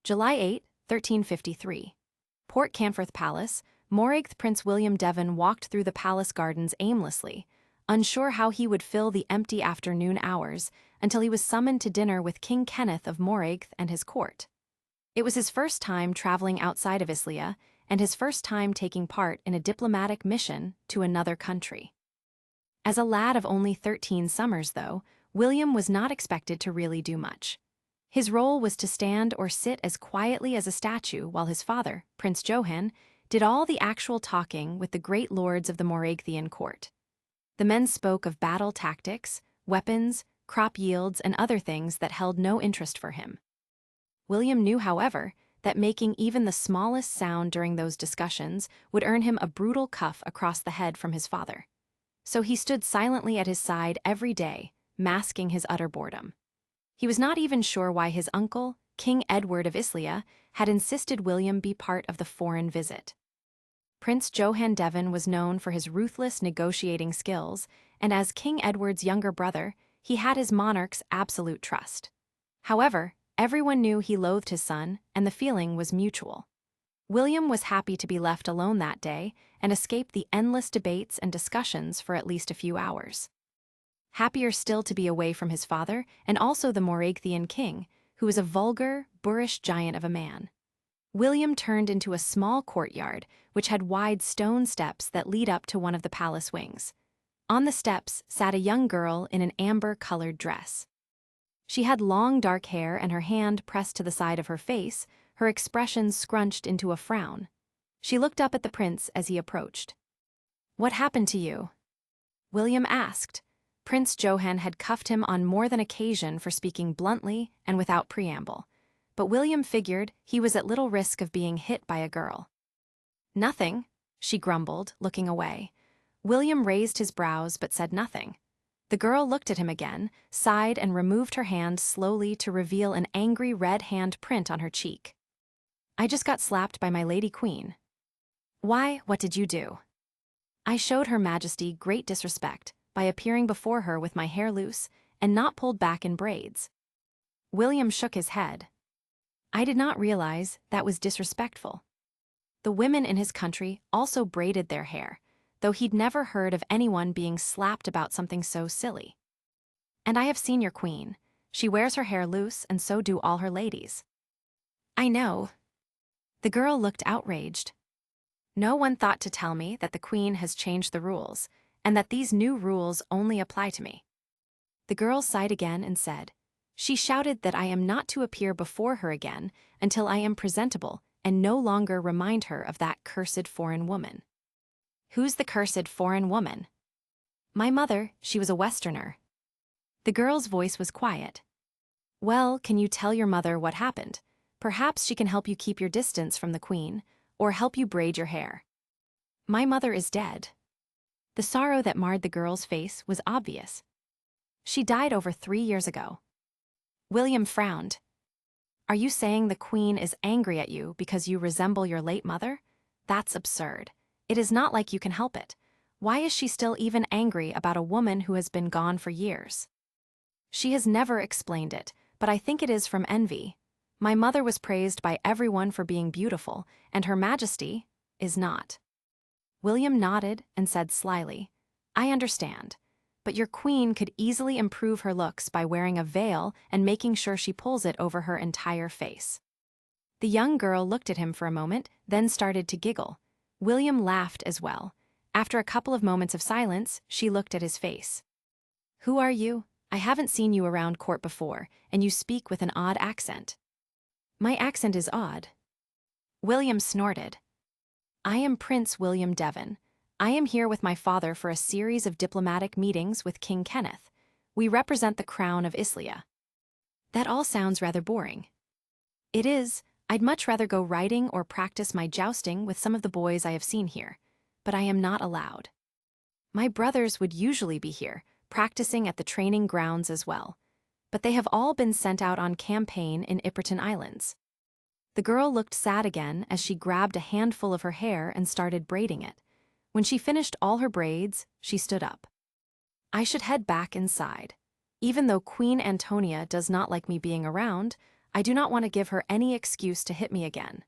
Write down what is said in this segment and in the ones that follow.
July 8, 1353. Port Canforth Palace, Moraighth Prince William Devon walked through the palace gardens aimlessly, unsure how he would fill the empty afternoon hours, until he was summoned to dinner with King Kenneth of Moraighth and his court. It was his first time traveling outside of Islaya, and his first time taking part in a diplomatic mission to another country. As a lad of only 13 summers, though, William was not expected to really do much. His role was to stand or sit as quietly as a statue while his father, Prince Johann, did all the actual talking with the great lords of the Moraigthian court. The men spoke of battle tactics, weapons, crop yields, and other things that held no interest for him. William knew, however, that making even the smallest sound during those discussions would earn him a brutal cuff across the head from his father. So he stood silently at his side every day, masking his utter boredom. He was not even sure why his uncle, King Edward of Islaya, had insisted William be part of the foreign visit. Prince Johann Devon was known for his ruthless negotiating skills, and as King Edward's younger brother, he had his monarch's absolute trust. However, everyone knew he loathed his son, and the feeling was mutual. William was happy to be left alone that day and escape the endless debates and discussions for at least a few hours. Happier still to be away from his father and also the Moraigthian king, who was a vulgar, boorish giant of a man. William turned into a small courtyard which had wide stone steps that lead up to one of the palace wings. On the steps sat a young girl in an amber-colored dress. She had long dark hair and her hand pressed to the side of her face, her expression scrunched into a frown. She looked up at the prince as he approached. "What happened to you?" William asked. Prince Johann had cuffed him on more than occasion for speaking bluntly and without preamble, but William figured he was at little risk of being hit by a girl. "Nothing," she grumbled, looking away. William raised his brows but said nothing. The girl looked at him again, sighed, and removed her hand slowly to reveal an angry red hand print on her cheek. "I just got slapped by my lady queen." "Why, what did you do?" "I showed Her Majesty great disrespect by appearing before her with my hair loose and not pulled back in braids." William shook his head. "I did not realize that was disrespectful." The women in his country also braided their hair, though he'd never heard of anyone being slapped about something so silly. "And I have seen your queen. She wears her hair loose, and so do all her ladies." "I know." The girl looked outraged. "No one thought to tell me that the queen has changed the rules, and that these new rules only apply to me." The girl sighed again and said, "She shouted that I am not to appear before her again until I am presentable and no longer remind her of that cursed foreign woman." "Who's the cursed foreign woman?" "My mother, she was a Westerner." The girl's voice was quiet. "Well, can you tell your mother what happened? Perhaps she can help you keep your distance from the queen, or help you braid your hair." "My mother is dead." The sorrow that marred the girl's face was obvious. "She died over 3 years ago." William frowned. "Are you saying the queen is angry at you because you resemble your late mother? That's absurd. It is not like you can help it. Why is she still even angry about a woman who has been gone for years?" "She has never explained it, but I think it is from envy. My mother was praised by everyone for being beautiful, and Her Majesty is not." William nodded and said slyly, "I understand, but your queen could easily improve her looks by wearing a veil and making sure she pulls it over her entire face." The young girl looked at him for a moment, then started to giggle. William laughed as well. After a couple of moments of silence, she looked at his face. "Who are you? I haven't seen you around court before, and you speak with an odd accent." "My accent is odd." William snorted. "I am Prince William Devon. I am here with my father for a series of diplomatic meetings with King Kenneth. We represent the crown of Islaya." "That all sounds rather boring." "It is. I'd much rather go riding or practice my jousting with some of the boys I have seen here, but I am not allowed. My brothers would usually be here, practicing at the training grounds as well, but they have all been sent out on campaign in Ipperton Islands." The girl looked sad again as she grabbed a handful of her hair and started braiding it. When she finished all her braids, she stood up. "I should head back inside. Even though Queen Antonia does not like me being around, I do not want to give her any excuse to hit me again.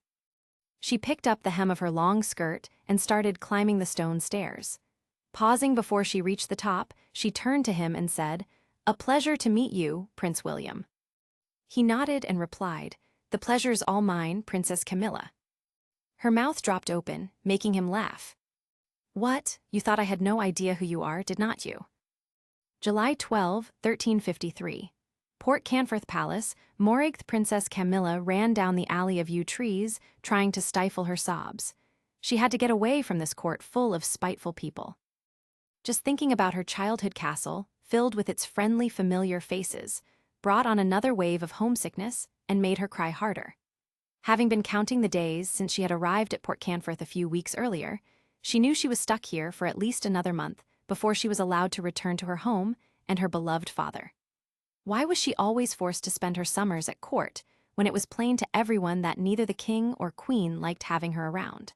She picked up the hem of her long skirt and started climbing the stone stairs. Pausing before she reached the top, she turned to him and said, "A pleasure to meet you, Prince William." He nodded and replied, "The pleasure's all mine, Princess Camilla." Her mouth dropped open, making him laugh. "What, you thought I had no idea who you are, did not you?" July 12, 1353. Port Canforth Palace, Moragth Princess Camilla ran down the alley of yew trees, trying to stifle her sobs. She had to get away from this court full of spiteful people. Just thinking about her childhood castle, filled with its friendly, familiar faces, brought on another wave of homesickness and made her cry harder. Having been counting the days since she had arrived at Port Canforth a few weeks earlier, she knew she was stuck here for at least another month before she was allowed to return to her home and her beloved father. Why was she always forced to spend her summers at court when it was plain to everyone that neither the king or queen liked having her around?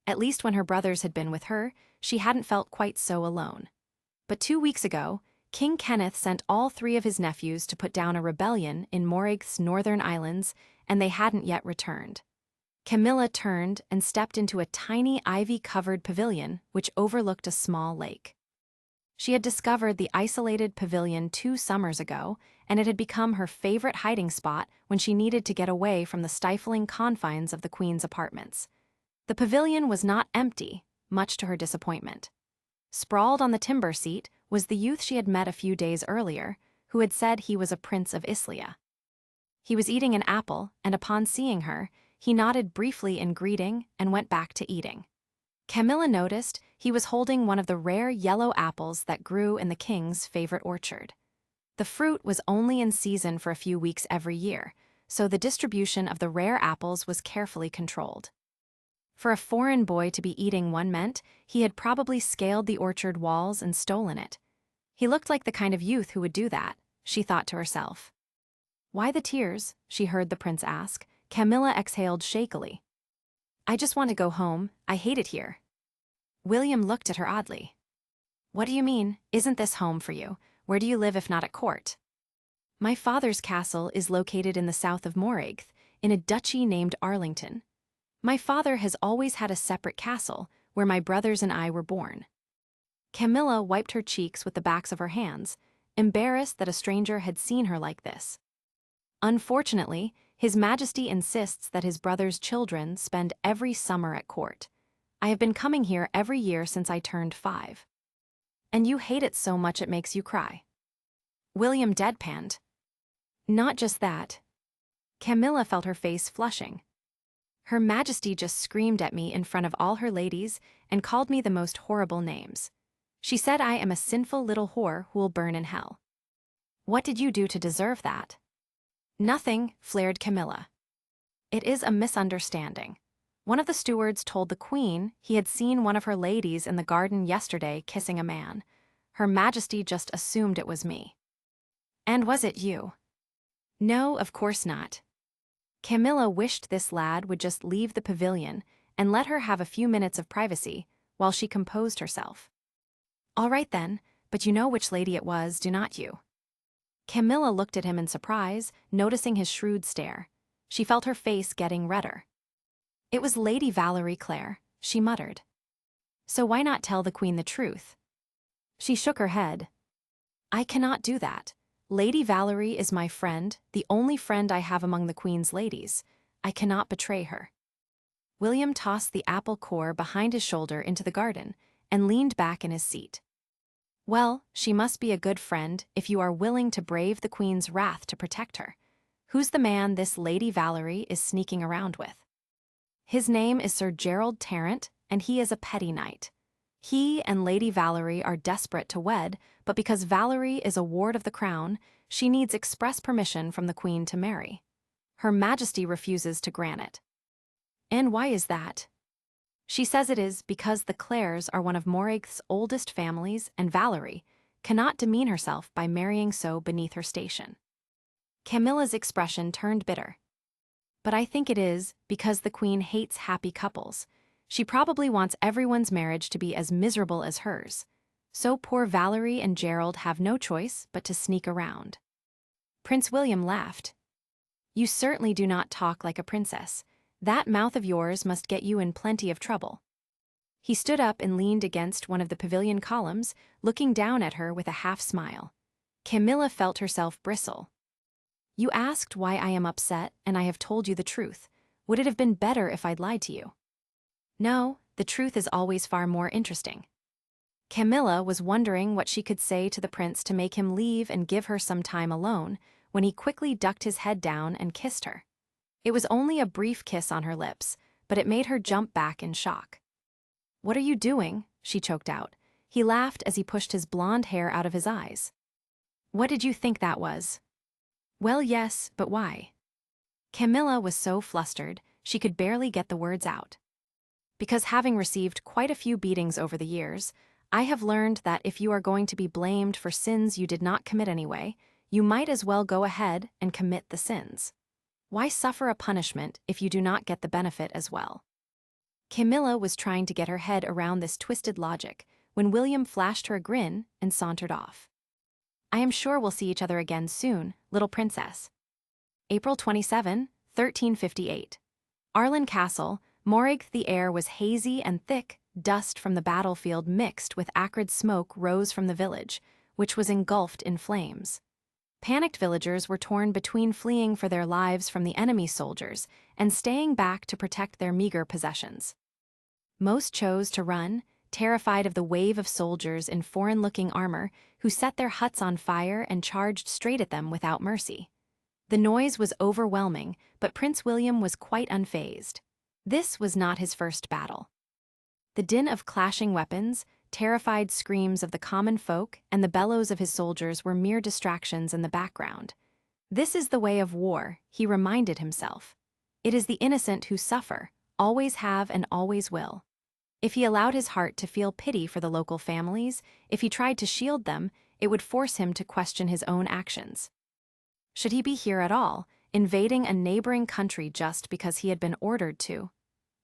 At least when her brothers had been with her, she hadn't felt quite so alone. But 2 weeks ago, King Kenneth sent all 3 of his nephews to put down a rebellion in Moragth's northern islands, and they hadn't yet returned. Camilla turned and stepped into a tiny ivy-covered pavilion which overlooked a small lake. She had discovered the isolated pavilion 2 summers ago, and it had become her favorite hiding spot when she needed to get away from the stifling confines of the queen's apartments. The pavilion was not empty, much to her disappointment. Sprawled on the timber seat was the youth she had met a few days earlier, who had said he was a prince of Islia. He was eating an apple, and upon seeing her, he nodded briefly in greeting and went back to eating. Camilla noticed he was holding one of the rare yellow apples that grew in the king's favorite orchard. The fruit was only in season for a few weeks every year, so the distribution of the rare apples was carefully controlled. For a foreign boy to be eating one meant he had probably scaled the orchard walls and stolen it. He looked like the kind of youth who would do that, she thought to herself. "Why the tears?" she heard the prince ask. Camilla exhaled shakily. "I just want to go home, I hate it here." William looked at her oddly. "What do you mean, isn't this home for you? Where do you live if not at court?" "My father's castle is located in the south of Moragth, in a duchy named Arlington. My father has always had a separate castle, where my brothers and I were born." Camilla wiped her cheeks with the backs of her hands, embarrassed that a stranger had seen her like this. "Unfortunately, His Majesty insists that his brother's children spend every summer at court. I have been coming here every year since I turned 5. And you hate it so much it makes you cry." William deadpanned. "Not just that." Camilla felt her face flushing. "Her Majesty just screamed at me in front of all her ladies and called me the most horrible names. She said I am a sinful little whore who will burn in hell." "What did you do to deserve that?" "Nothing," flared Camilla. "It is a misunderstanding. One of the stewards told the queen he had seen one of her ladies in the garden yesterday kissing a man. Her Majesty just assumed it was me." "And was it you?" "No, of course not." Camilla wished this lad would just leave the pavilion and let her have a few minutes of privacy while she composed herself. "All right then, but you know which lady it was, do not you?" Camilla looked at him in surprise, noticing his shrewd stare. She felt her face getting redder. "It was Lady Valerie Clare," she muttered. "So why not tell the queen the truth?" She shook her head. "I cannot do that. Lady Valerie is my friend, the only friend I have among the queen's ladies. I cannot betray her." William tossed the apple core behind his shoulder into the garden and leaned back in his seat. "Well, she must be a good friend if you are willing to brave the queen's wrath to protect her. Who's the man this Lady Valerie is sneaking around with?" "His name is Sir Gerald Tarrant, and he is a petty knight. He and Lady Valerie are desperate to wed, but because Valerie is a ward of the crown, she needs express permission from the queen to marry. Her Majesty refuses to grant it." "And why is that?" "She says it is because the Clares are one of Moragth's oldest families and Valerie cannot demean herself by marrying so beneath her station." Camilla's expression turned bitter. "But I think it is because the queen hates happy couples. She probably wants everyone's marriage to be as miserable as hers. So poor Valerie and Gerald have no choice but to sneak around." Prince William laughed. You certainly do not talk like a princess. That mouth of yours must get you in plenty of trouble. He stood up and leaned against one of the pavilion columns, looking down at her with a half-smile. Camilla felt herself bristle. You asked why I am upset, and I have told you the truth. Would it have been better if I'd lied to you? No, the truth is always far more interesting. Camilla was wondering what she could say to the prince to make him leave and give her some time alone, when he quickly ducked his head down and kissed her. It was only a brief kiss on her lips, but it made her jump back in shock. What are you doing? She choked out. He laughed as he pushed his blonde hair out of his eyes. What did you think that was? Well, yes, but why? Camilla was so flustered, she could barely get the words out. Because having received quite a few beatings over the years, I have learned that if you are going to be blamed for sins you did not commit anyway, you might as well go ahead and commit the sins. Why suffer a punishment if you do not get the benefit as well? Camilla was trying to get her head around this twisted logic when William flashed her a grin and sauntered off. I am sure we'll see each other again soon, little princess. April 27, 1358. Arlen Castle, Morrig. The air was hazy and thick, dust from the battlefield mixed with acrid smoke rose from the village, which was engulfed in flames. Panicked villagers were torn between fleeing for their lives from the enemy soldiers and staying back to protect their meager possessions. Most chose to run, terrified of the wave of soldiers in foreign-looking armor who set their huts on fire and charged straight at them without mercy. The noise was overwhelming, but Prince William was quite unfazed. This was not his first battle. The din of clashing weapons, terrified screams of the common folk, and the bellows of his soldiers were mere distractions in the background. This is the way of war, he reminded himself. It is the innocent who suffer, always have and always will. If he allowed his heart to feel pity for the local families, if he tried to shield them, it would force him to question his own actions. Should he be here at all, invading a neighboring country just because he had been ordered to?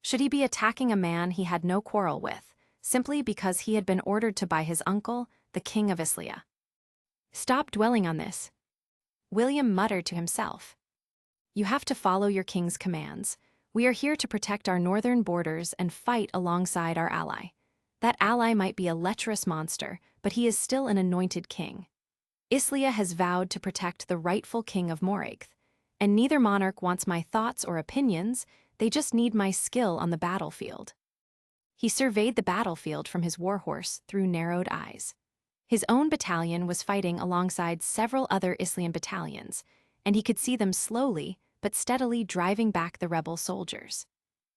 Should he be attacking a man he had no quarrel with, simply because he had been ordered to by his uncle, the King of Islia? Stop dwelling on this, William muttered to himself. You have to follow your king's commands. We are here to protect our northern borders and fight alongside our ally. That ally might be a lecherous monster, but he is still an anointed king. Islia has vowed to protect the rightful king of Morrig, and neither monarch wants my thoughts or opinions, they just need my skill on the battlefield. He surveyed the battlefield from his warhorse through narrowed eyes. His own battalion was fighting alongside several other Islian battalions, and he could see them slowly but steadily driving back the rebel soldiers.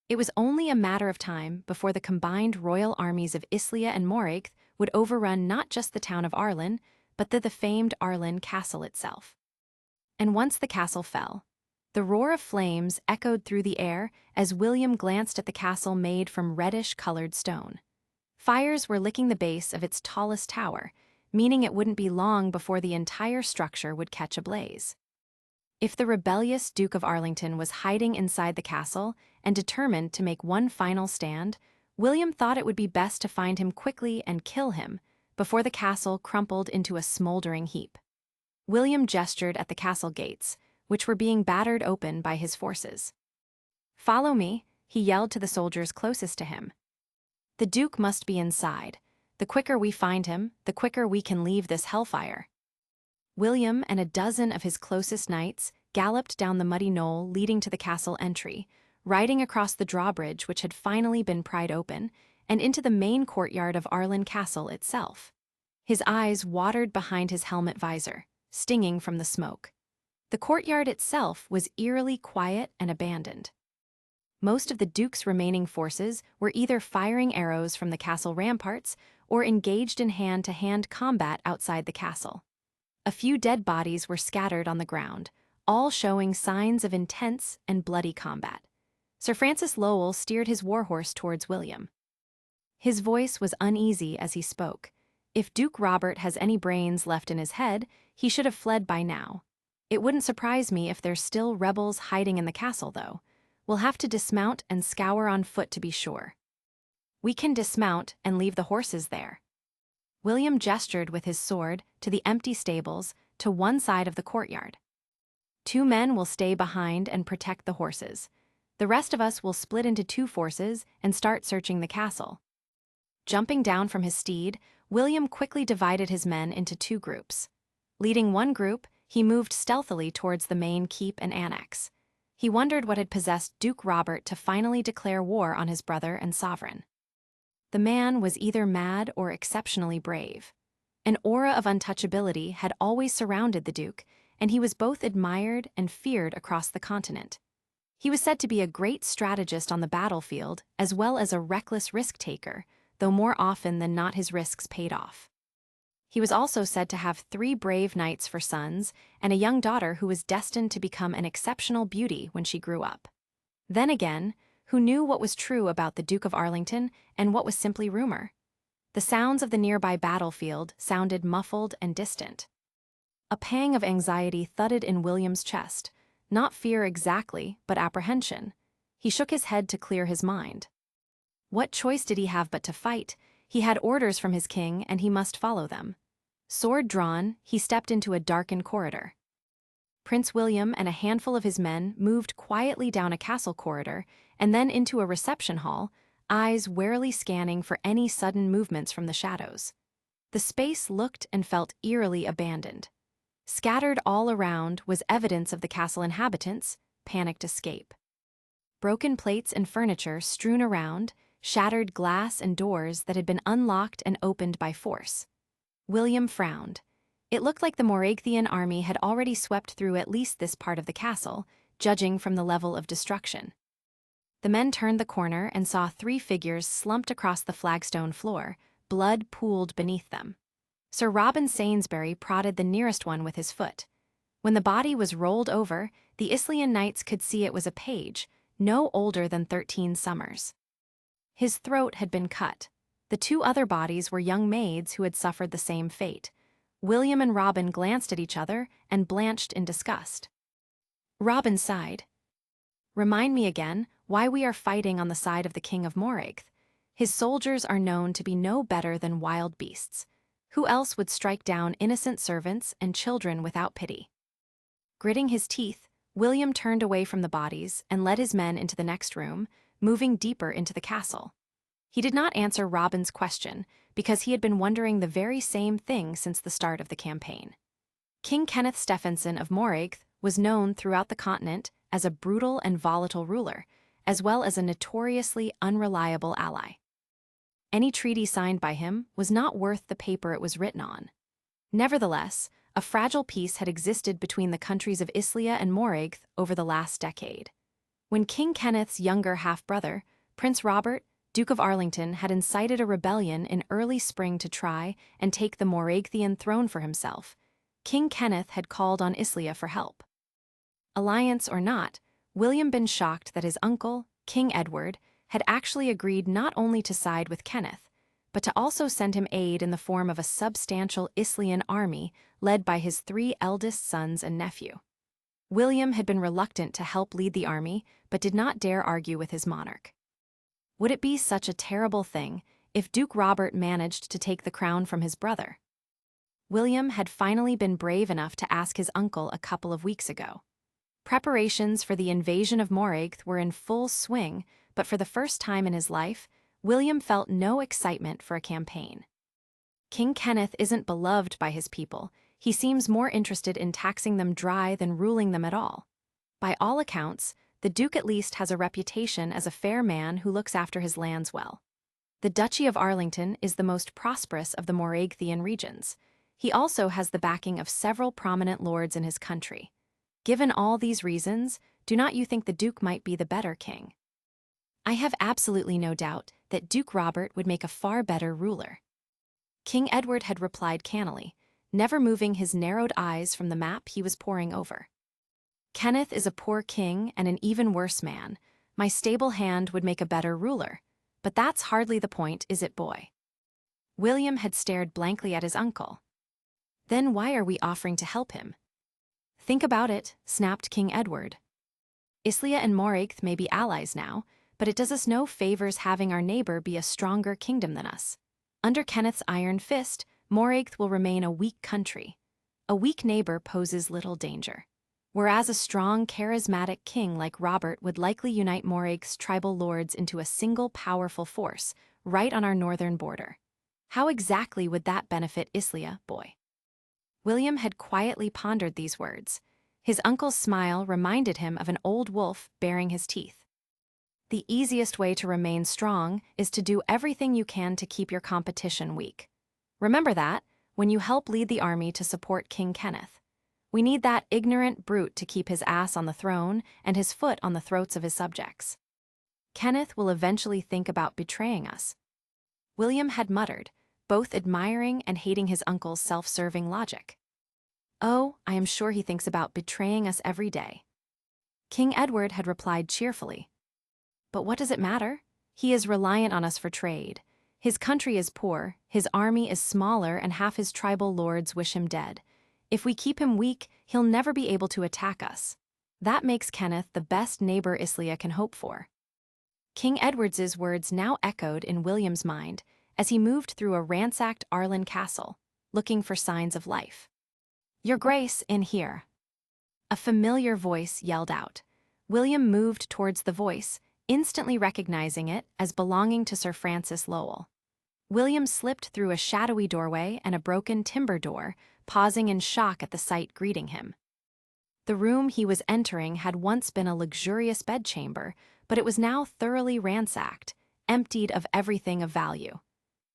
It was only a matter of time before the combined royal armies of Islia and Morrig would overrun not just the town of Arlen, but the famed Arlen castle itself. And once the castle fell, the roar of flames echoed through the air as William glanced at the castle made from reddish-colored stone. Fires were licking the base of its tallest tower, meaning it wouldn't be long before the entire structure would catch ablaze. If the rebellious Duke of Arlington was hiding inside the castle and determined to make one final stand, William thought it would be best to find him quickly and kill him before the castle crumpled into a smoldering heap. William gestured at the castle gates, which were being battered open by his forces. Follow me, he yelled to the soldiers closest to him. The Duke must be inside. The quicker we find him, the quicker we can leave this hellfire. William and a dozen of his closest knights galloped down the muddy knoll leading to the castle entry, riding across the drawbridge which had finally been pried open, and into the main courtyard of Arlen Castle itself. His eyes watered behind his helmet visor, stinging from the smoke. The courtyard itself was eerily quiet and abandoned. Most of the Duke's remaining forces were either firing arrows from the castle ramparts or engaged in hand-to-hand combat outside the castle. A few dead bodies were scattered on the ground, all showing signs of intense and bloody combat. Sir Francis Lowell steered his warhorse towards William. His voice was uneasy as he spoke. If Duke Robert has any brains left in his head, he should have fled by now. It wouldn't surprise me if there's still rebels hiding in the castle, though. We'll have to dismount and scour on foot to be sure. We can dismount and leave the horses there. William gestured with his sword to the empty stables to one side of the courtyard. 2 men will stay behind and protect the horses. The rest of us will split into 2 forces and start searching the castle." Jumping down from his steed, William quickly divided his men into 2 groups. Leading one group, he moved stealthily towards the main keep and annex. He wondered what had possessed Duke Robert to finally declare war on his brother and sovereign. The man was either mad or exceptionally brave. An aura of untouchability had always surrounded the Duke, and he was both admired and feared across the continent. He was said to be a great strategist on the battlefield, as well as a reckless risk-taker, though more often than not his risks paid off. He was also said to have 3 brave knights for sons and a young daughter who was destined to become an exceptional beauty when she grew up. Then again, who knew what was true about the Duke of Arlington and what was simply rumor? The sounds of the nearby battlefield sounded muffled and distant. A pang of anxiety thudded in William's chest, not fear exactly, but apprehension. He shook his head to clear his mind. What choice did he have but to fight? He had orders from his king, and he must follow them. Sword drawn, he stepped into a darkened corridor. Prince William and a handful of his men moved quietly down a castle corridor and then into a reception hall, eyes warily scanning for any sudden movements from the shadows. The space looked and felt eerily abandoned. Scattered all around was evidence of the castle inhabitants' panicked escape. Broken plates and furniture strewn around, shattered glass and doors that had been unlocked and opened by force. William frowned. It looked like the Moraigthian army had already swept through at least this part of the castle, judging from the level of destruction. The men turned the corner and saw 3 figures slumped across the flagstone floor, blood pooled beneath them. Sir Robin Sainsbury prodded the nearest one with his foot. When the body was rolled over, the Islian knights could see it was a page, no older than 13 summers. His throat had been cut. The 2 other bodies were young maids who had suffered the same fate. William and Robin glanced at each other and blanched in disgust. Robin sighed. "Remind me again why we are fighting on the side of the King of Moraigth. His soldiers are known to be no better than wild beasts. Who else would strike down innocent servants and children without pity?" Gritting his teeth, William turned away from the bodies and led his men into the next room, moving deeper into the castle. He did not answer Robin's question because he had been wondering the very same thing since the start of the campaign. King Kenneth Stephenson of Moraigth was known throughout the continent as a brutal and volatile ruler, as well as a notoriously unreliable ally. Any treaty signed by him was not worth the paper it was written on. Nevertheless, a fragile peace had existed between the countries of Islia and Moraigth over the last decade. When King Kenneth's younger half-brother, Prince Robert, Duke of Arlington, had incited a rebellion in early spring to try and take the Moraigthian throne for himself, King Kenneth had called on Islia for help. Alliance or not, William been shocked that his uncle, King Edward, had actually agreed not only to side with Kenneth, but to also send him aid in the form of a substantial Islian army led by his 3 eldest sons and nephew. William had been reluctant to help lead the army, but did not dare argue with his monarch. Would it be such a terrible thing if Duke Robert managed to take the crown from his brother? William had finally been brave enough to ask his uncle a couple of weeks ago. Preparations for the invasion of Moraigth were in full swing, but for the first time in his life, William felt no excitement for a campaign. King Kenneth isn't beloved by his people. He seems more interested in taxing them dry than ruling them at all. By all accounts, the Duke at least has a reputation as a fair man who looks after his lands well. The Duchy of Arlington is the most prosperous of the Moraigthian regions. He also has the backing of several prominent lords in his country. Given all these reasons, do not you think the Duke might be the better king? I have absolutely no doubt that Duke Robert would make a far better ruler. King Edward had replied cannily, never moving his narrowed eyes from the map he was poring over. Kenneth is a poor king and an even worse man. My stable hand would make a better ruler. But that's hardly the point, is it, boy? William had stared blankly at his uncle. Then why are we offering to help him? Think about it, snapped King Edward. Islia and Moraigth may be allies now, but it does us no favors having our neighbor be a stronger kingdom than us. Under Kenneth's iron fist, Moraigth will remain a weak country. A weak neighbor poses little danger. whereas a strong, charismatic king like Robert would likely unite Morag's tribal lords into a single powerful force right on our northern border. How exactly would that benefit Islia, boy? William had quietly pondered these words. His uncle's smile reminded him of an old wolf baring his teeth. The easiest way to remain strong is to do everything you can to keep your competition weak. Remember that when you help lead the army to support King Kenneth. We need that ignorant brute to keep his ass on the throne and his foot on the throats of his subjects. Kenneth will eventually think about betraying us. William had muttered, both admiring and hating his uncle's self-serving logic. Oh, I am sure he thinks about betraying us every day. King Edward had replied cheerfully. But what does it matter? He is reliant on us for trade. His country is poor, his army is smaller, and half his tribal lords wish him dead. If we keep him weak, he'll never be able to attack us. That makes Kenneth the best neighbor Islia can hope for. King Edward's words now echoed in William's mind as he moved through a ransacked Arlen castle, looking for signs of life. "Your Grace, in here." A familiar voice yelled out. William moved towards the voice, instantly recognizing it as belonging to Sir Francis Lowell. William slipped through a shadowy doorway and a broken timber door, pausing in shock at the sight greeting him. The room he was entering had once been a luxurious bedchamber, but it was now thoroughly ransacked, emptied of everything of value.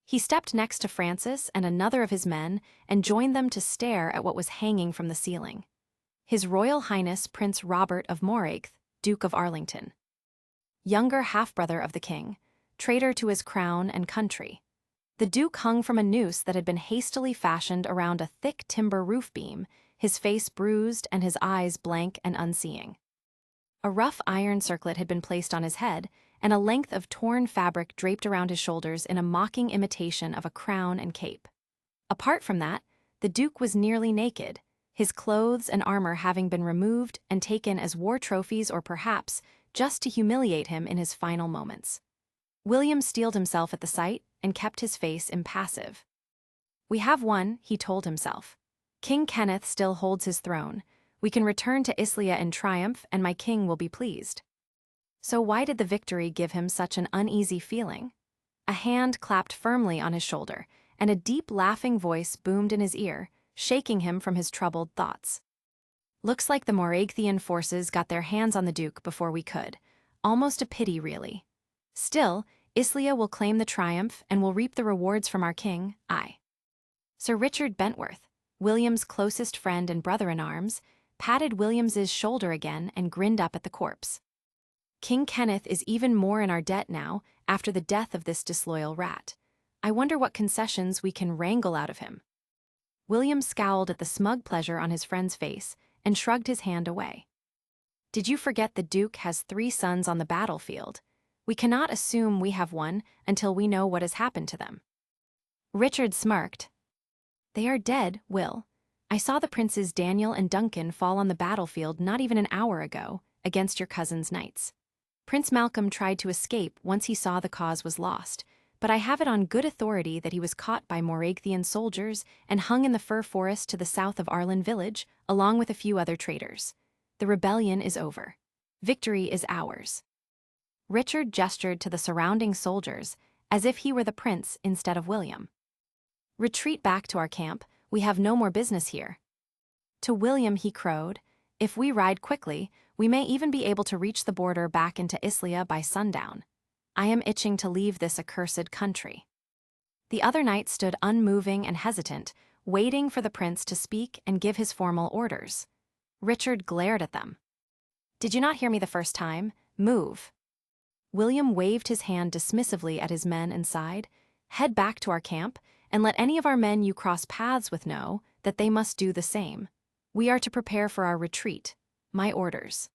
He stepped next to Francis and another of his men and joined them to stare at what was hanging from the ceiling. His Royal Highness Prince Robert of Moragh, Duke of Arlington. Younger half-brother of the king, traitor to his crown and country. The Duke hung from a noose that had been hastily fashioned around a thick timber roof beam, his face bruised and his eyes blank and unseeing. A rough iron circlet had been placed on his head, and a length of torn fabric draped around his shoulders in a mocking imitation of a crown and cape. Apart from that, the Duke was nearly naked, his clothes and armor having been removed and taken as war trophies or perhaps just to humiliate him in his final moments. William steeled himself at the sight and kept his face impassive. "We have won," he told himself. "King Kenneth still holds his throne. We can return to Islia in triumph and my king will be pleased." So why did the victory give him such an uneasy feeling? A hand clapped firmly on his shoulder, and a deep laughing voice boomed in his ear, shaking him from his troubled thoughts. "Looks like the Moraghian forces got their hands on the Duke before we could. Almost a pity, really. Still, Islia will claim the triumph and will reap the rewards from our king, I." Sir Richard Bentworth, William's closest friend and brother-in-arms, patted Williams's shoulder again and grinned up at the corpse. "King Kenneth is even more in our debt now after the death of this disloyal rat. I wonder what concessions we can wrangle out of him." William scowled at the smug pleasure on his friend's face and shrugged his hand away. "Did you forget the Duke has 3 sons on the battlefield? We cannot assume we have won until we know what has happened to them." Richard smirked. "They are dead, Will. I saw the princes Daniel and Duncan fall on the battlefield not even an hour ago against your cousin's knights. Prince Malcolm tried to escape once he saw the cause was lost, but I have it on good authority that he was caught by Moraghian soldiers and hung in the fir forest to the south of Arlen village, along with a few other traitors. The rebellion is over. Victory is ours." Richard gestured to the surrounding soldiers, as if he were the prince instead of William. "Retreat back to our camp. We have no more business here." To William he crowed, "If we ride quickly, we may even be able to reach the border back into Islia by sundown. I am itching to leave this accursed country." The other knights stood unmoving and hesitant, waiting for the prince to speak and give his formal orders. Richard glared at them. "Did you not hear me the first time? Move." William waved his hand dismissively at his men and sighed, "Head back to our camp, and let any of our men you cross paths with know that they must do the same. We are to prepare for our retreat. My orders."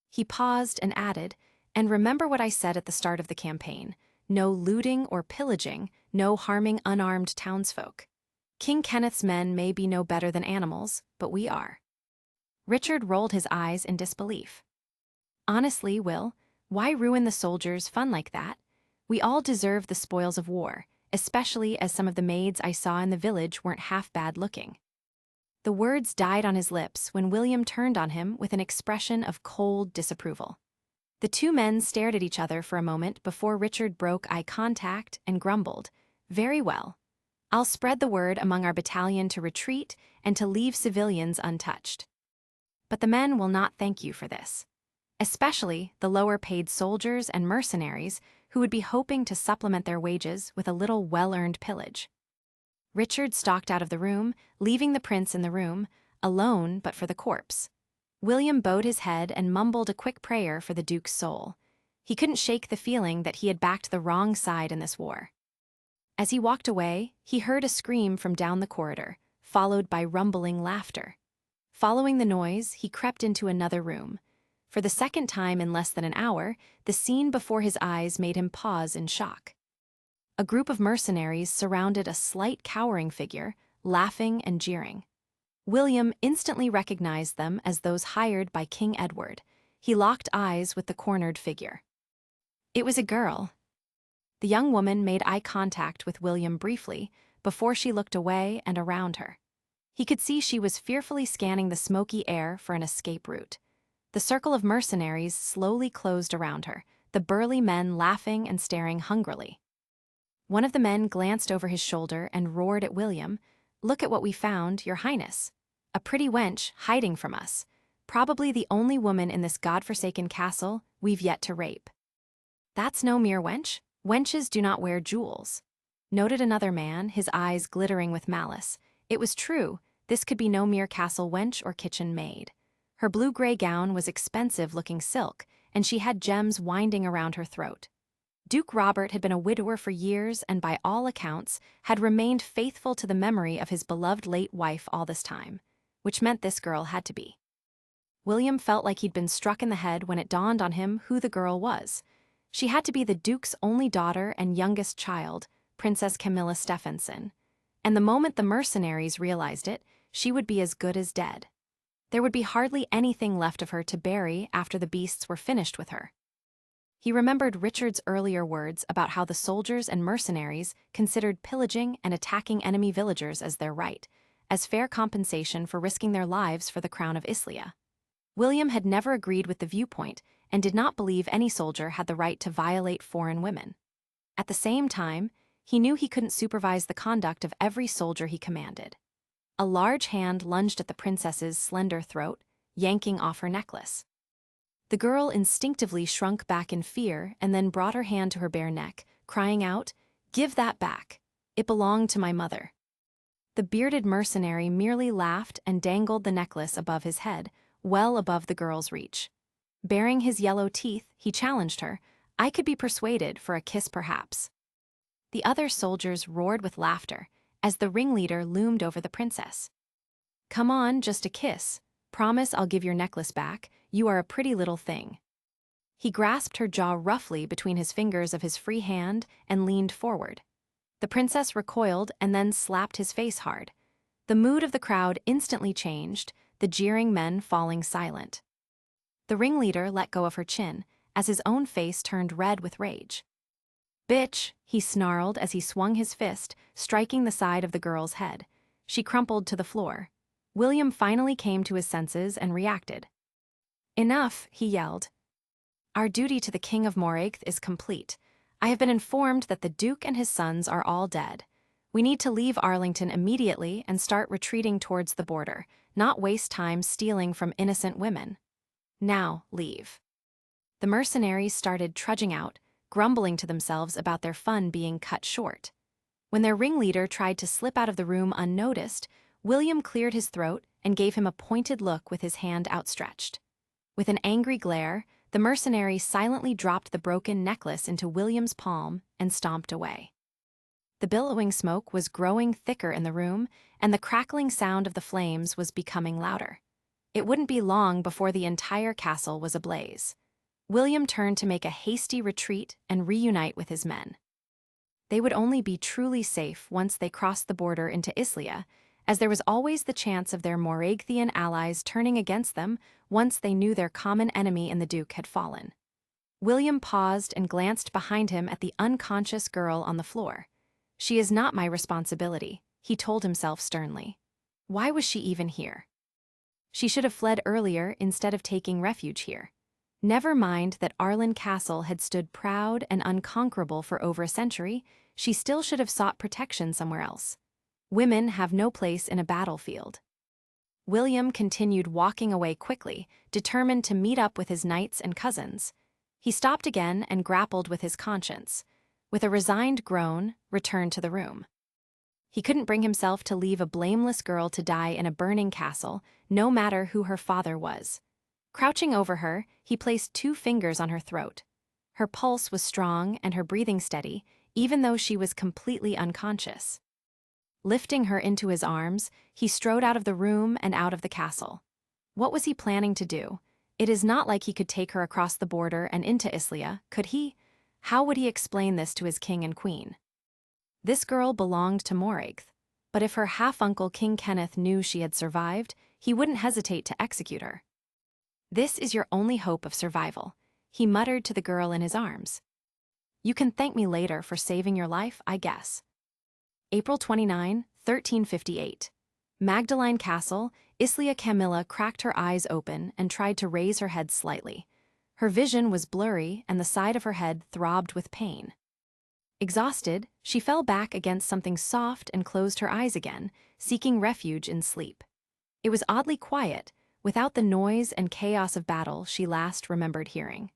He paused and added, "And remember what I said at the start of the campaign. No looting or pillaging, no harming unarmed townsfolk. King Kenneth's men may be no better than animals, but we are." Richard rolled his eyes in disbelief. "Honestly, Will, why ruin the soldiers' fun like that? We all deserve the spoils of war, especially as some of the maids I saw in the village weren't half bad looking." The words died on his lips when William turned on him with an expression of cold disapproval. The two men stared at each other for a moment before Richard broke eye contact and grumbled, "Very well. I'll spread the word among our battalion to retreat and to leave civilians untouched. But the men will not thank you for this, especially the lower-paid soldiers and mercenaries who would be hoping to supplement their wages with a little well-earned pillage." Richard stalked out of the room, leaving the prince in the room, alone but for the corpse. William bowed his head and mumbled a quick prayer for the Duke's soul. He couldn't shake the feeling that he had backed the wrong side in this war. As he walked away, he heard a scream from down the corridor, followed by rumbling laughter. Following the noise, he crept into another room. For the second time in less than an hour, the scene before his eyes made him pause in shock. A group of mercenaries surrounded a slight cowering figure, laughing and jeering. William instantly recognized them as those hired by King Edward. He locked eyes with the cornered figure. It was a girl. The young woman made eye contact with William briefly before she looked away and around her. He could see she was fearfully scanning the smoky air for an escape route. The circle of mercenaries slowly closed around her, the burly men laughing and staring hungrily. One of the men glanced over his shoulder and roared at William, "Look at what we found, Your Highness. A pretty wench hiding from us. Probably the only woman in this godforsaken castle we've yet to rape." "That's no mere wench. Wenches do not wear jewels," noted another man, his eyes glittering with malice. It was true, this could be no mere castle wench or kitchen maid. Her blue-gray gown was expensive-looking silk, and she had gems winding around her throat. Duke Robert had been a widower for years and by all accounts had remained faithful to the memory of his beloved late wife all this time, which meant this girl had to be. William felt like he'd been struck in the head when it dawned on him who the girl was. She had to be the Duke's only daughter and youngest child, Princess Camilla Stephenson, and the moment the mercenaries realized it, she would be as good as dead. There would be hardly anything left of her to bury after the beasts were finished with her. He remembered Richard's earlier words about how the soldiers and mercenaries considered pillaging and attacking enemy villagers as their right, as fair compensation for risking their lives for the crown of Islia. William had never agreed with the viewpoint and did not believe any soldier had the right to violate foreign women. At the same time, he knew he couldn't supervise the conduct of every soldier he commanded. A large hand lunged at the princess's slender throat, yanking off her necklace. The girl instinctively shrunk back in fear and then brought her hand to her bare neck, crying out, "Give that back. It belonged to my mother." The bearded mercenary merely laughed and dangled the necklace above his head, well above the girl's reach. Baring his yellow teeth, he challenged her, "I could be persuaded for a kiss perhaps." The other soldiers roared with laughter as the ringleader loomed over the princess. "Come on, just a kiss. Promise I'll give your necklace back. You are a pretty little thing." He grasped her jaw roughly between his fingers of his free hand and leaned forward. The princess recoiled and then slapped his face hard. The mood of the crowd instantly changed, the jeering men falling silent. The ringleader let go of her chin, as his own face turned red with rage. "Bitch," he snarled as he swung his fist, striking the side of the girl's head. She crumpled to the floor. William finally came to his senses and reacted. "Enough," he yelled. "Our duty to the King of Moraigth is complete. I have been informed that the Duke and his sons are all dead. We need to leave Arlington immediately and start retreating towards the border, not waste time stealing from innocent women. Now, leave." The mercenaries started trudging out, grumbling to themselves about their fun being cut short. When their ringleader tried to slip out of the room unnoticed, William cleared his throat and gave him a pointed look with his hand outstretched. With an angry glare, the mercenary silently dropped the broken necklace into William's palm and stomped away. The billowing smoke was growing thicker in the room, and the crackling sound of the flames was becoming louder. It wouldn't be long before the entire castle was ablaze. William turned to make a hasty retreat and reunite with his men. They would only be truly safe once they crossed the border into Islia, as there was always the chance of their Moraigthian allies turning against them once they knew their common enemy in the Duke had fallen. William paused and glanced behind him at the unconscious girl on the floor. "She is not my responsibility," he told himself sternly. Why was she even here? She should have fled earlier instead of taking refuge here. Never mind that Arlen Castle had stood proud and unconquerable for over a century, she still should have sought protection somewhere else. Women have no place in a battlefield. William continued walking away quickly, determined to meet up with his knights and cousins. He stopped again and grappled with his conscience. With a resigned groan, returned to the room. He couldn't bring himself to leave a blameless girl to die in a burning castle, no matter who her father was. Crouching over her, he placed 2 fingers on her throat. Her pulse was strong and her breathing steady, even though she was completely unconscious. Lifting her into his arms, he strode out of the room and out of the castle. What was he planning to do? It is not like he could take her across the border and into Islia, could he? How would he explain this to his king and queen? This girl belonged to Moragth, but if her half-uncle King Kenneth knew she had survived, he wouldn't hesitate to execute her. "This is your only hope of survival," he muttered to the girl in his arms. "You can thank me later for saving your life, I guess." April 29, 1358. Magdalene Castle, Islia Camilla cracked her eyes open and tried to raise her head slightly. Her vision was blurry and the side of her head throbbed with pain. Exhausted, she fell back against something soft and closed her eyes again, seeking refuge in sleep. It was oddly quiet, without the noise and chaos of battle she last remembered hearing.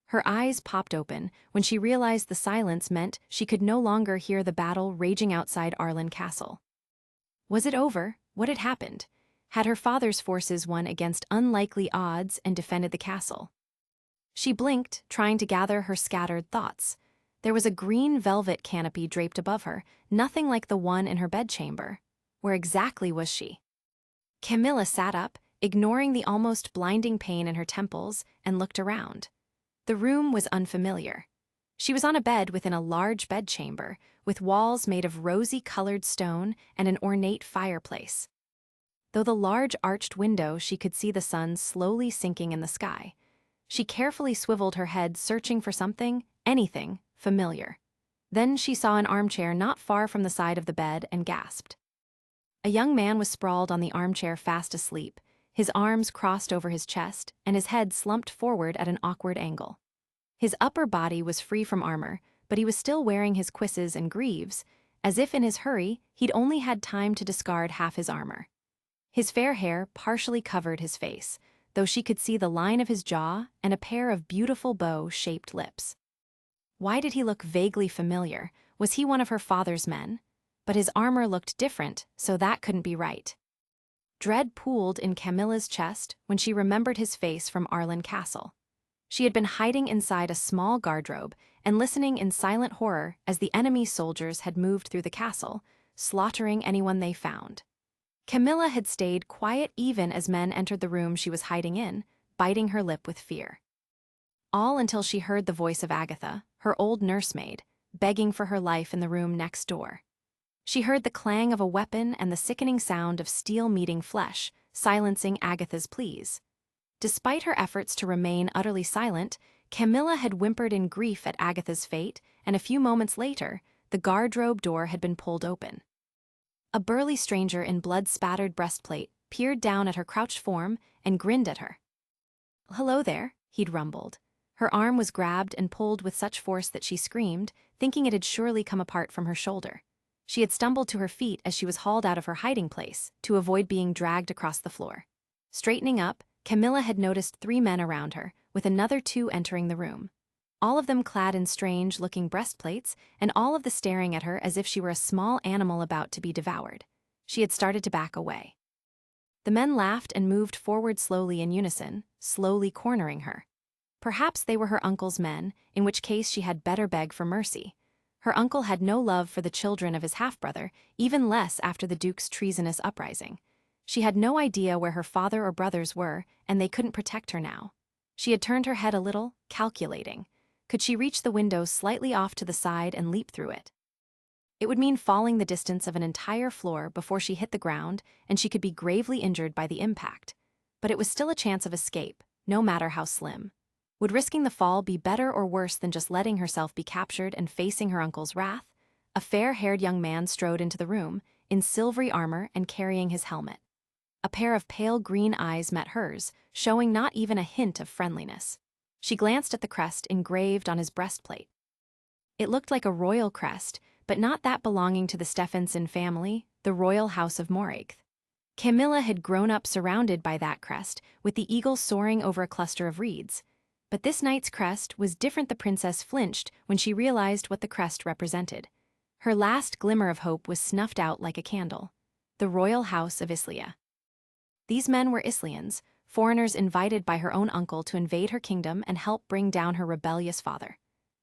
Her eyes popped open when she realized the silence meant she could no longer hear the battle raging outside Arlen Castle. Was it over? What had happened? Had her father's forces won against unlikely odds and defended the castle? She blinked, trying to gather her scattered thoughts. There was a green velvet canopy draped above her, nothing like the one in her bedchamber. Where exactly was she? Camilla sat up, ignoring the almost blinding pain in her temples, and looked around. The room was unfamiliar. She was on a bed within a large bedchamber, with walls made of rosy-colored stone and an ornate fireplace. Through the large arched window, she could see the sun slowly sinking in the sky. She carefully swiveled her head, searching for something, anything, familiar. Then she saw an armchair not far from the side of the bed and gasped. A young man was sprawled on the armchair fast asleep, his arms crossed over his chest and his head slumped forward at an awkward angle. His upper body was free from armor, but he was still wearing his cuisses and greaves, as if in his hurry he'd only had time to discard half his armor. His fair hair partially covered his face, though she could see the line of his jaw and a pair of beautiful bow-shaped lips. Why did he look vaguely familiar? Was he one of her father's men? But his armor looked different, so that couldn't be right. Dread pooled in Camilla's chest when she remembered his face from Arlen Castle. She had been hiding inside a small guardrobe and listening in silent horror as the enemy soldiers had moved through the castle, slaughtering anyone they found. Camilla had stayed quiet even as men entered the room she was hiding in, biting her lip with fear. All until she heard the voice of Agatha, her old nursemaid, begging for her life in the room next door. She heard the clang of a weapon and the sickening sound of steel meeting flesh, silencing Agatha's pleas. Despite her efforts to remain utterly silent, Camilla had whimpered in grief at Agatha's fate, and a few moments later, the guardrobe door had been pulled open. A burly stranger in blood-spattered breastplate peered down at her crouched form and grinned at her. "Hello there," he'd rumbled. Her arm was grabbed and pulled with such force that she screamed, thinking it had surely come apart from her shoulder. She had stumbled to her feet as she was hauled out of her hiding place to avoid being dragged across the floor. Straightening up, Camilla had noticed 3 men around her, with another 2 entering the room. All of them clad in strange-looking breastplates, and all of them staring at her as if she were a small animal about to be devoured. She had started to back away. The men laughed and moved forward slowly in unison, slowly cornering her. Perhaps they were her uncle's men, in which case she had better beg for mercy. Her uncle had no love for the children of his half-brother, even less after the Duke's treasonous uprising. She had no idea where her father or brothers were, and they couldn't protect her now. She had turned her head a little, calculating. Could she reach the window slightly off to the side and leap through it? It would mean falling the distance of an entire floor before she hit the ground, and she could be gravely injured by the impact. But it was still a chance of escape, no matter how slim. Would risking the fall be better or worse than just letting herself be captured and facing her uncle's wrath? A fair-haired young man strode into the room, in silvery armor and carrying his helmet. A pair of pale green eyes met hers, showing not even a hint of friendliness. She glanced at the crest engraved on his breastplate. It looked like a royal crest, but not that belonging to the Stephenson family, the royal house of Moragth. Camilla had grown up surrounded by that crest, with the eagle soaring over a cluster of reeds. But this knight's crest was different. The princess flinched when she realized what the crest represented. Her last glimmer of hope was snuffed out like a candle. The royal house of Islia. These men were Islians, foreigners invited by her own uncle to invade her kingdom and help bring down her rebellious father.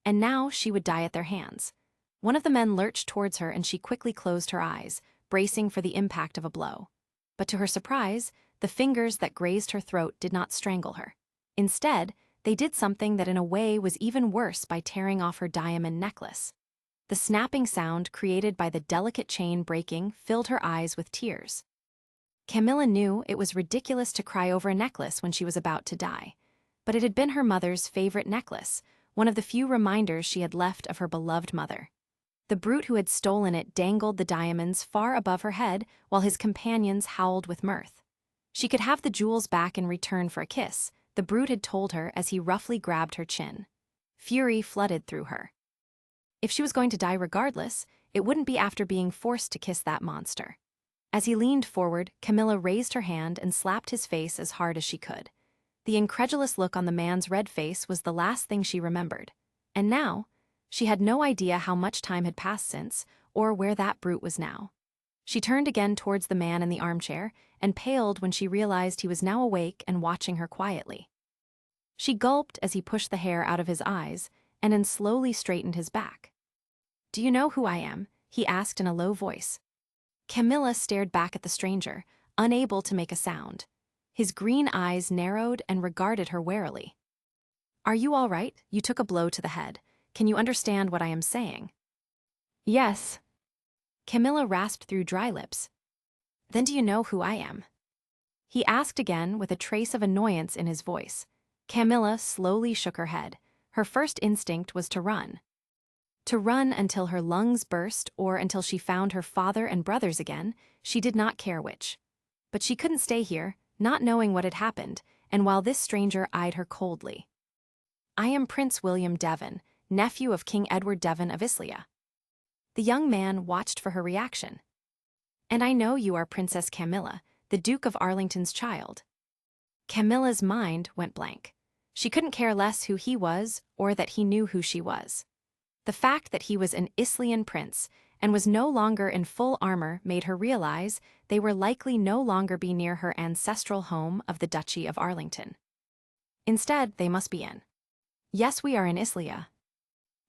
And now she would die at their hands. One of the men lurched towards her and she quickly closed her eyes, bracing for the impact of a blow. But to her surprise, the fingers that grazed her throat did not strangle her. Instead, they did something that in a way was even worse by tearing off her diamond necklace. The snapping sound created by the delicate chain breaking filled her eyes with tears. Camilla knew it was ridiculous to cry over a necklace when she was about to die. But it had been her mother's favorite necklace, one of the few reminders she had left of her beloved mother. The brute who had stolen it dangled the diamonds far above her head while his companions howled with mirth. She could have the jewels back in return for a kiss, the brute had told her as he roughly grabbed her chin. Fury flooded through her. If she was going to die regardless, it wouldn't be after being forced to kiss that monster. As he leaned forward, Camilla raised her hand and slapped his face as hard as she could. The incredulous look on the man's red face was the last thing she remembered. And now, she had no idea how much time had passed since, or where that brute was now. She turned again towards the man in the armchair, and paled when she realized he was now awake and watching her quietly. She gulped as he pushed the hair out of his eyes, and then slowly straightened his back. "Do you know who I am?" he asked in a low voice. Camilla stared back at the stranger, unable to make a sound. His green eyes narrowed and regarded her warily. "Are you all right? You took a blow to the head. Can you understand what I am saying?" "Yes." Camilla rasped through dry lips. "Then do you know who I am?" He asked again with a trace of annoyance in his voice. Camilla slowly shook her head. Her first instinct was to run. To run until her lungs burst or until she found her father and brothers again, she did not care which. But she couldn't stay here, not knowing what had happened, and while this stranger eyed her coldly. "I am Prince William Devon, nephew of King Edward Devon of Islia." The young man watched for her reaction. "And I know you are Princess Camilla, the Duke of Arlington's child." Camilla's mind went blank. She couldn't care less who he was or that he knew who she was. The fact that he was an Islian prince and was no longer in full armor made her realize they were likely no longer be near her ancestral home of the Duchy of Arlington. Instead, they must be in. "Yes, we are in Islia,"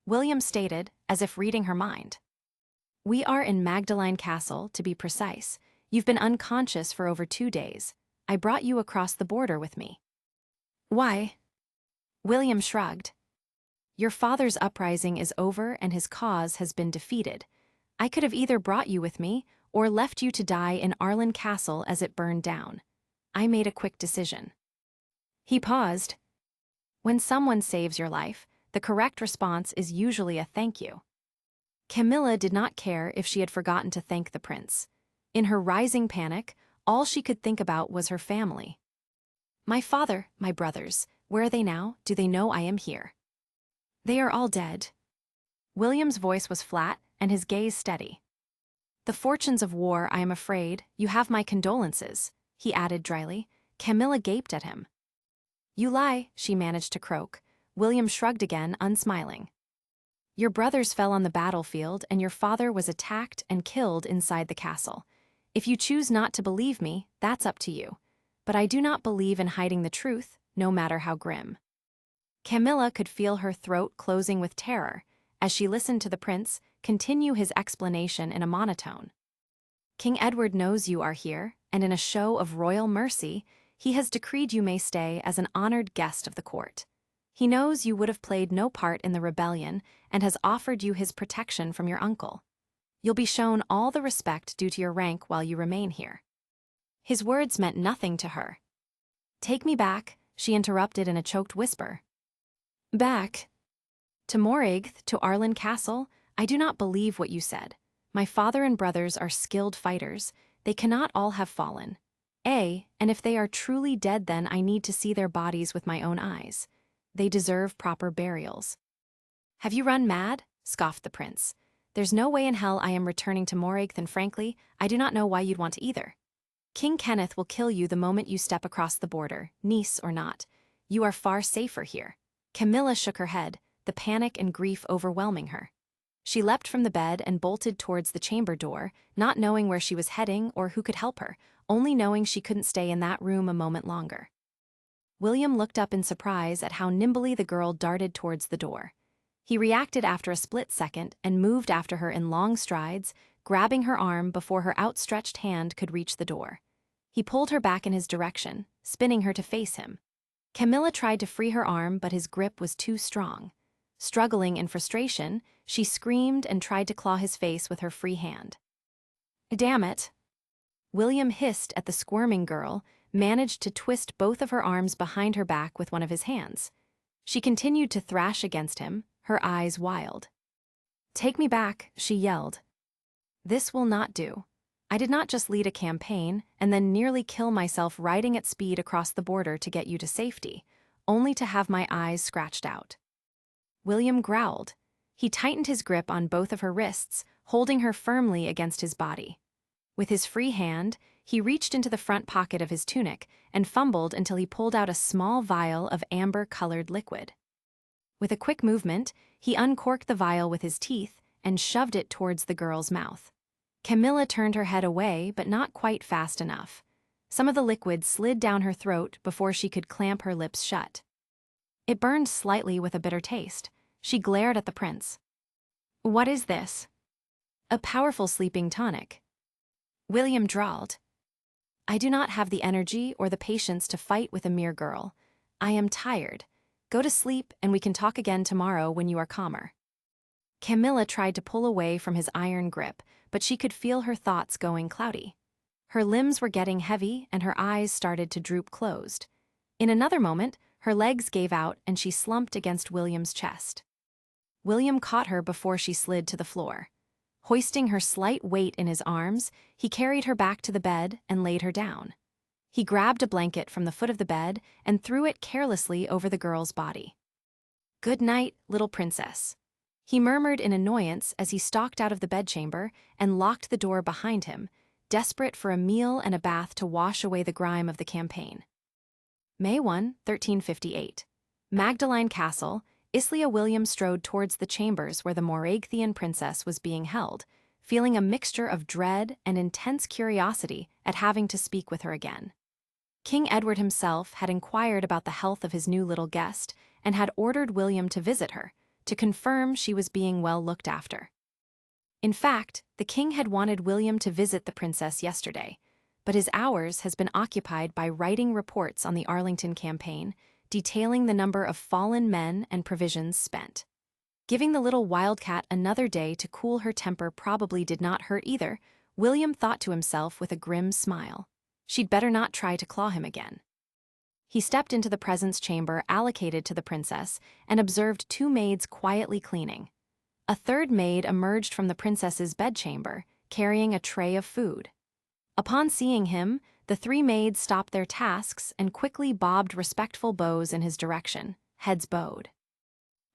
William stated, as if reading her mind. "We are in Magdalene Castle, to be precise. You've been unconscious for over 2 days. I brought you across the border with me." "Why?" William shrugged. "Your father's uprising is over and his cause has been defeated. I could have either brought you with me or left you to die in Arlen Castle as it burned down. I made a quick decision." He paused. When someone saves your life, the correct response is usually a thank you. Camilla did not care if she had forgotten to thank the prince. In her rising panic, all she could think about was her family. "My father, my brothers, where are they now? Do they know I am here?" "They are all dead." William's voice was flat and his gaze steady. "The fortunes of war, I am afraid. You have my condolences," he added dryly. Camilla gaped at him. "You lie," she managed to croak. William shrugged again, unsmiling. "Your brothers fell on the battlefield and your father was attacked and killed inside the castle. If you choose not to believe me, that's up to you. But I do not believe in hiding the truth, no matter how grim." Camilla could feel her throat closing with terror as she listened to the prince continue his explanation in a monotone. "King Edward knows you are here, and in a show of royal mercy, he has decreed you may stay as an honored guest of the court. He knows you would have played no part in the rebellion and has offered you his protection from your uncle. You'll be shown all the respect due to your rank while you remain here." His words meant nothing to her. "Take me back," she interrupted in a choked whisper. "Back?" "To Moragth, to Arlen Castle? I do not believe what you said. My father and brothers are skilled fighters. They cannot all have fallen. And if they are truly dead, then I need to see their bodies with my own eyes. They deserve proper burials." "Have you run mad?" scoffed the prince. "There's no way in hell I am returning to Moragth, and frankly, I do not know why you'd want to either. King Kenneth will kill you the moment you step across the border, niece or not. You are far safer here." Camilla shook her head, the panic and grief overwhelming her. She leapt from the bed and bolted towards the chamber door, not knowing where she was heading or who could help her, only knowing she couldn't stay in that room a moment longer. William looked up in surprise at how nimbly the girl darted towards the door. He reacted after a split second and moved after her in long strides, grabbing her arm before her outstretched hand could reach the door. He pulled her back in his direction, spinning her to face him. Camilla tried to free her arm, but his grip was too strong. Struggling in frustration, she screamed and tried to claw his face with her free hand. "Damn it!" William hissed at the squirming girl, managed to twist both of her arms behind her back with one of his hands. She continued to thrash against him, her eyes wild. "Take me back," she yelled. "This will not do. I did not just lead a campaign and then nearly kill myself riding at speed across the border to get you to safety, only to have my eyes scratched out." William growled. He tightened his grip on both of her wrists, holding her firmly against his body. With his free hand, he reached into the front pocket of his tunic and fumbled until he pulled out a small vial of amber-colored liquid. With a quick movement, he uncorked the vial with his teeth and shoved it towards the girl's mouth. Camilla turned her head away, but not quite fast enough. Some of the liquid slid down her throat before she could clamp her lips shut. It burned slightly with a bitter taste. She glared at the prince. "What is this?" "A powerful sleeping tonic." William drawled. "I do not have the energy or the patience to fight with a mere girl. I am tired. Go to sleep and we can talk again tomorrow when you are calmer." Camilla tried to pull away from his iron grip, but she could feel her thoughts going cloudy. Her limbs were getting heavy and her eyes started to droop closed. In another moment, her legs gave out and she slumped against William's chest. William caught her before she slid to the floor. Hoisting her slight weight in his arms, he carried her back to the bed and laid her down. He grabbed a blanket from the foot of the bed and threw it carelessly over the girl's body. "Good night, little princess," he murmured in annoyance as he stalked out of the bedchamber and locked the door behind him, desperate for a meal and a bath to wash away the grime of the campaign. May 1, 1358. Magdalene Castle, Islia William strode towards the chambers where the Moragathian princess was being held, feeling a mixture of dread and intense curiosity at having to speak with her again. King Edward himself had inquired about the health of his new little guest and had ordered William to visit her, to confirm she was being well looked after. In fact, the king had wanted William to visit the princess yesterday, but his hours has been occupied by writing reports on the Arlington campaign, detailing the number of fallen men and provisions spent. Giving the little wildcat another day to cool her temper probably did not hurt either, William thought to himself with a grim smile. She'd better not try to claw him again. He stepped into the presence chamber allocated to the princess and observed two maids quietly cleaning. A third maid emerged from the princess's bedchamber, carrying a tray of food. Upon seeing him, the three maids stopped their tasks and quickly bobbed respectful bows in his direction, heads bowed.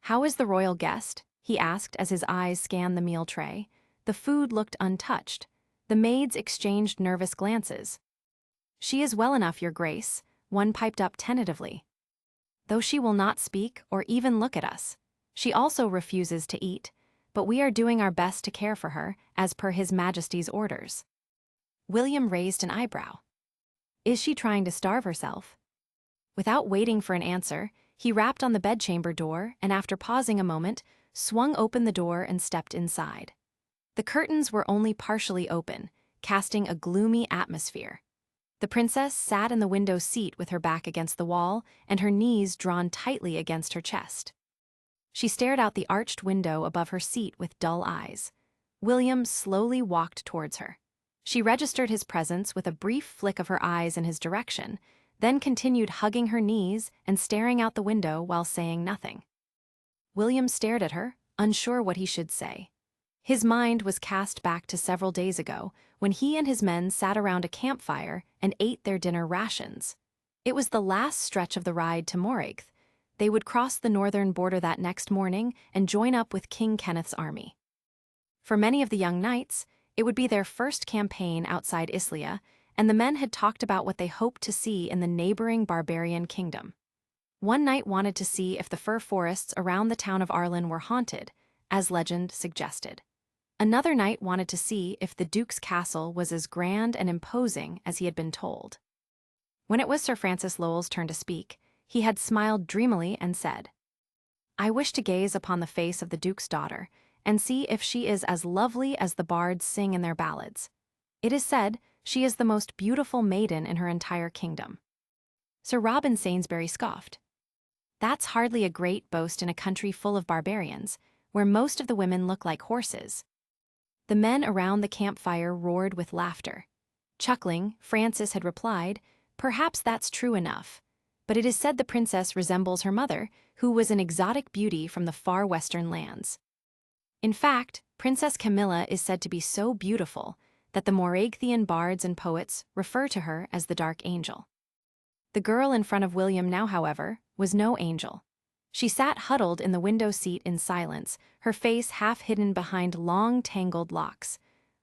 "How is the royal guest?" he asked as his eyes scanned the meal tray. The food looked untouched. The maids exchanged nervous glances. "She is well enough, your grace," one piped up tentatively. "Though she will not speak or even look at us. She also refuses to eat, but we are doing our best to care for her, as per His Majesty's orders." William raised an eyebrow. "Is she trying to starve herself?" Without waiting for an answer, he rapped on the bedchamber door and after pausing a moment, swung open the door and stepped inside. The curtains were only partially open, casting a gloomy atmosphere. The princess sat in the window seat with her back against the wall and her knees drawn tightly against her chest. She stared out the arched window above her seat with dull eyes. William slowly walked towards her. She registered his presence with a brief flick of her eyes in his direction, then continued hugging her knees and staring out the window while saying nothing. William stared at her, unsure what he should say. His mind was cast back to several days ago, when he and his men sat around a campfire and ate their dinner rations. It was the last stretch of the ride to Moragth. They would cross the northern border that next morning and join up with King Kenneth's army. For many of the young knights, it would be their first campaign outside Islia, and the men had talked about what they hoped to see in the neighboring barbarian kingdom. One knight wanted to see if the fir forests around the town of Arlen were haunted, as legend suggested. Another knight wanted to see if the Duke's castle was as grand and imposing as he had been told. When it was Sir Francis Lowell's turn to speak, he had smiled dreamily and said, "I wish to gaze upon the face of the Duke's daughter, and see if she is as lovely as the bards sing in their ballads. It is said she is the most beautiful maiden in her entire kingdom." Sir Robin Sainsbury scoffed. "That's hardly a great boast in a country full of barbarians, where most of the women look like horses." The men around the campfire roared with laughter. Chuckling, Francis had replied, "Perhaps that's true enough, but it is said the princess resembles her mother, who was an exotic beauty from the far western lands. In fact, Princess Camilla is said to be so beautiful that the Moragathian bards and poets refer to her as the Dark Angel." The girl in front of William now, however, was no angel. She sat huddled in the window seat in silence, her face half hidden behind long, tangled locks.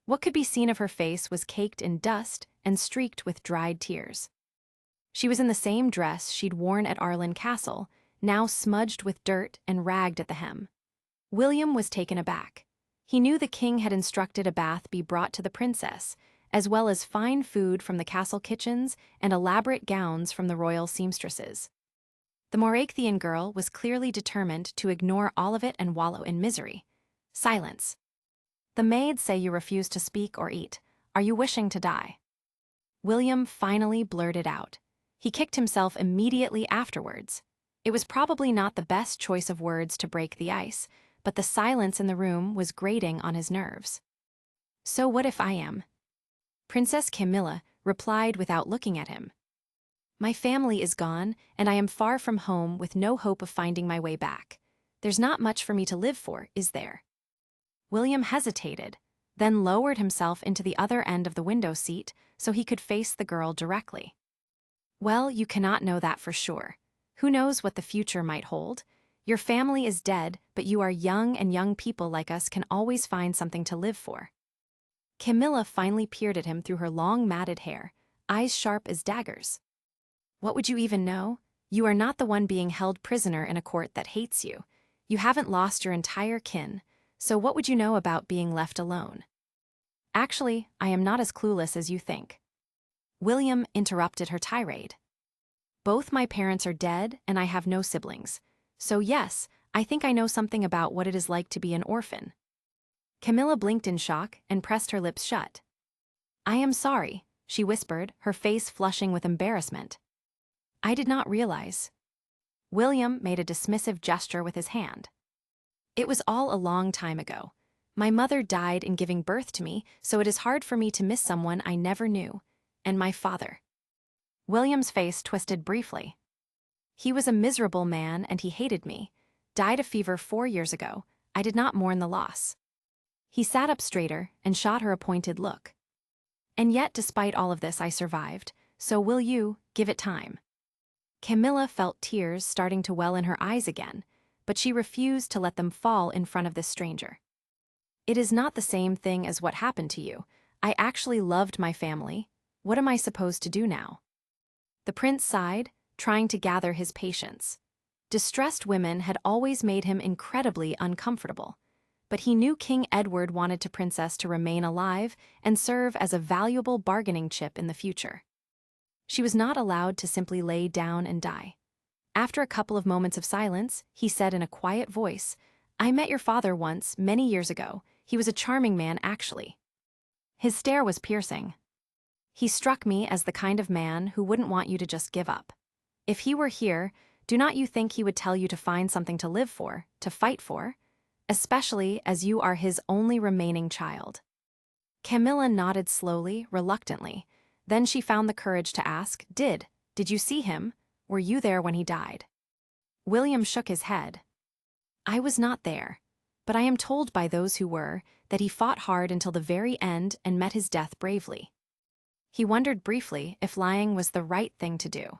What could be seen of her face was caked in dust and streaked with dried tears. She was in the same dress she'd worn at Arlen Castle, now smudged with dirt and ragged at the hem. William was taken aback. He knew the king had instructed a bath be brought to the princess, as well as fine food from the castle kitchens and elaborate gowns from the royal seamstresses. The Moragathian girl was clearly determined to ignore all of it and wallow in misery. "Silence. The maids say you refuse to speak or eat. Are you wishing to die?" William finally blurted out. He kicked himself immediately afterwards. It was probably not the best choice of words to break the ice, but the silence in the room was grating on his nerves. "So what if I am?" Princess Camilla replied without looking at him. "My family is gone, and I am far from home with no hope of finding my way back. There's not much for me to live for, is there?" William hesitated, then lowered himself into the other end of the window seat so he could face the girl directly. "Well, you cannot know that for sure. Who knows what the future might hold? Your family is dead, but you are young, and young people like us can always find something to live for." Camilla finally peered at him through her long matted hair, eyes sharp as daggers. "What would you even know? You are not the one being held prisoner in a court that hates you. You haven't lost your entire kin, so what would you know about being left alone?" "Actually, I am not as clueless as you think." William interrupted her tirade. "Both my parents are dead, and I have no siblings. So yes, I think I know something about what it is like to be an orphan." Camilla blinked in shock and pressed her lips shut. "I am sorry," she whispered, her face flushing with embarrassment. "I did not realize." William made a dismissive gesture with his hand. "It was all a long time ago. My mother died in giving birth to me, so it is hard for me to miss someone I never knew. And my father." William's face twisted briefly. "He was a miserable man and he hated me. Died of fever 4 years ago. I did not mourn the loss." He sat up straighter and shot her a pointed look. "And yet, despite all of this, I survived, so will you give it time?" Camilla felt tears starting to well in her eyes again, but she refused to let them fall in front of this stranger. "It is not the same thing as what happened to you. I actually loved my family. What am I supposed to do now?" The prince sighed, trying to gather his patience. Distressed women had always made him incredibly uncomfortable, but he knew King Edward wanted the princess to remain alive and serve as a valuable bargaining chip in the future. She was not allowed to simply lay down and die. After a couple of moments of silence, he said in a quiet voice, "I met your father once, many years ago. He was a charming man, actually." His stare was piercing. "He struck me as the kind of man who wouldn't want you to just give up. If he were here, do not you think he would tell you to find something to live for, to fight for? Especially as you are his only remaining child." Camilla nodded slowly, reluctantly. Then she found the courage to ask, Did you see him? Were you there when he died?" William shook his head. "I was not there. But I am told by those who were that he fought hard until the very end and met his death bravely. He wondered briefly if lying was the right thing to do.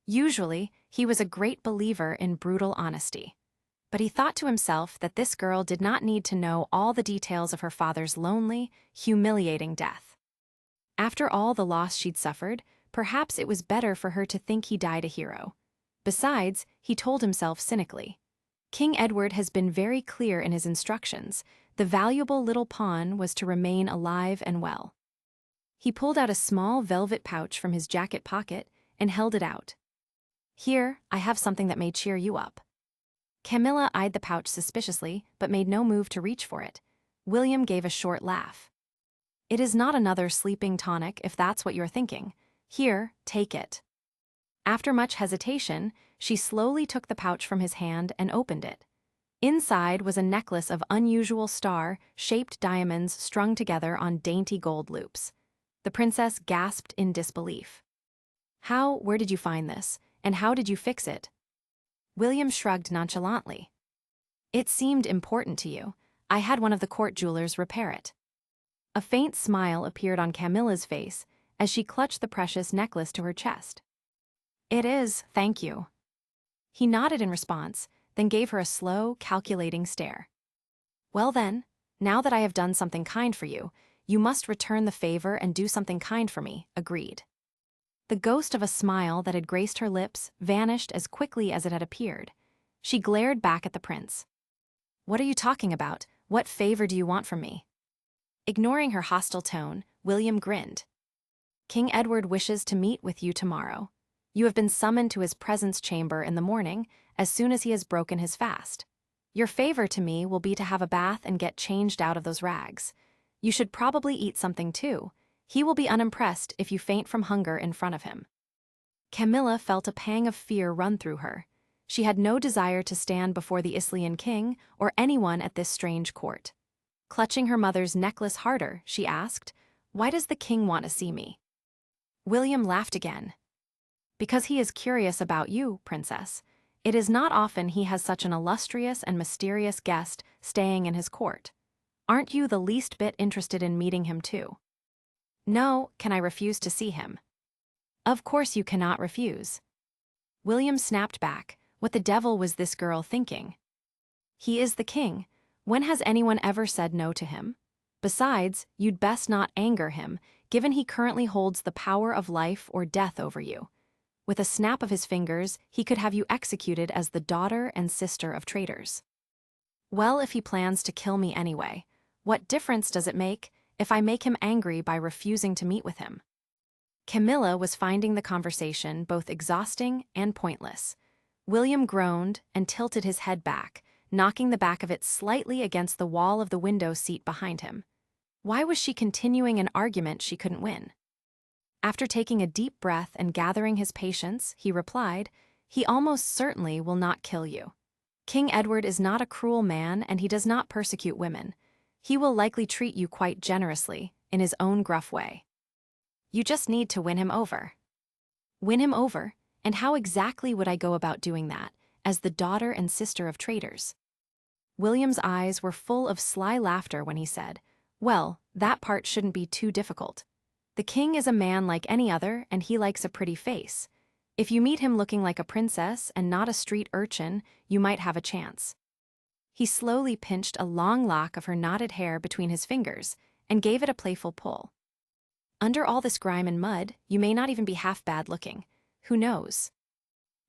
Usually, he was a great believer in brutal honesty. But he thought to himself that this girl did not need to know all the details of her father's lonely, humiliating death. After all the loss she'd suffered, perhaps it was better for her to think he died a hero. Besides, he told himself cynically, King Edward has been very clear in his instructions. The valuable little pawn was to remain alive and well. He pulled out a small velvet pouch from his jacket pocket and held it out. Here, I have something that may cheer you up. Camilla eyed the pouch suspiciously, but made no move to reach for it. William gave a short laugh. It is not another sleeping tonic, if that's what you're thinking. Here, take it. After much hesitation, she slowly took the pouch from his hand and opened it. Inside was a necklace of unusual star-shaped diamonds strung together on dainty gold loops. The princess gasped in disbelief. Where did you find this, and how did you fix it? William shrugged nonchalantly. It seemed important to you. I had one of the court jewelers repair it. A faint smile appeared on Camilla's face as she clutched the precious necklace to her chest. It is, thank you. He nodded in response, then gave her a slow, calculating stare. Well then, now that I have done something kind for you, you must return the favor and do something kind for me, agreed. The ghost of a smile that had graced her lips vanished as quickly as it had appeared. She glared back at the prince. What are you talking about? What favor do you want from me? Ignoring her hostile tone, William grinned. King Edward wishes to meet with you tomorrow. You have been summoned to his presence chamber in the morning, as soon as he has broken his fast. Your favor to me will be to have a bath and get changed out of those rags. You should probably eat something too. He will be unimpressed if you faint from hunger in front of him. Camilla felt a pang of fear run through her. She had no desire to stand before the Islian king or anyone at this strange court. Clutching her mother's necklace harder, she asked, Why does the king want to see me? William laughed again. Because he is curious about you, princess. It is not often he has such an illustrious and mysterious guest staying in his court. Aren't you the least bit interested in meeting him too? No, can I refuse to see him? Of course you cannot refuse. William snapped back. What the devil was this girl thinking? He is the king. When has anyone ever said no to him? Besides, you'd best not anger him, given he currently holds the power of life or death over you. With a snap of his fingers, he could have you executed as the daughter and sister of traitors. Well, if he plans to kill me anyway, what difference does it make if I make him angry by refusing to meet with him? Camilla was finding the conversation both exhausting and pointless. William groaned and tilted his head back, knocking the back of it slightly against the wall of the window seat behind him. Why was she continuing an argument she couldn't win? After taking a deep breath and gathering his patience, he replied, He almost certainly will not kill you. King Edward is not a cruel man and he does not persecute women. He will likely treat you quite generously, in his own gruff way. You just need to win him over. Win him over? And how exactly would I go about doing that, as the daughter and sister of traitors? William's eyes were full of sly laughter when he said, Well, that part shouldn't be too difficult. The king is a man like any other, and he likes a pretty face. If you meet him looking like a princess and not a street urchin, you might have a chance. He slowly pinched a long lock of her knotted hair between his fingers and gave it a playful pull. Under all this grime and mud, you may not even be half bad looking. Who knows?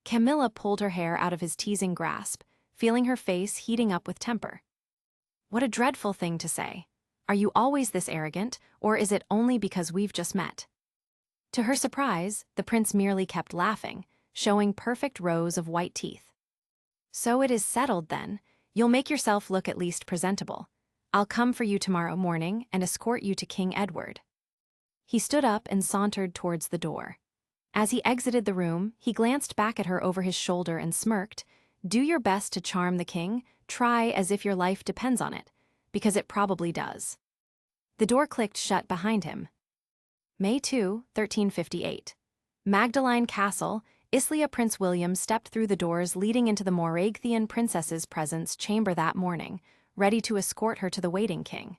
Camilla pulled her hair out of his teasing grasp, feeling her face heating up with temper. What a dreadful thing to say. Are you always this arrogant, or is it only because we've just met? To her surprise, the prince merely kept laughing, showing perfect rows of white teeth. So it is settled then. You'll make yourself look at least presentable. I'll come for you tomorrow morning and escort you to King Edward. He stood up and sauntered towards the door. As he exited the room, he glanced back at her over his shoulder and smirked. Do your best to charm the king. Try as if your life depends on it, because it probably does. The door clicked shut behind him. May 2, 1358. Magdalene Castle, Islia. Prince William stepped through the doors leading into the Moravian princess's presence chamber that morning, ready to escort her to the waiting king.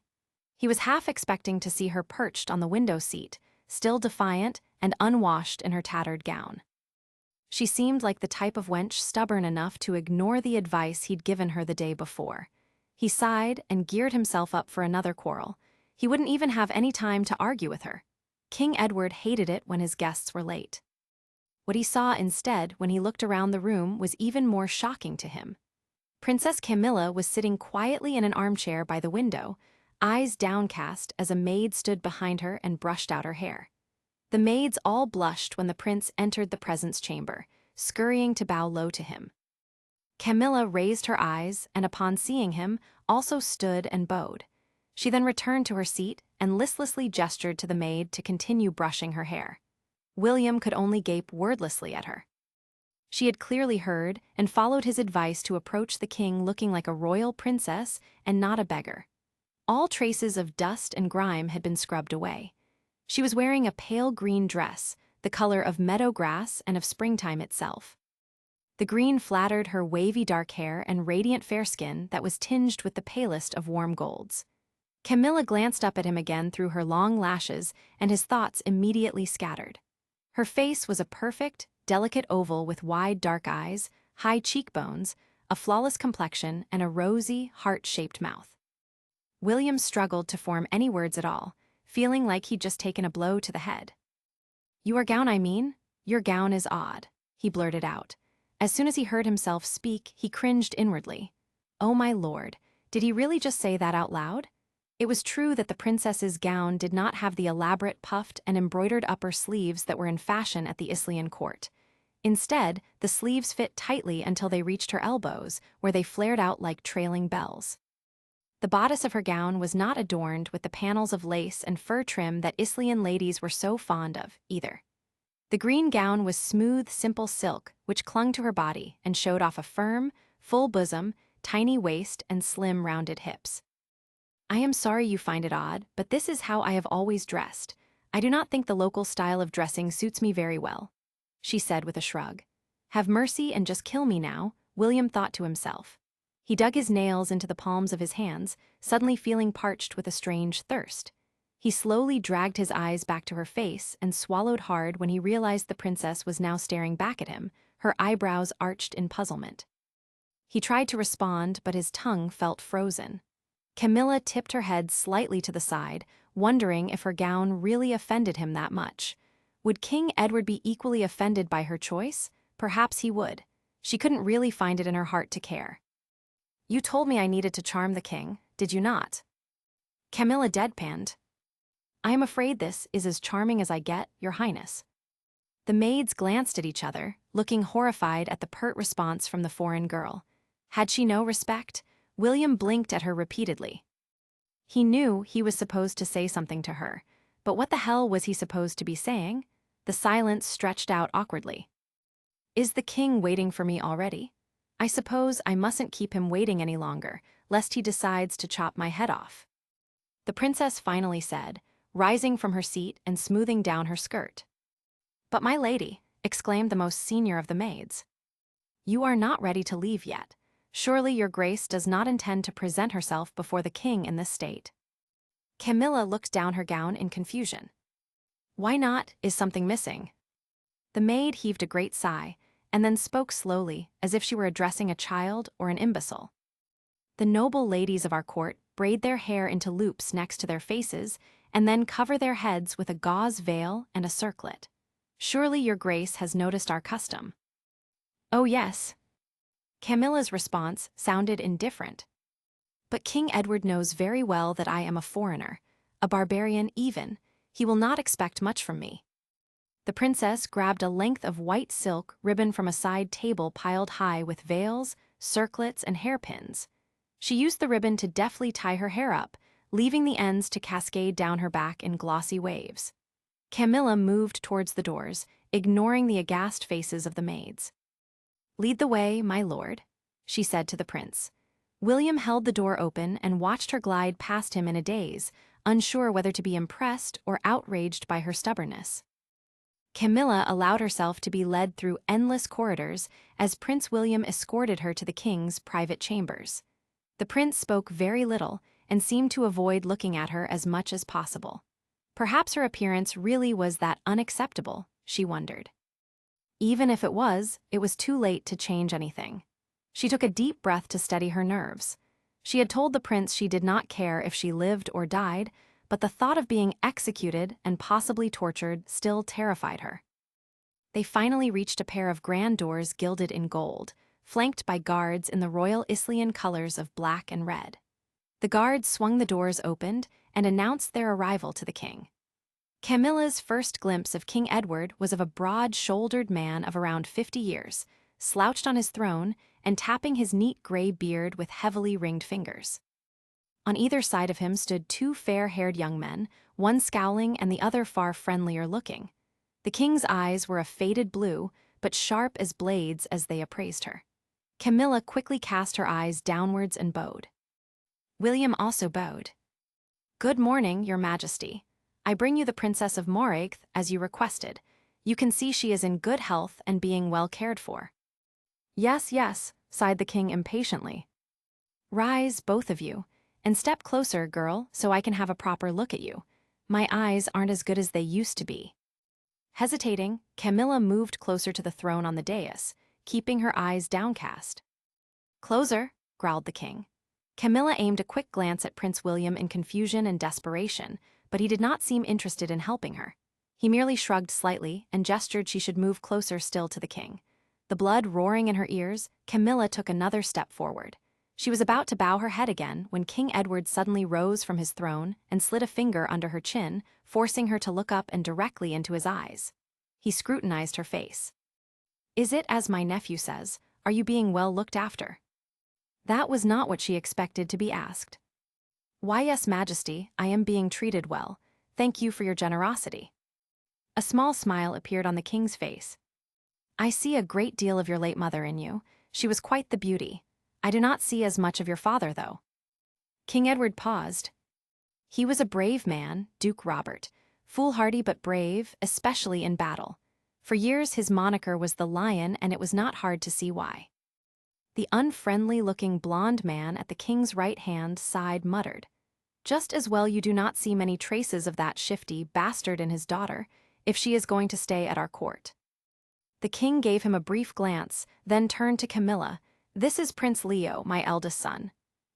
He was half expecting to see her perched on the window seat, still defiant and unwashed in her tattered gown. She seemed like the type of wench stubborn enough to ignore the advice he'd given her the day before. He sighed and geared himself up for another quarrel. He wouldn't even have any time to argue with her. King Edward hated it when his guests were late. What he saw instead when he looked around the room was even more shocking to him. Princess Camilla was sitting quietly in an armchair by the window, eyes downcast as a maid stood behind her and brushed out her hair. The maids all blushed when the prince entered the presence chamber, scurrying to bow low to him. Camilla raised her eyes and upon seeing him, also stood and bowed. She then returned to her seat and listlessly gestured to the maid to continue brushing her hair. William could only gape wordlessly at her. She had clearly heard and followed his advice to approach the king looking like a royal princess and not a beggar. All traces of dust and grime had been scrubbed away. She was wearing a pale green dress, the color of meadow grass and of springtime itself. The green flattered her wavy dark hair and radiant fair skin that was tinged with the palest of warm golds. Camilla glanced up at him again through her long lashes, and his thoughts immediately scattered. Her face was a perfect, delicate oval with wide dark eyes, high cheekbones, a flawless complexion, and a rosy, heart-shaped mouth. William struggled to form any words at all, feeling like he'd just taken a blow to the head. "Your gown, I mean? Your gown is odd," he blurted out. As soon as he heard himself speak, he cringed inwardly. Oh my lord, did he really just say that out loud? It was true that the princess's gown did not have the elaborate puffed and embroidered upper sleeves that were in fashion at the Islian court. Instead, the sleeves fit tightly until they reached her elbows, where they flared out like trailing bells. The bodice of her gown was not adorned with the panels of lace and fur trim that Islian ladies were so fond of, either. The green gown was smooth, simple silk, which clung to her body and showed off a firm, full bosom, tiny waist, and slim, rounded hips. "I am sorry you find it odd, but this is how I have always dressed. I do not think the local style of dressing suits me very well," she said with a shrug. "Have mercy and just kill me now," William thought to himself. He dug his nails into the palms of his hands, suddenly feeling parched with a strange thirst. He slowly dragged his eyes back to her face and swallowed hard when he realized the princess was now staring back at him, her eyebrows arched in puzzlement. He tried to respond, but his tongue felt frozen. Camilla tipped her head slightly to the side, wondering if her gown really offended him that much. Would King Edward be equally offended by her choice? Perhaps he would. She couldn't really find it in her heart to care. "You told me I needed to charm the king, did you not?" Camilla deadpanned. "I am afraid this is as charming as I get, Your Highness." The maids glanced at each other, looking horrified at the pert response from the foreign girl. Had she no respect? William blinked at her repeatedly. He knew he was supposed to say something to her, but what the hell was he supposed to be saying? The silence stretched out awkwardly. "Is the king waiting for me already? I suppose I mustn't keep him waiting any longer, lest he decides to chop my head off," the princess finally said, rising from her seat and smoothing down her skirt. "But my lady," exclaimed the most senior of the maids, "you are not ready to leave yet. Surely your grace does not intend to present herself before the king in this state." Camilla looked down her gown in confusion. "Why not? Is something missing?" The maid heaved a great sigh, and then spoke slowly, as if she were addressing a child or an imbecile. "The noble ladies of our court braid their hair into loops next to their faces, and then cover their heads with a gauze veil and a circlet. Surely your grace has noticed our custom." "Oh yes." Camilla's response sounded indifferent. "But King Edward knows very well that I am a foreigner, a barbarian even. He will not expect much from me." The princess grabbed a length of white silk ribbon from a side table piled high with veils, circlets, and hairpins. She used the ribbon to deftly tie her hair up, leaving the ends to cascade down her back in glossy waves. Camilla moved towards the doors, ignoring the aghast faces of the maids. "Lead the way, my lord," she said to the prince. William held the door open and watched her glide past him in a daze, unsure whether to be impressed or outraged by her stubbornness. Camilla allowed herself to be led through endless corridors as Prince William escorted her to the king's private chambers. The prince spoke very little and seemed to avoid looking at her as much as possible. Perhaps her appearance really was that unacceptable, she wondered. Even if it was too late to change anything. She took a deep breath to steady her nerves. She had told the prince she did not care if she lived or died, but the thought of being executed and possibly tortured still terrified her. They finally reached a pair of grand doors gilded in gold, flanked by guards in the royal Islian colors of black and red. The guards swung the doors open and announced their arrival to the king. Camilla's first glimpse of King Edward was of a broad-shouldered man of around 50 years, slouched on his throne and tapping his neat gray beard with heavily ringed fingers. On either side of him stood two fair-haired young men, one scowling and the other far friendlier looking. The king's eyes were a faded blue, but sharp as blades as they appraised her. Camilla quickly cast her eyes downwards and bowed. William also bowed. "Good morning, your majesty. I bring you the Princess of Moragth, as you requested. You can see she is in good health and being well cared for." "Yes, yes," sighed the king impatiently. "Rise, both of you, and step closer, girl, so I can have a proper look at you. My eyes aren't as good as they used to be." Hesitating, Camilla moved closer to the throne on the dais, keeping her eyes downcast. "Closer," growled the king. Camilla aimed a quick glance at Prince William in confusion and desperation, but he did not seem interested in helping her. He merely shrugged slightly and gestured she should move closer still to the king. The blood roaring in her ears, Camilla took another step forward. She was about to bow her head again when King Edward suddenly rose from his throne and slid a finger under her chin, forcing her to look up and directly into his eyes. He scrutinized her face. "Is it as my nephew says? Are you being well looked after?" That was not what she expected to be asked. "Why, yes, Majesty, I am being treated well. Thank you for your generosity." A small smile appeared on the king's face. "I see a great deal of your late mother in you. She was quite the beauty. I do not see as much of your father, though." King Edward paused. He was a brave man, Duke Robert, foolhardy but brave, especially in battle. For years his moniker was the Lion, and it was not hard to see why. The unfriendly-looking blonde man at the king's right hand side muttered, "Just as well you do not see many traces of that shifty bastard in his daughter, if she is going to stay at our court." The king gave him a brief glance, then turned to Camilla. "This is Prince Leo, my eldest son.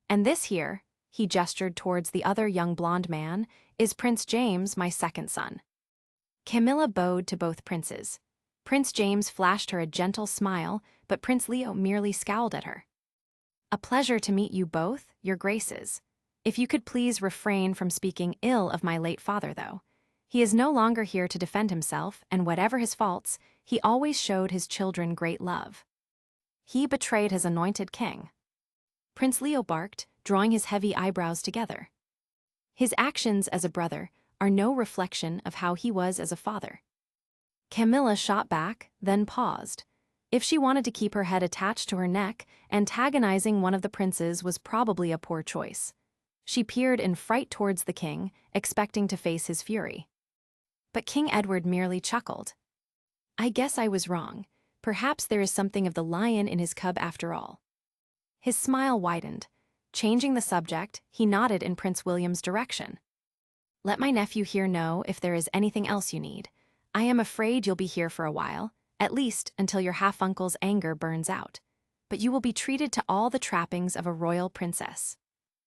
And this here," he gestured towards the other young blonde man, "is Prince James, my second son." Camilla bowed to both princes. Prince James flashed her a gentle smile, but Prince Leo merely scowled at her. "A pleasure to meet you both, your graces. If you could please refrain from speaking ill of my late father, though. He is no longer here to defend himself, and whatever his faults, he always showed his children great love. He betrayed his anointed king." Prince Leo barked, drawing his heavy eyebrows together. His actions as a brother are no reflection of how he was as a father. Camilla shot back, then paused. If she wanted to keep her head attached to her neck, antagonizing one of the princes was probably a poor choice. She peered in fright towards the king, expecting to face his fury. But King Edward merely chuckled. "I guess I was wrong. Perhaps there is something of the lion in his cub after all." His smile widened. Changing the subject, he nodded in Prince William's direction. "Let my nephew here know if there is anything else you need. I am afraid you'll be here for a while, at least until your half-uncle's anger burns out. But you will be treated to all the trappings of a royal princess.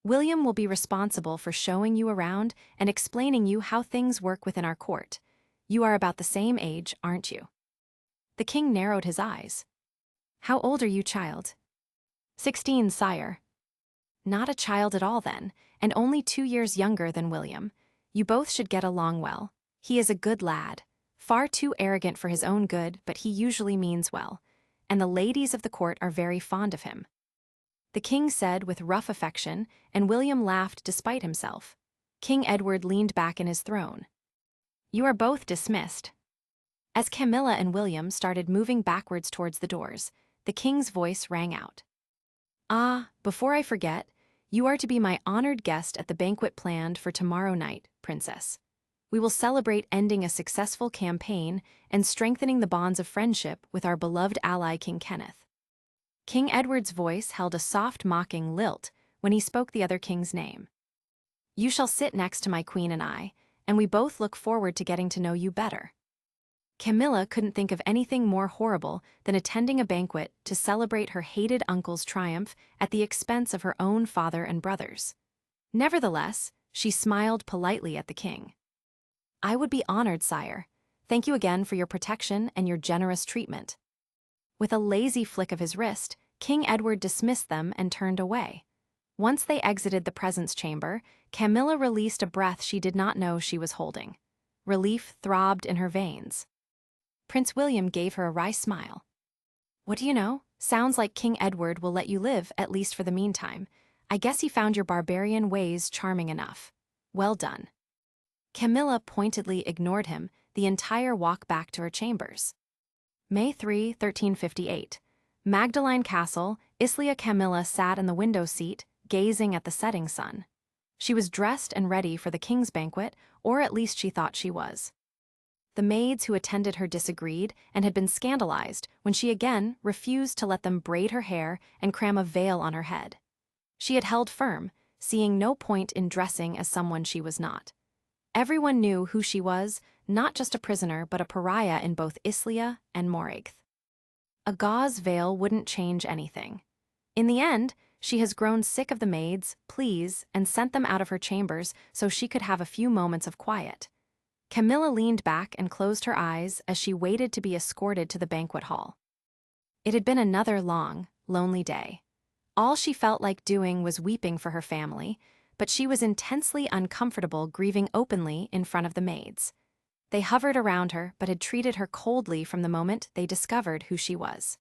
William will be responsible for showing you around and explaining you how things work within our court. You are about the same age, aren't you?" The king narrowed his eyes. "How old are you, child?" 16, sire." "Not a child at all, then, and only 2 years younger than William. You both should get along well. He is a good lad. Far too arrogant for his own good, but he usually means well. And the ladies of the court are very fond of him." The king said with rough affection, and William laughed despite himself. King Edward leaned back in his throne. "You are both dismissed." As Camilla and William started moving backwards towards the doors, the king's voice rang out. "Ah, before I forget, you are to be my honored guest at the banquet planned for tomorrow night, Princess. We will celebrate ending a successful campaign and strengthening the bonds of friendship with our beloved ally King Kenneth." King Edward's voice held a soft mocking lilt, when he spoke the other king's name. "You shall sit next to my queen and we both look forward to getting to know you better." Camilla couldn't think of anything more horrible than attending a banquet to celebrate her hated uncle's triumph at the expense of her own father and brothers. Nevertheless, she smiled politely at the king. "I would be honored, sire. Thank you again for your protection and your generous treatment." With a lazy flick of his wrist, King Edward dismissed them and turned away. Once they exited the presence chamber, Camilla released a breath she did not know she was holding. Relief throbbed in her veins. Prince William gave her a wry smile. "What do you know? Sounds like King Edward will let you live, at least for the meantime. I guess he found your barbarian ways charming enough. Well done." Camilla pointedly ignored him the entire walk back to her chambers. May 3, 1358. Magdalene Castle, Islia Camilla sat in the window seat, gazing at the setting sun. She was dressed and ready for the king's banquet, or at least she thought she was. The maids who attended her disagreed and had been scandalized when she again refused to let them braid her hair and cram a veil on her head. She had held firm, seeing no point in dressing as someone she was not. Everyone knew who she was, not just a prisoner but a pariah in both Islia and Moragth. A gauze veil wouldn't change anything. In the end, she has grown sick of the maids, pleas, and sent them out of her chambers so she could have a few moments of quiet. Camilla leaned back and closed her eyes as she waited to be escorted to the banquet hall. It had been another long, lonely day. All she felt like doing was weeping for her family, but she was intensely uncomfortable grieving openly in front of the maids. They hovered around her but had treated her coldly from the moment they discovered who she was.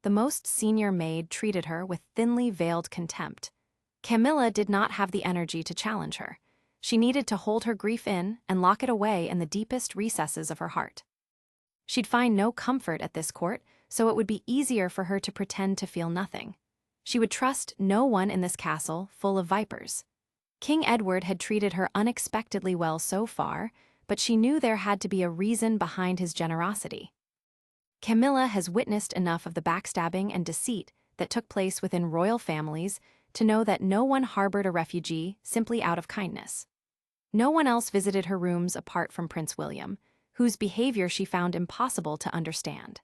The most senior maid treated her with thinly veiled contempt. Camilla did not have the energy to challenge her. She needed to hold her grief in and lock it away in the deepest recesses of her heart. She'd find no comfort at this court, so it would be easier for her to pretend to feel nothing. She would trust no one in this castle full of vipers. King Edward had treated her unexpectedly well so far, but she knew there had to be a reason behind his generosity. Camilla has witnessed enough of the backstabbing and deceit that took place within royal families to know that no one harbored a refugee simply out of kindness. No one else visited her rooms apart from Prince William, whose behavior she found impossible to understand.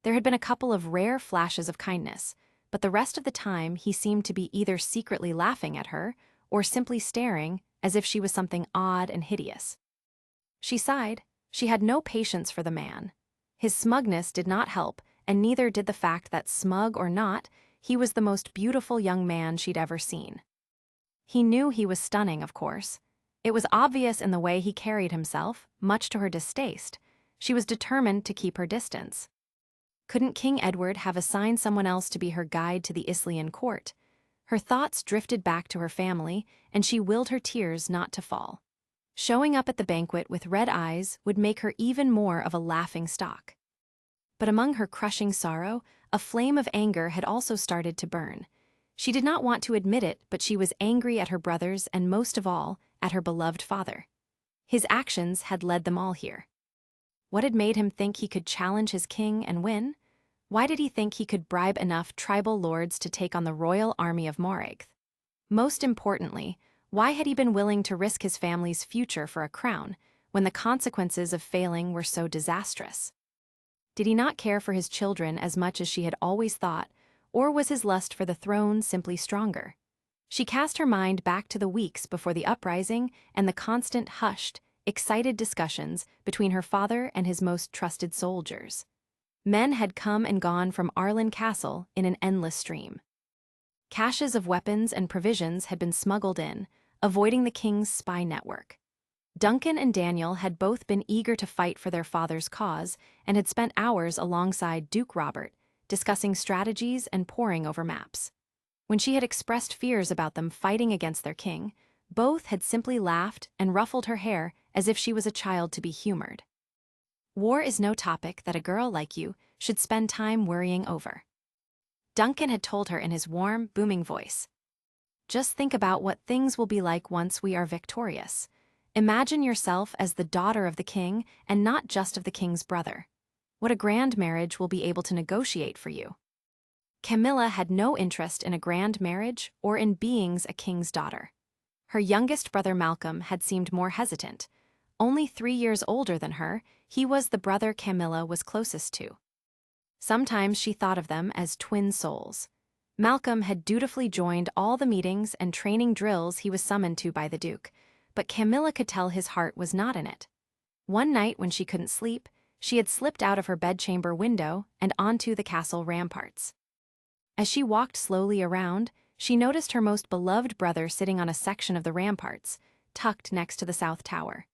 There had been a couple of rare flashes of kindness, but the rest of the time he seemed to be either secretly laughing at her or simply staring as if she was something odd and hideous. She sighed. She had no patience for the man. His smugness did not help, and neither did the fact that, smug or not, he was the most beautiful young man she'd ever seen. He knew he was stunning, of course. It was obvious in the way he carried himself, much to her distaste. She was determined to keep her distance. Couldn't King Edward have assigned someone else to be her guide to the Islian court? Her thoughts drifted back to her family, and she willed her tears not to fall. Showing up at the banquet with red eyes would make her even more of a laughing stock. But among her crushing sorrow, a flame of anger had also started to burn. She did not want to admit it, but she was angry at her brothers and most of all, at her beloved father. His actions had led them all here. What had made him think he could challenge his king and win? Why did he think he could bribe enough tribal lords to take on the royal army of Moragth? Most importantly, why had he been willing to risk his family's future for a crown, when the consequences of failing were so disastrous? Did he not care for his children as much as she had always thought, or was his lust for the throne simply stronger? She cast her mind back to the weeks before the uprising and the constant hushed, excited discussions between her father and his most trusted soldiers. Men had come and gone from Arlen Castle in an endless stream. Caches of weapons and provisions had been smuggled in, avoiding the king's spy network. Duncan and Daniel had both been eager to fight for their father's cause and had spent hours alongside Duke Robert, discussing strategies and poring over maps. When she had expressed fears about them fighting against their king, both had simply laughed and ruffled her hair as if she was a child to be humored. War is no topic that a girl like you should spend time worrying over, Duncan had told her in his warm, booming voice. Just think about what things will be like once we are victorious. Imagine yourself as the daughter of the king and not just of the king's brother. What a grand marriage we'll be able to negotiate for you. Camilla had no interest in a grand marriage or in being a king's daughter. Her youngest brother Malcolm had seemed more hesitant. Only 3 years older than her, he was the brother Camilla was closest to. Sometimes she thought of them as twin souls. Malcolm had dutifully joined all the meetings and training drills he was summoned to by the Duke, but Camilla could tell his heart was not in it. One night when she couldn't sleep, she had slipped out of her bedchamber window and onto the castle ramparts. As she walked slowly around, she noticed her most beloved brother sitting on a section of the ramparts, tucked next to the south tower.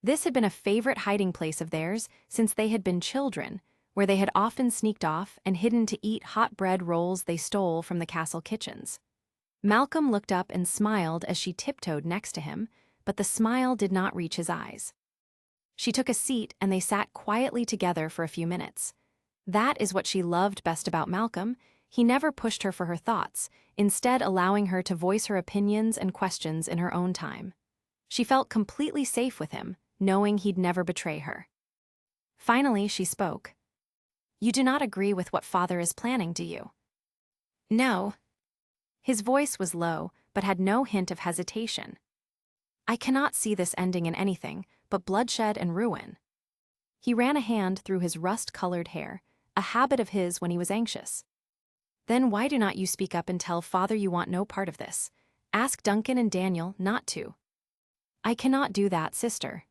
This had been a favorite hiding place of theirs since they had been children, where they had often sneaked off and hidden to eat hot bread rolls they stole from the castle kitchens. Malcolm looked up and smiled as she tiptoed next to him, but the smile did not reach his eyes. She took a seat and they sat quietly together for a few minutes. That is what she loved best about Malcolm. He never pushed her for her thoughts, instead allowing her to voice her opinions and questions in her own time. She felt completely safe with him, knowing he'd never betray her. Finally, she spoke. "You do not agree with what father is planning, do you?" "No." His voice was low, but had no hint of hesitation. "I cannot see this ending in anything but bloodshed and ruin." He ran a hand through his rust-colored hair, a habit of his when he was anxious. "Then why do not you speak up and tell father you want no part of this? Ask Duncan and Daniel not to." "I cannot do that, sister."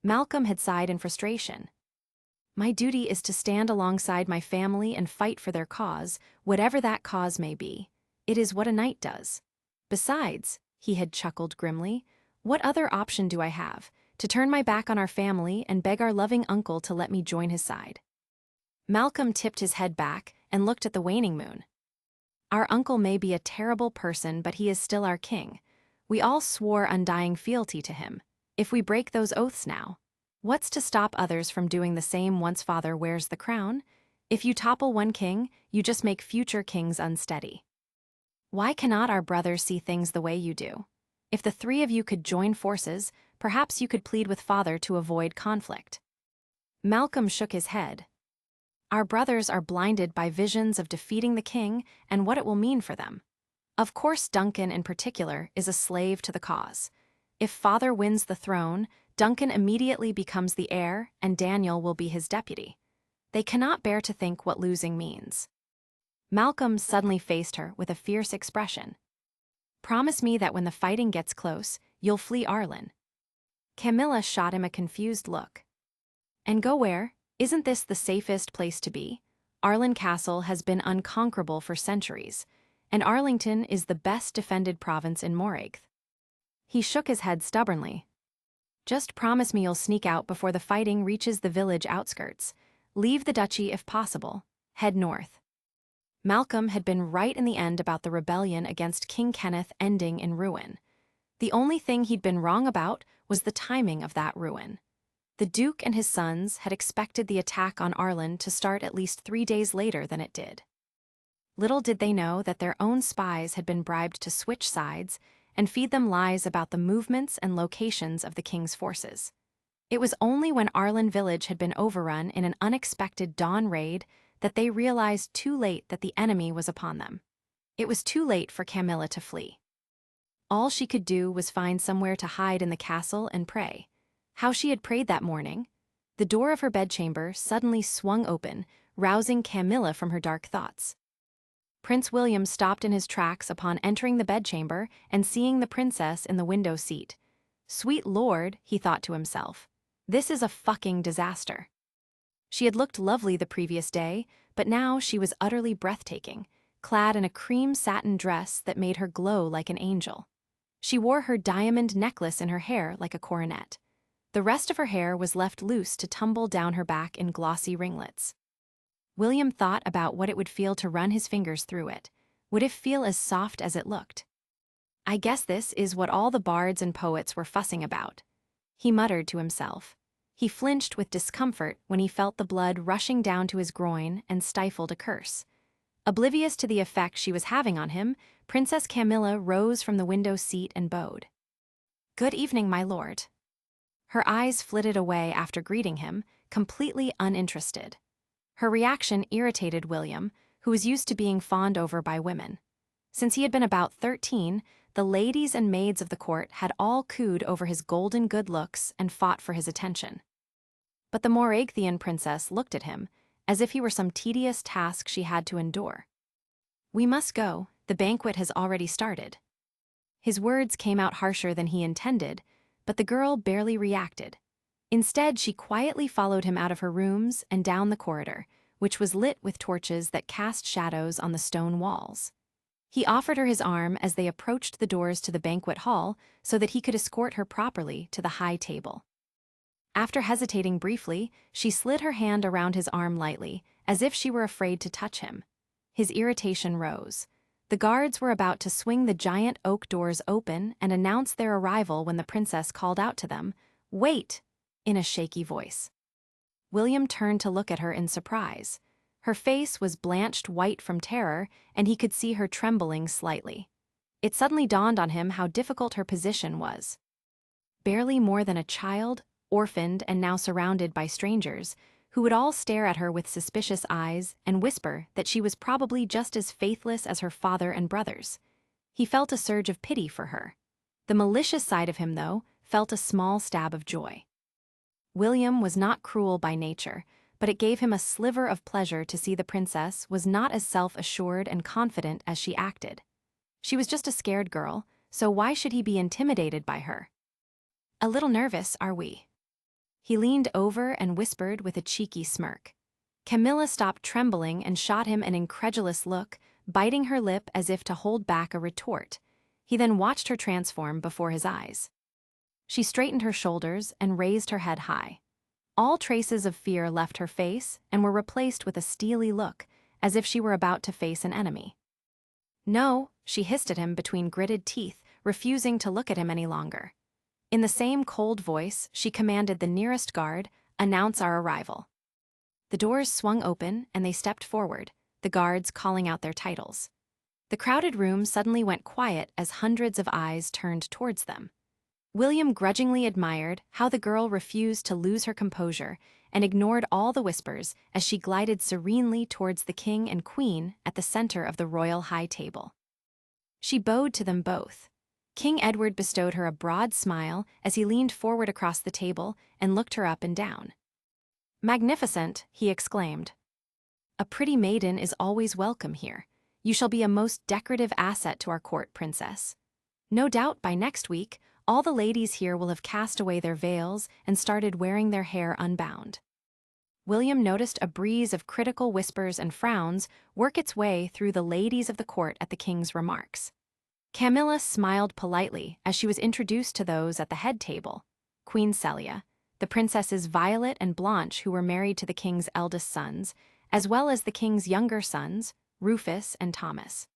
Malcolm had sighed in frustration. "My duty is to stand alongside my family and fight for their cause, whatever that cause may be. It is what a knight does. Besides," he had chuckled grimly, "what other option do I have? To turn my back on our family and beg our loving uncle to let me join his side?" Malcolm tipped his head back and looked at the waning moon. "Our uncle may be a terrible person, but he is still our king. We all swore undying fealty to him. If we break those oaths now, what's to stop others from doing the same once father wears the crown? If you topple one king, you just make future kings unsteady. Why cannot our brothers see things the way you do? If the 3 of you could join forces, perhaps you could plead with father to avoid conflict." Malcolm shook his head. "Our brothers are blinded by visions of defeating the king and what it will mean for them. Of course, Duncan in particular is a slave to the cause. If father wins the throne, Duncan immediately becomes the heir and Daniel will be his deputy. They cannot bear to think what losing means." Malcolm suddenly faced her with a fierce expression. "Promise me that when the fighting gets close, you'll flee Arlen." Camilla shot him a confused look. "And go where? Isn't this the safest place to be? Arlen Castle has been unconquerable for centuries, and Arlington is the best defended province in Morhaeth." He shook his head stubbornly. "Just promise me you'll sneak out before the fighting reaches the village outskirts. Leave the duchy if possible. Head north." Malcolm had been right in the end about the rebellion against King Kenneth ending in ruin. The only thing he'd been wrong about was the timing of that ruin. The Duke and his sons had expected the attack on Arlen to start at least 3 days later than it did. Little did they know that their own spies had been bribed to switch sides and feed them lies about the movements and locations of the king's forces. It was only when Arlen village had been overrun in an unexpected dawn raid that they realized too late that the enemy was upon them. It was too late for Camilla to flee. All she could do was find somewhere to hide in the castle and pray. How she had prayed that morning. The door of her bedchamber suddenly swung open, rousing Camilla from her dark thoughts. Prince William stopped in his tracks upon entering the bedchamber and seeing the princess in the window seat. "Sweet Lord," he thought to himself, "this is a fucking disaster." She had looked lovely the previous day, but now she was utterly breathtaking, clad in a cream satin dress that made her glow like an angel. She wore her diamond necklace in her hair like a coronet. The rest of her hair was left loose to tumble down her back in glossy ringlets. William thought about what it would feel to run his fingers through it. Would it feel as soft as it looked? "I guess this is what all the bards and poets were fussing about," he muttered to himself. He flinched with discomfort when he felt the blood rushing down to his groin and stifled a curse. Oblivious to the effect she was having on him, Princess Camilla rose from the window seat and bowed. "Good evening, my lord." Her eyes flitted away after greeting him, completely uninterested. Her reaction irritated William, who was used to being fawned over by women. Since he had been about 13, the ladies and maids of the court had all cooed over his golden good looks and fought for his attention. But the Moraigthean princess looked at him, as if he were some tedious task she had to endure. "We must go, the banquet has already started." His words came out harsher than he intended, but the girl barely reacted. Instead, she quietly followed him out of her rooms and down the corridor, which was lit with torches that cast shadows on the stone walls. He offered her his arm as they approached the doors to the banquet hall so that he could escort her properly to the high table. After hesitating briefly, she slid her hand around his arm lightly, as if she were afraid to touch him. His irritation rose. The guards were about to swing the giant oak doors open and announce their arrival when the princess called out to them, "Wait!" in a shaky voice. William turned to look at her in surprise. Her face was blanched white from terror, and he could see her trembling slightly. It suddenly dawned on him how difficult her position was. Barely more than a child, orphaned and now surrounded by strangers, who would all stare at her with suspicious eyes and whisper that she was probably just as faithless as her father and brothers. He felt a surge of pity for her. The malicious side of him, though, felt a small stab of joy. William was not cruel by nature, but it gave him a sliver of pleasure to see the princess was not as self-assured and confident as she acted. She was just a scared girl, so why should he be intimidated by her? "A little nervous, are we?" He leaned over and whispered with a cheeky smirk. Camilla stopped trembling and shot him an incredulous look, biting her lip as if to hold back a retort. He then watched her transform before his eyes. She straightened her shoulders and raised her head high. All traces of fear left her face and were replaced with a steely look, as if she were about to face an enemy. "No," she hissed at him between gritted teeth, refusing to look at him any longer. In the same cold voice, she commanded the nearest guard, "Announce our arrival." The doors swung open and they stepped forward, the guards calling out their titles. The crowded room suddenly went quiet as hundreds of eyes turned towards them. William grudgingly admired how the girl refused to lose her composure and ignored all the whispers as she glided serenely towards the king and queen at the center of the royal high table. She bowed to them both. King Edward bestowed her a broad smile as he leaned forward across the table and looked her up and down. "Magnificent," he exclaimed. "A pretty maiden is always welcome here. You shall be a most decorative asset to our court, princess. No doubt by next week, all the ladies here will have cast away their veils and started wearing their hair unbound." William noticed a breeze of critical whispers and frowns work its way through the ladies of the court at the king's remarks. Camilla smiled politely as she was introduced to those at the head table: Queen Celia, the princesses Violet and Blanche, who were married to the king's eldest sons, as well as the king's younger sons, Rufus and Thomas.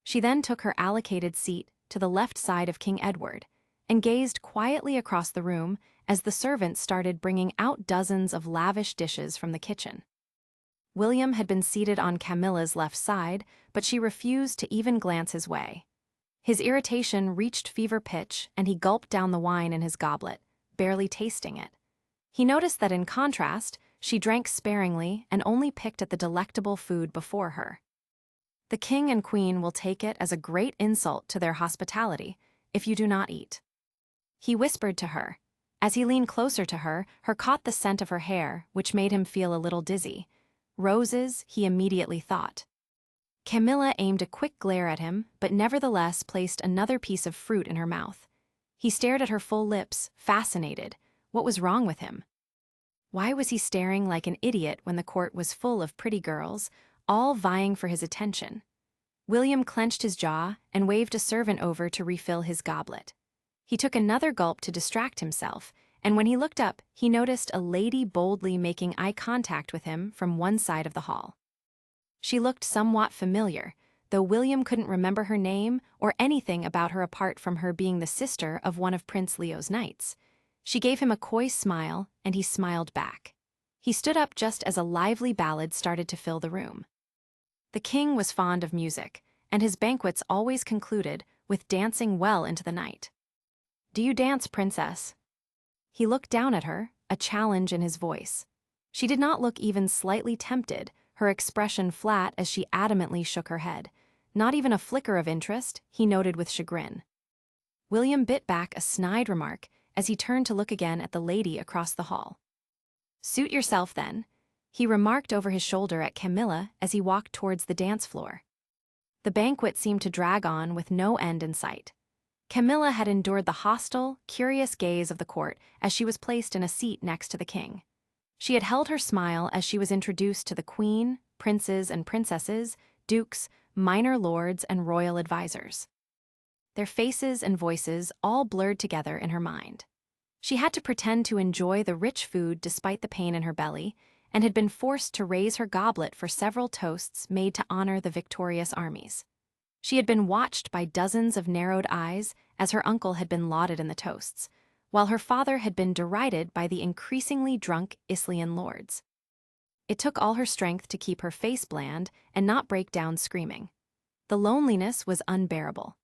She then took her allocated seat to the left side of King Edward and gazed quietly across the room as the servants started bringing out dozens of lavish dishes from the kitchen. William had been seated on Camilla's left side, but she refused to even glance his way. His irritation reached fever pitch, and he gulped down the wine in his goblet, barely tasting it. He noticed that in contrast, she drank sparingly and only picked at the delectable food before her. "The king and queen will take it as a great insult to their hospitality if you do not eat," he whispered to her. As he leaned closer to her, caught the scent of her hair, which made him feel a little dizzy. Roses, he immediately thought. Camilla aimed a quick glare at him, but nevertheless placed another piece of fruit in her mouth. He stared at her full lips, fascinated. What was wrong with him? Why was he staring like an idiot when the court was full of pretty girls, all vying for his attention? William clenched his jaw and waved a servant over to refill his goblet. He took another gulp to distract himself, and when he looked up, he noticed a lady boldly making eye contact with him from one side of the hall. She looked somewhat familiar, though William couldn't remember her name or anything about her apart from her being the sister of one of Prince Leo's knights. She gave him a coy smile, and he smiled back. He stood up just as a lively ballad started to fill the room. The king was fond of music, and his banquets always concluded with dancing well into the night. "Do you dance, princess?" He looked down at her, a challenge in his voice. She did not look even slightly tempted, her expression flat as she adamantly shook her head. Not even a flicker of interest, he noted with chagrin. William bit back a snide remark as he turned to look again at the lady across the hall. "Suit yourself, then," he remarked over his shoulder at Camilla as he walked towards the dance floor. The banquet seemed to drag on with no end in sight. Camilla had endured the hostile, curious gaze of the court as she was placed in a seat next to the king. She had held her smile as she was introduced to the queen, princes and princesses, dukes, minor lords, and royal advisors. Their faces and voices all blurred together in her mind. She had to pretend to enjoy the rich food despite the pain in her belly, and had been forced to raise her goblet for several toasts made to honor the victorious armies. She had been watched by dozens of narrowed eyes as her uncle had been lauded in the toasts, while her father had been derided by the increasingly drunk Islian lords. It took all her strength to keep her face bland and not break down screaming. The loneliness was unbearable.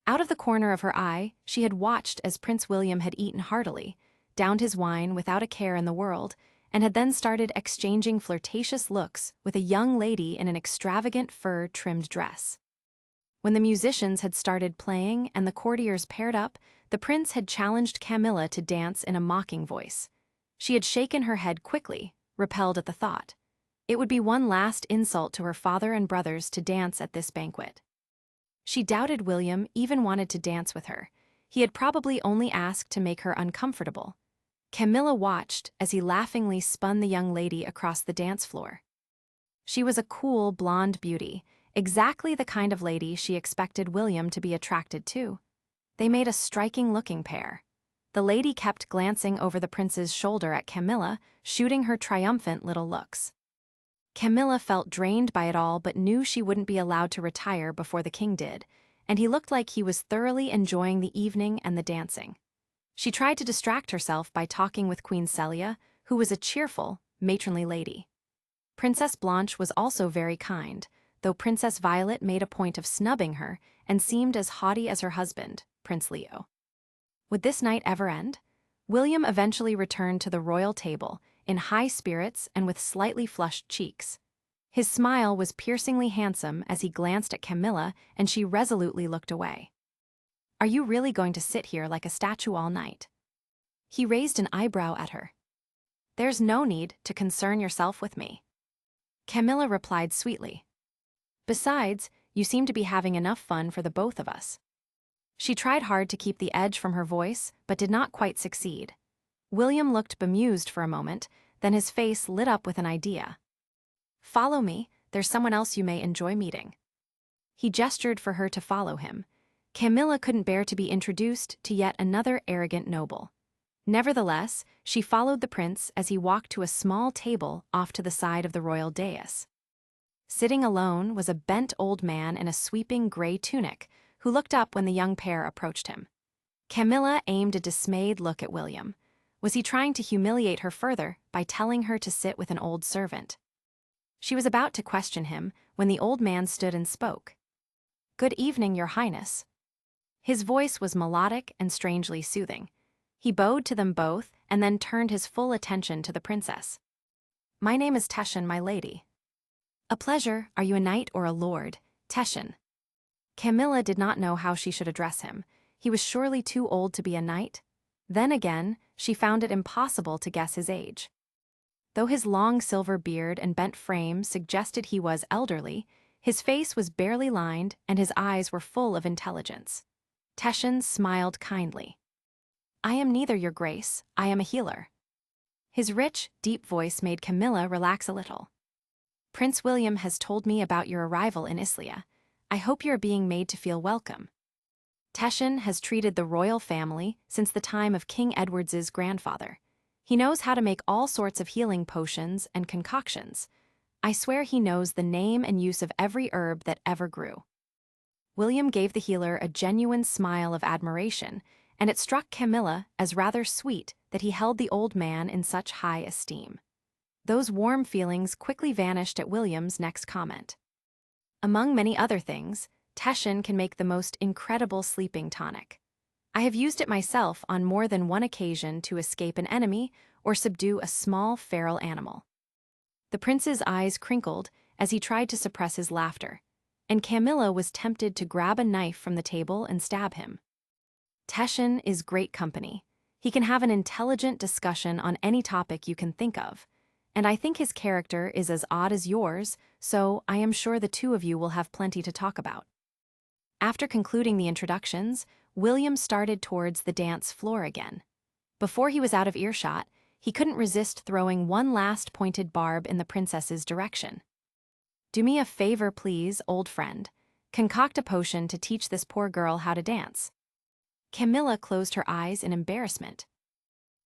Out of the corner of her eye, she had watched as Prince William had eaten heartily, downed his wine without a care in the world, and had then started exchanging flirtatious looks with a young lady in an extravagant fur-trimmed dress. When the musicians had started playing and the courtiers paired up, the prince had challenged Camilla to dance in a mocking voice. She had shaken her head quickly, repelled at the thought. It would be one last insult to her father and brothers to dance at this banquet. She doubted William even wanted to dance with her. He had probably only asked to make her uncomfortable. Camilla watched as he laughingly spun the young lady across the dance floor. She was a cool, blonde beauty, exactly the kind of lady she expected William to be attracted to. They made a striking-looking pair. The lady kept glancing over the prince's shoulder at Camilla, shooting her triumphant little looks. Camilla felt drained by it all but knew she wouldn't be allowed to retire before the king did, and he looked like he was thoroughly enjoying the evening and the dancing. She tried to distract herself by talking with Queen Celia, who was a cheerful, matronly lady. Princess Blanche was also very kind, though Princess Violet made a point of snubbing her and seemed as haughty as her husband, Prince Leo. Would this night ever end? William eventually returned to the royal table, in high spirits and with slightly flushed cheeks. His smile was piercingly handsome as he glanced at Camilla and she resolutely looked away. "Are you really going to sit here like a statue all night?" He raised an eyebrow at her. "There's no need to concern yourself with me." Camilla replied sweetly. "Besides, you seem to be having enough fun for the both of us." She tried hard to keep the edge from her voice, but did not quite succeed. William looked bemused for a moment, then his face lit up with an idea. "Follow me, there's someone else you may enjoy meeting." He gestured for her to follow him. Camilla couldn't bear to be introduced to yet another arrogant noble. Nevertheless, she followed the prince as he walked to a small table off to the side of the royal dais. Sitting alone was a bent old man in a sweeping gray tunic, who looked up when the young pair approached him. Camilla aimed a dismayed look at William. Was he trying to humiliate her further by telling her to sit with an old servant? She was about to question him when the old man stood and spoke. "Good evening, Your Highness." His voice was melodic and strangely soothing. He bowed to them both and then turned his full attention to the princess. "My name is Teshin, my lady." "A pleasure. Are you a knight or a lord?" "Teshin." Camilla did not know how she should address him. He was surely too old to be a knight. Then again, she found it impossible to guess his age. Though his long silver beard and bent frame suggested he was elderly, his face was barely lined and his eyes were full of intelligence. Teshin smiled kindly. "I am neither, Your Grace. I am a healer." His rich, deep voice made Camilla relax a little. "Prince William has told me about your arrival in Islia. I hope you are being made to feel welcome. Teshin has treated the royal family since the time of King Edward's grandfather. He knows how to make all sorts of healing potions and concoctions. I swear he knows the name and use of every herb that ever grew." William gave the healer a genuine smile of admiration, and it struck Camilla as rather sweet that he held the old man in such high esteem. Those warm feelings quickly vanished at William's next comment. "Among many other things, Teshin can make the most incredible sleeping tonic. I have used it myself on more than one occasion to escape an enemy or subdue a small feral animal." The prince's eyes crinkled as he tried to suppress his laughter, and Camilla was tempted to grab a knife from the table and stab him. Teshin is great company. He can have an intelligent discussion on any topic you can think of, and I think his character is as odd as yours, so I am sure the two of you will have plenty to talk about. After concluding the introductions, William started towards the dance floor again. Before he was out of earshot, he couldn't resist throwing one last pointed barb in the princess's direction. "Do me a favor, please, old friend. Concoct a potion to teach this poor girl how to dance." Camilla closed her eyes in embarrassment.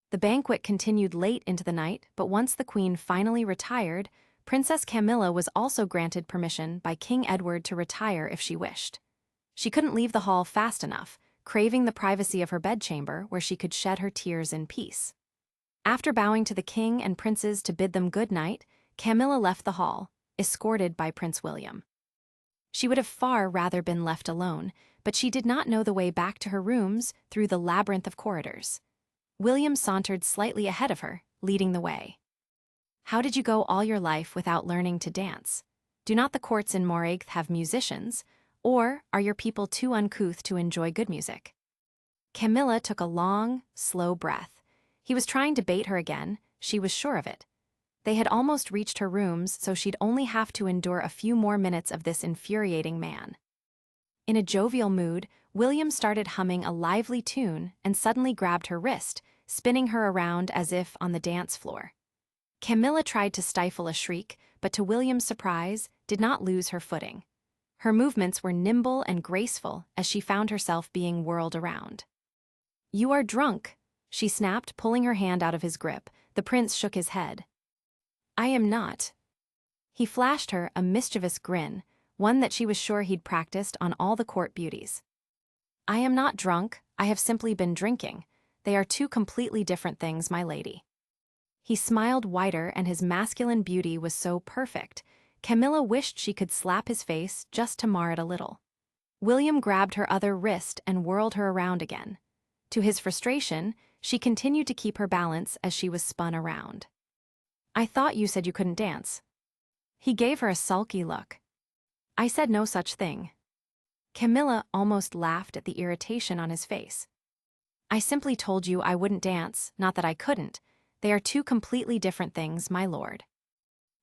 The banquet continued late into the night, but once the queen finally retired, Princess Camilla was also granted permission by King Edward to retire if she wished. She couldn't leave the hall fast enough, craving the privacy of her bedchamber where she could shed her tears in peace. After bowing to the king and princes to bid them good night, Camilla left the hall, escorted by Prince William. She would have far rather been left alone, but she did not know the way back to her rooms through the labyrinth of corridors. William sauntered slightly ahead of her, leading the way. "How did you go all your life without learning to dance? Do not the courts in Moragth have musicians, or are your people too uncouth to enjoy good music?" Camilla took a long, slow breath. He was trying to bait her again, she was sure of it. They had almost reached her rooms, so she'd only have to endure a few more minutes of this infuriating man. In a jovial mood, William started humming a lively tune and suddenly grabbed her wrist, spinning her around as if on the dance floor. Camilla tried to stifle a shriek, but to William's surprise, did not lose her footing. Her movements were nimble and graceful as she found herself being whirled around. "You are drunk," she snapped, pulling her hand out of his grip. The prince shook his head. "I am not." He flashed her a mischievous grin, one that she was sure he'd practiced on all the court beauties. "I am not drunk, I have simply been drinking. They are two completely different things, my lady." He smiled wider and his masculine beauty was so perfect, Camilla wished she could slap his face just to mar it a little. William grabbed her other wrist and whirled her around again. To his frustration, she continued to keep her balance as she was spun around. "I thought you said you couldn't dance." He gave her a sulky look. "I said no such thing." Camilla almost laughed at the irritation on his face. "I simply told you I wouldn't dance, not that I couldn't. They are two completely different things, my lord."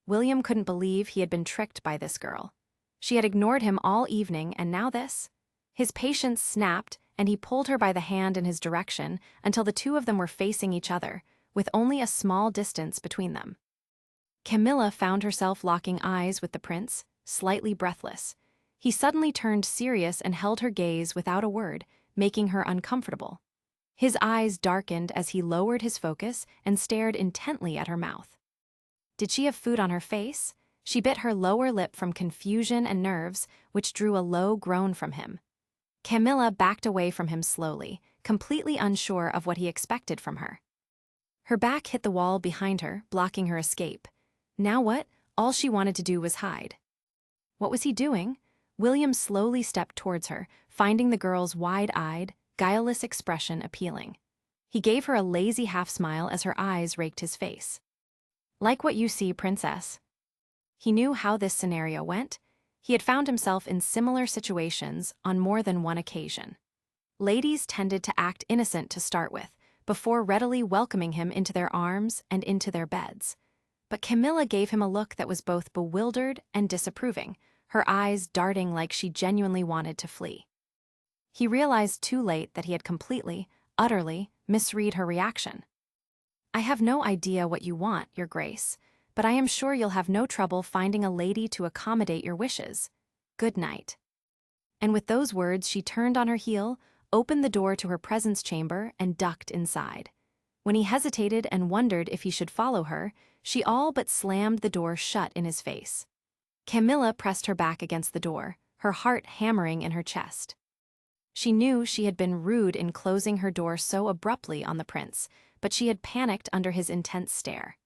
William couldn't believe he had been tricked by this girl. She had ignored him all evening, and now this? His patience snapped, and he pulled her by the hand in his direction until the two of them were facing each other, with only a small distance between them. Camilla found herself locking eyes with the prince, slightly breathless. He suddenly turned serious and held her gaze without a word, making her uncomfortable. His eyes darkened as he lowered his focus and stared intently at her mouth. Did she have food on her face? She bit her lower lip from confusion and nerves, which drew a low groan from him. Camilla backed away from him slowly, completely unsure of what he expected from her. Her back hit the wall behind her, blocking her escape. Now what? All she wanted to do was hide. What was he doing? William slowly stepped towards her, finding the girl's wide-eyed, guileless expression appealing. He gave her a lazy half-smile as her eyes raked his face. "Like what you see, princess." He knew how this scenario went. He had found himself in similar situations on more than one occasion. Ladies tended to act innocent to start with, before readily welcoming him into their arms and into their beds. But Camilla gave him a look that was both bewildered and disapproving, her eyes darting like she genuinely wanted to flee. He realized too late that he had completely, utterly misread her reaction. "I have no idea what you want, Your Grace, but I am sure you'll have no trouble finding a lady to accommodate your wishes. Good night." And with those words, she turned on her heel, opened the door to her presence chamber, and ducked inside. When he hesitated and wondered if he should follow her, she all but slammed the door shut in his face. Camilla pressed her back against the door, her heart hammering in her chest. She knew she had been rude in closing her door so abruptly on the prince, but she had panicked under his intense stare.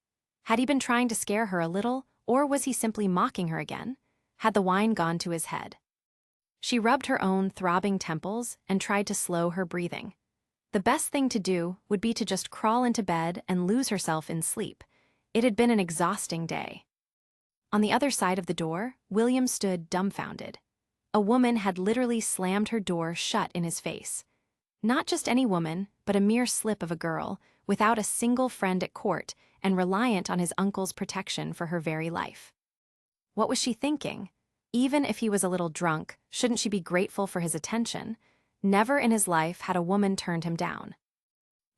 Had he been trying to scare her a little, or was he simply mocking her again? Had the wine gone to his head? She rubbed her own throbbing temples and tried to slow her breathing. The best thing to do would be to just crawl into bed and lose herself in sleep. It had been an exhausting day. On the other side of the door, William stood dumbfounded. A woman had literally slammed her door shut in his face. Not just any woman, but a mere slip of a girl, without a single friend at court and reliant on his uncle's protection for her very life. What was she thinking? Even if he was a little drunk, shouldn't she be grateful for his attention? Never in his life had a woman turned him down.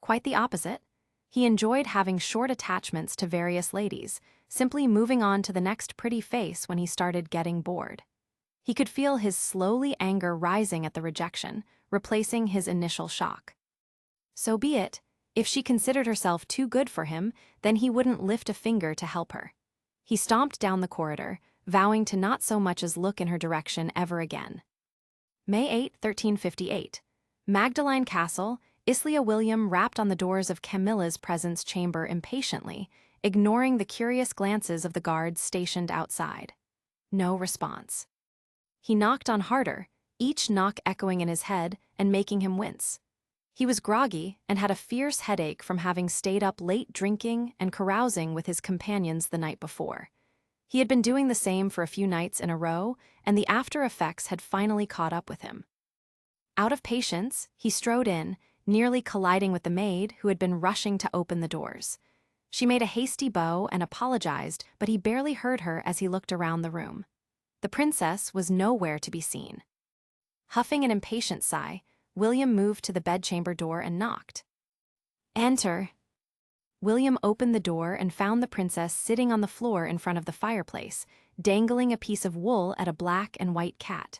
Quite the opposite. He enjoyed having short attachments to various ladies, simply moving on to the next pretty face when he started getting bored. He could feel his slowly anger rising at the rejection, replacing his initial shock. So be it. If she considered herself too good for him, then he wouldn't lift a finger to help her. He stomped down the corridor, vowing to not so much as look in her direction ever again. May 8, 1358. Magdalene Castle. Islia William rapped on the doors of Camilla's presence chamber impatiently, ignoring the curious glances of the guards stationed outside. No response. He knocked on harder, each knock echoing in his head and making him wince. He was groggy and had a fierce headache from having stayed up late drinking and carousing with his companions the night before. He had been doing the same for a few nights in a row, and the after effects had finally caught up with him. Out of patience, he strode in, nearly colliding with the maid who had been rushing to open the doors. She made a hasty bow and apologized, but he barely heard her as he looked around the room. The princess was nowhere to be seen. Huffing an impatient sigh, William moved to the bedchamber door and knocked. "Enter." William opened the door and found the princess sitting on the floor in front of the fireplace, dangling a piece of wool at a black and white cat.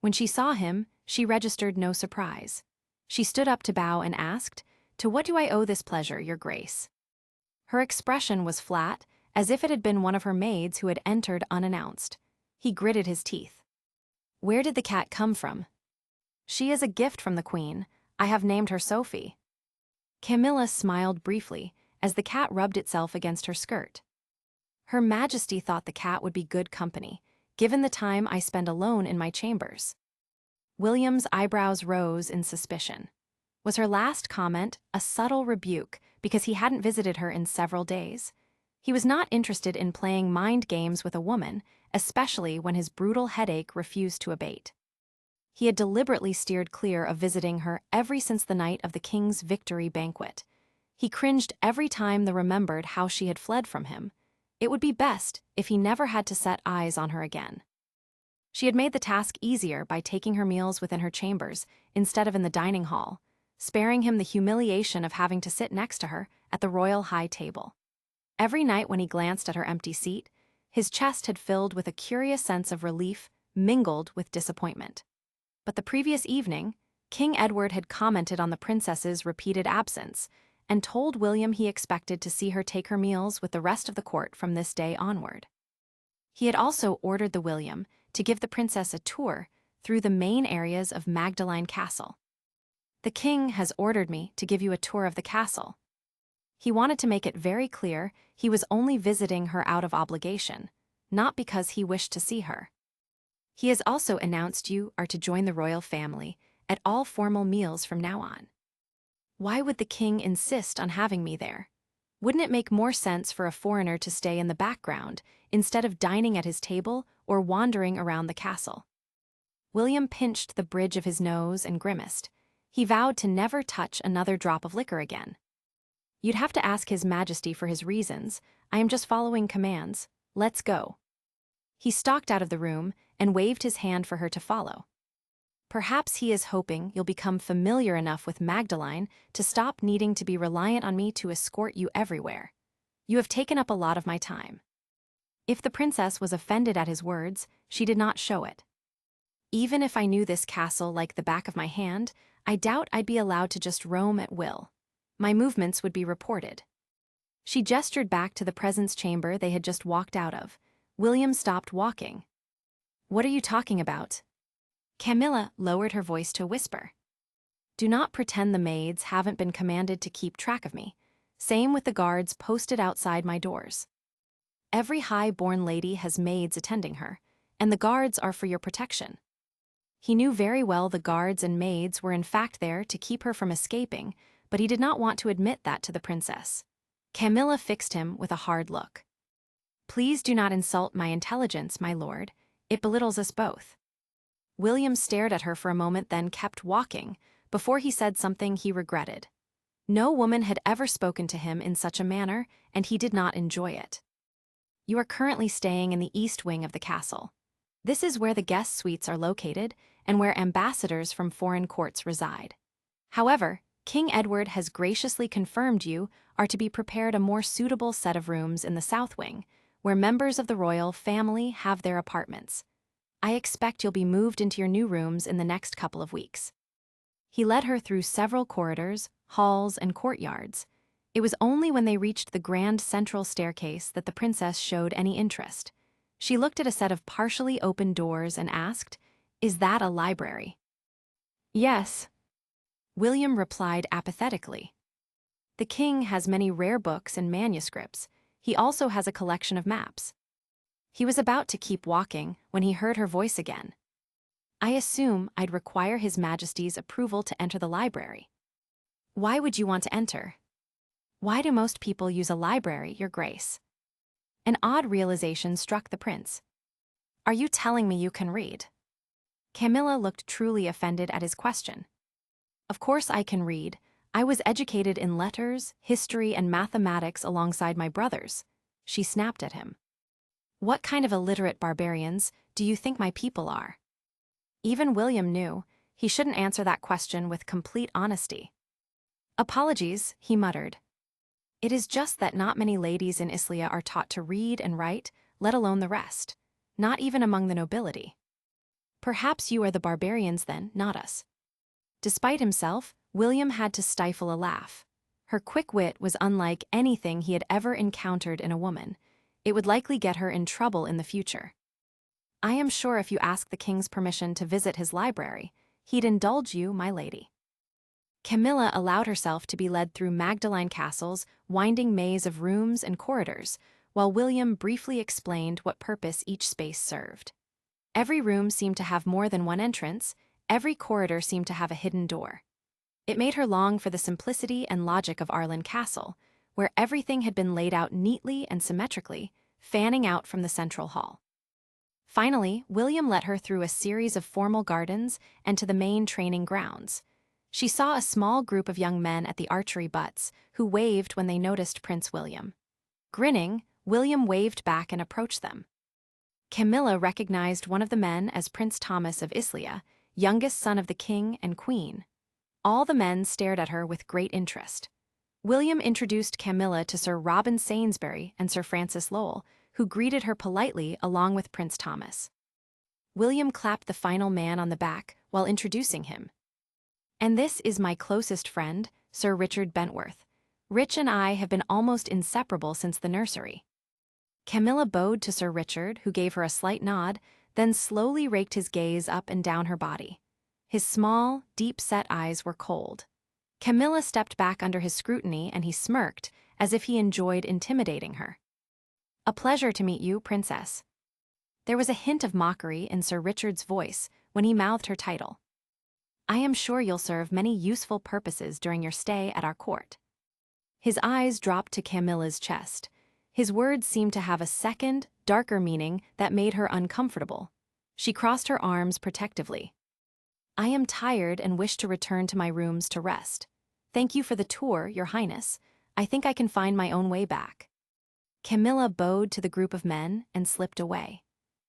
When she saw him, she registered no surprise. She stood up to bow and asked, "To what do I owe this pleasure, your grace?" Her expression was flat, as if it had been one of her maids who had entered unannounced. He gritted his teeth. "Where did the cat come from?" "She is a gift from the queen. I have named her Sophie." Camilla smiled briefly as the cat rubbed itself against her skirt. "Her Majesty thought the cat would be good company, given the time I spend alone in my chambers." William's eyebrows rose in suspicion. Was her last comment a subtle rebuke because he hadn't visited her in several days? He was not interested in playing mind games with a woman, especially when his brutal headache refused to abate. He had deliberately steered clear of visiting her ever since the night of the king's victory banquet. He cringed every time they remembered how she had fled from him. It would be best if he never had to set eyes on her again. She had made the task easier by taking her meals within her chambers instead of in the dining hall, sparing him the humiliation of having to sit next to her at the royal high table. Every night when he glanced at her empty seat, his chest had filled with a curious sense of relief mingled with disappointment. But the previous evening, King Edward had commented on the princess's repeated absence and told William he expected to see her take her meals with the rest of the court from this day onward. He had also ordered the William to give the princess a tour through the main areas of Magdalene Castle. "The king has ordered me to give you a tour of the castle." He wanted to make it very clear he was only visiting her out of obligation, not because he wished to see her. "He has also announced you are to join the royal family at all formal meals from now on." Why would the king insist on having me there? Wouldn't it make more sense for a foreigner to stay in the background instead of dining at his table or wandering around the castle? William pinched the bridge of his nose and grimaced. He vowed to never touch another drop of liquor again. "You'd have to ask His Majesty for his reasons. I am just following commands. Let's go." He stalked out of the room and waved his hand for her to follow. "Perhaps he is hoping you'll become familiar enough with Magdalene to stop needing to be reliant on me to escort you everywhere. You have taken up a lot of my time." If the princess was offended at his words, she did not show it. "Even if I knew this castle like the back of my hand, I doubt I'd be allowed to just roam at will. My movements would be reported." She gestured back to the presence chamber they had just walked out of. William stopped walking. "What are you talking about?" Camilla lowered her voice to a whisper. "Do not pretend the maids haven't been commanded to keep track of me. Same with the guards posted outside my doors. Every high-born lady has maids attending her, and the guards are for your protection." He knew very well the guards and maids were in fact there to keep her from escaping, but he did not want to admit that to the princess. Camilla fixed him with a hard look. Please do not insult my intelligence, my lord. It belittles us both. William stared at her for a moment, then kept walking, before he said something he regretted. No woman had ever spoken to him in such a manner, and he did not enjoy it. You are currently staying in the east wing of the castle. This is where the guest suites are located and where ambassadors from foreign courts reside. However, King Edward has graciously confirmed you are to be prepared a more suitable set of rooms in the south wing, where members of the royal family have their apartments. I expect you'll be moved into your new rooms in the next couple of weeks. He led her through several corridors, halls, and courtyards. It was only when they reached the grand central staircase that the princess showed any interest. She looked at a set of partially open doors and asked, "Is that a library?" "Yes," William replied apathetically. "The king has many rare books and manuscripts. He also has a collection of maps." He was about to keep walking when he heard her voice again. "I assume I'd require His Majesty's approval to enter the library." "Why would you want to enter?" "Why do most people use a library, Your Grace?" An odd realization struck the prince. "Are you telling me you can read?" Camilla looked truly offended at his question. "Of course I can read. I was educated in letters, history, and mathematics alongside my brothers," she snapped at him. "What kind of illiterate barbarians do you think my people are?" Even William knew he shouldn't answer that question with complete honesty. "Apologies," he muttered. "It is just that not many ladies in Islia are taught to read and write, let alone the rest. Not even among the nobility." "Perhaps you are the barbarians then, not us." Despite himself, William had to stifle a laugh. Her quick wit was unlike anything he had ever encountered in a woman. It would likely get her in trouble in the future. "I am sure if you ask the king's permission to visit his library, he'd indulge you, my lady." Camilla allowed herself to be led through Magdalene Castle's winding maze of rooms and corridors, while William briefly explained what purpose each space served. Every room seemed to have more than one entrance, every corridor seemed to have a hidden door. It made her long for the simplicity and logic of Arlen Castle, where everything had been laid out neatly and symmetrically, fanning out from the central hall. Finally, William led her through a series of formal gardens and to the main training grounds. She saw a small group of young men at the archery butts who waved when they noticed Prince William. Grinning, William waved back and approached them. Camilla recognized one of the men as Prince Thomas of Islia, youngest son of the king and queen. All the men stared at her with great interest. William introduced Camilla to Sir Robin Sainsbury and Sir Francis Lowell, who greeted her politely along with Prince Thomas. William clapped the final man on the back while introducing him. "And this is my closest friend, Sir Richard Bentworth. Rich and I have been almost inseparable since the nursery." Camilla bowed to Sir Richard, who gave her a slight nod, then slowly raked his gaze up and down her body. His small, deep-set eyes were cold. Camilla stepped back under his scrutiny and he smirked, as if he enjoyed intimidating her. "A pleasure to meet you, Princess." There was a hint of mockery in Sir Richard's voice when he mouthed her title. "I am sure you'll serve many useful purposes during your stay at our court." His eyes dropped to Camilla's chest. His words seemed to have a second, darker meaning that made her uncomfortable. She crossed her arms protectively. "I am tired and wish to return to my rooms to rest. Thank you for the tour, Your Highness. I think I can find my own way back." Camilla bowed to the group of men and slipped away.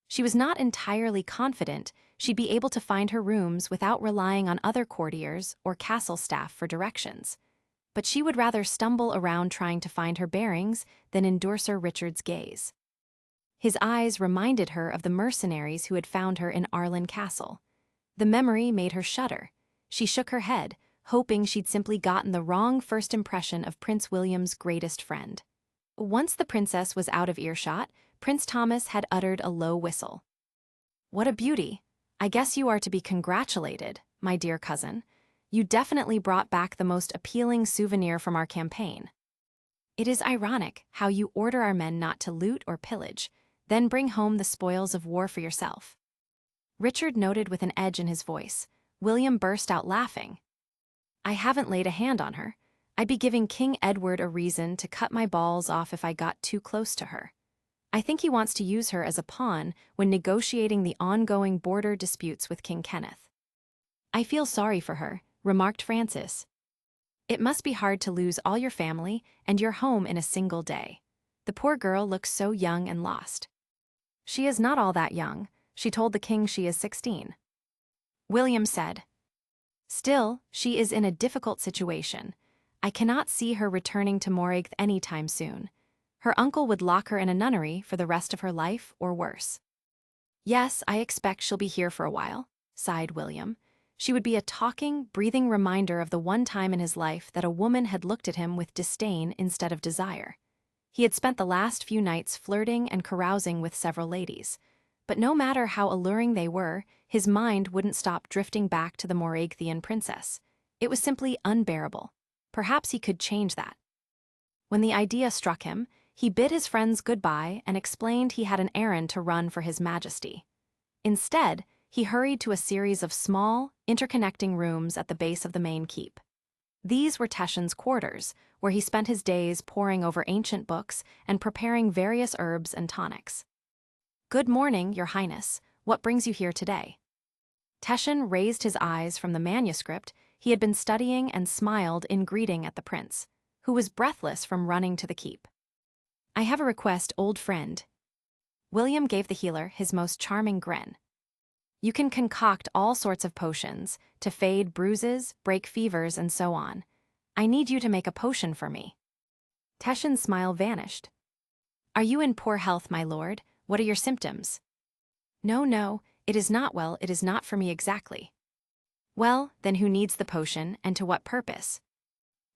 She was not entirely confident she'd be able to find her rooms without relying on other courtiers or castle staff for directions. But she would rather stumble around trying to find her bearings than endure Sir Richard's gaze. His eyes reminded her of the mercenaries who had found her in Arlen Castle. The memory made her shudder. She shook her head, hoping she'd simply gotten the wrong first impression of Prince William's greatest friend. Once the princess was out of earshot, Prince Thomas had uttered a low whistle. "What a beauty! I guess you are to be congratulated, my dear cousin. You definitely brought back the most appealing souvenir from our campaign. It is ironic how you order our men not to loot or pillage, then bring home the spoils of war for yourself." Richard noted with an edge in his voice. William burst out laughing. "I haven't laid a hand on her. I'd be giving King Edward a reason to cut my balls off if I got too close to her. I think he wants to use her as a pawn when negotiating the ongoing border disputes with King Kenneth. I feel sorry for her, remarked Francis. It must be hard to lose all your family and your home in a single day. The poor girl looks so young and lost. She is not all that young. She told the king she is 16. William said. Still, she is in a difficult situation. I cannot see her returning to Morigth anytime soon. Her uncle would lock her in a nunnery for the rest of her life or worse. Yes, I expect she'll be here for a while, sighed William. She would be a talking, breathing reminder of the one time in his life that a woman had looked at him with disdain instead of desire. He had spent the last few nights flirting and carousing with several ladies. But no matter how alluring they were, his mind wouldn't stop drifting back to the Moragthian princess. It was simply unbearable. Perhaps he could change that. When the idea struck him, he bid his friends goodbye and explained he had an errand to run for His Majesty. Instead, he hurried to a series of small, interconnecting rooms at the base of the main keep. These were Teshin's quarters, where he spent his days poring over ancient books and preparing various herbs and tonics. Good morning, Your Highness. What brings you here today? Teshin raised his eyes from the manuscript he had been studying and smiled in greeting at the prince, who was breathless from running to the keep. I have a request, old friend. William gave the healer his most charming grin. You can concoct all sorts of potions to fade bruises, break fevers, and so on. I need you to make a potion for me. Teshin's smile vanished. Are you in poor health, my lord? What are your symptoms? No, it is not well, it is not for me exactly. Well, then who needs the potion, and to what purpose?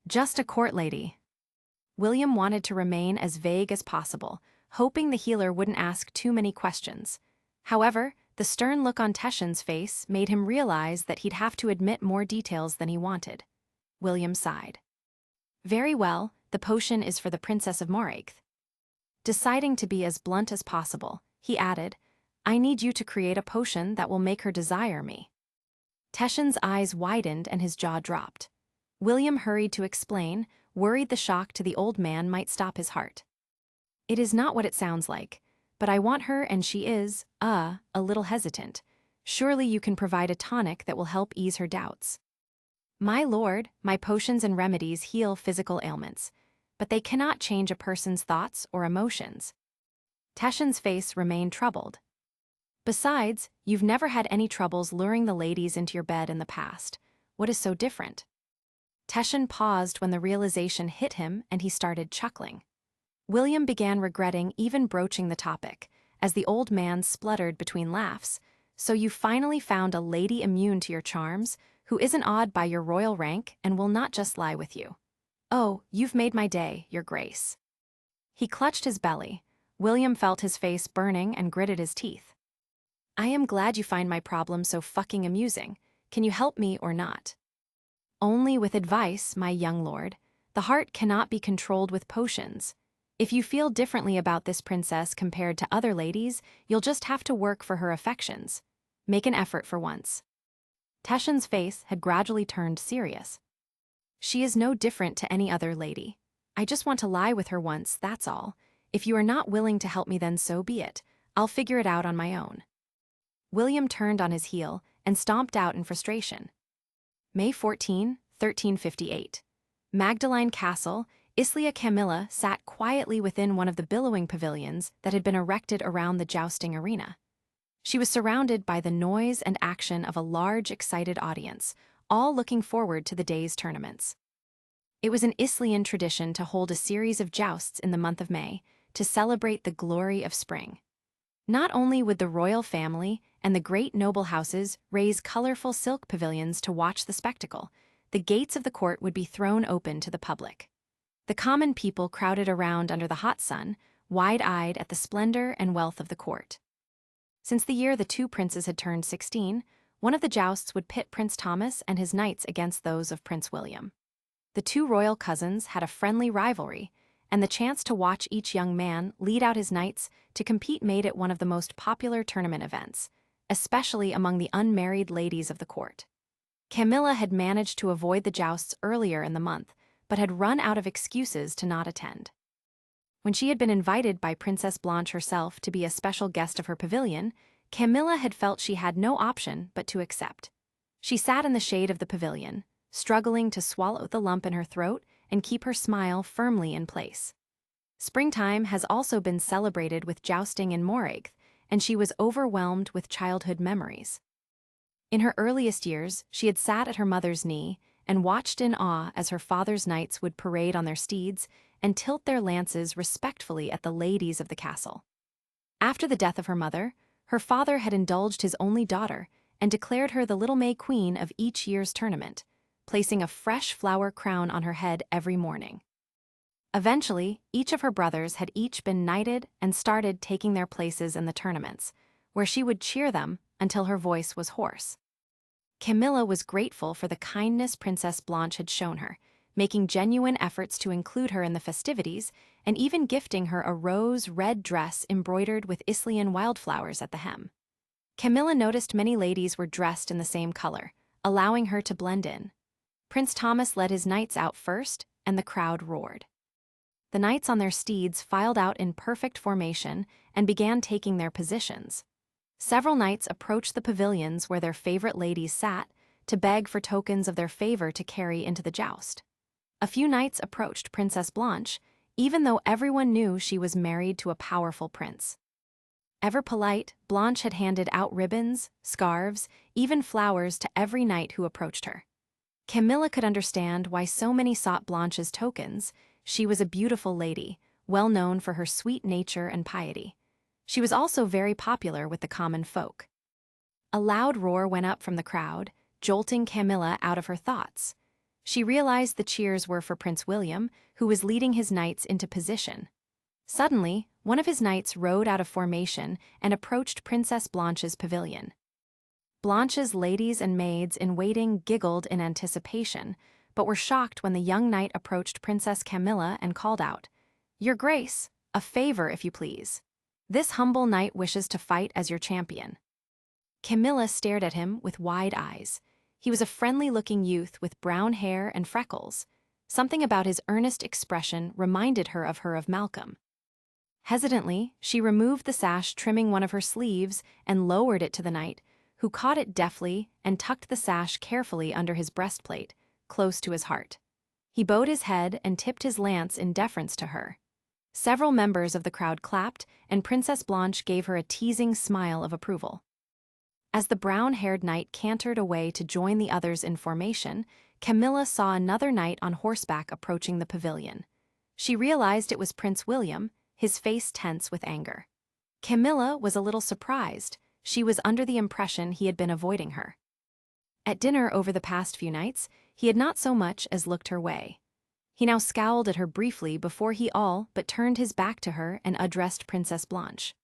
Just a court lady. William wanted to remain as vague as possible, hoping the healer wouldn't ask too many questions. However, the stern look on Teshin's face made him realize that he'd have to admit more details than he wanted. William sighed. Very well, the potion is for the Princess of Moragth. Deciding to be as blunt as possible, he added, I need you to create a potion that will make her desire me. Teshin's eyes widened and his jaw dropped. William hurried to explain, worried the shock to the old man might stop his heart. It is not what it sounds like, but I want her and she is, a little hesitant. Surely you can provide a tonic that will help ease her doubts. My lord, my potions and remedies heal physical ailments, but they cannot change a person's thoughts or emotions. Teshin's face remained troubled. Besides, you've never had any troubles luring the ladies into your bed in the past. What is so different? Teshin paused when the realization hit him and he started chuckling. William began regretting even broaching the topic, as the old man spluttered between laughs. So you finally found a lady immune to your charms, who isn't awed by your royal rank and will not just lie with you. Oh, you've made my day, Your Grace. He clutched his belly. William felt his face burning and gritted his teeth. I am glad you find my problem so fucking amusing. Can you help me or not? Only with advice, my young lord. The heart cannot be controlled with potions. If you feel differently about this princess compared to other ladies, you'll just have to work for her affections. Make an effort for once. Teshin's face had gradually turned serious. She is no different to any other lady. I just want to lie with her once, that's all. If you are not willing to help me, then so be it. I'll figure it out on my own. William turned on his heel and stomped out in frustration. May 14, 1358. Magdalene Castle, Islia Camilla sat quietly within one of the billowing pavilions that had been erected around the jousting arena. She was surrounded by the noise and action of a large, excited audience, all looking forward to the day's tournaments. It was an Islian tradition to hold a series of jousts in the month of May to celebrate the glory of spring. Not only would the royal family and the great noble houses raise colorful silk pavilions to watch the spectacle, the gates of the court would be thrown open to the public. The common people crowded around under the hot sun, wide-eyed at the splendor and wealth of the court. Since the year the two princes had turned 16, one of the jousts would pit Prince Thomas and his knights against those of Prince William. The two royal cousins had a friendly rivalry, and the chance to watch each young man lead out his knights to compete made it one of the most popular tournament events, especially among the unmarried ladies of the court. Camilla had managed to avoid the jousts earlier in the month, but had run out of excuses to not attend. When she had been invited by Princess Blanche herself to be a special guest of her pavilion, Camilla had felt she had no option but to accept. She sat in the shade of the pavilion, struggling to swallow the lump in her throat and keep her smile firmly in place. Springtime has also been celebrated with jousting in Moragth, and she was overwhelmed with childhood memories. In her earliest years, she had sat at her mother's knee and watched in awe as her father's knights would parade on their steeds and tilt their lances respectfully at the ladies of the castle. After the death of her mother, her father had indulged his only daughter and declared her the little May Queen of each year's tournament, placing a fresh flower crown on her head every morning. Eventually, each of her brothers had each been knighted and started taking their places in the tournaments, where she would cheer them until her voice was hoarse. Camilla was grateful for the kindness Princess Blanche had shown her, making genuine efforts to include her in the festivities and even gifting her a rose-red dress embroidered with Islean wildflowers at the hem. Camilla noticed many ladies were dressed in the same color, allowing her to blend in. Prince Thomas led his knights out first, and the crowd roared. The knights on their steeds filed out in perfect formation and began taking their positions. Several knights approached the pavilions where their favorite ladies sat to beg for tokens of their favor to carry into the joust. A few knights approached Princess Blanche, even though everyone knew she was married to a powerful prince. Ever polite, Blanche had handed out ribbons, scarves, even flowers to every knight who approached her. Camilla could understand why so many sought Blanche's tokens. She was a beautiful lady, well known for her sweet nature and piety. She was also very popular with the common folk. A loud roar went up from the crowd, jolting Camilla out of her thoughts. She realized the cheers were for Prince William, who was leading his knights into position. Suddenly, one of his knights rode out of formation and approached Princess Blanche's pavilion. Blanche's ladies and maids in waiting giggled in anticipation, but were shocked when the young knight approached Princess Camilla and called out, "Your Grace, a favor if you please. This humble knight wishes to fight as your champion." Camilla stared at him with wide eyes. He was a friendly-looking youth with brown hair and freckles. Something about his earnest expression reminded her of Malcolm. Hesitantly, she removed the sash trimming one of her sleeves and lowered it to the knight, who caught it deftly and tucked the sash carefully under his breastplate, close to his heart. He bowed his head and tipped his lance in deference to her. Several members of the crowd clapped, and Princess Blanche gave her a teasing smile of approval. As the brown-haired knight cantered away to join the others in formation, Camilla saw another knight on horseback approaching the pavilion. She realized it was Prince William, his face tense with anger. Camilla was a little surprised. She was under the impression he had been avoiding her. At dinner over the past few nights, he had not so much as looked her way. He now scowled at her briefly before he all but turned his back to her and addressed Princess Blanche.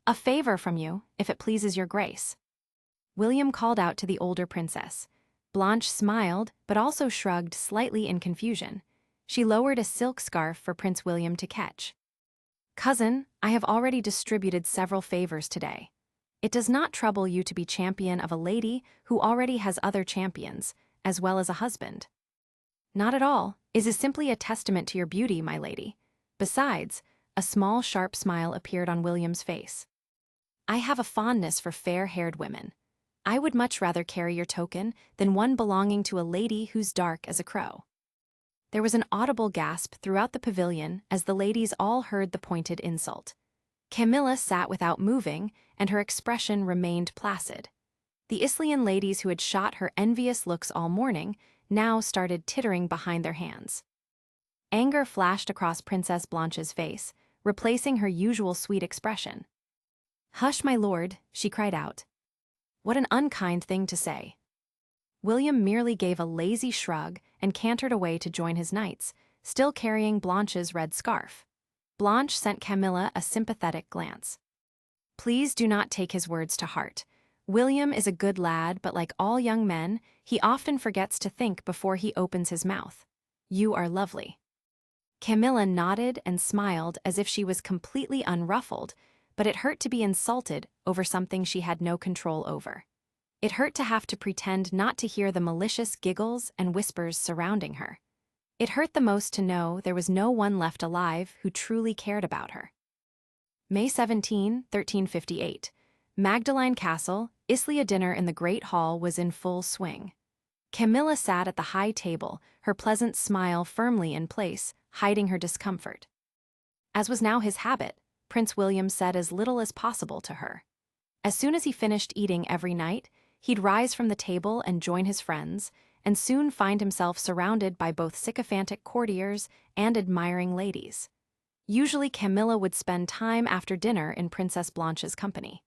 "A favor from you, if it pleases your grace." William called out to the older princess. Blanche smiled, but also shrugged slightly in confusion. She lowered a silk scarf for Prince William to catch. "Cousin, I have already distributed several favors today. It does not trouble you to be champion of a lady who already has other champions, as well as a husband." "Not at all. It is simply a testament to your beauty, my lady. Besides," a small sharp smile appeared on William's face, "I have a fondness for fair-haired women. I would much rather carry your token than one belonging to a lady who's dark as a crow." There was an audible gasp throughout the pavilion as the ladies all heard the pointed insult. Camilla sat without moving, and her expression remained placid. The Islean ladies who had shot her envious looks all morning now started tittering behind their hands. Anger flashed across Princess Blanche's face, replacing her usual sweet expression. "Hush, my lord," she cried out. "What an unkind thing to say." William merely gave a lazy shrug and cantered away to join his knights, still carrying Blanche's red scarf. Blanche sent Camilla a sympathetic glance. "Please do not take his words to heart. William is a good lad, but like all young men, he often forgets to think before he opens his mouth. You are lovely." Camilla nodded and smiled as if she was completely unruffled, but it hurt to be insulted over something she had no control over. It hurt to have to pretend not to hear the malicious giggles and whispers surrounding her. It hurt the most to know there was no one left alive who truly cared about her. May 17, 1358. Magdalene Castle, Islia dinner in the Great Hall was in full swing. Camilla sat at the high table, her pleasant smile firmly in place, hiding her discomfort. As was now his habit, Prince William said as little as possible to her. As soon as he finished eating every night, he'd rise from the table and join his friends, and soon find himself surrounded by both sycophantic courtiers and admiring ladies. Usually Camilla would spend time after dinner in Princess Blanche's company.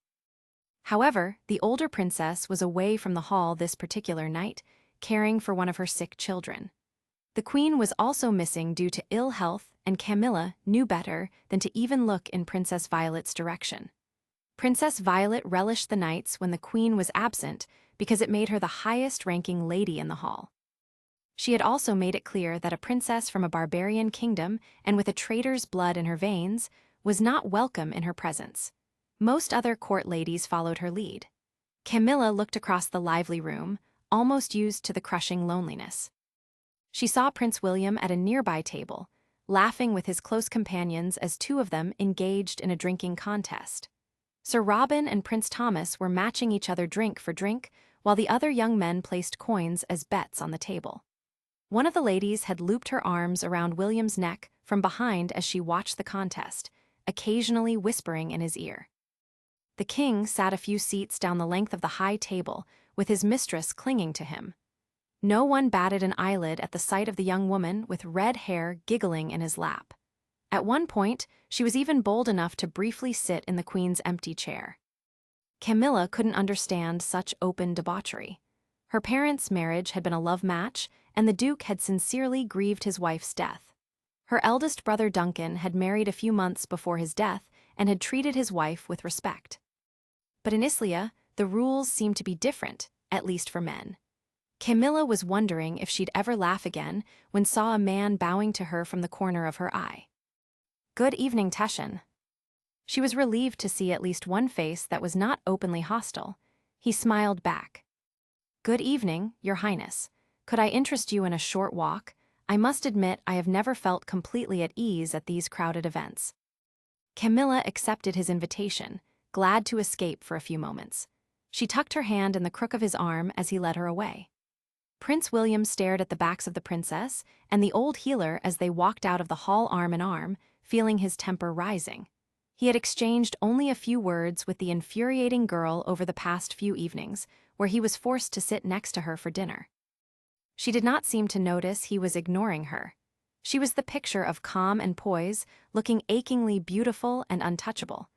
However, the older princess was away from the hall this particular night, caring for one of her sick children. The queen was also missing due to ill health, and Camilla knew better than to even look in Princess Violet's direction. Princess Violet relished the nights when the queen was absent because it made her the highest-ranking lady in the hall. She had also made it clear that a princess from a barbarian kingdom and with a traitor's blood in her veins was not welcome in her presence. Most other court ladies followed her lead. Camilla looked across the lively room, almost used to the crushing loneliness. She saw Prince William at a nearby table, laughing with his close companions as two of them engaged in a drinking contest. Sir Robin and Prince Thomas were matching each other drink for drink, while the other young men placed coins as bets on the table. One of the ladies had looped her arms around William's neck from behind as she watched the contest, occasionally whispering in his ear. The king sat a few seats down the length of the high table, with his mistress clinging to him. No one batted an eyelid at the sight of the young woman with red hair giggling in his lap. At one point, she was even bold enough to briefly sit in the queen's empty chair. Camilla couldn't understand such open debauchery. Her parents' marriage had been a love match, and the Duke had sincerely grieved his wife's death. Her eldest brother Duncan had married a few months before his death and had treated his wife with respect. But in Islia, the rules seemed to be different, at least for men. Camilla was wondering if she'd ever laugh again when saw a man bowing to her from the corner of her eye. "Good evening, Teschen." She was relieved to see at least one face that was not openly hostile. He smiled back. "Good evening, Your Highness. Could I interest you in a short walk? I must admit I have never felt completely at ease at these crowded events." Camilla accepted his invitation, glad to escape for a few moments. She tucked her hand in the crook of his arm as he led her away. Prince William stared at the backs of the princess and the old healer as they walked out of the hall arm in arm, feeling his temper rising. He had exchanged only a few words with the infuriating girl over the past few evenings, where he was forced to sit next to her for dinner. She did not seem to notice he was ignoring her. She was the picture of calm and poise, looking achingly beautiful and untouchable.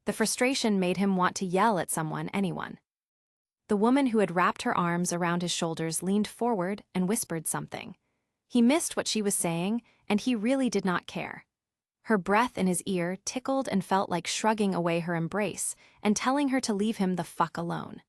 The frustration made him want to yell at someone, anyone. The woman who had wrapped her arms around his shoulders leaned forward and whispered something. He missed what she was saying, and he really did not care. Her breath in his ear tickled and felt like shrugging away her embrace and telling her to leave him the fuck alone.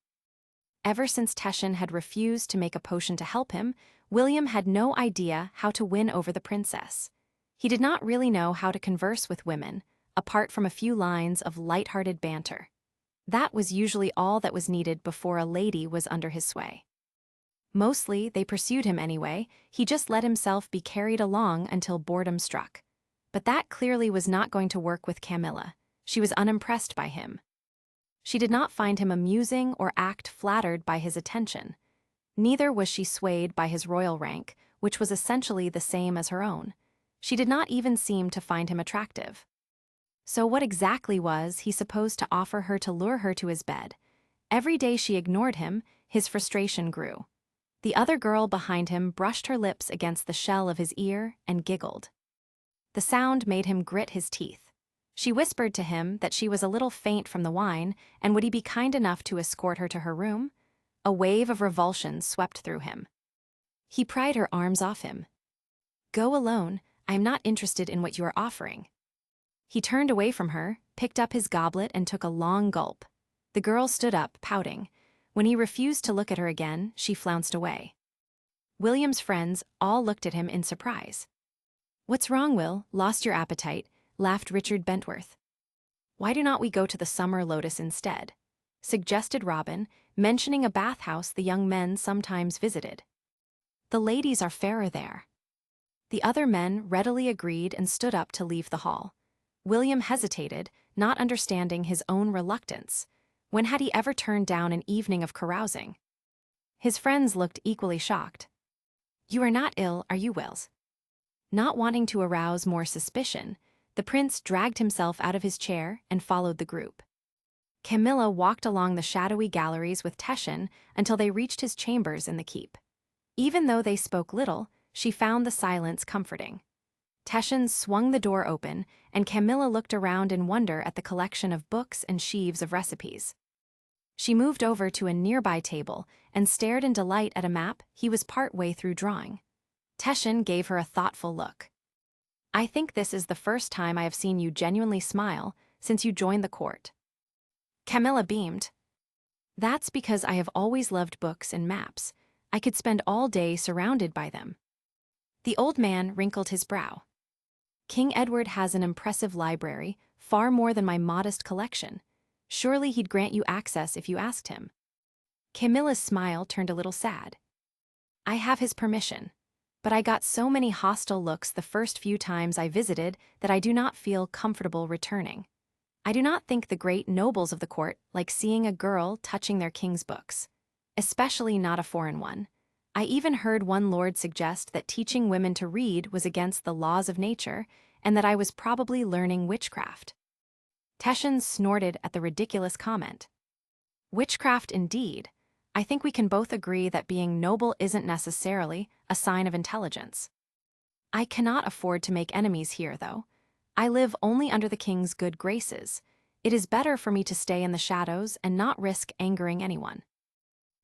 Ever since Teschen had refused to make a potion to help him, William had no idea how to win over the princess. He did not really know how to converse with women, apart from a few lines of light-hearted banter. That was usually all that was needed before a lady was under his sway. Mostly, they pursued him anyway. He just let himself be carried along until boredom struck. But that clearly was not going to work with Camilla. She was unimpressed by him. She did not find him amusing or act flattered by his attention. Neither was she swayed by his royal rank, which was essentially the same as her own. She did not even seem to find him attractive. So what exactly was he supposed to offer her to lure her to his bed? Every day she ignored him, his frustration grew. The other girl behind him brushed her lips against the shell of his ear and giggled. The sound made him grit his teeth. She whispered to him that she was a little faint from the wine, and would he be kind enough to escort her to her room? A wave of revulsion swept through him. He pried her arms off him. "Go alone. I am not interested in what you are offering." He turned away from her, picked up his goblet, and took a long gulp. The girl stood up, pouting. When he refused to look at her again, she flounced away. William's friends all looked at him in surprise. "What's wrong, Will? Lost your appetite?" laughed Richard Bentworth. "Why do not we go to the Summer Lotus instead?" suggested Robin, mentioning a bathhouse the young men sometimes visited. "The ladies are fairer there." The other men readily agreed and stood up to leave the hall. William hesitated, not understanding his own reluctance. When had he ever turned down an evening of carousing? His friends looked equally shocked. "You are not ill, are you, Wills?" Not wanting to arouse more suspicion, the prince dragged himself out of his chair and followed the group. Camilla walked along the shadowy galleries with Teshin until they reached his chambers in the keep. Even though they spoke little, she found the silence comforting. Teshin swung the door open, and Camilla looked around in wonder at the collection of books and sheaves of recipes. She moved over to a nearby table and stared in delight at a map he was part way through drawing. Teshin gave her a thoughtful look. "I think this is the first time I have seen you genuinely smile since you joined the court." Camilla beamed. "That's because I have always loved books and maps. I could spend all day surrounded by them." The old man wrinkled his brow. "King Edward has an impressive library, far more than my modest collection. Surely he'd grant you access if you asked him." Camilla's smile turned a little sad. "I have his permission, but I got so many hostile looks the first few times I visited that I do not feel comfortable returning. I do not think the great nobles of the court like seeing a girl touching their king's books, especially not a foreign one. I even heard one lord suggest that teaching women to read was against the laws of nature and that I was probably learning witchcraft." Teshin snorted at the ridiculous comment. "Witchcraft indeed. I think we can both agree that being noble isn't necessarily a sign of intelligence. I cannot afford to make enemies here, though. I live only under the king's good graces. It is better for me to stay in the shadows and not risk angering anyone."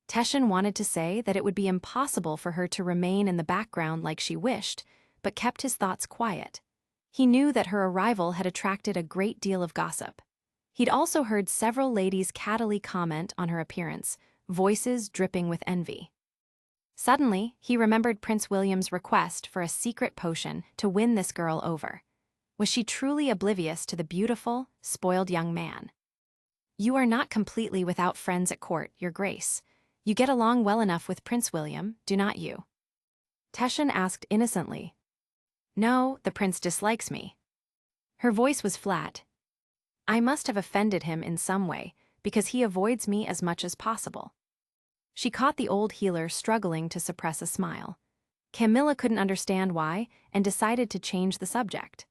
Teshin wanted to say that it would be impossible for her to remain in the background like she wished, but kept his thoughts quiet. He knew that her arrival had attracted a great deal of gossip. He'd also heard several ladies cattily comment on her appearance, voices dripping with envy. Suddenly, he remembered Prince William's request for a secret potion to win this girl over. Was she truly oblivious to the beautiful, spoiled young man? "You are not completely without friends at court, Your Grace. You get along well enough with Prince William, do not you?" Teshin asked innocently. "No, the prince dislikes me." Her voice was flat. "I must have offended him in some way, because he avoids me as much as possible." She caught the old healer struggling to suppress a smile. Camilla couldn't understand why and decided to change the subject.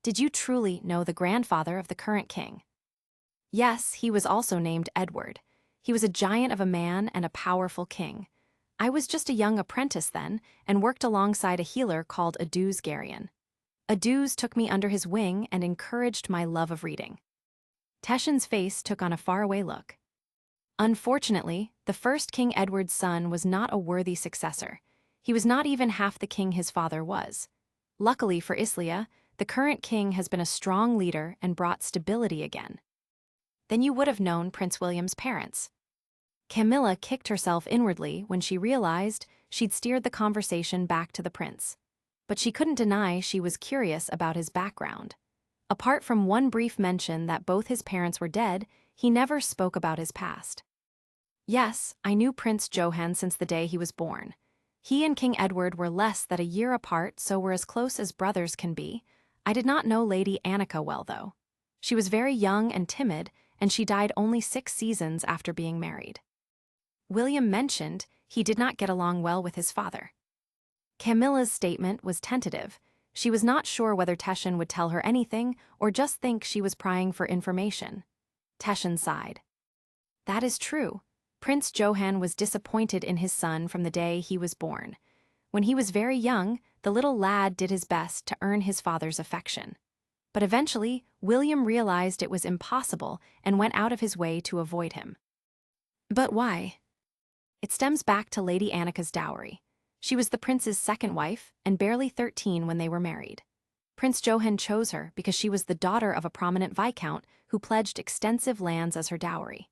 "Did you truly know the grandfather of the current king?" "Yes, he was also named Edward. He was a giant of a man and a powerful king. I was just a young apprentice then and worked alongside a healer called Aduz Garion. Aduz took me under his wing and encouraged my love of reading." Teshin's face took on a faraway look. Unfortunately, the first King Edward's son was not a worthy successor. He was not even half the king his father was. Luckily for Islia, the current king has been a strong leader and brought stability again. "Then you would have known Prince William's parents." Camilla kicked herself inwardly when she realized she'd steered the conversation back to the prince. But she couldn't deny she was curious about his background. Apart from one brief mention that both his parents were dead, he never spoke about his past. "Yes, I knew Prince Johann since the day he was born. He and King Edward were less than a year apart, so we're as close as brothers can be. I did not know Lady Annika well, though. She was very young and timid, and she died only 6 seasons after being married." William mentioned he did not get along well with his father. Camilla's statement was tentative. She was not sure whether Teshin would tell her anything or just think she was prying for information. Teshin sighed. "That is true. Prince Johann was disappointed in his son from the day he was born. When he was very young, the little lad did his best to earn his father's affection. But eventually, William realized it was impossible and went out of his way to avoid him." "But why?" "It stems back to Lady Annika's dowry. She was the prince's second wife and barely 13 when they were married. Prince Johann chose her because she was the daughter of a prominent viscount who pledged extensive lands as her dowry.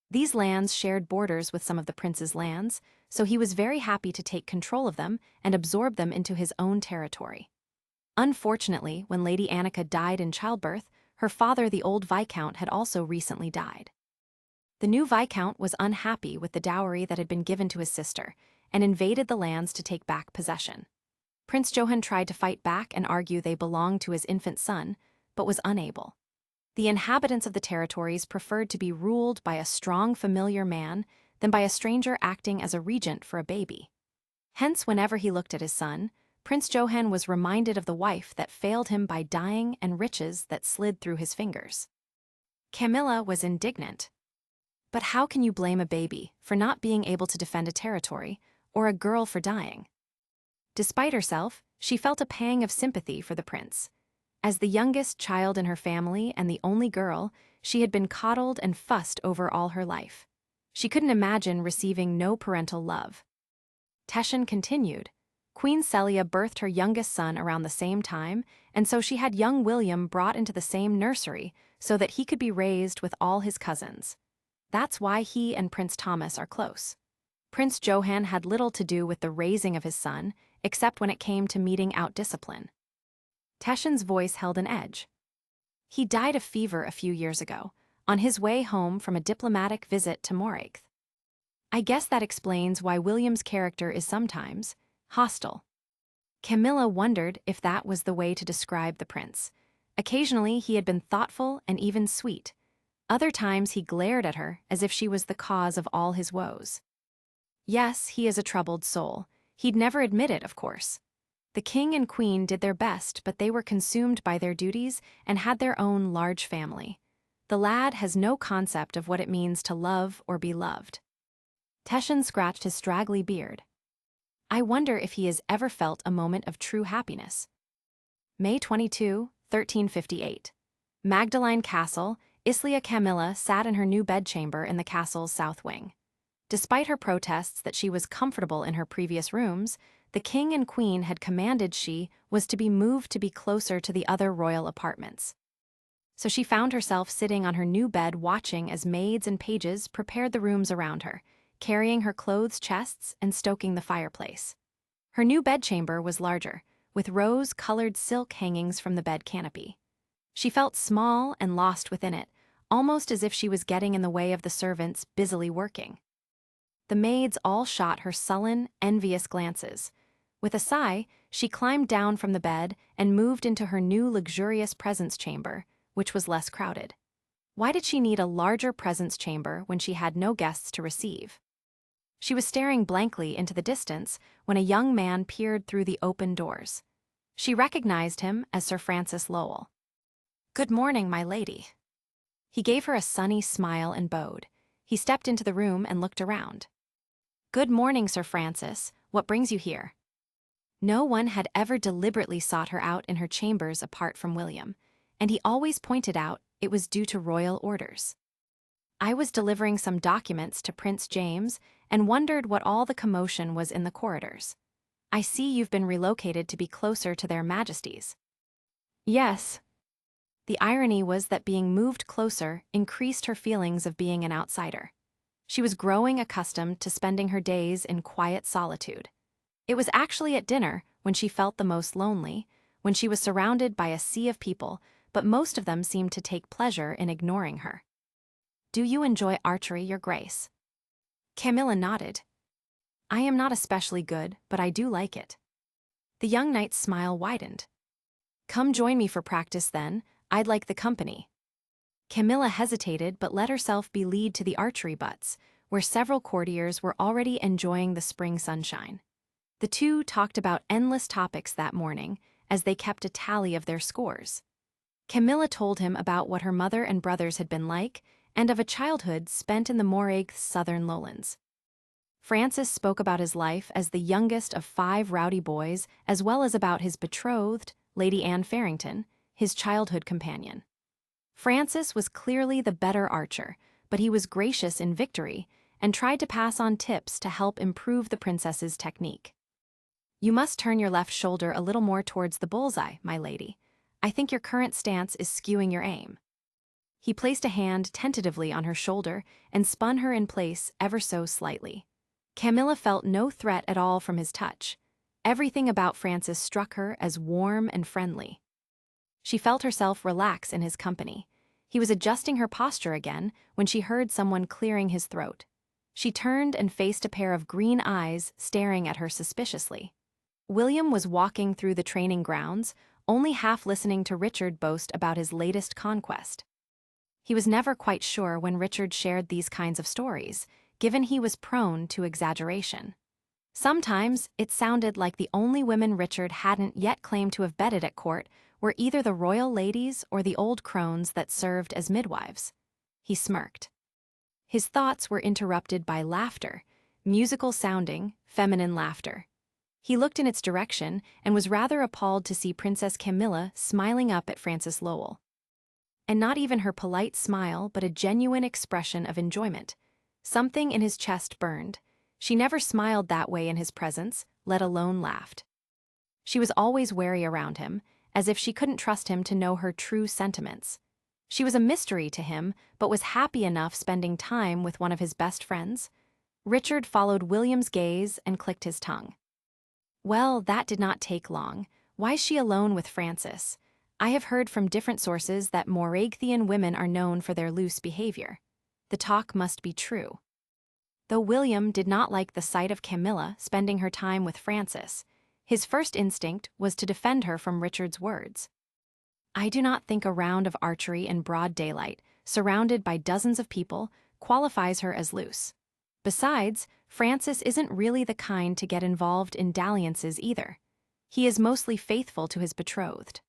These lands shared borders with some of the prince's lands, so he was very happy to take control of them and absorb them into his own territory. Unfortunately, when Lady Annika died in childbirth, her father, the old viscount, had also recently died. The new viscount was unhappy with the dowry that had been given to his sister and invaded the lands to take back possession. Prince Johann tried to fight back and argue they belonged to his infant son, but was unable. The inhabitants of the territories preferred to be ruled by a strong familiar man than by a stranger acting as a regent for a baby. Hence, whenever he looked at his son, Prince Johann was reminded of the wife that failed him by dying and riches that slid through his fingers. Camilla was indignant. But how can you blame a baby for not being able to defend a territory, or a girl for dying? Despite herself, she felt a pang of sympathy for the prince. As the youngest child in her family and the only girl, she had been coddled and fussed over all her life. She couldn't imagine receiving no parental love. Teshin continued. Queen Celia birthed her youngest son around the same time, and so she had young William brought into the same nursery so that he could be raised with all his cousins. That's why he and Prince Thomas are close. Prince Johann had little to do with the raising of his son, except when it came to meting out discipline. Teshin's voice held an edge. He died of fever a few years ago, on his way home from a diplomatic visit to Moraigth. I guess that explains why William's character is sometimes hostile. Camilla wondered if that was the way to describe the prince. Occasionally he had been thoughtful and even sweet. Other times he glared at her as if she was the cause of all his woes. Yes, he is a troubled soul. He'd never admit it, of course. The king and queen did their best, but they were consumed by their duties and had their own large family. The lad has no concept of what it means to love or be loved. Teshin scratched his straggly beard. I wonder if he has ever felt a moment of true happiness. May 22, 1358. Magdalene Castle, Islia Camilla sat in her new bedchamber in the castle's south wing. Despite her protests that she was comfortable in her previous rooms, the king and queen had commanded she was to be moved to be closer to the other royal apartments. So she found herself sitting on her new bed watching as maids and pages prepared the rooms around her, carrying her clothes chests and stoking the fireplace. Her new bedchamber was larger, with rose-colored silk hangings from the bed canopy. She felt small and lost within it, almost as if she was getting in the way of the servants busily working. The maids all shot her sullen, envious glances. With a sigh, she climbed down from the bed and moved into her new luxurious presence chamber, which was less crowded. Why did she need a larger presence chamber when she had no guests to receive? She was staring blankly into the distance when a young man peered through the open doors. She recognized him as Sir Francis Lowell. "Good morning, my lady." He gave her a sunny smile and bowed. He stepped into the room and looked around. "Good morning, Sir Francis. What brings you here?" No one had ever deliberately sought her out in her chambers apart from William, and he always pointed out it was due to royal orders. "I was delivering some documents to Prince James and wondered what all the commotion was in the corridors. I see you've been relocated to be closer to their majesties." "Yes." The irony was that being moved closer increased her feelings of being an outsider. She was growing accustomed to spending her days in quiet solitude. It was actually at dinner when she felt the most lonely, when she was surrounded by a sea of people, but most of them seemed to take pleasure in ignoring her. "Do you enjoy archery, Your Grace?" Camilla nodded. "I am not especially good, but I do like it." The young knight's smile widened. "Come join me for practice then, I'd like the company." Camilla hesitated but let herself be led to the archery butts, where several courtiers were already enjoying the spring sunshine. The two talked about endless topics that morning as they kept a tally of their scores. Camilla told him about what her mother and brothers had been like and of a childhood spent in the Moraigth's southern lowlands. Francis spoke about his life as the youngest of 5 rowdy boys, as well as about his betrothed, Lady Anne Farrington, his childhood companion. Francis was clearly the better archer, but he was gracious in victory and tried to pass on tips to help improve the princess's technique. "You must turn your left shoulder a little more towards the bullseye, my lady. I think your current stance is skewing your aim." He placed a hand tentatively on her shoulder and spun her in place ever so slightly. Camilla felt no threat at all from his touch. Everything about Francis struck her as warm and friendly. She felt herself relax in his company. He was adjusting her posture again when she heard someone clearing his throat. She turned and faced a pair of green eyes staring at her suspiciously. William was walking through the training grounds, only half listening to Richard boast about his latest conquest. He was never quite sure when Richard shared these kinds of stories, given he was prone to exaggeration. Sometimes, it sounded like the only women Richard hadn't yet claimed to have bedded at court were either the royal ladies or the old crones that served as midwives. He smirked. His thoughts were interrupted by laughter, musical-sounding, feminine laughter. He looked in its direction and was rather appalled to see Princess Camilla smiling up at Francis Lowell. And not even her polite smile, but a genuine expression of enjoyment. Something in his chest burned. She never smiled that way in his presence, let alone laughed. She was always wary around him, as if she couldn't trust him to know her true sentiments. She was a mystery to him, but was happy enough spending time with one of his best friends. Richard followed William's gaze and clicked his tongue. Well, that did not take long. Why's she alone with Francis? I have heard from different sources that Moraigthian women are known for their loose behavior. The talk must be true. Though William did not like the sight of Camilla spending her time with Francis, his first instinct was to defend her from Richard's words. I do not think a round of archery in broad daylight, surrounded by dozens of people, qualifies her as loose. Besides, Francis isn't really the kind to get involved in dalliances either. He is mostly faithful to his betrothed.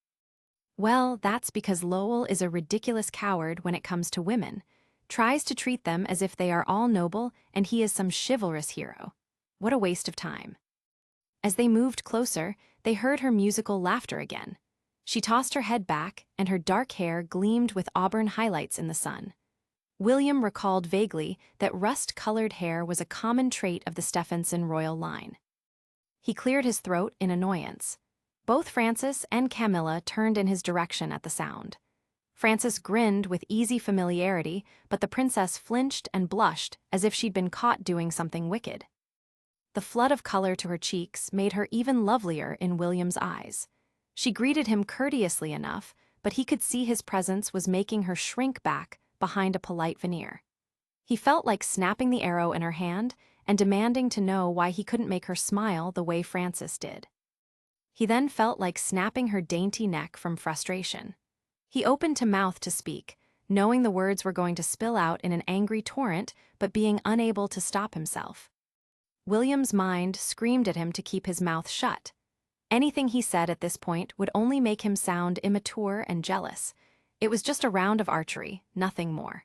Well, that's because Lowell is a ridiculous coward when it comes to women, tries to treat them as if they are all noble and he is some chivalrous hero. What a waste of time. As they moved closer, they heard her musical laughter again. She tossed her head back, and her dark hair gleamed with auburn highlights in the sun. William recalled vaguely that rust-colored hair was a common trait of the Stephenson royal line. He cleared his throat in annoyance. Both Francis and Camilla turned in his direction at the sound. Francis grinned with easy familiarity, but the princess flinched and blushed as if she'd been caught doing something wicked. The flood of color to her cheeks made her even lovelier in William's eyes. She greeted him courteously enough, but he could see his presence was making her shrink back behind a polite veneer. He felt like snapping the arrow in her hand and demanding to know why he couldn't make her smile the way Francis did. He then felt like snapping her dainty neck from frustration. He opened to mouth to speak, knowing the words were going to spill out in an angry torrent, but being unable to stop himself. William's mind screamed at him to keep his mouth shut. Anything he said at this point would only make him sound immature and jealous. It was just a round of archery, nothing more.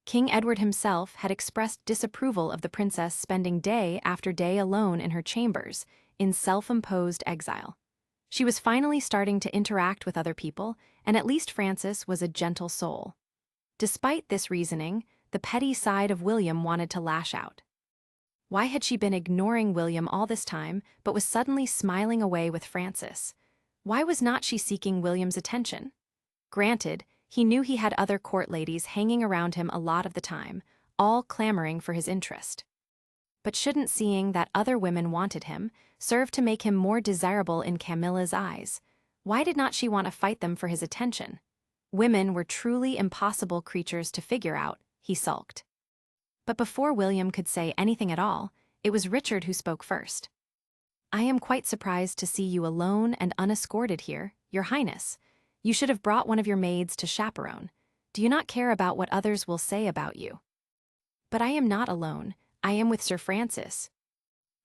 King Edward himself had expressed disapproval of the princess spending day after day alone in her chambers, in self-imposed exile. She was finally starting to interact with other people, and at least Francis was a gentle soul. Despite this reasoning, the petty side of William wanted to lash out. Why had she been ignoring William all this time, but was suddenly smiling away with Francis? Why was not she seeking William's attention? Granted, he knew he had other court ladies hanging around him a lot of the time, all clamoring for his interest. But shouldn't seeing that other women wanted him serve to make him more desirable in Camilla's eyes? Why did not she want to fight them for his attention? Women were truly impossible creatures to figure out, he sulked. But before William could say anything at all, it was Richard who spoke first. I am quite surprised to see you alone and unescorted here, Your Highness. You should have brought one of your maids to chaperone. Do you not care about what others will say about you? But I am not alone. I am with Sir Francis.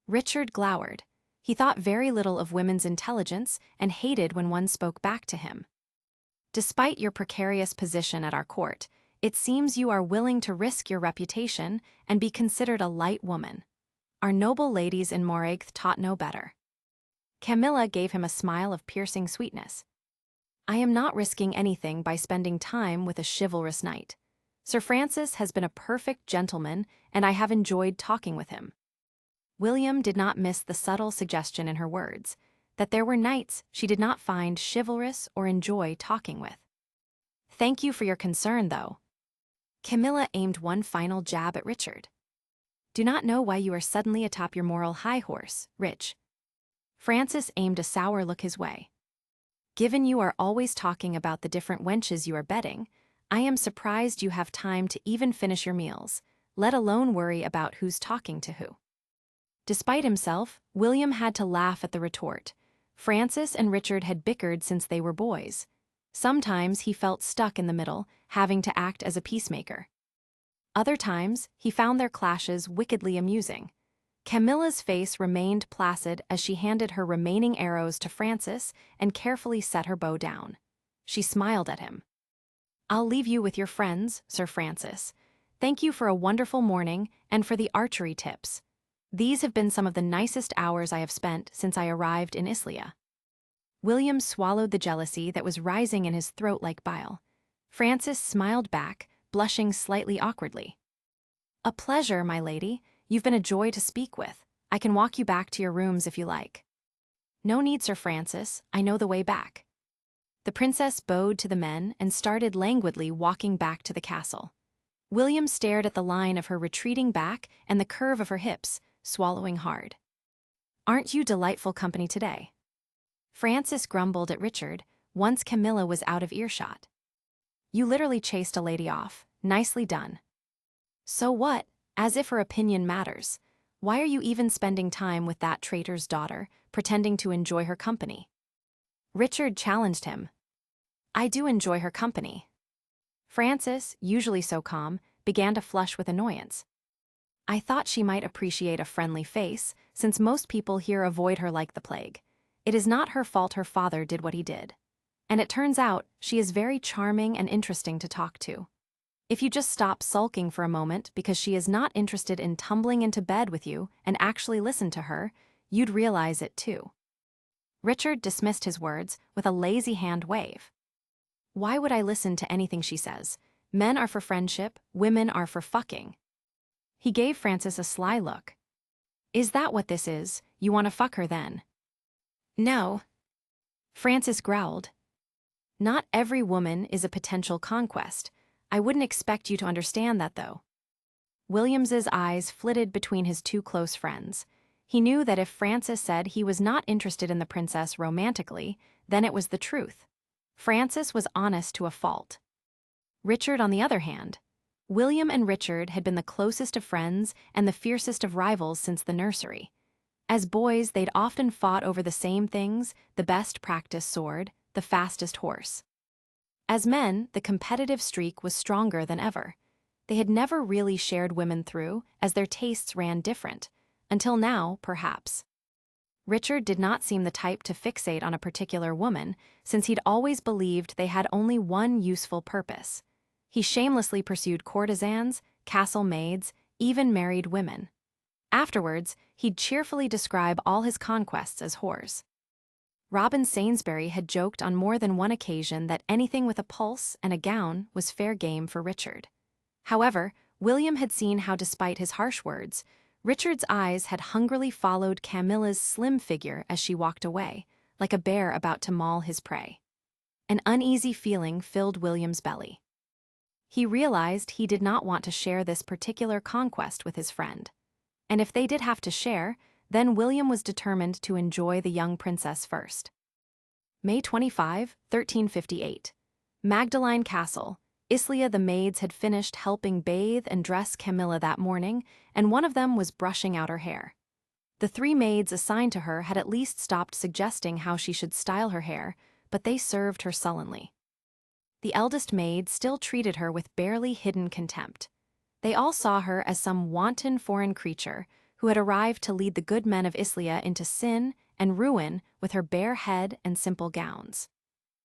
Richard glowered. He thought very little of women's intelligence and hated when one spoke back to him. Despite your precarious position at our court, it seems you are willing to risk your reputation and be considered a light woman. Our noble ladies in Moraigth taught no better. Camilla gave him a smile of piercing sweetness. I am not risking anything by spending time with a chivalrous knight. Sir Francis has been a perfect gentleman, and I have enjoyed talking with him. William did not miss the subtle suggestion in her words, that there were knights she did not find chivalrous or enjoy talking with. Thank you for your concern, though. Camilla aimed one final jab at Richard. Do not know why you are suddenly atop your moral high horse, Rich. Francis aimed a sour look his way. Given you are always talking about the different wenches you are bedding, I am surprised you have time to even finish your meals, let alone worry about who's talking to who. Despite himself, William had to laugh at the retort. Francis and Richard had bickered since they were boys. Sometimes he felt stuck in the middle, having to act as a peacemaker. Other times, he found their clashes wickedly amusing. Camilla's face remained placid as she handed her remaining arrows to Francis and carefully set her bow down. She smiled at him. "I'll leave you with your friends, Sir Francis. Thank you for a wonderful morning and for the archery tips. These have been some of the nicest hours I have spent since I arrived in Islia." William swallowed the jealousy that was rising in his throat like bile. Francis smiled back, blushing slightly awkwardly. "A pleasure, my lady. You've been a joy to speak with. I can walk you back to your rooms if you like." "No need, Sir Francis. I know the way back." The princess bowed to the men and started languidly walking back to the castle. William stared at the line of her retreating back and the curve of her hips, swallowing hard. "Aren't you delightful company today?" Francis grumbled at Richard, once Camilla was out of earshot. "You literally chased a lady off. Nicely done." "So what? As if her opinion matters. Why are you even spending time with that traitor's daughter, pretending to enjoy her company?" Richard challenged him. "I do enjoy her company." Francis, usually so calm, began to flush with annoyance. "I thought she might appreciate a friendly face, since most people here avoid her like the plague. It is not her fault her father did what he did. And it turns out she is very charming and interesting to talk to. If you just stop sulking for a moment because she is not interested in tumbling into bed with you and actually listen to her, you'd realize it too." Richard dismissed his words with a lazy hand wave. "Why would I listen to anything she says? Men are for friendship, women are for fucking." He gave Francis a sly look. "Is that what this is? You want to fuck her then?" "No." Francis growled. "Not every woman is a potential conquest. I wouldn't expect you to understand that, though." Williams's eyes flitted between his two close friends. He knew that if Francis said he was not interested in the princess romantically, then it was the truth. Francis was honest to a fault. Richard, on the other hand, William and Richard had been the closest of friends and the fiercest of rivals since the nursery. As boys, they'd often fought over the same things: the best practice sword, the fastest horse. As men, the competitive streak was stronger than ever. They had never really shared women through, as their tastes ran different. Until now, perhaps. Richard did not seem the type to fixate on a particular woman, since he'd always believed they had only one useful purpose. He shamelessly pursued courtesans, castle maids, even married women. Afterwards, he'd cheerfully describe all his conquests as whores. Robin Sainsbury had joked on more than one occasion that anything with a pulse and a gown was fair game for Richard. However, William had seen how, despite his harsh words, Richard's eyes had hungrily followed Camilla's slim figure as she walked away, like a bear about to maul his prey. An uneasy feeling filled William's belly. He realized he did not want to share this particular conquest with his friend. And if they did have to share, then William was determined to enjoy the young princess first. May 25, 1358. Magdalene Castle. Islia. The maids had finished helping bathe and dress Camilla that morning, and one of them was brushing out her hair. The three maids assigned to her had at least stopped suggesting how she should style her hair, but they served her sullenly. The eldest maid still treated her with barely hidden contempt. They all saw her as some wanton foreign creature who had arrived to lead the good men of Islia into sin and ruin with her bare head and simple gowns.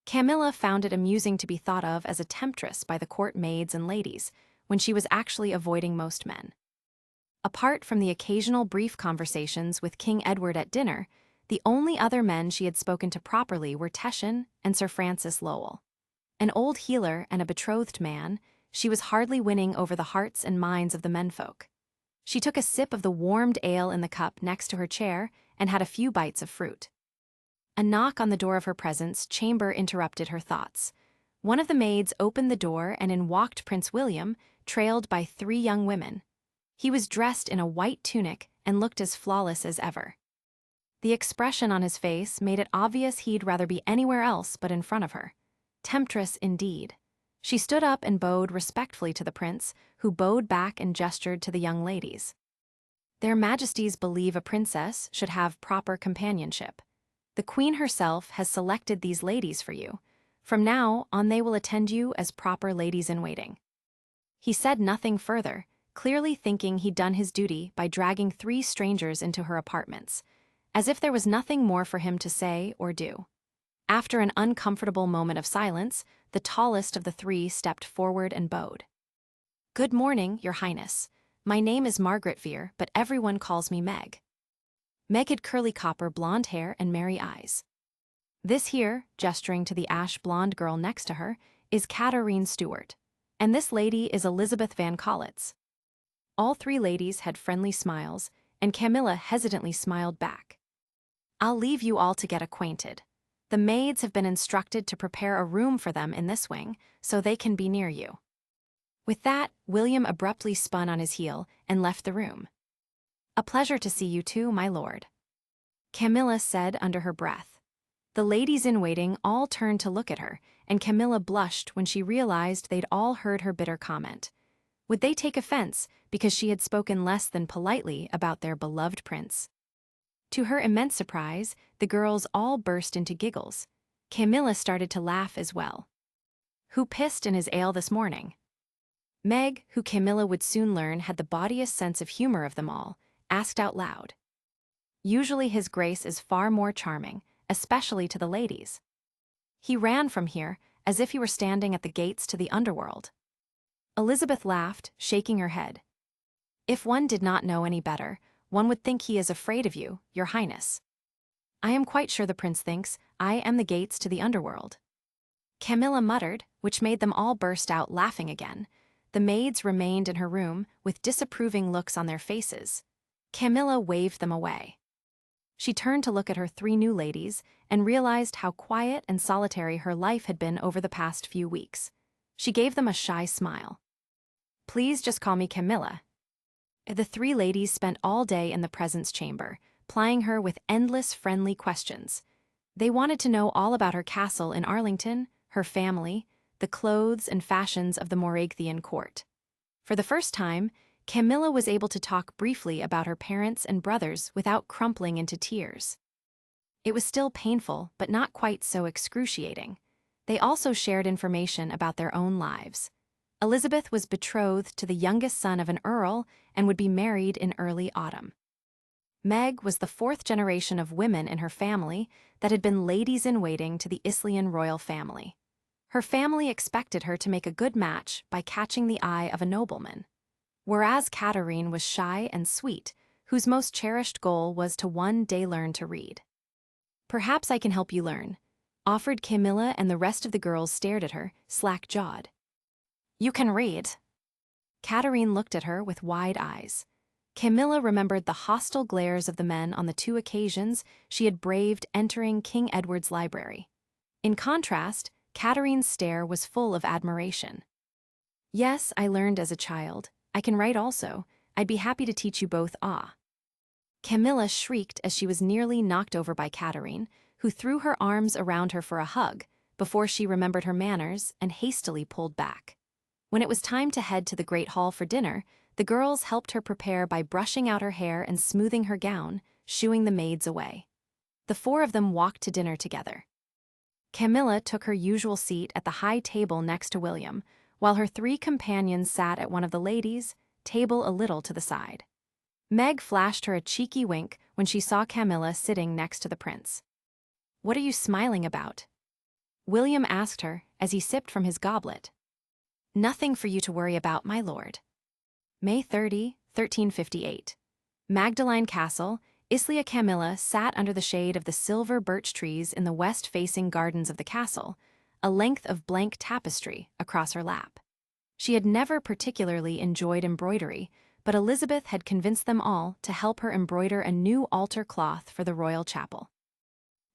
Camilla found it amusing to be thought of as a temptress by the court maids and ladies, when she was actually avoiding most men. Apart from the occasional brief conversations with King Edward at dinner, the only other men she had spoken to properly were Teshin and Sir Francis Lowell. An old healer and a betrothed man, she was hardly winning over the hearts and minds of the menfolk. She took a sip of the warmed ale in the cup next to her chair and had a few bites of fruit. A knock on the door of her presence chamber interrupted her thoughts. One of the maids opened the door and in walked Prince William, trailed by three young women. He was dressed in a white tunic and looked as flawless as ever. The expression on his face made it obvious he'd rather be anywhere else but in front of her. Temptress indeed. She stood up and bowed respectfully to the prince, who bowed back and gestured to the young ladies. Their Majesties believe a princess should have proper companionship. The Queen herself has selected these ladies for you. From now on they will attend you as proper ladies-in-waiting." He said nothing further, clearly thinking he'd done his duty by dragging 3 strangers into her apartments, as if there was nothing more for him to say or do. After an uncomfortable moment of silence, the tallest of the 3 stepped forward and bowed. "Good morning, Your Highness. My name is Margaret Veer, but everyone calls me Meg." Meg had curly copper blonde hair and merry eyes. "This here," gesturing to the ash-blonde girl next to her, "is Katarine Stewart. And this lady is Elizabeth Van Collitz." All 3 ladies had friendly smiles, and Camilla hesitantly smiled back. "I'll leave you all to get acquainted. The maids have been instructed to prepare a room for them in this wing, so they can be near you." With that, William abruptly spun on his heel and left the room. "A pleasure to see you too, my lord," Camilla said under her breath. The ladies-in-waiting all turned to look at her, and Camilla blushed when she realized they'd all heard her bitter comment. Would they take offense because she had spoken less than politely about their beloved prince? To her immense surprise, the girls all burst into giggles. Camilla started to laugh as well. "Who pissed in his ale this morning?" Meg, who Camilla would soon learn had the bawdiest sense of humor of them all, asked out loud. "Usually His Grace is far more charming, especially to the ladies. He ran from here as if he were standing at the gates to the underworld." Elizabeth laughed, shaking her head. "If one did not know any better, one would think he is afraid of you, Your Highness. I am quite sure the prince thinks I am the gates to the underworld." Camilla muttered, which made them all burst out laughing again. The maids remained in her room with disapproving looks on their faces. Camilla waved them away. She turned to look at her 3 new ladies and realized how quiet and solitary her life had been over the past few weeks. She gave them a shy smile. "Please just call me Camilla." The 3 ladies spent all day in the presence chamber, plying her with endless friendly questions. They wanted to know all about her castle in Arlington, her family, the clothes and fashions of the Moragathian court. For the first time, Camilla was able to talk briefly about her parents and brothers without crumpling into tears. It was still painful, but not quite so excruciating. They also shared information about their own lives. Elizabeth was betrothed to the youngest son of an earl and would be married in early autumn. Meg was the 4th generation of women in her family that had been ladies-in-waiting to the Islian royal family. Her family expected her to make a good match by catching the eye of a nobleman. Whereas Katarine was shy and sweet, whose most cherished goal was to one day learn to read. "Perhaps I can help you learn," offered Camilla, and the rest of the girls stared at her, slack-jawed. "You can read?" Katarine looked at her with wide eyes. Camilla remembered the hostile glares of the men on the 2 occasions she had braved entering King Edward's library. In contrast, Katarine's stare was full of admiration. "Yes, I learned as a child. I can write also. I'd be happy to teach you both." Camilla shrieked as she was nearly knocked over by Katarine, who threw her arms around her for a hug, before she remembered her manners and hastily pulled back. When it was time to head to the Great Hall for dinner, the girls helped her prepare by brushing out her hair and smoothing her gown, shooing the maids away. The 4 of them walked to dinner together. Camilla took her usual seat at the high table next to William, while her 3 companions sat at one of the ladies' table a little to the side. Meg flashed her a cheeky wink when she saw Camilla sitting next to the prince. "What are you smiling about?" William asked her as he sipped from his goblet. "Nothing for you to worry about, my lord." May 30, 1358. Magdalene Castle, Islia Camilla sat under the shade of the silver birch trees in the west-facing gardens of the castle, a length of blank tapestry across her lap. She had never particularly enjoyed embroidery, but Elizabeth had convinced them all to help her embroider a new altar cloth for the royal chapel.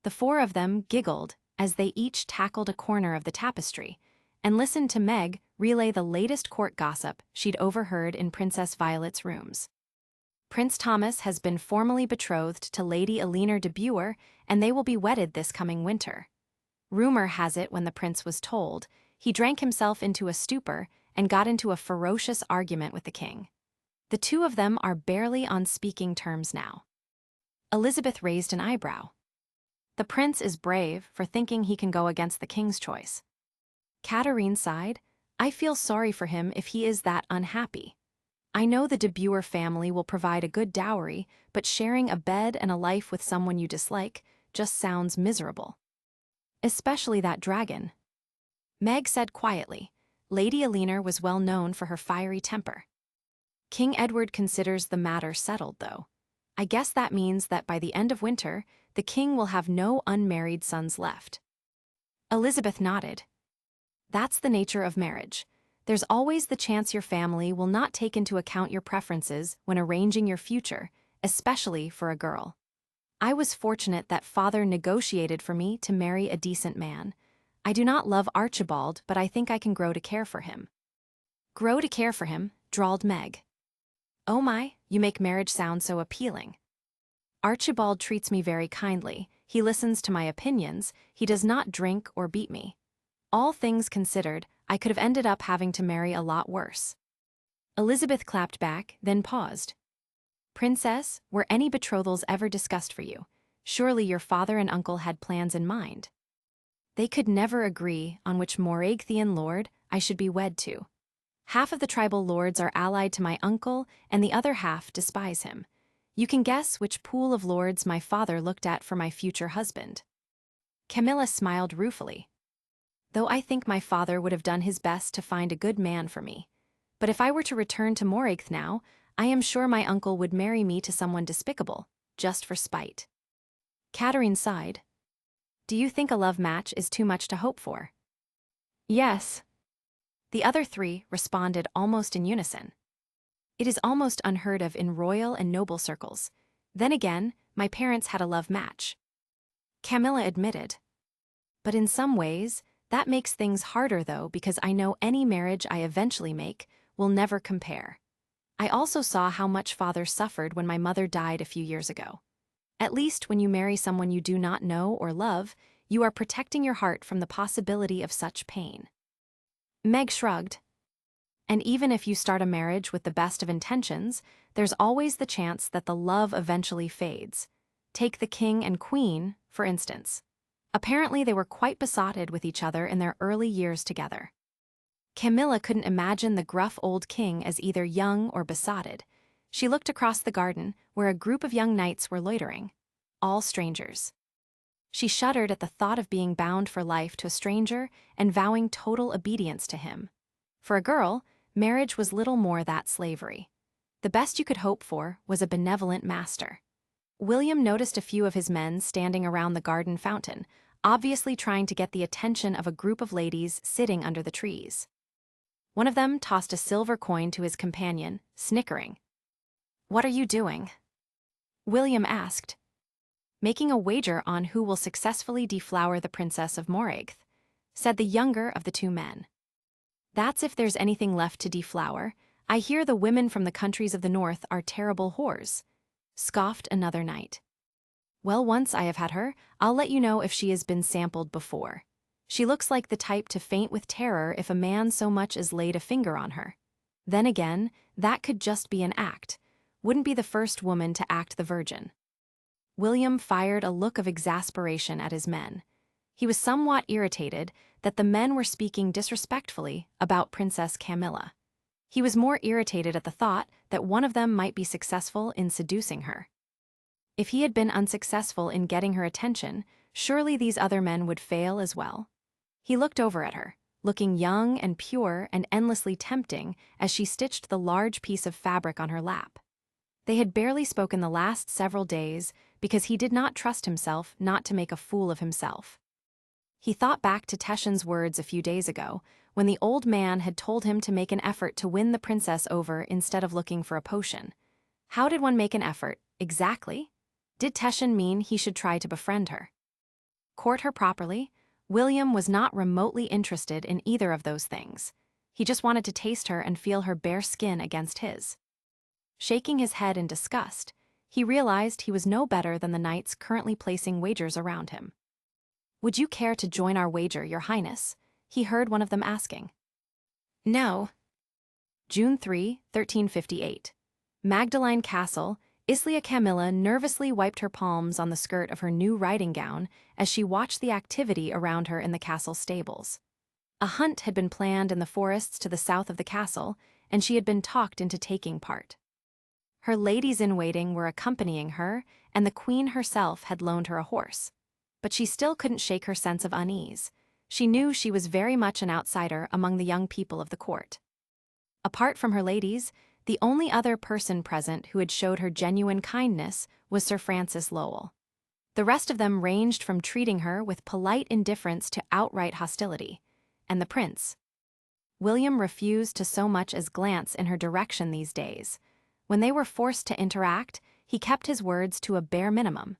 The 4 of them giggled as they each tackled a corner of the tapestry, and listened to Meg relay the latest court gossip she'd overheard in Princess Violet's rooms. Prince Thomas has been formally betrothed to Lady Eleanor de Buer, and they will be wedded this coming winter. Rumor has it when the prince was told, he drank himself into a stupor and got into a ferocious argument with the king. The two of them are barely on speaking terms now. Elizabeth raised an eyebrow. The prince is brave for thinking he can go against the king's choice. Catherine sighed. I feel sorry for him if he is that unhappy. I know the de Boer family will provide a good dowry, but sharing a bed and a life with someone you dislike just sounds miserable. Especially that dragon. Meg said quietly. Lady Alina was well known for her fiery temper. King Edward considers the matter settled, though. I guess that means that by the end of winter, the king will have no unmarried sons left. Elizabeth nodded. That's the nature of marriage. There's always the chance your family will not take into account your preferences when arranging your future, especially for a girl. I was fortunate that father negotiated for me to marry a decent man. I do not love Archibald, but I think I can grow to care for him. Grow to care for him, drawled Meg. Oh my, you make marriage sound so appealing. Archibald treats me very kindly, he listens to my opinions, he does not drink or beat me. All things considered, I could have ended up having to marry a lot worse. Elizabeth clapped back, then paused. Princess, were any betrothals ever discussed for you? Surely your father and uncle had plans in mind. They could never agree on which Moraigthian lord I should be wed to. Half of the tribal lords are allied to my uncle, and the other half despise him. You can guess which pool of lords my father looked at for my future husband. Camilla smiled ruefully. Though I think my father would have done his best to find a good man for me. But if I were to return to Moraigth now, I am sure my uncle would marry me to someone despicable, just for spite. Catherine sighed. Do you think a love match is too much to hope for? Yes. The other three responded almost in unison. It is almost unheard of in royal and noble circles. Then again, my parents had a love match. Camilla admitted. But in some ways, that makes things harder though, because I know any marriage I eventually make will never compare. I also saw how much father suffered when my mother died a few years ago. At least when you marry someone you do not know or love, you are protecting your heart from the possibility of such pain. Meg shrugged. And even if you start a marriage with the best of intentions, there's always the chance that the love eventually fades. Take the king and queen, for instance. Apparently they were quite besotted with each other in their early years together. Camilla couldn't imagine the gruff old king as either young or besotted. She looked across the garden, where a group of young knights were loitering. All strangers. She shuddered at the thought of being bound for life to a stranger and vowing total obedience to him. For a girl, marriage was little more that slavery. The best you could hope for was a benevolent master. William noticed a few of his men standing around the garden fountain, obviously trying to get the attention of a group of ladies sitting under the trees. One of them tossed a silver coin to his companion, snickering. "What are you doing?" William asked. "Making a wager on who will successfully deflower the Princess of Moraigth," said the younger of the two men. "That's if there's anything left to deflower. I hear the women from the countries of the north are terrible whores," scoffed another knight. "Well, once I have had her, I'll let you know if she has been sampled before. She looks like the type to faint with terror if a man so much as laid a finger on her. Then again, that could just be an act. Wouldn't be the first woman to act the virgin." William fired a look of exasperation at his men. He was somewhat irritated that the men were speaking disrespectfully about Princess Camilla. He was more irritated at the thought that one of them might be successful in seducing her. If he had been unsuccessful in getting her attention, surely these other men would fail as well. He looked over at her, looking young and pure and endlessly tempting as she stitched the large piece of fabric on her lap. They had barely spoken the last several days because he did not trust himself not to make a fool of himself. He thought back to Teshin's words a few days ago, when the old man had told him to make an effort to win the princess over instead of looking for a potion. How did one make an effort, exactly? Did Teshin mean he should try to befriend her? Court her properly? William was not remotely interested in either of those things. He just wanted to taste her and feel her bare skin against his. Shaking his head in disgust, he realized he was no better than the knights currently placing wagers around him. "Would you care to join our wager, Your Highness?" he heard one of them asking. "No." June 3, 1358. Magdalene Castle, Islia Camilla nervously wiped her palms on the skirt of her new riding gown as she watched the activity around her in the castle stables. A hunt had been planned in the forests to the south of the castle, and she had been talked into taking part. Her ladies-in-waiting were accompanying her, and the queen herself had loaned her a horse. But she still couldn't shake her sense of unease. She knew she was very much an outsider among the young people of the court. Apart from her ladies, the only other person present who had showed her genuine kindness was Sir Francis Lowell. The rest of them ranged from treating her with polite indifference to outright hostility. And the prince. William refused to so much as glance in her direction these days. When they were forced to interact, he kept his words to a bare minimum.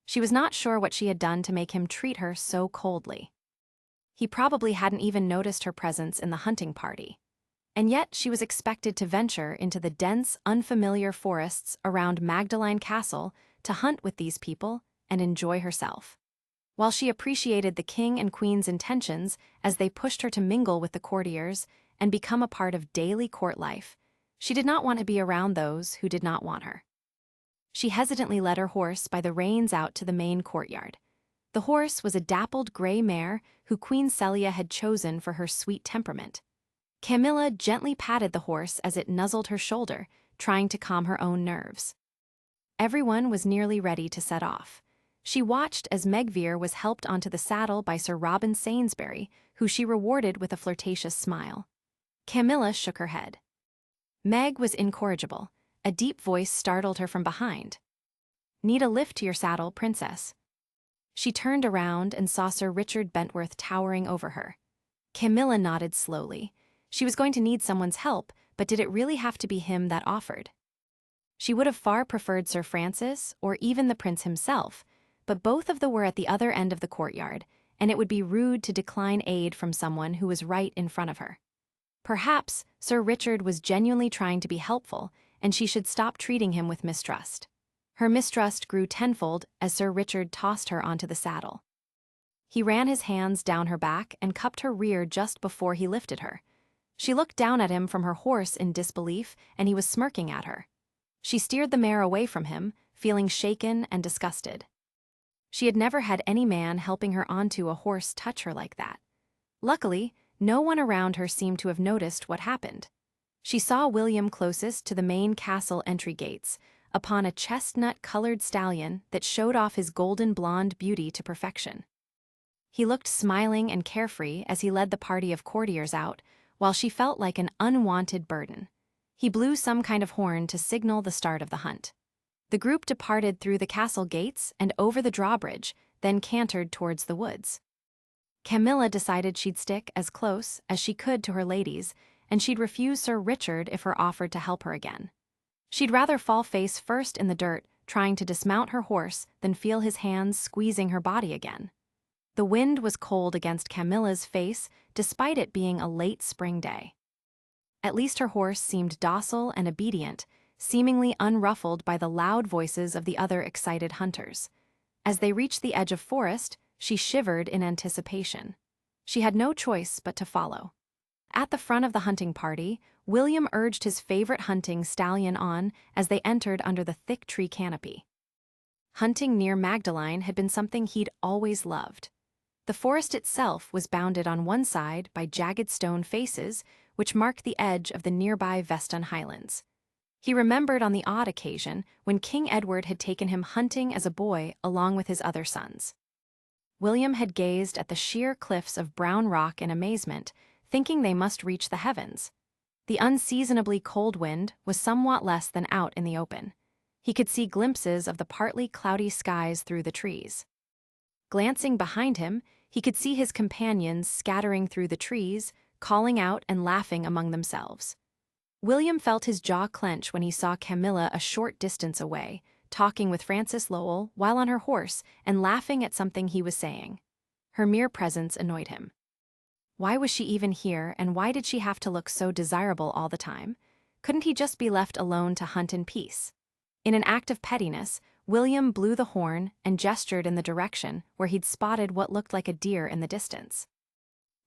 She was not sure what she had done to make him treat her so coldly. He probably hadn't even noticed her presence in the hunting party. And yet she was expected to venture into the dense, unfamiliar forests around Magdalene Castle to hunt with these people and enjoy herself. While she appreciated the king and queen's intentions as they pushed her to mingle with the courtiers and become a part of daily court life, she did not want to be around those who did not want her. She hesitantly led her horse by the reins out to the main courtyard. The horse was a dappled gray mare who Queen Celia had chosen for her sweet temperament. Camilla gently patted the horse as it nuzzled her shoulder, trying to calm her own nerves. Everyone was nearly ready to set off. She watched as Megvere was helped onto the saddle by Sir Robin Sainsbury, who she rewarded with a flirtatious smile. Camilla shook her head. Meg was incorrigible. A deep voice startled her from behind. "Need a lift to your saddle, princess." She turned around and saw Sir Richard Bentworth towering over her. Camilla nodded slowly. She was going to need someone's help, but did it really have to be him that offered? She would have far preferred Sir Francis or even the prince himself, but both of them were at the other end of the courtyard, and it would be rude to decline aid from someone who was right in front of her. Perhaps Sir Richard was genuinely trying to be helpful, and she should stop treating him with mistrust. Her mistrust grew tenfold as Sir Richard tossed her onto the saddle. He ran his hands down her back and cupped her rear just before he lifted her. She looked down at him from her horse in disbelief, and he was smirking at her. She steered the mare away from him, feeling shaken and disgusted. She had never had any man helping her onto a horse touch her like that. Luckily, no one around her seemed to have noticed what happened. She saw William closest to the main castle entry gates, upon a chestnut-colored stallion that showed off his golden blonde beauty to perfection. He looked smiling and carefree as he led the party of courtiers out, while she felt like an unwanted burden. He blew some kind of horn to signal the start of the hunt. The group departed through the castle gates and over the drawbridge, then cantered towards the woods. Camilla decided she'd stick as close as she could to her ladies, and she'd refuse Sir Richard if her offered to help her again. She'd rather fall face first in the dirt, trying to dismount her horse, than feel his hands squeezing her body again. The wind was cold against Camilla's face, despite it being a late spring day. At least her horse seemed docile and obedient, seemingly unruffled by the loud voices of the other excited hunters. As they reached the edge of forest, she shivered in anticipation. She had no choice but to follow. At the front of the hunting party, William urged his favorite hunting stallion on as they entered under the thick tree canopy. Hunting near Magdalene had been something he'd always loved. The forest itself was bounded on one side by jagged stone faces, which marked the edge of the nearby Veston Highlands. He remembered on the odd occasion when King Edward had taken him hunting as a boy along with his other sons. William had gazed at the sheer cliffs of brown rock in amazement, thinking they must reach the heavens. The unseasonably cold wind was somewhat less than out in the open. He could see glimpses of the partly cloudy skies through the trees. Glancing behind him, he could see his companions scattering through the trees, calling out and laughing among themselves. William felt his jaw clench when he saw Camilla a short distance away, talking with Francis Lowell while on her horse and laughing at something he was saying. Her mere presence annoyed him. Why was she even here, and why did she have to look so desirable all the time? Couldn't he just be left alone to hunt in peace? In an act of pettiness, William blew the horn and gestured in the direction where he'd spotted what looked like a deer in the distance.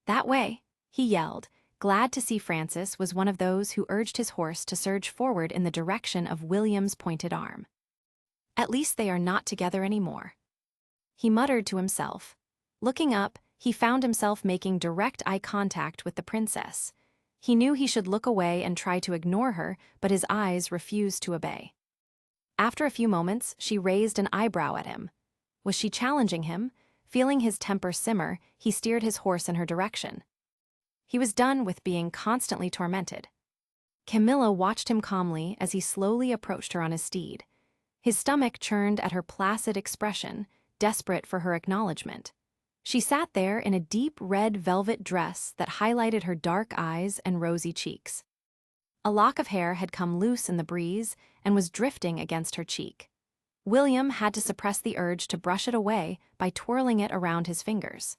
"That way," he yelled, glad to see Francis was one of those who urged his horse to surge forward in the direction of William's pointed arm. At least they are not together anymore, he muttered to himself. Looking up, he found himself making direct eye contact with the princess. He knew he should look away and try to ignore her, but his eyes refused to obey. After a few moments, she raised an eyebrow at him. Was she challenging him? Feeling his temper simmer, he steered his horse in her direction. He was done with being constantly tormented. Camilla watched him calmly as he slowly approached her on his steed. His stomach churned at her placid expression, desperate for her acknowledgement. She sat there in a deep red velvet dress that highlighted her dark eyes and rosy cheeks. A lock of hair had come loose in the breeze and was drifting against her cheek. William had to suppress the urge to brush it away by twirling it around his fingers.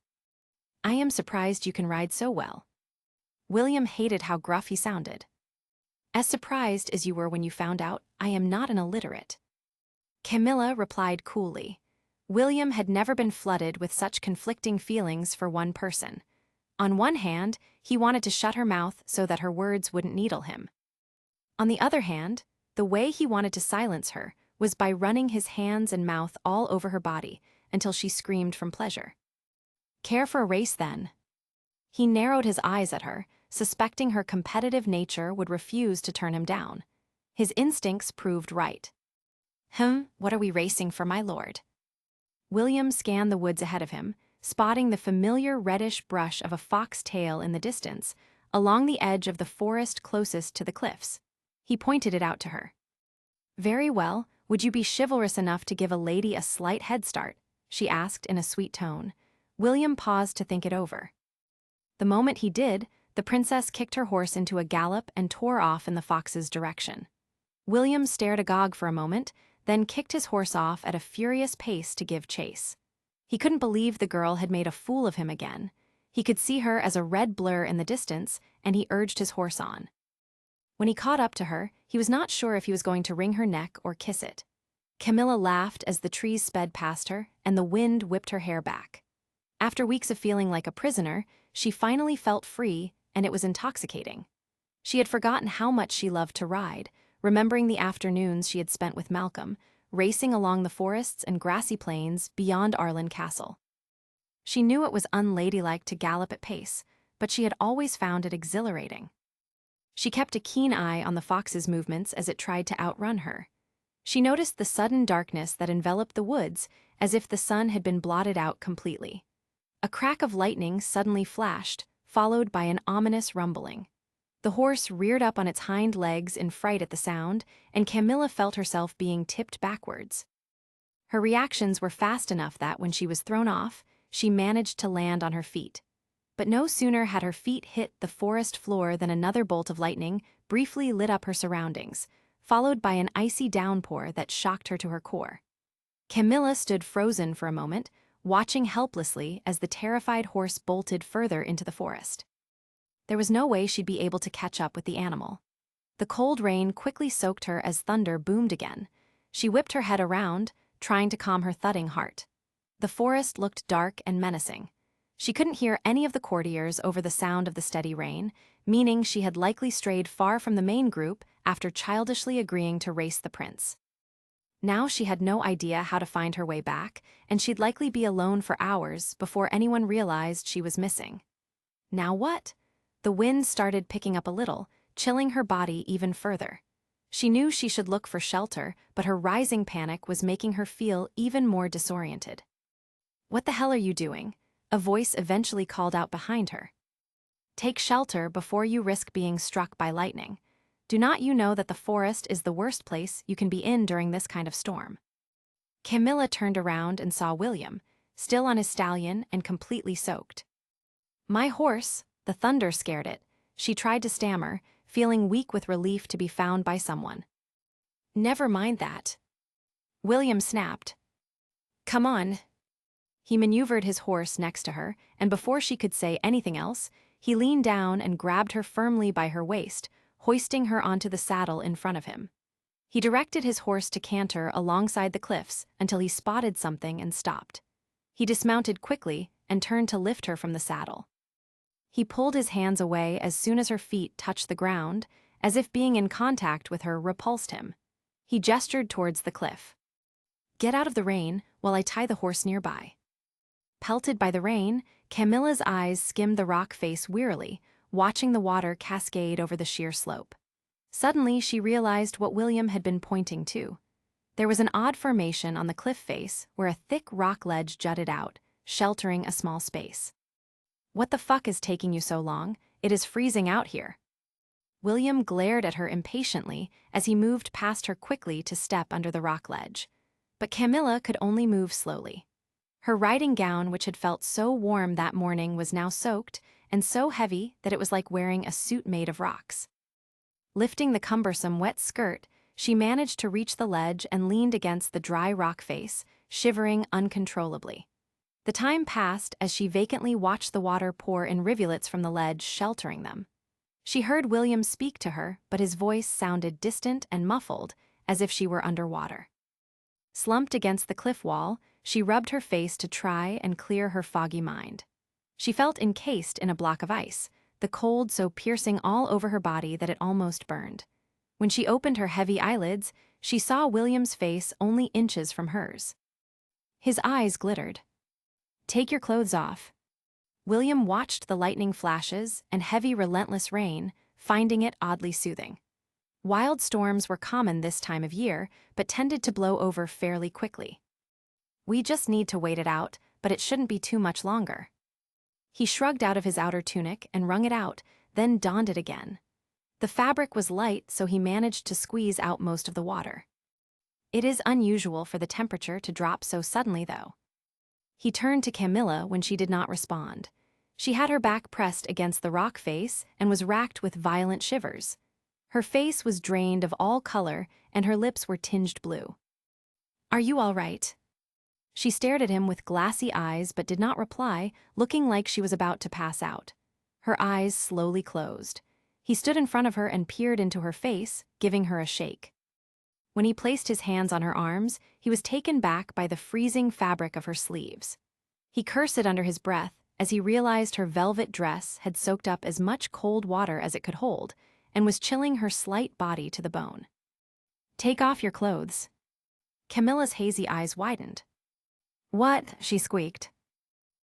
"I am surprised you can ride so well." William hated how gruff he sounded. "As surprised as you were when you found out I am not an illiterate." Camilla replied coolly. William had never been flooded with such conflicting feelings for one person. On one hand, he wanted to shut her mouth so that her words wouldn't needle him. On the other hand, the way he wanted to silence her was by running his hands and mouth all over her body until she screamed from pleasure. "Care for a race, then?" He narrowed his eyes at her, suspecting her competitive nature would refuse to turn him down. His instincts proved right. What are we racing for, my lord?" William scanned the woods ahead of him, spotting the familiar reddish brush of a fox tail in the distance, along the edge of the forest closest to the cliffs. He pointed it out to her. "Very well, would you be chivalrous enough to give a lady a slight head start?" she asked in a sweet tone. William paused to think it over. The moment he did, the princess kicked her horse into a gallop and tore off in the fox's direction. William stared agog for a moment, then kicked his horse off at a furious pace to give chase. He couldn't believe the girl had made a fool of him again. He could see her as a red blur in the distance, and he urged his horse on. When he caught up to her, he was not sure if he was going to wring her neck or kiss it. Camilla laughed as the trees sped past her, and the wind whipped her hair back. After weeks of feeling like a prisoner, she finally felt free, and it was intoxicating. She had forgotten how much she loved to ride, remembering the afternoons she had spent with Malcolm, racing along the forests and grassy plains beyond Arlen Castle. She knew it was unladylike to gallop at pace, but she had always found it exhilarating. She kept a keen eye on the fox's movements as it tried to outrun her. She noticed the sudden darkness that enveloped the woods, as if the sun had been blotted out completely. A crack of lightning suddenly flashed, followed by an ominous rumbling. The horse reared up on its hind legs in fright at the sound, and Camilla felt herself being tipped backwards. Her reactions were fast enough that when she was thrown off, she managed to land on her feet. But no sooner had her feet hit the forest floor than another bolt of lightning briefly lit up her surroundings, followed by an icy downpour that shocked her to her core. Camilla stood frozen for a moment, watching helplessly as the terrified horse bolted further into the forest. There was no way she'd be able to catch up with the animal. The cold rain quickly soaked her as thunder boomed again. She whipped her head around, trying to calm her thudding heart. The forest looked dark and menacing. She couldn't hear any of the courtiers over the sound of the steady rain, meaning she had likely strayed far from the main group after childishly agreeing to race the prince. Now she had no idea how to find her way back, and she'd likely be alone for hours before anyone realized she was missing. Now what? The wind started picking up a little, chilling her body even further. She knew she should look for shelter, but her rising panic was making her feel even more disoriented. "What the hell are you doing?" a voice eventually called out behind her. "Take shelter before you risk being struck by lightning. Do not you know that the forest is the worst place you can be in during this kind of storm?" Camilla turned around and saw William, still on his stallion and completely soaked. "My horse," the thunder scared it. She tried to stammer, feeling weak with relief to be found by someone. "Never mind that." William snapped. "Come on." He maneuvered his horse next to her, and before she could say anything else, he leaned down and grabbed her firmly by her waist, hoisting her onto the saddle in front of him. He directed his horse to canter alongside the cliffs until he spotted something and stopped. He dismounted quickly and turned to lift her from the saddle. He pulled his hands away as soon as her feet touched the ground, as if being in contact with her repulsed him. He gestured towards the cliff. "Get out of the rain while I tie the horse nearby." Pelted by the rain, Camilla's eyes skimmed the rock face wearily, watching the water cascade over the sheer slope. Suddenly, she realized what William had been pointing to. There was an odd formation on the cliff face where a thick rock ledge jutted out, sheltering a small space. "What the fuck is taking you so long? It is freezing out here." William glared at her impatiently as he moved past her quickly to step under the rock ledge. But Camilla could only move slowly. Her riding gown, which had felt so warm that morning, was now soaked and so heavy that it was like wearing a suit made of rocks. Lifting the cumbersome wet skirt, she managed to reach the ledge and leaned against the dry rock face, shivering uncontrollably. The time passed as she vacantly watched the water pour in rivulets from the ledge, sheltering them. She heard William speak to her, but his voice sounded distant and muffled, as if she were underwater. Slumped against the cliff wall, she rubbed her face to try and clear her foggy mind. She felt encased in a block of ice, the cold so piercing all over her body that it almost burned. When she opened her heavy eyelids, she saw William's face only inches from hers. His eyes glittered. "Take your clothes off." William watched the lightning flashes and heavy, relentless rain, finding it oddly soothing. Wild storms were common this time of year, but tended to blow over fairly quickly. "We just need to wait it out, but it shouldn't be too much longer." He shrugged out of his outer tunic and wrung it out, then donned it again. The fabric was light, so he managed to squeeze out most of the water. It is unusual for the temperature to drop so suddenly, though. He turned to Camilla when she did not respond. She had her back pressed against the rock face and was racked with violent shivers. Her face was drained of all color and her lips were tinged blue. "Are you all right?" She stared at him with glassy eyes but did not reply, looking like she was about to pass out. Her eyes slowly closed. He stood in front of her and peered into her face, giving her a shake. When he placed his hands on her arms, he was taken back by the freezing fabric of her sleeves. He cursed under his breath as he realized her velvet dress had soaked up as much cold water as it could hold and was chilling her slight body to the bone. "Take off your clothes." Camilla's hazy eyes widened. "What?" she squeaked.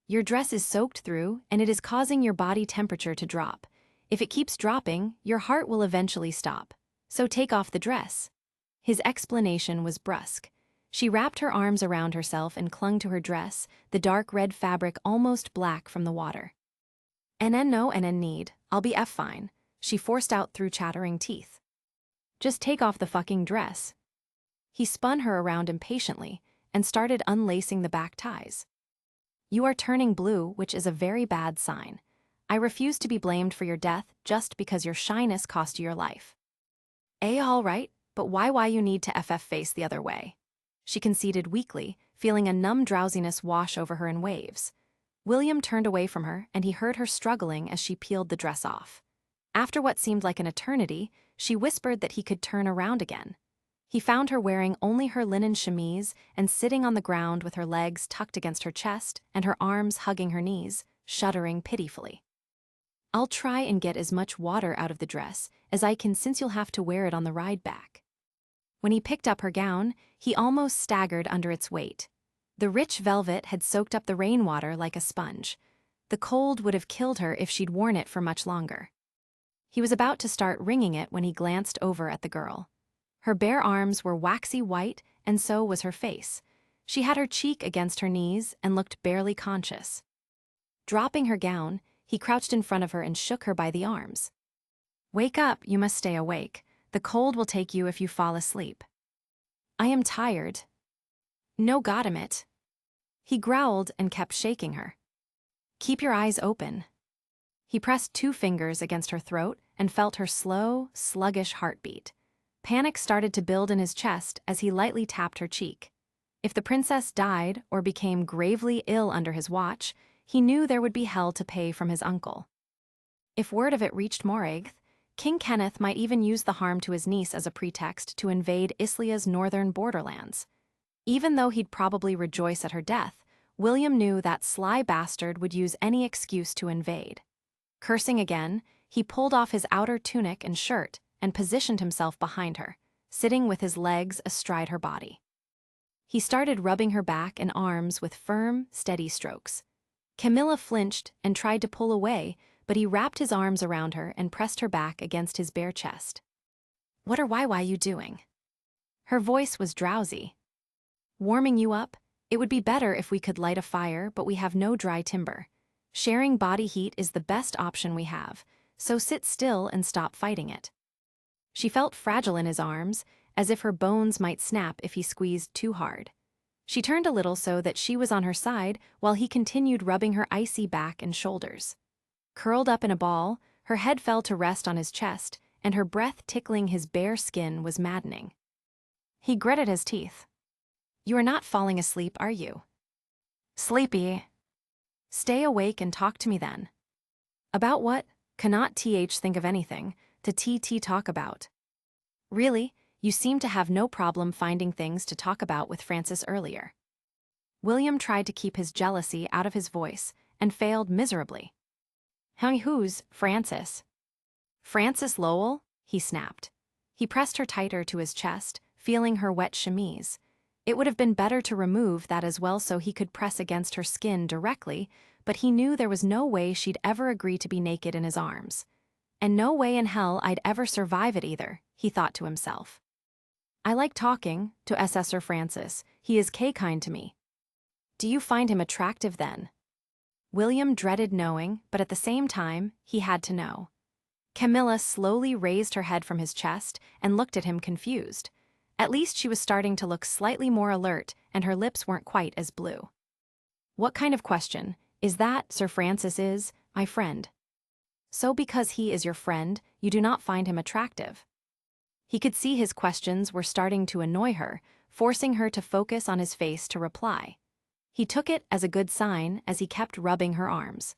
"Your dress is soaked through and it is causing your body temperature to drop. If it keeps dropping, your heart will eventually stop. So take off the dress." His explanation was brusque. She wrapped her arms around herself and clung to her dress, the dark red fabric almost black from the water. No need, I'll be fine," she forced out through chattering teeth. "Just take off the fucking dress." He spun her around impatiently and started unlacing the back ties. "You are turning blue, which is a very bad sign. I refuse to be blamed for your death just because your shyness cost you your life." All right, but why you need to face the other way?" She conceded weakly, feeling a numb drowsiness wash over her in waves. William turned away from her and he heard her struggling as she peeled the dress off. After what seemed like an eternity, she whispered that he could turn around again. He found her wearing only her linen chemise and sitting on the ground with her legs tucked against her chest and her arms hugging her knees, shuddering pitifully. "I'll try and get as much water out of the dress as I can since you'll have to wear it on the ride back." When he picked up her gown, he almost staggered under its weight. The rich velvet had soaked up the rainwater like a sponge. The cold would have killed her if she'd worn it for much longer. He was about to start wringing it when he glanced over at the girl. Her bare arms were waxy white, and so was her face. She had her cheek against her knees and looked barely conscious. Dropping her gown, he crouched in front of her and shook her by the arms. "Wake up, you must stay awake. The cold will take you if you fall asleep." "I am tired." "No, goddamn it." He growled and kept shaking her. "Keep your eyes open." He pressed 2 fingers against her throat and felt her slow, sluggish heartbeat. Panic started to build in his chest as he lightly tapped her cheek. If the princess died or became gravely ill under his watch, he knew there would be hell to pay from his uncle. If word of it reached Moragth, King Kenneth might even use the harm to his niece as a pretext to invade Islia's northern borderlands. Even though he'd probably rejoice at her death, William knew that sly bastard would use any excuse to invade. Cursing again, he pulled off his outer tunic and shirt and positioned himself behind her, sitting with his legs astride her body. He started rubbing her back and arms with firm, steady strokes. Camilla flinched and tried to pull away, but he wrapped his arms around her and pressed her back against his bare chest. "What or why you doing?" Her voice was drowsy. "Warming you up? It would be better if we could light a fire, but we have no dry timber. Sharing body heat is the best option we have, so sit still and stop fighting it." She felt fragile in his arms, as if her bones might snap if he squeezed too hard. She turned a little so that she was on her side while he continued rubbing her icy back and shoulders. Curled up in a ball, her head fell to rest on his chest, and her breath tickling his bare skin was maddening. He gritted his teeth. "You are not falling asleep, are you?" "Sleepy." "Stay awake and talk to me then." "About what? Cannot think of anything to talk about." "Really? You seem to have no problem finding things to talk about with Francis earlier." William tried to keep his jealousy out of his voice and failed miserably. "Who's Francis?" "Francis Lowell?" he snapped. He pressed her tighter to his chest, feeling her wet chemise. It would have been better to remove that as well so he could press against her skin directly, but he knew there was no way she'd ever agree to be naked in his arms. And no way in hell I'd ever survive it either, he thought to himself. "I like talking to Sir Francis. He is kind to me." "Do you find him attractive then?" William dreaded knowing, but at the same time, he had to know. Camilla slowly raised her head from his chest and looked at him confused. At least she was starting to look slightly more alert, and her lips weren't quite as blue. "What kind of question is that? Sir Francis is my friend." "So because he is your friend, you do not find him attractive?" He could see his questions were starting to annoy her, forcing her to focus on his face to reply. He took it as a good sign as he kept rubbing her arms.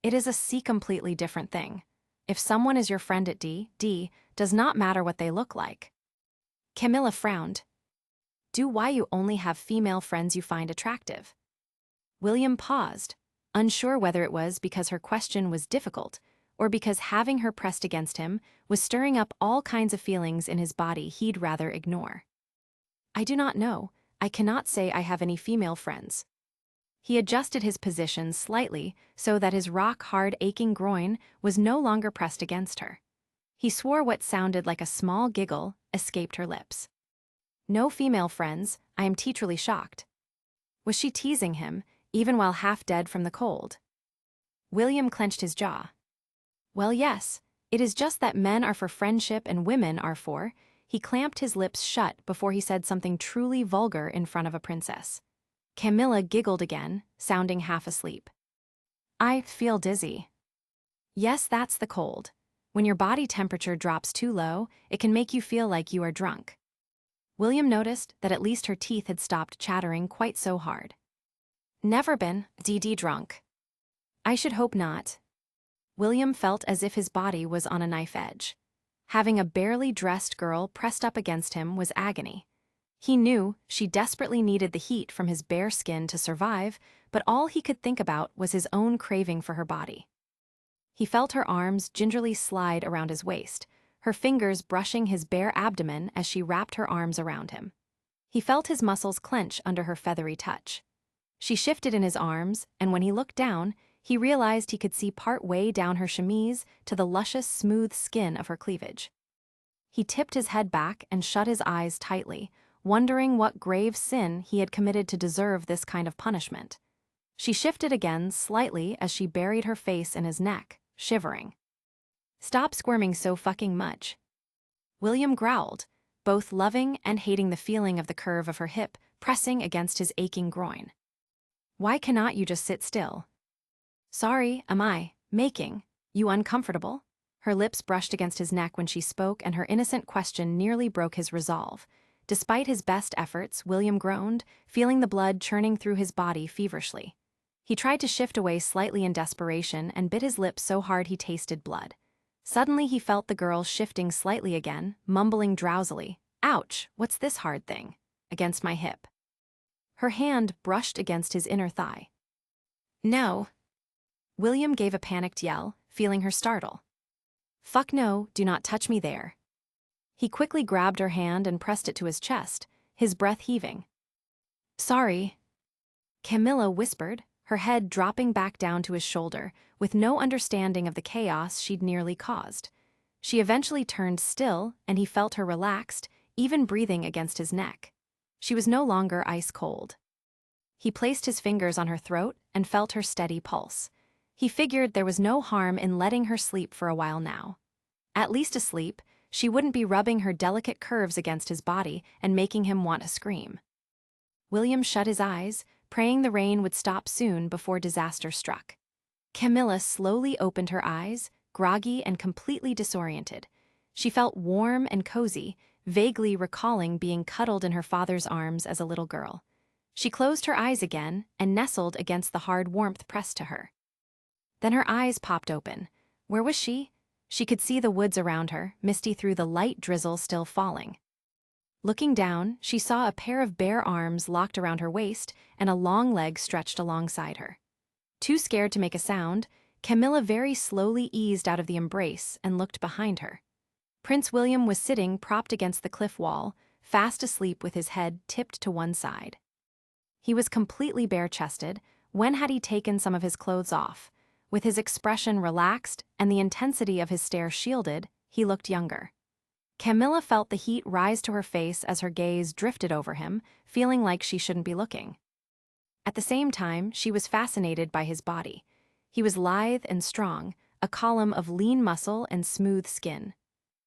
"It is a completely different thing. If someone is your friend at D, does not matter what they look like." Camilla frowned. "Do why you only have female friends you find attractive?" William paused, unsure whether it was because her question was difficult or because having her pressed against him was stirring up all kinds of feelings in his body he'd rather ignore. "I do not know. I cannot say I have any female friends." He adjusted his position slightly so that his rock-hard aching groin was no longer pressed against her. He swore what sounded like a small giggle escaped her lips. "No female friends, I am truly shocked." Was she teasing him, even while half dead from the cold? William clenched his jaw. "Well, yes, it is just that men are for friendship and women are for—" He clamped his lips shut before he said something truly vulgar in front of a princess. Camilla giggled again, sounding half asleep. "I feel dizzy." "Yes, that's the cold. When your body temperature drops too low, it can make you feel like you are drunk." William noticed that at least her teeth had stopped chattering quite so hard. "Never been drunk." "I should hope not." William felt as if his body was on a knife edge. Having a barely dressed girl pressed up against him was agony. He knew she desperately needed the heat from his bare skin to survive, but all he could think about was his own craving for her body. He felt her arms gingerly slide around his waist, her fingers brushing his bare abdomen as she wrapped her arms around him. He felt his muscles clench under her feathery touch. She shifted in his arms, and when he looked down, he realized he could see part way down her chemise to the luscious, smooth skin of her cleavage. He tipped his head back and shut his eyes tightly, wondering what grave sin he had committed to deserve this kind of punishment. She shifted again slightly as she buried her face in his neck, shivering. "Stop squirming so fucking much." William growled, both loving and hating the feeling of the curve of her hip pressing against his aching groin. "Why cannot you just sit still?" "Sorry, am I making you uncomfortable?" Her lips brushed against his neck when she spoke, and her innocent question nearly broke his resolve. Despite his best efforts, William groaned, feeling the blood churning through his body feverishly. He tried to shift away slightly in desperation and bit his lip so hard he tasted blood. Suddenly he felt the girl shifting slightly again, mumbling drowsily, "Ouch, what's this hard thing?" against my hip. Her hand brushed against his inner thigh. "No." William gave a panicked yell, feeling her startle. "Fuck no, do not touch me there." He quickly grabbed her hand and pressed it to his chest, his breath heaving. "Sorry," Camilla whispered, her head dropping back down to his shoulder, with no understanding of the chaos she'd nearly caused. She eventually turned still, and he felt her relaxed, even breathing against his neck. She was no longer ice cold. He placed his fingers on her throat and felt her steady pulse. He figured there was no harm in letting her sleep for a while now. At least asleep, she wouldn't be rubbing her delicate curves against his body and making him want to scream. William shut his eyes, praying the rain would stop soon before disaster struck. Camilla slowly opened her eyes, groggy and completely disoriented. She felt warm and cozy, vaguely recalling being cuddled in her father's arms as a little girl. She closed her eyes again and nestled against the hard warmth pressed to her. Then her eyes popped open. Where was she? She could see the woods around her, misty through the light drizzle still falling. Looking down, she saw a pair of bare arms locked around her waist and a long leg stretched alongside her. Too scared to make a sound, Camilla very slowly eased out of the embrace and looked behind her. Prince William was sitting propped against the cliff wall, fast asleep with his head tipped to one side. He was completely bare-chested. When had he taken some of his clothes off? With his expression relaxed and the intensity of his stare shielded, he looked younger. Camilla felt the heat rise to her face as her gaze drifted over him, feeling like she shouldn't be looking. At the same time, she was fascinated by his body. He was lithe and strong, a column of lean muscle and smooth skin.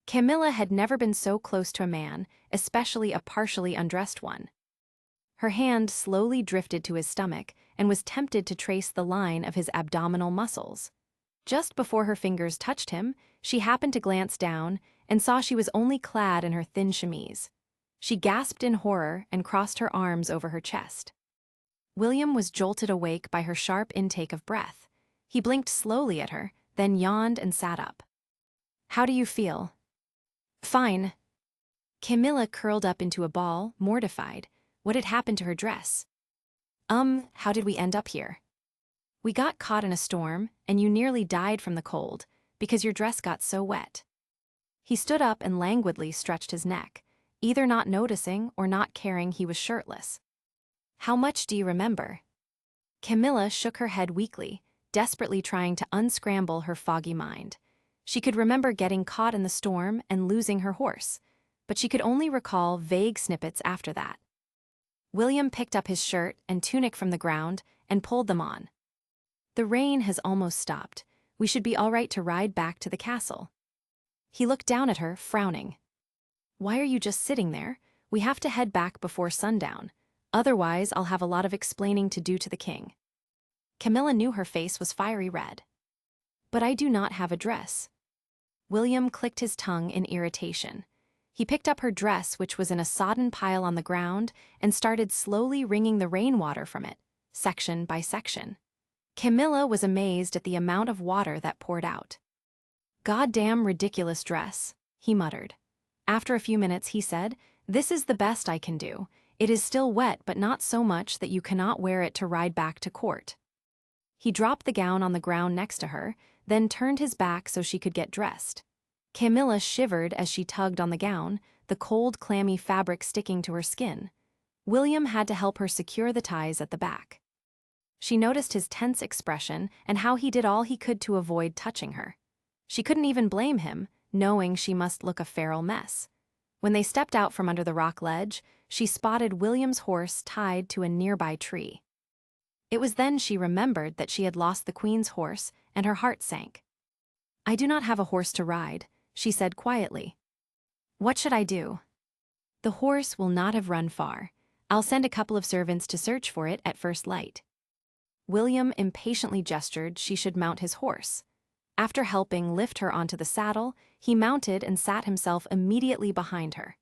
Camilla had never been so close to a man, especially a partially undressed one. Her hand slowly drifted to his stomach and was tempted to trace the line of his abdominal muscles. Just before her fingers touched him, she happened to glance down and saw she was only clad in her thin chemise. She gasped in horror and crossed her arms over her chest. William was jolted awake by her sharp intake of breath. He blinked slowly at her, then yawned and sat up. "How do you feel?" "Fine." Camilla curled up into a ball, mortified. What had happened to her dress? How did we end up here?" "We got caught in a storm, and you nearly died from the cold, because your dress got so wet." He stood up and languidly stretched his neck, either not noticing or not caring he was shirtless. "How much do you remember?" Camilla shook her head weakly, desperately trying to unscramble her foggy mind. She could remember getting caught in the storm and losing her horse, but she could only recall vague snippets after that. William picked up his shirt and tunic from the ground and pulled them on. "The rain has almost stopped. We should be all right to ride back to the castle." He looked down at her, frowning. "Why are you just sitting there? We have to head back before sundown. Otherwise, I'll have a lot of explaining to do to the king." Camilla knew her face was fiery red. "But I do not have a dress." William clicked his tongue in irritation. He picked up her dress, which was in a sodden pile on the ground, and started slowly wringing the rainwater from it, section by section. Camilla was amazed at the amount of water that poured out. "Goddamn ridiculous dress," he muttered. After a few minutes, he said, "This is the best I can do. It is still wet, but not so much that you cannot wear it to ride back to court." He dropped the gown on the ground next to her, then turned his back so she could get dressed. Camilla shivered as she tugged on the gown, the cold, clammy fabric sticking to her skin. William had to help her secure the ties at the back. She noticed his tense expression and how he did all he could to avoid touching her. She couldn't even blame him, knowing she must look a feral mess. When they stepped out from under the rock ledge, she spotted William's horse tied to a nearby tree. It was then she remembered that she had lost the queen's horse, and her heart sank. "I do not have a horse to ride," she said quietly. "What should I do?" "The horse will not have run far. I'll send a couple of servants to search for it at first light." William impatiently gestured she should mount his horse. After helping lift her onto the saddle, he mounted and sat himself immediately behind her.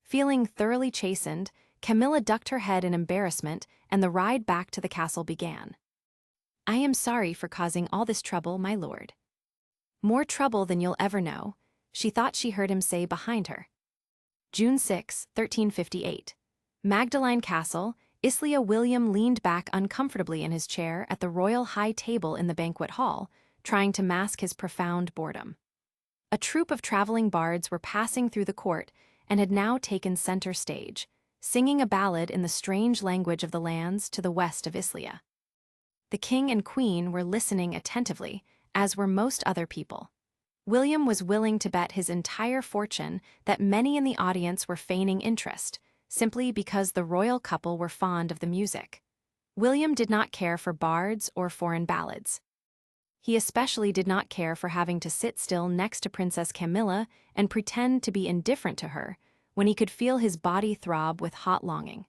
Feeling thoroughly chastened, Camilla ducked her head in embarrassment, and the ride back to the castle began. "I am sorry for causing all this trouble, my lord." "More trouble than you'll ever know," she thought she heard him say behind her. June 6, 1358. Magdalene Castle, Islia. William leaned back uncomfortably in his chair at the royal high table in the banquet hall, trying to mask his profound boredom. A troupe of traveling bards were passing through the court and had now taken center stage, singing a ballad in the strange language of the lands to the west of Islia. The king and queen were listening attentively, as were most other people. William was willing to bet his entire fortune that many in the audience were feigning interest, simply because the royal couple were fond of the music. William did not care for bards or foreign ballads. He especially did not care for having to sit still next to Princess Camilla and pretend to be indifferent to her, when he could feel his body throb with hot longing.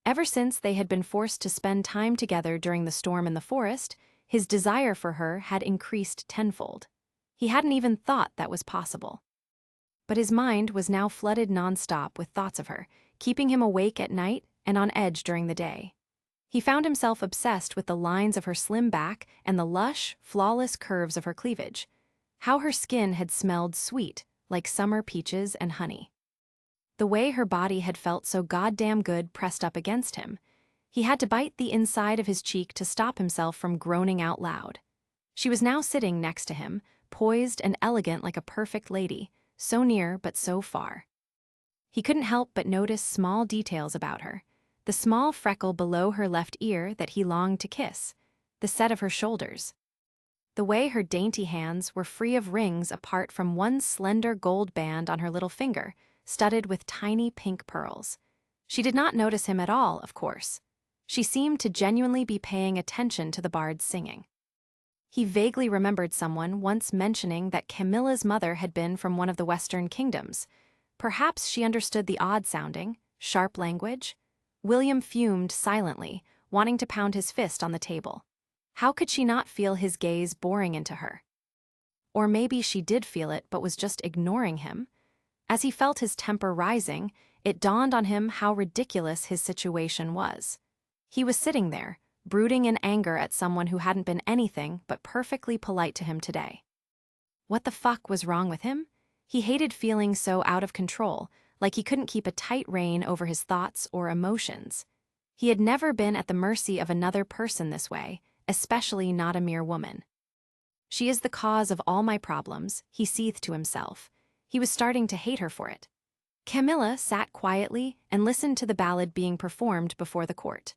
Ever since they had been forced to spend time together during the storm in the forest, his desire for her had increased tenfold. He hadn't even thought that was possible. But his mind was now flooded nonstop with thoughts of her, keeping him awake at night and on edge during the day. He found himself obsessed with the lines of her slim back and the lush, flawless curves of her cleavage. How her skin had smelled sweet, like summer peaches and honey. The way her body had felt so goddamn good pressed up against him. He had to bite the inside of his cheek to stop himself from groaning out loud. She was now sitting next to him, poised and elegant like a perfect lady, so near but so far. He couldn't help but notice small details about her. The small freckle below her left ear that he longed to kiss, the set of her shoulders. The way her dainty hands were free of rings apart from one slender gold band on her little finger, studded with tiny pink pearls. She did not notice him at all, of course. She seemed to genuinely be paying attention to the bard's singing. He vaguely remembered someone once mentioning that Camilla's mother had been from one of the Western kingdoms. Perhaps she understood the odd-sounding, sharp language. William fumed silently, wanting to pound his fist on the table. How could she not feel his gaze boring into her? Or maybe she did feel it but was just ignoring him. As he felt his temper rising, it dawned on him how ridiculous his situation was. He was sitting there, brooding in anger at someone who hadn't been anything but perfectly polite to him today. What the fuck was wrong with him? He hated feeling so out of control, like he couldn't keep a tight rein over his thoughts or emotions. He had never been at the mercy of another person this way, especially not a mere woman. She is the cause of all my problems, he seethed to himself. He was starting to hate her for it. Camilla sat quietly and listened to the ballad being performed before the court.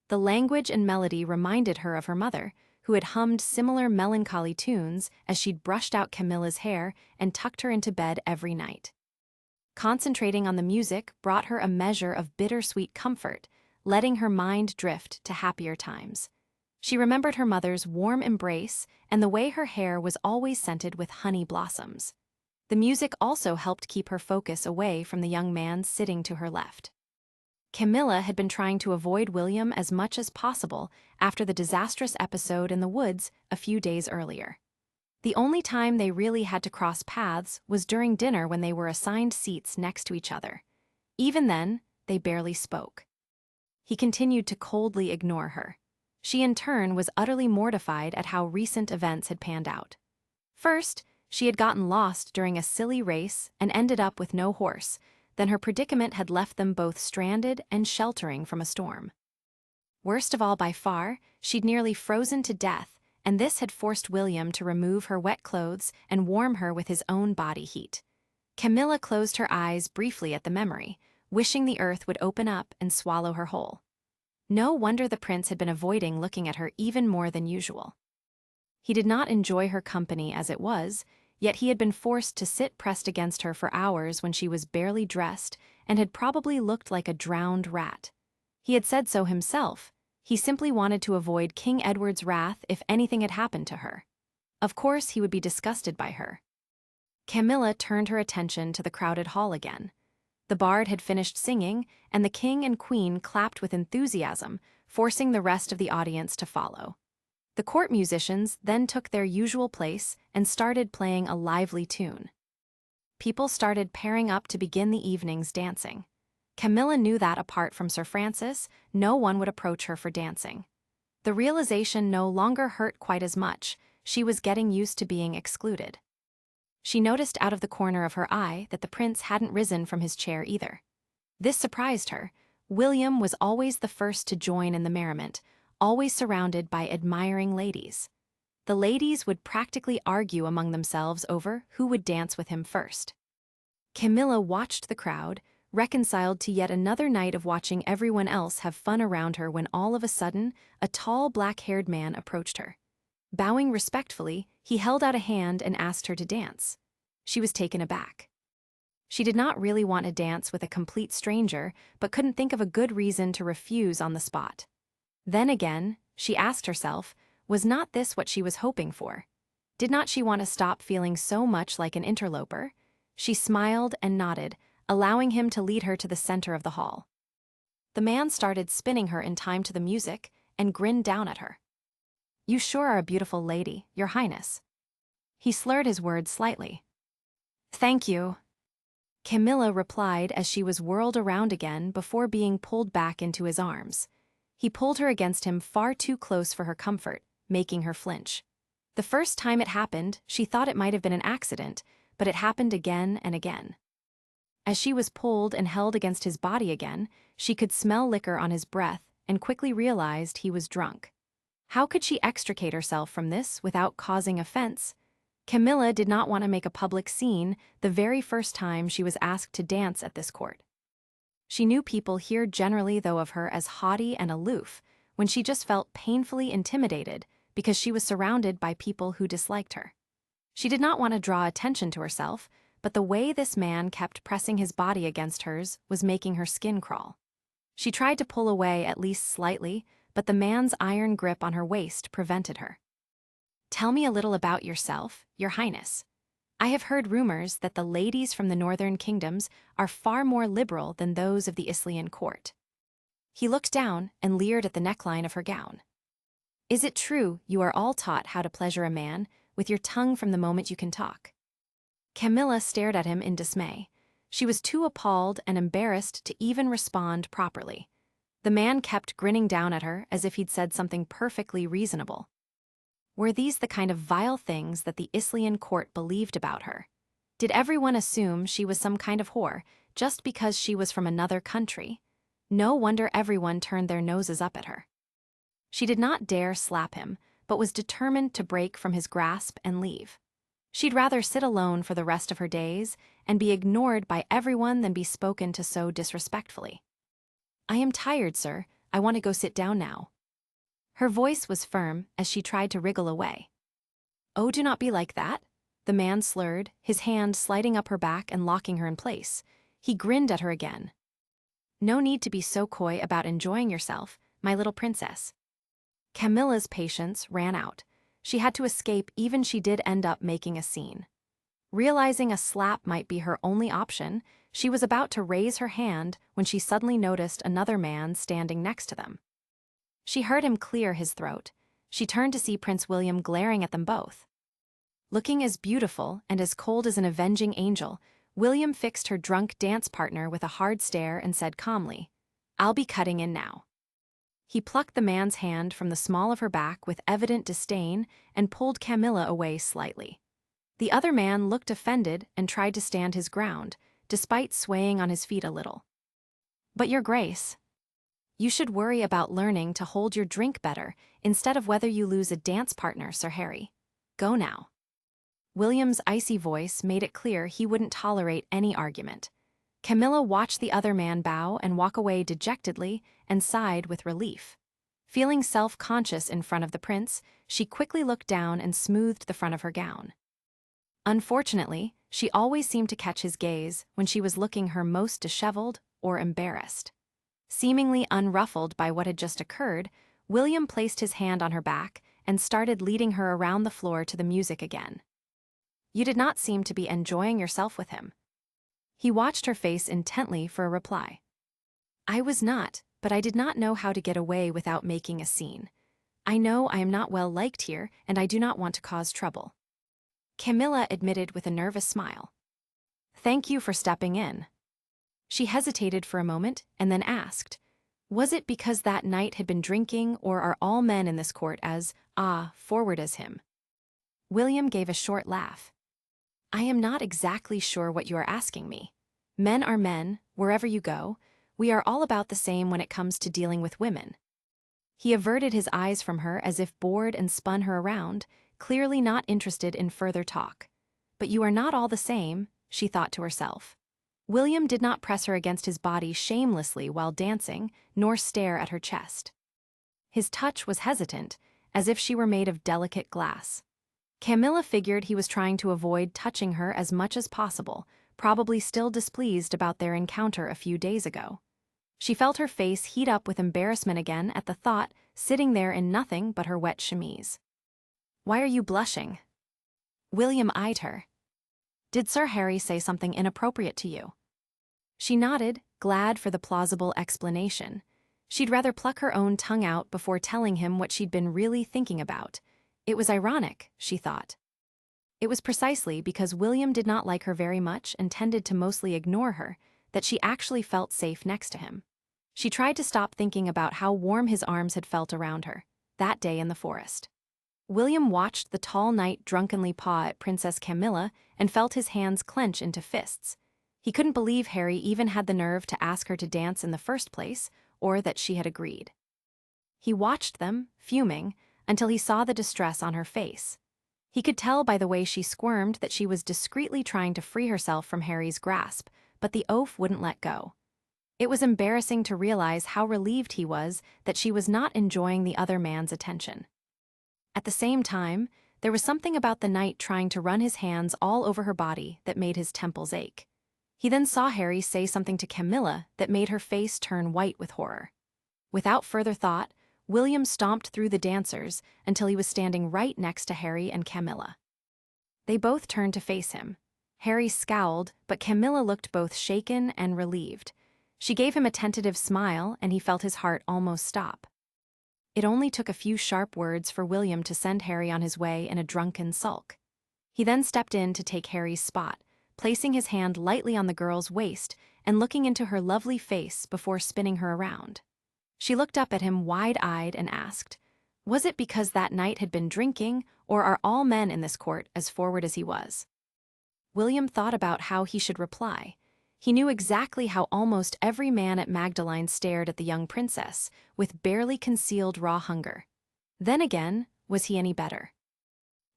The language and melody reminded her of her mother, who had hummed similar melancholy tunes as she'd brushed out Camilla's hair and tucked her into bed every night. Concentrating on the music brought her a measure of bittersweet comfort, letting her mind drift to happier times. She remembered her mother's warm embrace and the way her hair was always scented with honey blossoms. The music also helped keep her focus away from the young man sitting to her left. Camilla had been trying to avoid William as much as possible after the disastrous episode in the woods a few days earlier. The only time they really had to cross paths was during dinner when they were assigned seats next to each other. Even then, they barely spoke. He continued to coldly ignore her. She in turn was utterly mortified at how recent events had panned out. First, she had gotten lost during a silly race and ended up with no horse. Then her predicament had left them both stranded and sheltering from a storm. Worst of all by far, she'd nearly frozen to death, and this had forced William to remove her wet clothes and warm her with his own body heat. Camilla closed her eyes briefly at the memory, wishing the earth would open up and swallow her whole. No wonder the prince had been avoiding looking at her even more than usual. He did not enjoy her company as it was, yet he had been forced to sit pressed against her for hours when she was barely dressed and had probably looked like a drowned rat. He had said so himself. He simply wanted to avoid King Edward's wrath if anything had happened to her. Of course, he would be disgusted by her. Camilla turned her attention to the crowded hall again. The bard had finished singing, and the king and queen clapped with enthusiasm, forcing the rest of the audience to follow. The court musicians then took their usual place and started playing a lively tune. People started pairing up to begin the evening's dancing. Camilla knew that apart from Sir Francis, no one would approach her for dancing. The realization no longer hurt quite as much. She was getting used to being excluded. She noticed out of the corner of her eye that the prince hadn't risen from his chair either. This surprised her. William was always the first to join in the merriment, always surrounded by admiring ladies. the ladies would practically argue among themselves over who would dance with him first. Camilla watched the crowd, reconciled to yet another night of watching everyone else have fun around her when all of a sudden, a tall black-haired man approached her. Bowing respectfully, he held out a hand and asked her to dance. She was taken aback. She did not really want to dance with a complete stranger, but couldn't think of a good reason to refuse on the spot. Then again, she asked herself, was not this what she was hoping for? Did not she want to stop feeling so much like an interloper? She smiled and nodded, allowing him to lead her to the center of the hall. The man started spinning her in time to the music and grinned down at her. "You sure are a beautiful lady, Your Highness." He slurred his words slightly. "Thank you," Camilla replied as she was whirled around again before being pulled back into his arms. He pulled her against him far too close for her comfort, making her flinch. The first time it happened, she thought it might have been an accident, but it happened again and again. As she was pulled and held against his body again, she could smell liquor on his breath and quickly realized he was drunk. How could she extricate herself from this without causing offense? Camilla did not want to make a public scene the very first time she was asked to dance at this court. She knew people here generally thought of her as haughty and aloof, when she just felt painfully intimidated because she was surrounded by people who disliked her. She did not want to draw attention to herself, but the way this man kept pressing his body against hers was making her skin crawl. She tried to pull away at least slightly, but the man's iron grip on her waist prevented her. "Tell me a little about yourself, Your Highness. I have heard rumors that the ladies from the northern kingdoms are far more liberal than those of the Islian court." He looked down and leered at the neckline of her gown. "Is it true you are all taught how to pleasure a man with your tongue from the moment you can talk?" Camilla stared at him in dismay. She was too appalled and embarrassed to even respond properly. The man kept grinning down at her as if he'd said something perfectly reasonable. Were these the kind of vile things that the Islian court believed about her? Did everyone assume she was some kind of whore just because she was from another country? No wonder everyone turned their noses up at her. She did not dare slap him, but was determined to break from his grasp and leave. She'd rather sit alone for the rest of her days and be ignored by everyone than be spoken to so disrespectfully. "I am tired, sir. I want to go sit down now." Her voice was firm as she tried to wriggle away. "Oh, do not be like that," the man slurred, his hand sliding up her back and locking her in place. He grinned at her again. "No need to be so coy about enjoying yourself, my little princess." Camilla's patience ran out. She had to escape even she did end up making a scene. Realizing a slap might be her only option, she was about to raise her hand when she suddenly noticed another man standing next to them. She heard him clear his throat. She turned to see Prince William glaring at them both. Looking as beautiful and as cold as an avenging angel, William fixed her drunk dance partner with a hard stare and said calmly, "I'll be cutting in now." He plucked the man's hand from the small of her back with evident disdain and pulled Camilla away slightly. The other man looked offended and tried to stand his ground, despite swaying on his feet a little. "But Your Grace, you should worry about learning to hold your drink better instead of whether you lose a dance partner, Sir Harry. Go now." William's icy voice made it clear he wouldn't tolerate any argument. Camilla watched the other man bow and walk away dejectedly and sighed with relief. Feeling self-conscious in front of the prince, she quickly looked down and smoothed the front of her gown. Unfortunately, she always seemed to catch his gaze when she was looking her most disheveled or embarrassed. Seemingly unruffled by what had just occurred, William placed his hand on her back and started leading her around the floor to the music again. "You did not seem to be enjoying yourself with him." He watched her face intently for a reply. "I was not, but I did not know how to get away without making a scene. I know I am not well liked here, and I do not want to cause trouble." Camilla admitted with a nervous smile. "Thank you for stepping in." She hesitated for a moment and then asked, "Was it because that knight had been drinking, or are all men in this court as, forward as him?" William gave a short laugh. "I am not exactly sure what you are asking me. Men are men, wherever you go. We are all about the same when it comes to dealing with women." He averted his eyes from her as if bored and spun her around, clearly not interested in further talk. But you are not all the same, she thought to herself. William did not press her against his body shamelessly while dancing, nor stare at her chest. His touch was hesitant, as if she were made of delicate glass. Camilla figured he was trying to avoid touching her as much as possible, probably still displeased about their encounter a few days ago. She felt her face heat up with embarrassment again at the thought, sitting there in nothing but her wet chemise. "Why are you blushing?" William eyed her. "Did Sir Harry say something inappropriate to you?" She nodded, glad for the plausible explanation. She'd rather pluck her own tongue out before telling him what she'd been really thinking about. It was ironic, she thought. It was precisely because William did not like her very much and tended to mostly ignore her that she actually felt safe next to him. She tried to stop thinking about how warm his arms had felt around her, that day in the forest. William watched the tall knight drunkenly paw at Princess Camilla and felt his hands clench into fists. He couldn't believe Harry even had the nerve to ask her to dance in the first place, or that she had agreed. He watched them, fuming, until he saw the distress on her face. He could tell by the way she squirmed that she was discreetly trying to free herself from Harry's grasp, but the oaf wouldn't let go. It was embarrassing to realize how relieved he was that she was not enjoying the other man's attention. At the same time, there was something about the knight trying to run his hands all over her body that made his temples ache. He then saw Harry say something to Camilla that made her face turn white with horror. Without further thought, William stomped through the dancers until he was standing right next to Harry and Camilla. They both turned to face him. Harry scowled, but Camilla looked both shaken and relieved. She gave him a tentative smile, and he felt his heart almost stop. It only took a few sharp words for William to send Harry on his way in a drunken sulk. He then stepped in to take Harry's spot, placing his hand lightly on the girl's waist and looking into her lovely face before spinning her around. She looked up at him wide-eyed and asked, was it because that night had been drinking, or are all men in this court as forward as he was? William thought about how he should reply. He knew exactly how almost every man at Magdalene stared at the young princess, with barely concealed raw hunger. Then again, was he any better?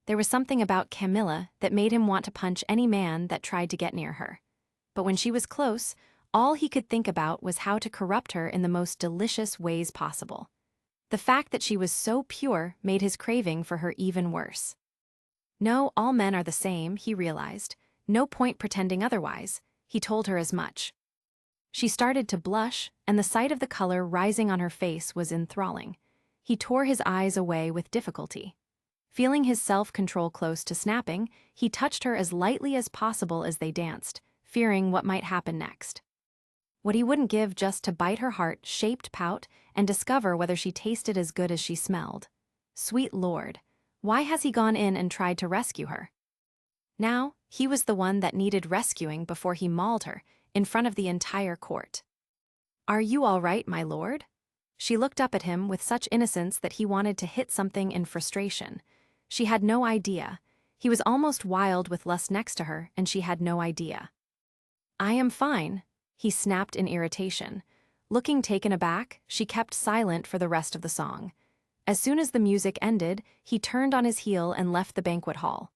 There was something about Camilla that made him want to punch any man that tried to get near her. But when she was close, all he could think about was how to corrupt her in the most delicious ways possible. The fact that she was so pure made his craving for her even worse. No, all men are the same, he realized. No point pretending otherwise. He told her as much. She started to blush, and the sight of the color rising on her face was enthralling. He tore his eyes away with difficulty. Feeling his self-control close to snapping, he touched her as lightly as possible as they danced, fearing what might happen next. What he wouldn't give just to bite her heart-shaped pout and discover whether she tasted as good as she smelled. Sweet Lord, why has he gone in and tried to rescue her? Now, he was the one that needed rescuing before he mauled her, in front of the entire court. "Are you all right, my lord?" She looked up at him with such innocence that he wanted to hit something in frustration. She had no idea. He was almost wild with lust next to her, and she had no idea. "I am fine," he snapped in irritation. Looking taken aback, she kept silent for the rest of the song. As soon as the music ended, he turned on his heel and left the banquet hall.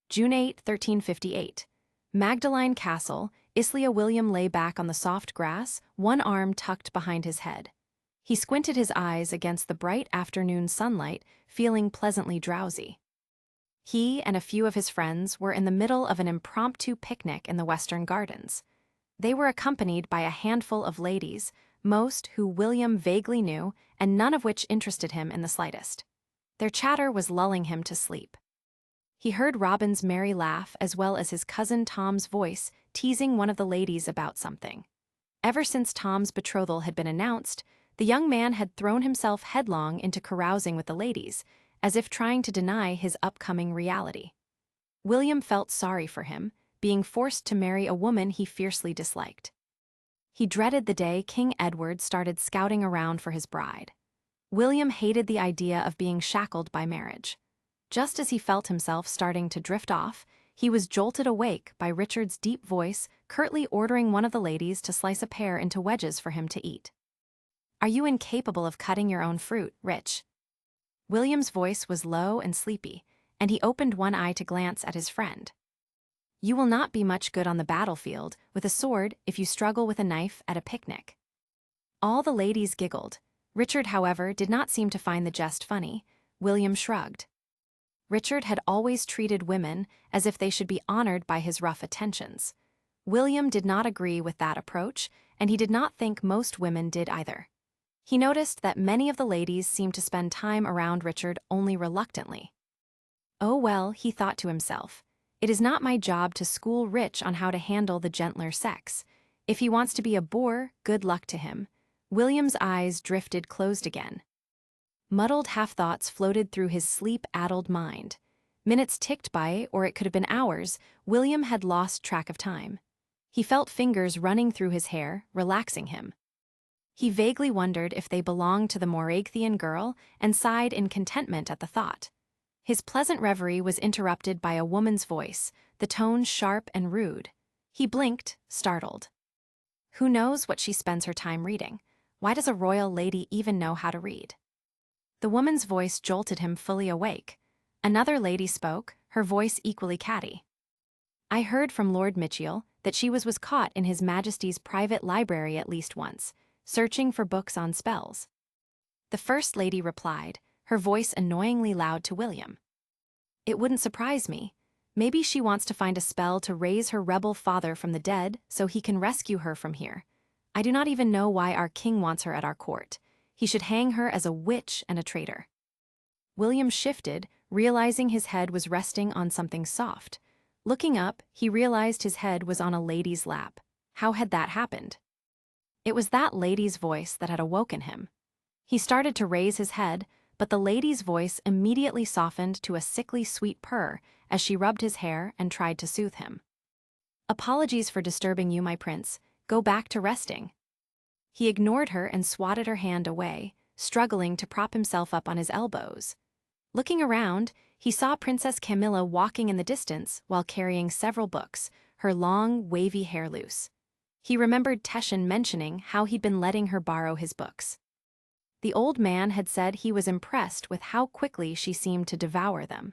June 8, 1358. Magdalene Castle, Islia. William lay back on the soft grass, one arm tucked behind his head. He squinted his eyes against the bright afternoon sunlight, feeling pleasantly drowsy. He and a few of his friends were in the middle of an impromptu picnic in the Western Gardens. They were accompanied by a handful of ladies, most who William vaguely knew, and none of which interested him in the slightest. Their chatter was lulling him to sleep. He heard Robin's merry laugh as well as his cousin Tom's voice teasing one of the ladies about something. Ever since Tom's betrothal had been announced, the young man had thrown himself headlong into carousing with the ladies, as if trying to deny his upcoming reality. William felt sorry for him, being forced to marry a woman he fiercely disliked. He dreaded the day King Edward started scouting around for his bride. William hated the idea of being shackled by marriage. Just as he felt himself starting to drift off, he was jolted awake by Richard's deep voice curtly ordering one of the ladies to slice a pear into wedges for him to eat. "Are you incapable of cutting your own fruit, Rich?" William's voice was low and sleepy, and he opened one eye to glance at his friend. "You will not be much good on the battlefield with a sword if you struggle with a knife at a picnic." All the ladies giggled. Richard, however, did not seem to find the jest funny. William shrugged. Richard had always treated women as if they should be honored by his rough attentions. William did not agree with that approach, and he did not think most women did either. He noticed that many of the ladies seemed to spend time around Richard only reluctantly. "Oh well," he thought to himself, "it is not my job to school Rich on how to handle the gentler sex. If he wants to be a boor, good luck to him." William's eyes drifted closed again. Muddled half-thoughts floated through his sleep-addled mind. Minutes ticked by, or it could have been hours. William had lost track of time. He felt fingers running through his hair, relaxing him. He vaguely wondered if they belonged to the Moragathian girl and sighed in contentment at the thought. His pleasant reverie was interrupted by a woman's voice, the tone sharp and rude. He blinked, startled. Who knows what she spends her time reading? Why does a royal lady even know how to read? The woman's voice jolted him fully awake. Another lady spoke, her voice equally catty. "I heard from Lord Mitchell that she was caught in His Majesty's private library at least once, searching for books on spells." The first lady replied, her voice annoyingly loud to William. "It wouldn't surprise me. Maybe she wants to find a spell to raise her rebel father from the dead so he can rescue her from here. I do not even know why our king wants her at our court. He should hang her as a witch and a traitor." William shifted, realizing his head was resting on something soft. Looking up, he realized his head was on a lady's lap. How had that happened? It was that lady's voice that had awoken him. He started to raise his head, but the lady's voice immediately softened to a sickly sweet purr as she rubbed his hair and tried to soothe him. "Apologies for disturbing you, my prince. Go back to resting." He ignored her and swatted her hand away, struggling to prop himself up on his elbows. Looking around, he saw Princess Camilla walking in the distance while carrying several books, her long, wavy hair loose. He remembered Teshin mentioning how he'd been letting her borrow his books. The old man had said he was impressed with how quickly she seemed to devour them.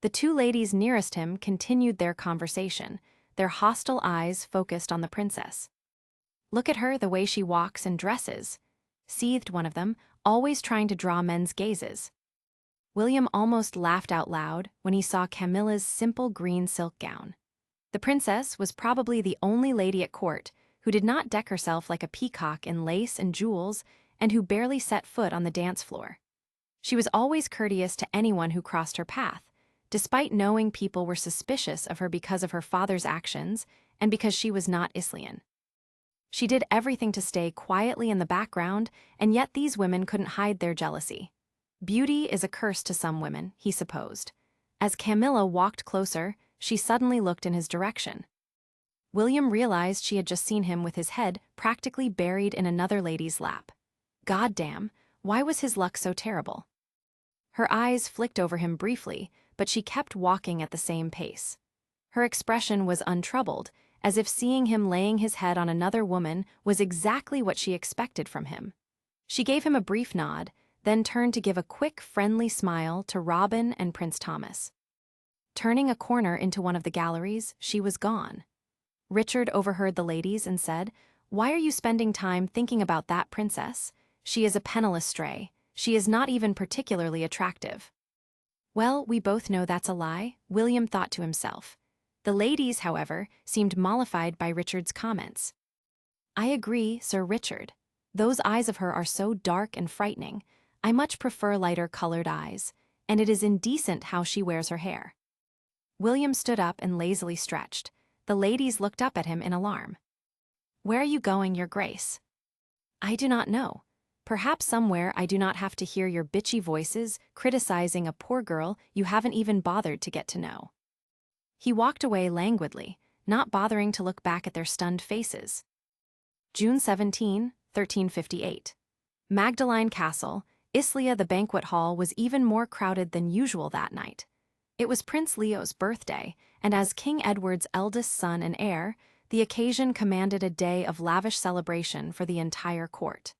The two ladies nearest him continued their conversation, their hostile eyes focused on the princess. "Look at her, the way she walks and dresses," seethed one of them, always trying to draw men's gazes. William almost laughed out loud when he saw Camilla's simple green silk gown. The princess was probably the only lady at court who did not deck herself like a peacock in lace and jewels and who barely set foot on the dance floor. She was always courteous to anyone who crossed her path, despite knowing people were suspicious of her because of her father's actions and because she was not Islian. She did everything to stay quietly in the background, and yet these women couldn't hide their jealousy. Beauty is a curse to some women, he supposed. As Camilla walked closer, she suddenly looked in his direction. William realized she had just seen him with his head practically buried in another lady's lap. Goddamn, why was his luck so terrible? Her eyes flicked over him briefly, but she kept walking at the same pace. Her expression was untroubled, as if seeing him laying his head on another woman was exactly what she expected from him. She gave him a brief nod, then turned to give a quick, friendly smile to Robin and Prince Thomas. Turning a corner into one of the galleries, she was gone. Richard overheard the ladies and said, "Why are you spending time thinking about that princess? She is a penniless stray. She is not even particularly attractive." Well, we both know that's a lie, William thought to himself. The ladies, however, seemed mollified by Richard's comments. "I agree, Sir Richard. Those eyes of her are so dark and frightening. I much prefer lighter-colored eyes, and it is indecent how she wears her hair." William stood up and lazily stretched. The ladies looked up at him in alarm. "Where are you going, Your Grace?" "I do not know. Perhaps somewhere I do not have to hear your bitchy voices criticizing a poor girl you haven't even bothered to get to know." He walked away languidly, not bothering to look back at their stunned faces. June 17, 1358. Magdalene Castle, Islia. The banquet hall was even more crowded than usual that night. It was Prince Leo's birthday, and as King Edward's eldest son and heir, the occasion commanded a day of lavish celebration for the entire court.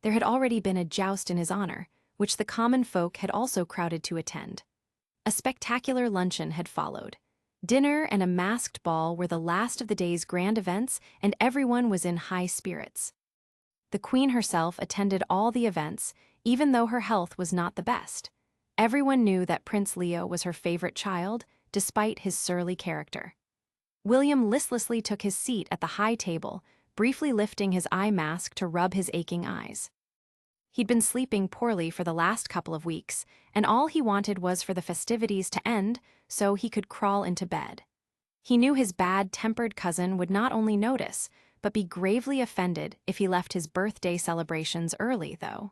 There had already been a joust in his honor, which the common folk had also crowded to attend. A spectacular luncheon had followed. Dinner and a masked ball were the last of the day's grand events, and everyone was in high spirits. The Queen herself attended all the events, even though her health was not the best. Everyone knew that Prince Leo was her favorite child, despite his surly character. William listlessly took his seat at the high table, briefly lifting his eye mask to rub his aching eyes. He'd been sleeping poorly for the last couple of weeks, and all he wanted was for the festivities to end so he could crawl into bed. He knew his bad-tempered cousin would not only notice, but be gravely offended if he left his birthday celebrations early, though.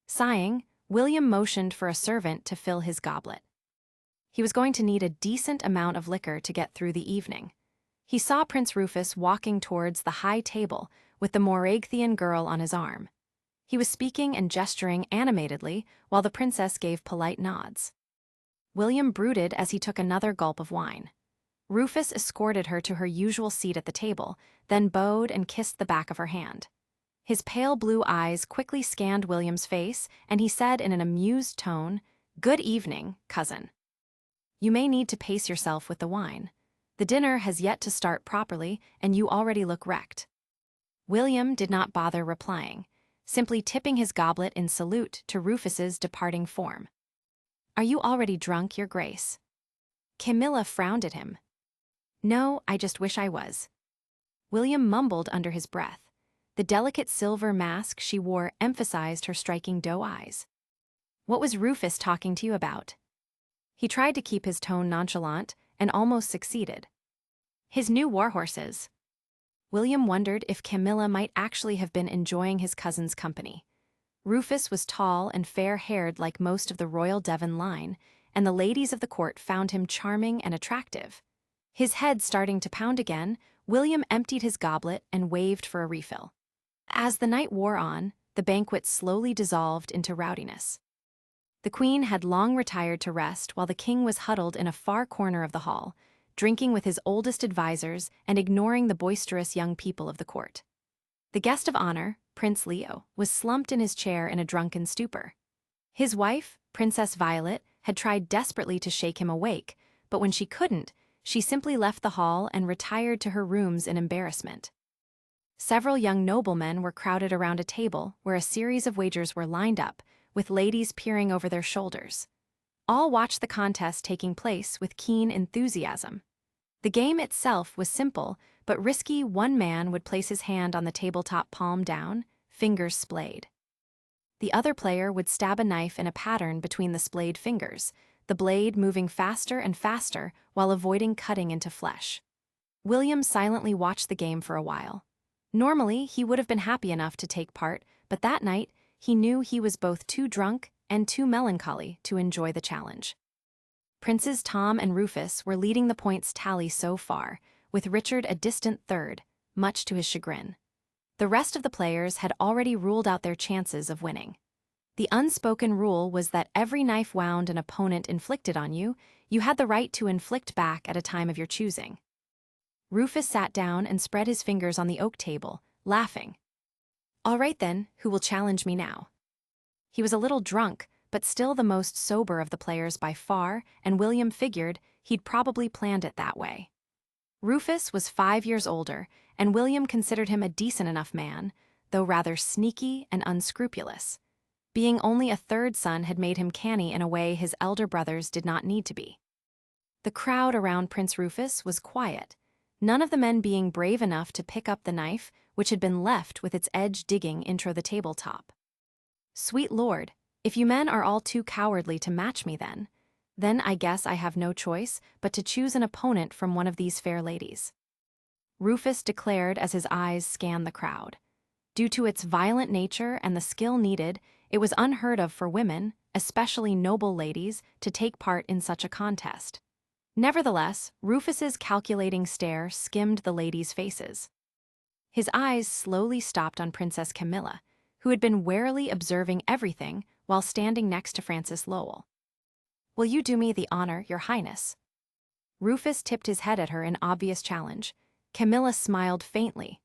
Sighing, William motioned for a servant to fill his goblet. He was going to need a decent amount of liquor to get through the evening. He saw Prince Rufus walking towards the high table with the Moragthian girl on his arm. He was speaking and gesturing animatedly while the princess gave polite nods. William brooded as he took another gulp of wine. Rufus escorted her to her usual seat at the table, then bowed and kissed the back of her hand. His pale blue eyes quickly scanned William's face, and he said in an amused tone, "Good evening, cousin. You may need to pace yourself with the wine. The dinner has yet to start properly, and you already look wrecked." William did not bother replying, simply tipping his goblet in salute to Rufus's departing form. "Are you already drunk, Your Grace?" Camilla frowned at him. "No, I just wish I was." William mumbled under his breath. The delicate silver mask she wore emphasized her striking doe eyes. "What was Rufus talking to you about?" He tried to keep his tone nonchalant and almost succeeded. "His new warhorses." William wondered if Camilla might actually have been enjoying his cousin's company. Rufus was tall and fair-haired like most of the royal Devon line, and the ladies of the court found him charming and attractive. His head starting to pound again, William emptied his goblet and waved for a refill. As the night wore on, the banquet slowly dissolved into rowdiness. The Queen had long retired to rest while the King was huddled in a far corner of the hall, drinking with his oldest advisors and ignoring the boisterous young people of the court. The guest of honor, Prince Leo, was slumped in his chair in a drunken stupor. His wife, Princess Violet, had tried desperately to shake him awake, but when she couldn't, she simply left the hall and retired to her rooms in embarrassment. Several young noblemen were crowded around a table where a series of wagers were lined up, with ladies peering over their shoulders. All watched the contest taking place with keen enthusiasm. The game itself was simple, but risky. One man would place his hand on the tabletop palm down, fingers splayed. The other player would stab a knife in a pattern between the splayed fingers, the blade moving faster and faster while avoiding cutting into flesh. William silently watched the game for a while. Normally, he would have been happy enough to take part, but that night, he knew he was both too drunk and too melancholy to enjoy the challenge. Princes Tom and Rufus were leading the points tally so far, with Richard a distant third, much to his chagrin. The rest of the players had already ruled out their chances of winning. The unspoken rule was that every knife wound an opponent inflicted on you, you had the right to inflict back at a time of your choosing. Rufus sat down and spread his fingers on the oak table, laughing. "All right then, who will challenge me now?" He was a little drunk, but still the most sober of the players by far, and William figured he'd probably planned it that way. Rufus was 5 years older, and William considered him a decent enough man, though rather sneaky and unscrupulous. Being only a third son had made him canny in a way his elder brothers did not need to be. The crowd around Prince Rufus was quiet, none of the men being brave enough to pick up the knife, which had been left with its edge digging into the tabletop. "Sweet lord, if you men are all too cowardly to match me then I guess I have no choice but to choose an opponent from one of these fair ladies," Rufus declared as his eyes scanned the crowd. Due to its violent nature and the skill needed, it was unheard of for women, especially noble ladies, to take part in such a contest. Nevertheless, Rufus's calculating stare skimmed the ladies' faces. His eyes slowly stopped on Princess Camilla, who had been warily observing everything while standing next to Francis Lowell. "Will you do me the honor, Your Highness?" Rufus tipped his head at her in obvious challenge. Camilla smiled faintly.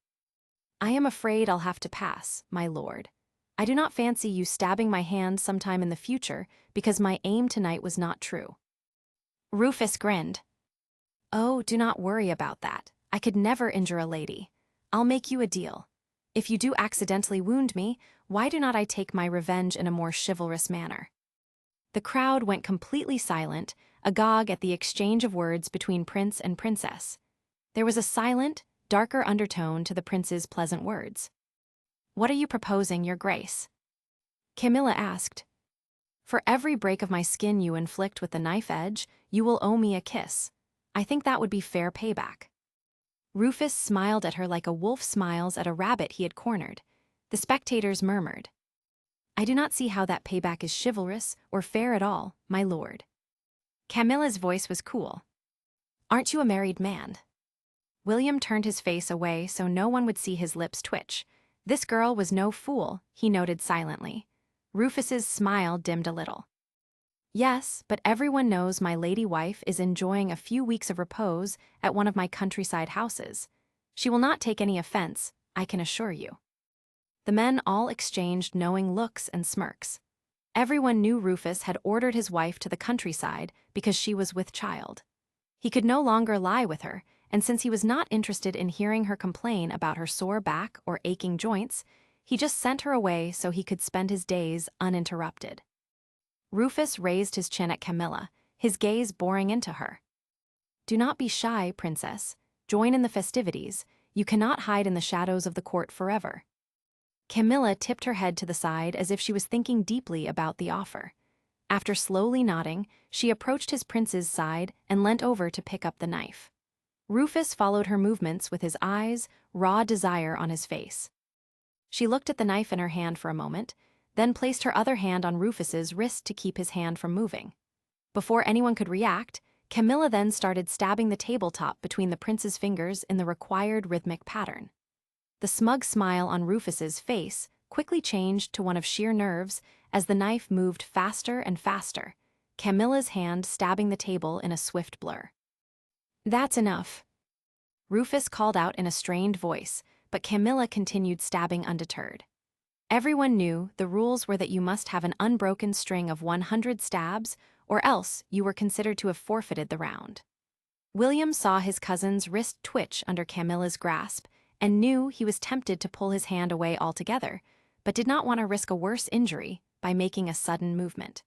"I am afraid I'll have to pass, my lord. I do not fancy you stabbing my hand sometime in the future because my aim tonight was not true." Rufus grinned. Oh, do not worry about that. I could never injure a lady. I'll make you a deal. If you do accidentally wound me, why do not I take my revenge in a more chivalrous manner? The crowd went completely silent, agog at the exchange of words between prince and princess. There was a silent, darker undertone to the prince's pleasant words. What are you proposing, your grace? Camilla asked. For every break of my skin you inflict with the knife edge, you will owe me a kiss. I think that would be fair payback. Rufus smiled at her like a wolf smiles at a rabbit he had cornered. The spectators murmured. I do not see how that payback is chivalrous or fair at all, my lord. Camilla's voice was cool. Aren't you a married man? William turned his face away so no one would see his lips twitch. This girl was no fool, he noted silently. Rufus's smile dimmed a little. Yes, but everyone knows my lady wife is enjoying a few weeks of repose at one of my countryside houses. She will not take any offense, I can assure you. The men all exchanged knowing looks and smirks. Everyone knew Rufus had ordered his wife to the countryside because she was with child. He could no longer lie with her, and since he was not interested in hearing her complain about her sore back or aching joints, he just sent her away so he could spend his days uninterrupted. Rufus raised his chin at Camilla, his gaze boring into her. Do not be shy, princess. Join in the festivities. You cannot hide in the shadows of the court forever. Camilla tipped her head to the side as if she was thinking deeply about the offer. After slowly nodding, she approached his prince's side and leant over to pick up the knife. Rufus followed her movements with his eyes, raw desire on his face. She looked at the knife in her hand for a moment, then placed her other hand on Rufus's wrist to keep his hand from moving. Before anyone could react, Camilla then started stabbing the tabletop between the prince's fingers in the required rhythmic pattern. The smug smile on Rufus's face quickly changed to one of sheer nerves as the knife moved faster and faster, Camilla's hand stabbing the table in a swift blur. That's enough. Rufus called out in a strained voice, but Camilla continued stabbing undeterred. Everyone knew the rules were that you must have an unbroken string of 100 stabs, or else you were considered to have forfeited the round. William saw his cousin's wrist twitch under Camilla's grasp and knew he was tempted to pull his hand away altogether, but did not want to risk a worse injury by making a sudden movement.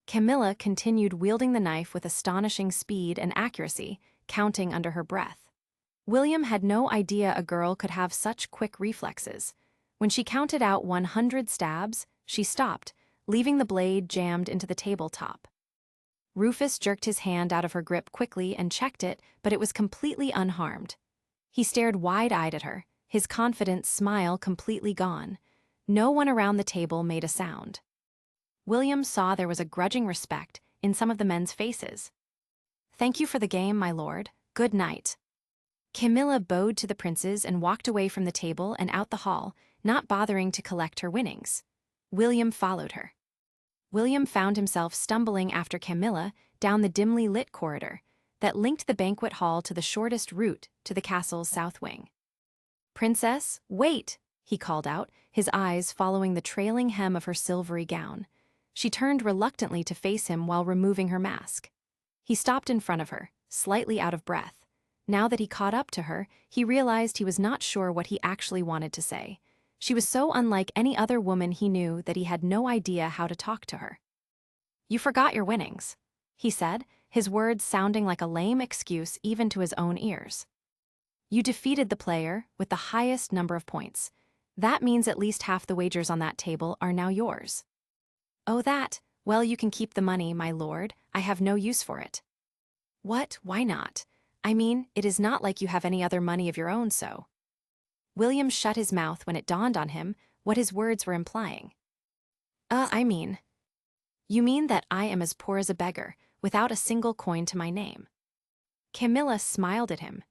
Camilla continued wielding the knife with astonishing speed and accuracy, counting under her breath. William had no idea a girl could have such quick reflexes. When she counted out 100 stabs, she stopped, leaving the blade jammed into the tabletop. Rufus jerked his hand out of her grip quickly and checked it, but it was completely unharmed. He stared wide-eyed at her, his confident smile completely gone. No one around the table made a sound. William saw there was a grudging respect in some of the men's faces. Thank you for the game, my lord. Good night. Camilla bowed to the princes and walked away from the table and out the hall, not bothering to collect her winnings. William followed her. William found himself stumbling after Camilla down the dimly lit corridor that linked the banquet hall to the shortest route to the castle's south wing. Princess, wait, he called out, his eyes following the trailing hem of her silvery gown. She turned reluctantly to face him while removing her mask. He stopped in front of her, slightly out of breath. Now that he caught up to her, he realized he was not sure what he actually wanted to say. She was so unlike any other woman he knew that he had no idea how to talk to her. You forgot your winnings, he said, his words sounding like a lame excuse even to his own ears. You defeated the player with the highest number of points. That means at least half the wagers on that table are now yours. Oh, that? Well, you can keep the money, my lord. I have no use for it. What? Why not? I mean, it is not like you have any other money of your own, so. William shut his mouth when it dawned on him what his words were implying. You mean that I am as poor as a beggar, without a single coin to my name. Camilla smiled at him.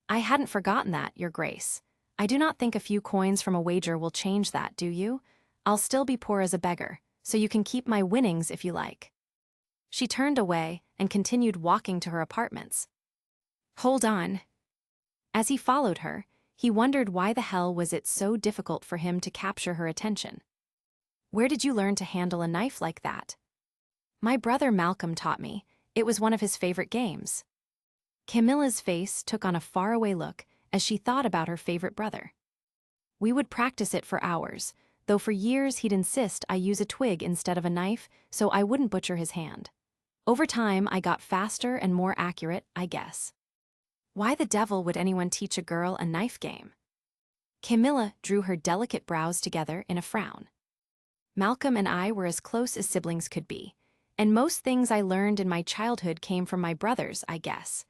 I hadn't forgotten that, your grace. I do not think a few coins from a wager will change that, do you? I'll still be poor as a beggar, so you can keep my winnings if you like. She turned away and continued walking to her apartments. Hold on. As he followed her, he wondered why the hell was it so difficult for him to capture her attention. Where did you learn to handle a knife like that? My brother Malcolm taught me. It was one of his favorite games. Camilla's face took on a faraway look as she thought about her favorite brother. We would practice it for hours, though for years he'd insist I use a twig instead of a knife so I wouldn't butcher his hand. Over time, I got faster and more accurate, I guess. Why the devil would anyone teach a girl a knife game? Camilla drew her delicate brows together in a frown. Malcolm and I were as close as siblings could be, and most things I learned in my childhood came from my brothers, I guess.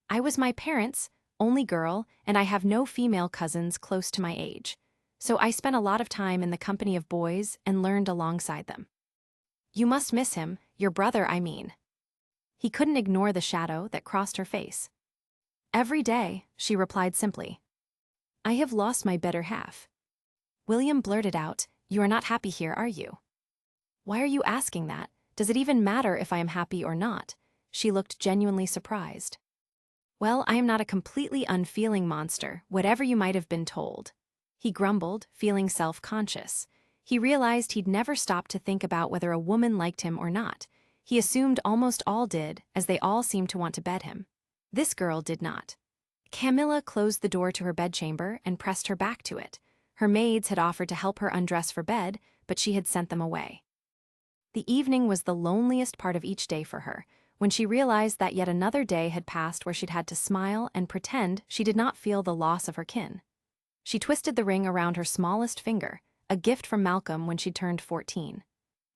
I was my parents' only girl, and I have no female cousins close to my age, so I spent a lot of time in the company of boys and learned alongside them. You must miss him, your brother, I mean. He couldn't ignore the shadow that crossed her face. Every day, she replied simply. I have lost my better half. William blurted out, You are not happy here, are you? Why are you asking that? Does it even matter if I am happy or not? She looked genuinely surprised. Well, I am not a completely unfeeling monster, whatever you might have been told. He grumbled, feeling self-conscious. He realized he'd never stopped to think about whether a woman liked him or not. He assumed almost all did, as they all seemed to want to bed him. This girl did not. Camilla closed the door to her bedchamber and pressed her back to it. Her maids had offered to help her undress for bed, but she had sent them away. The evening was the loneliest part of each day for her, when she realized that yet another day had passed where she'd had to smile and pretend she did not feel the loss of her kin. She twisted the ring around her smallest finger, a gift from Malcolm when she turned 14.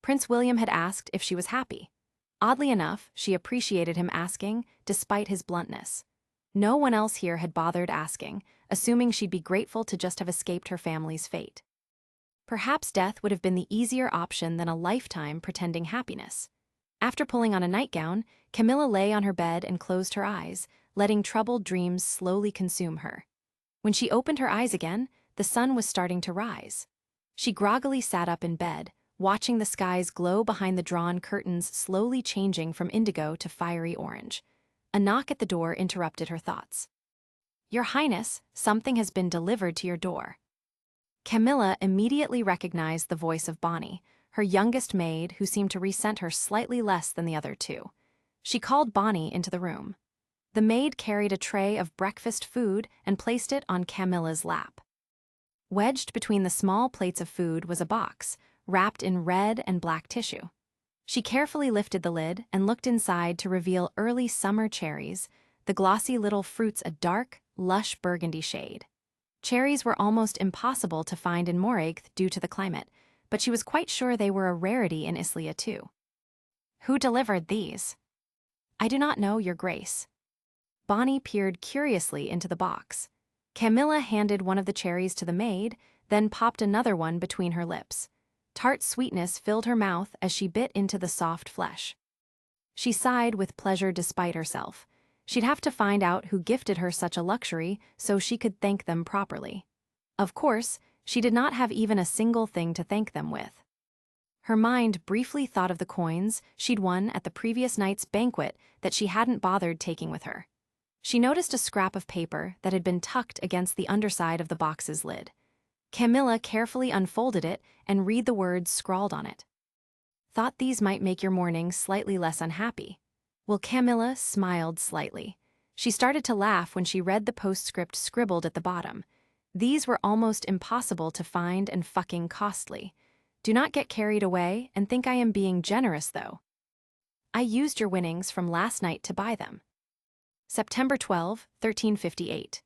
Prince William had asked if she was happy. Oddly enough, she appreciated him asking, despite his bluntness. No one else here had bothered asking, assuming she'd be grateful to just have escaped her family's fate. Perhaps death would have been the easier option than a lifetime pretending happiness. After pulling on a nightgown, Camilla lay on her bed and closed her eyes, letting troubled dreams slowly consume her. When she opened her eyes again, the sun was starting to rise. She groggily sat up in bed, watching the skies glow behind the drawn curtains slowly changing from indigo to fiery orange. A knock at the door interrupted her thoughts. Your Highness, something has been delivered to your door. Camilla immediately recognized the voice of Bonnie, her youngest maid, who seemed to resent her slightly less than the other two. She called Bonnie into the room. The maid carried a tray of breakfast food and placed it on Camilla's lap. Wedged between the small plates of food was a box, wrapped in red and black tissue. She carefully lifted the lid and looked inside to reveal early summer cherries, the glossy little fruits a dark, lush burgundy shade. Cherries were almost impossible to find in Moragth due to the climate, but she was quite sure they were a rarity in Islia too. Who delivered these? I do not know, Your Grace. Bonnie peered curiously into the box. Camilla handed one of the cherries to the maid, then popped another one between her lips. Tart sweetness filled her mouth as she bit into the soft flesh. She sighed with pleasure despite herself. She'd have to find out who gifted her such a luxury so she could thank them properly. Of course, she did not have even a single thing to thank them with. Her mind briefly thought of the coins she'd won at the previous night's banquet that she hadn't bothered taking with her. She noticed a scrap of paper that had been tucked against the underside of the box's lid. Camilla carefully unfolded it and read the words scrawled on it. Thought these might make your morning slightly less unhappy. Well, Camilla smiled slightly. She started to laugh when she read the postscript scribbled at the bottom. These were almost impossible to find and fucking costly. Do not get carried away and think I am being generous, though. I used your winnings from last night to buy them. September 12, 1358.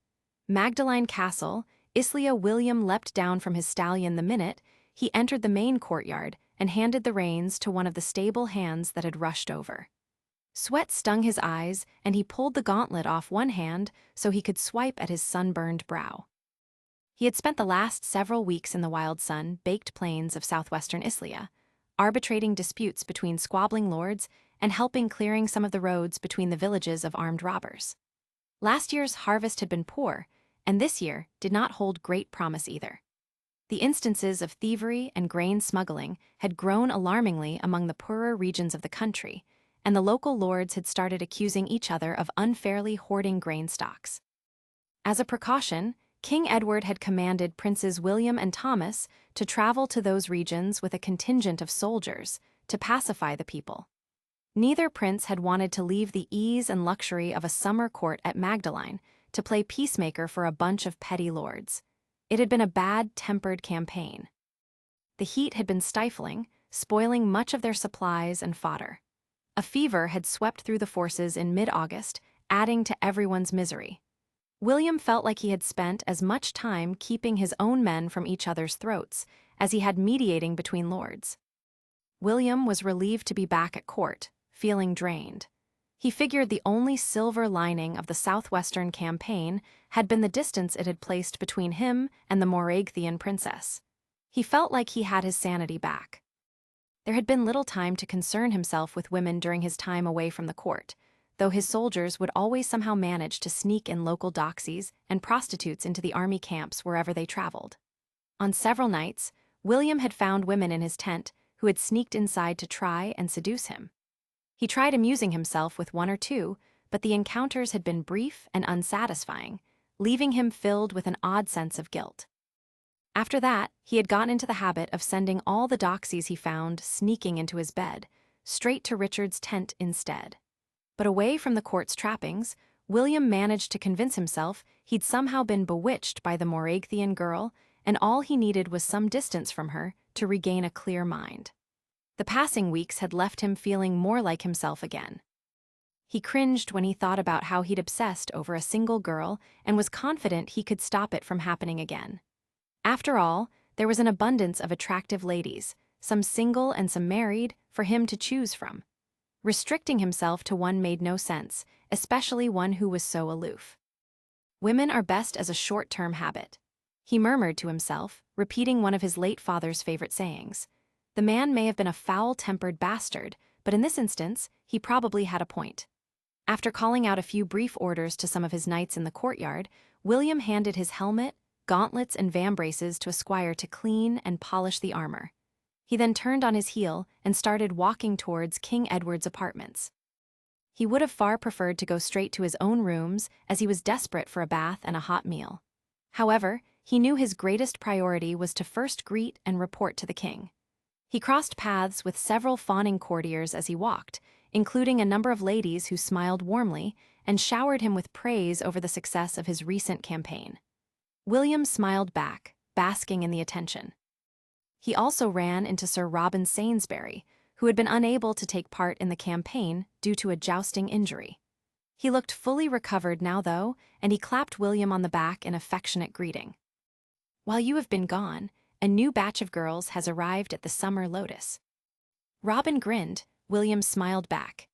Magdalene Castle, Islia. William leapt down from his stallion the minute he entered the main courtyard and handed the reins to one of the stable hands that had rushed over. Sweat stung his eyes, and he pulled the gauntlet off one hand so he could swipe at his sunburned brow. He had spent the last several weeks in the wild sun-baked plains of southwestern Islia, arbitrating disputes between squabbling lords and helping clearing some of the roads between the villages of armed robbers. Last year's harvest had been poor, and this year did not hold great promise either. The instances of thievery and grain smuggling had grown alarmingly among the poorer regions of the country, and the local lords had started accusing each other of unfairly hoarding grain stocks. As a precaution, King Edward had commanded Princes William and Thomas to travel to those regions with a contingent of soldiers to pacify the people. Neither prince had wanted to leave the ease and luxury of a summer court at Magdalene to play peacemaker for a bunch of petty lords. It had been a bad-tempered campaign. The heat had been stifling, spoiling much of their supplies and fodder. A fever had swept through the forces in mid-August, adding to everyone's misery. William felt like he had spent as much time keeping his own men from each other's throats as he had mediating between lords. William was relieved to be back at court, feeling drained. He figured the only silver lining of the southwestern campaign had been the distance it had placed between him and the Moraigthean princess. He felt like he had his sanity back. There had been little time to concern himself with women during his time away from the court, though his soldiers would always somehow manage to sneak in local doxies and prostitutes into the army camps wherever they traveled. On several nights, William had found women in his tent who had sneaked inside to try and seduce him. He tried amusing himself with one or two, but the encounters had been brief and unsatisfying, leaving him filled with an odd sense of guilt. After that, he had gotten into the habit of sending all the doxies he found sneaking into his bed, straight to Richard's tent instead. But away from the court's trappings, William managed to convince himself he'd somehow been bewitched by the Moraigthean girl, and all he needed was some distance from her to regain a clear mind. The passing weeks had left him feeling more like himself again. He cringed when he thought about how he'd obsessed over a single girl and was confident he could stop it from happening again. After all, there was an abundance of attractive ladies, some single and some married, for him to choose from. Restricting himself to one made no sense, especially one who was so aloof. Women are best as a short-term habit. He murmured to himself, repeating one of his late father's favorite sayings. The man may have been a foul-tempered bastard, but in this instance, he probably had a point. After calling out a few brief orders to some of his knights in the courtyard, William handed his helmet, gauntlets, and vambraces to a squire to clean and polish the armor. He then turned on his heel and started walking towards King Edward's apartments. He would have far preferred to go straight to his own rooms, as he was desperate for a bath and a hot meal. However, he knew his greatest priority was to first greet and report to the king. He crossed paths with several fawning courtiers as he walked, including a number of ladies who smiled warmly and showered him with praise over the success of his recent campaign. William smiled back, basking in the attention. He also ran into Sir Robin Sainsbury, who had been unable to take part in the campaign due to a jousting injury. He looked fully recovered now, though, and he clapped William on the back in affectionate greeting. "While you have been gone, a new batch of girls has arrived at the Summer Lotus." Robin grinned. William smiled back.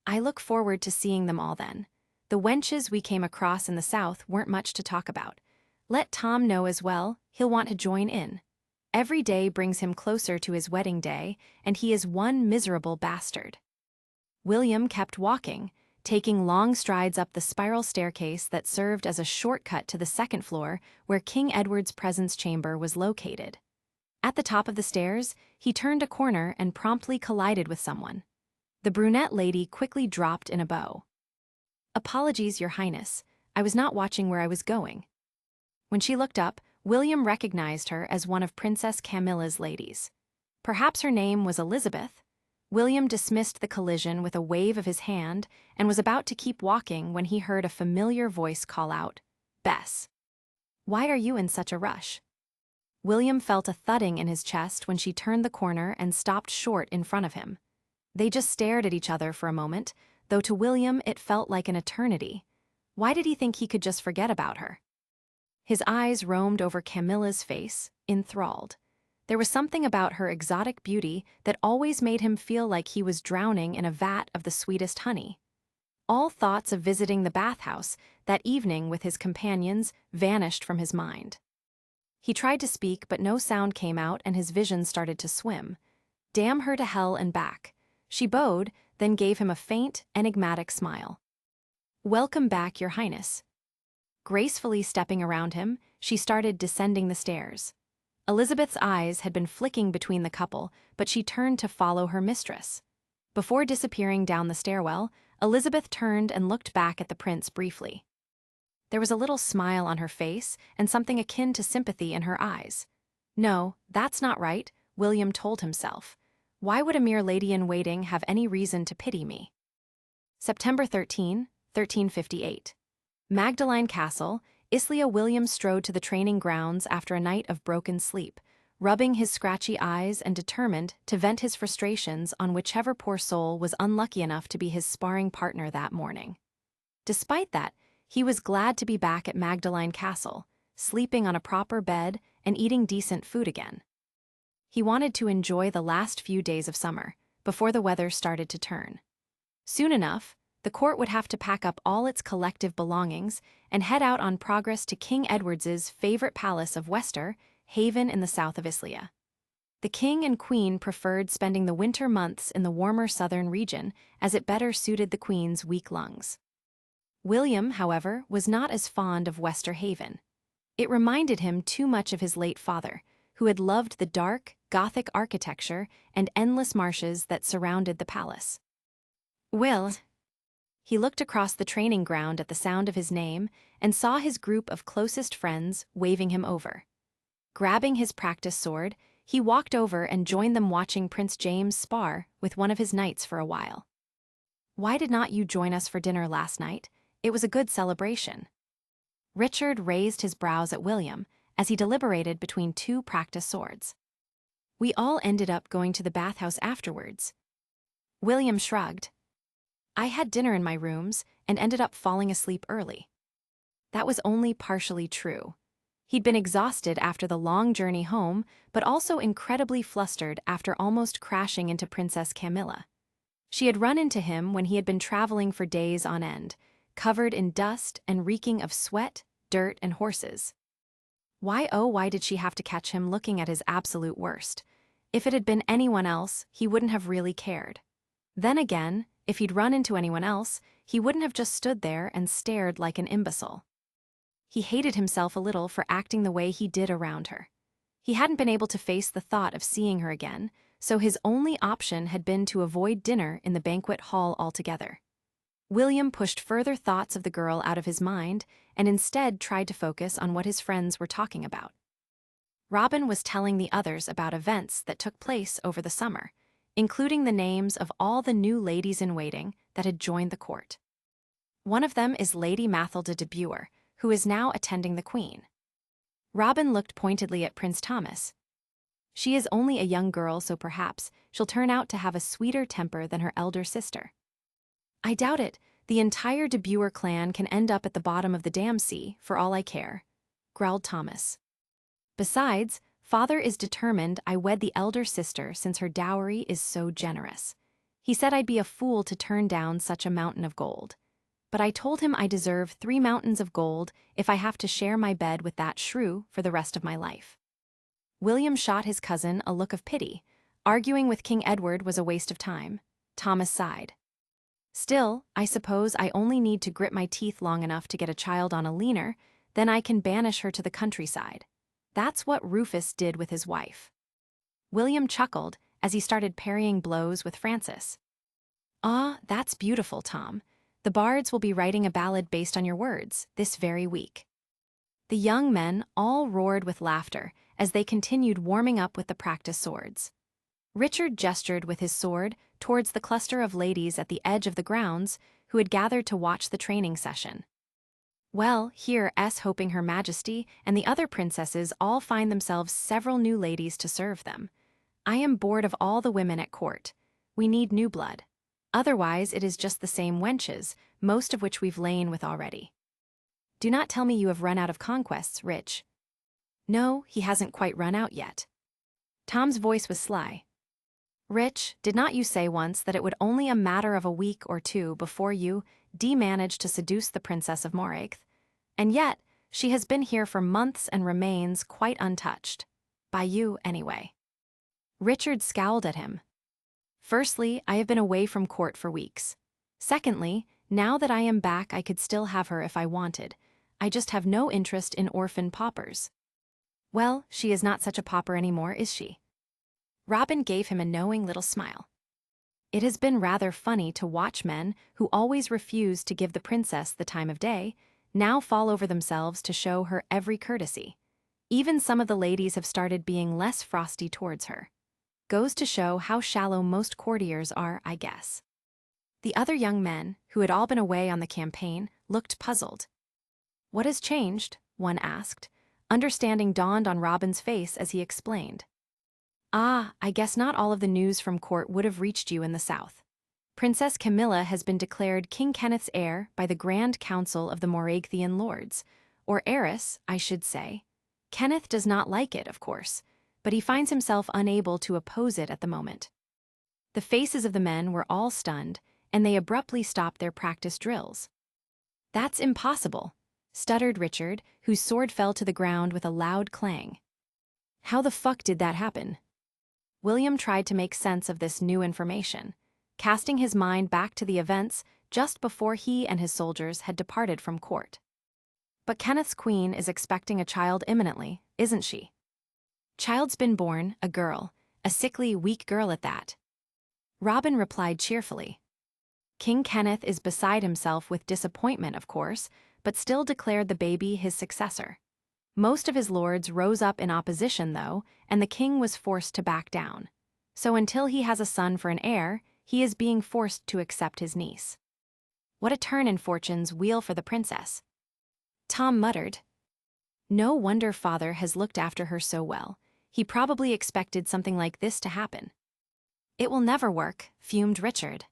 "I look forward to seeing them all then. The wenches we came across in the south weren't much to talk about. Let Tom know as well, he'll want to join in. Every day brings him closer to his wedding day, and he is one miserable bastard." William kept walking, taking long strides up the spiral staircase that served as a shortcut to the second floor where King Edward's presence chamber was located. At the top of the stairs, he turned a corner and promptly collided with someone. The brunette lady quickly dropped in a bow. "Apologies, Your Highness. I was not watching where I was going." When she looked up, William recognized her as one of Princess Camilla's ladies. Perhaps her name was Elizabeth. William dismissed the collision with a wave of his hand and was about to keep walking when he heard a familiar voice call out, "Bess, why are you in such a rush?" William felt a thudding in his chest when she turned the corner and stopped short in front of him. They just stared at each other for a moment, though to William it felt like an eternity. Why did he think he could just forget about her? His eyes roamed over Camilla's face, enthralled. There was something about her exotic beauty that always made him feel like he was drowning in a vat of the sweetest honey. All thoughts of visiting the bathhouse that evening with his companions vanished from his mind. He tried to speak, but no sound came out and his vision started to swim. Damn her to hell and back. She bowed, then gave him a faint, enigmatic smile. "Welcome back, Your Highness." Gracefully stepping around him, she started descending the stairs. Elizabeth's eyes had been flicking between the couple, but she turned to follow her mistress. Before disappearing down the stairwell, Elizabeth turned and looked back at the prince briefly. There was a little smile on her face and something akin to sympathy in her eyes. No, that's not right, William told himself. Why would a mere lady-in-waiting have any reason to pity me? September 13, 1358. Magdalene Castle, Islia William strode to the training grounds after a night of broken sleep, rubbing his scratchy eyes and determined to vent his frustrations on whichever poor soul was unlucky enough to be his sparring partner that morning. Despite that, he was glad to be back at Magdalene Castle, sleeping on a proper bed and eating decent food again. He wanted to enjoy the last few days of summer, before the weather started to turn. Soon enough, the court would have to pack up all its collective belongings and head out on progress to King Edward's favorite palace of Wester, Haven in the south of Islia. The king and queen preferred spending the winter months in the warmer southern region, as it better suited the queen's weak lungs. William, however, was not as fond of Wester Haven. It reminded him too much of his late father, who had loved the dark, Gothic architecture and endless marshes that surrounded the palace. Will. He looked across the training ground at the sound of his name and saw his group of closest friends waving him over. Grabbing his practice sword, he walked over and joined them watching Prince James spar with one of his knights for a while. Why did not you join us for dinner last night? It was a good celebration. Richard raised his brows at William as he deliberated between two practice swords. We all ended up going to the bathhouse afterwards. William shrugged. I had dinner in my rooms and ended up falling asleep early. That was only partially true. He'd been exhausted after the long journey home, but also incredibly flustered after almost crashing into Princess Camilla. She had run into him when he had been traveling for days on end, covered in dust and reeking of sweat, dirt, and horses. Why did she have to catch him looking at his absolute worst? If it had been anyone else, he wouldn't have really cared. Then again, if he'd run into anyone else, he wouldn't have just stood there and stared like an imbecile. He hated himself a little for acting the way he did around her. He hadn't been able to face the thought of seeing her again, so his only option had been to avoid dinner in the banquet hall altogether. William pushed further thoughts of the girl out of his mind and instead tried to focus on what his friends were talking about. Robin was telling the others about events that took place over the summer, including the names of all the new ladies-in-waiting that had joined the court. One of them is Lady Mathilde de Bure, who is now attending the Queen. Robin looked pointedly at Prince Thomas. She is only a young girl, so perhaps she'll turn out to have a sweeter temper than her elder sister. I doubt it. The entire de Bure clan can end up at the bottom of the damn sea, for all I care, growled Thomas. Besides, Father is determined I wed the elder sister since her dowry is so generous. He said I'd be a fool to turn down such a mountain of gold. But I told him I deserve 3 mountains of gold if I have to share my bed with that shrew for the rest of my life. William shot his cousin a look of pity. Arguing with King Edward was a waste of time. Thomas sighed. Still, I suppose I only need to grit my teeth long enough to get a child on a leaner, then I can banish her to the countryside. That's what Rufus did with his wife. William chuckled as he started parrying blows with Francis. Ah, that's beautiful, Tom. The bards will be writing a ballad based on your words this very week. The young men all roared with laughter as they continued warming up with the practice swords. Richard gestured with his sword towards the cluster of ladies at the edge of the grounds who had gathered to watch the training session. Well, here hoping Her Majesty and the other princesses all find themselves several new ladies to serve them. I am bored of all the women at court. We need new blood. Otherwise, it is just the same wenches, most of which we've lain with already. Do not tell me you have run out of conquests, Rich. No, he hasn't quite run out yet. Tom's voice was sly. Rich, did not you say once that it would only a matter of a week or two before you managed to seduce the Princess of Moragth? And yet, she has been here for months and remains quite untouched. By you, anyway. Richard scowled at him. Firstly, I have been away from court for weeks. Secondly, now that I am back, I could still have her if I wanted. I just have no interest in orphan paupers. Well, she is not such a pauper anymore, is she? Robin gave him a knowing little smile. It has been rather funny to watch men who always refuse to give the princess the time of day now fall over themselves to show her every courtesy. Even some of the ladies have started being less frosty towards her. Goes to show how shallow most courtiers are, I guess. The other young men, who had all been away on the campaign, looked puzzled. What has changed? One asked. Understanding dawned on Robin's face as he explained. Ah, I guess not all of the news from court would have reached you in the south. Princess Camilla has been declared King Kenneth's heir by the Grand Council of the Moraigthean Lords, or heiress, I should say. Kenneth does not like it, of course, but he finds himself unable to oppose it at the moment. The faces of the men were all stunned, and they abruptly stopped their practice drills. That's impossible, stuttered Richard, whose sword fell to the ground with a loud clang. How the fuck did that happen? William tried to make sense of this new information, casting his mind back to the events just before he and his soldiers had departed from court. But Kenneth's queen is expecting a child imminently, isn't she? Child's been born, a girl, a sickly, weak girl at that. Robin replied cheerfully. King Kenneth is beside himself with disappointment, of course, but still declared the baby his successor. Most of his lords rose up in opposition, though, and the king was forced to back down. So until he has a son for an heir, he is being forced to accept his niece. What a turn in fortune's wheel for the princess. Tom muttered. No wonder father has looked after her so well. He probably expected something like this to happen. It will never work, fumed Richard.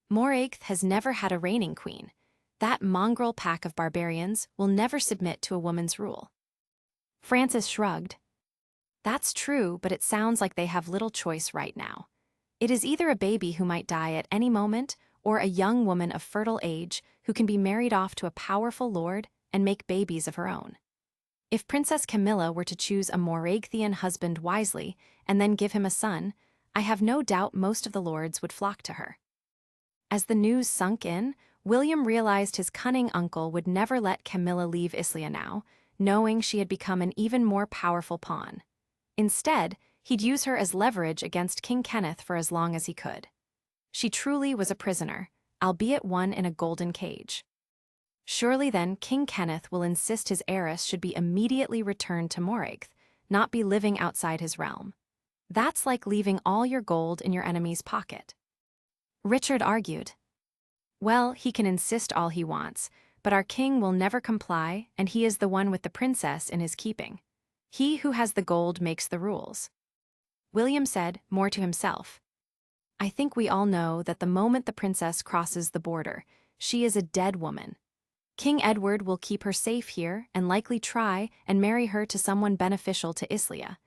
Moraigth has never had a reigning queen. That mongrel pack of barbarians will never submit to a woman's rule. Francis shrugged. That's true, but it sounds like they have little choice right now. It is either a baby who might die at any moment, or a young woman of fertile age who can be married off to a powerful lord and make babies of her own. If Princess Camilla were to choose a Moraigthean husband wisely and then give him a son, I have no doubt most of the lords would flock to her. As the news sunk in, William realized his cunning uncle would never let Camilla leave Islia now, knowing she had become an even more powerful pawn. Instead, he'd use her as leverage against King Kenneth for as long as he could. She truly was a prisoner, albeit one in a golden cage. Surely then King Kenneth will insist his heiress should be immediately returned to Moraigth, not be living outside his realm. That's like leaving all your gold in your enemy's pocket. Richard argued. Well, he can insist all he wants, but our king will never comply, and he is the one with the princess in his keeping. He who has the gold makes the rules. William said, more to himself. I think we all know that the moment the princess crosses the border, she is a dead woman. King Edward will keep her safe here and likely try and marry her to someone beneficial to Islia.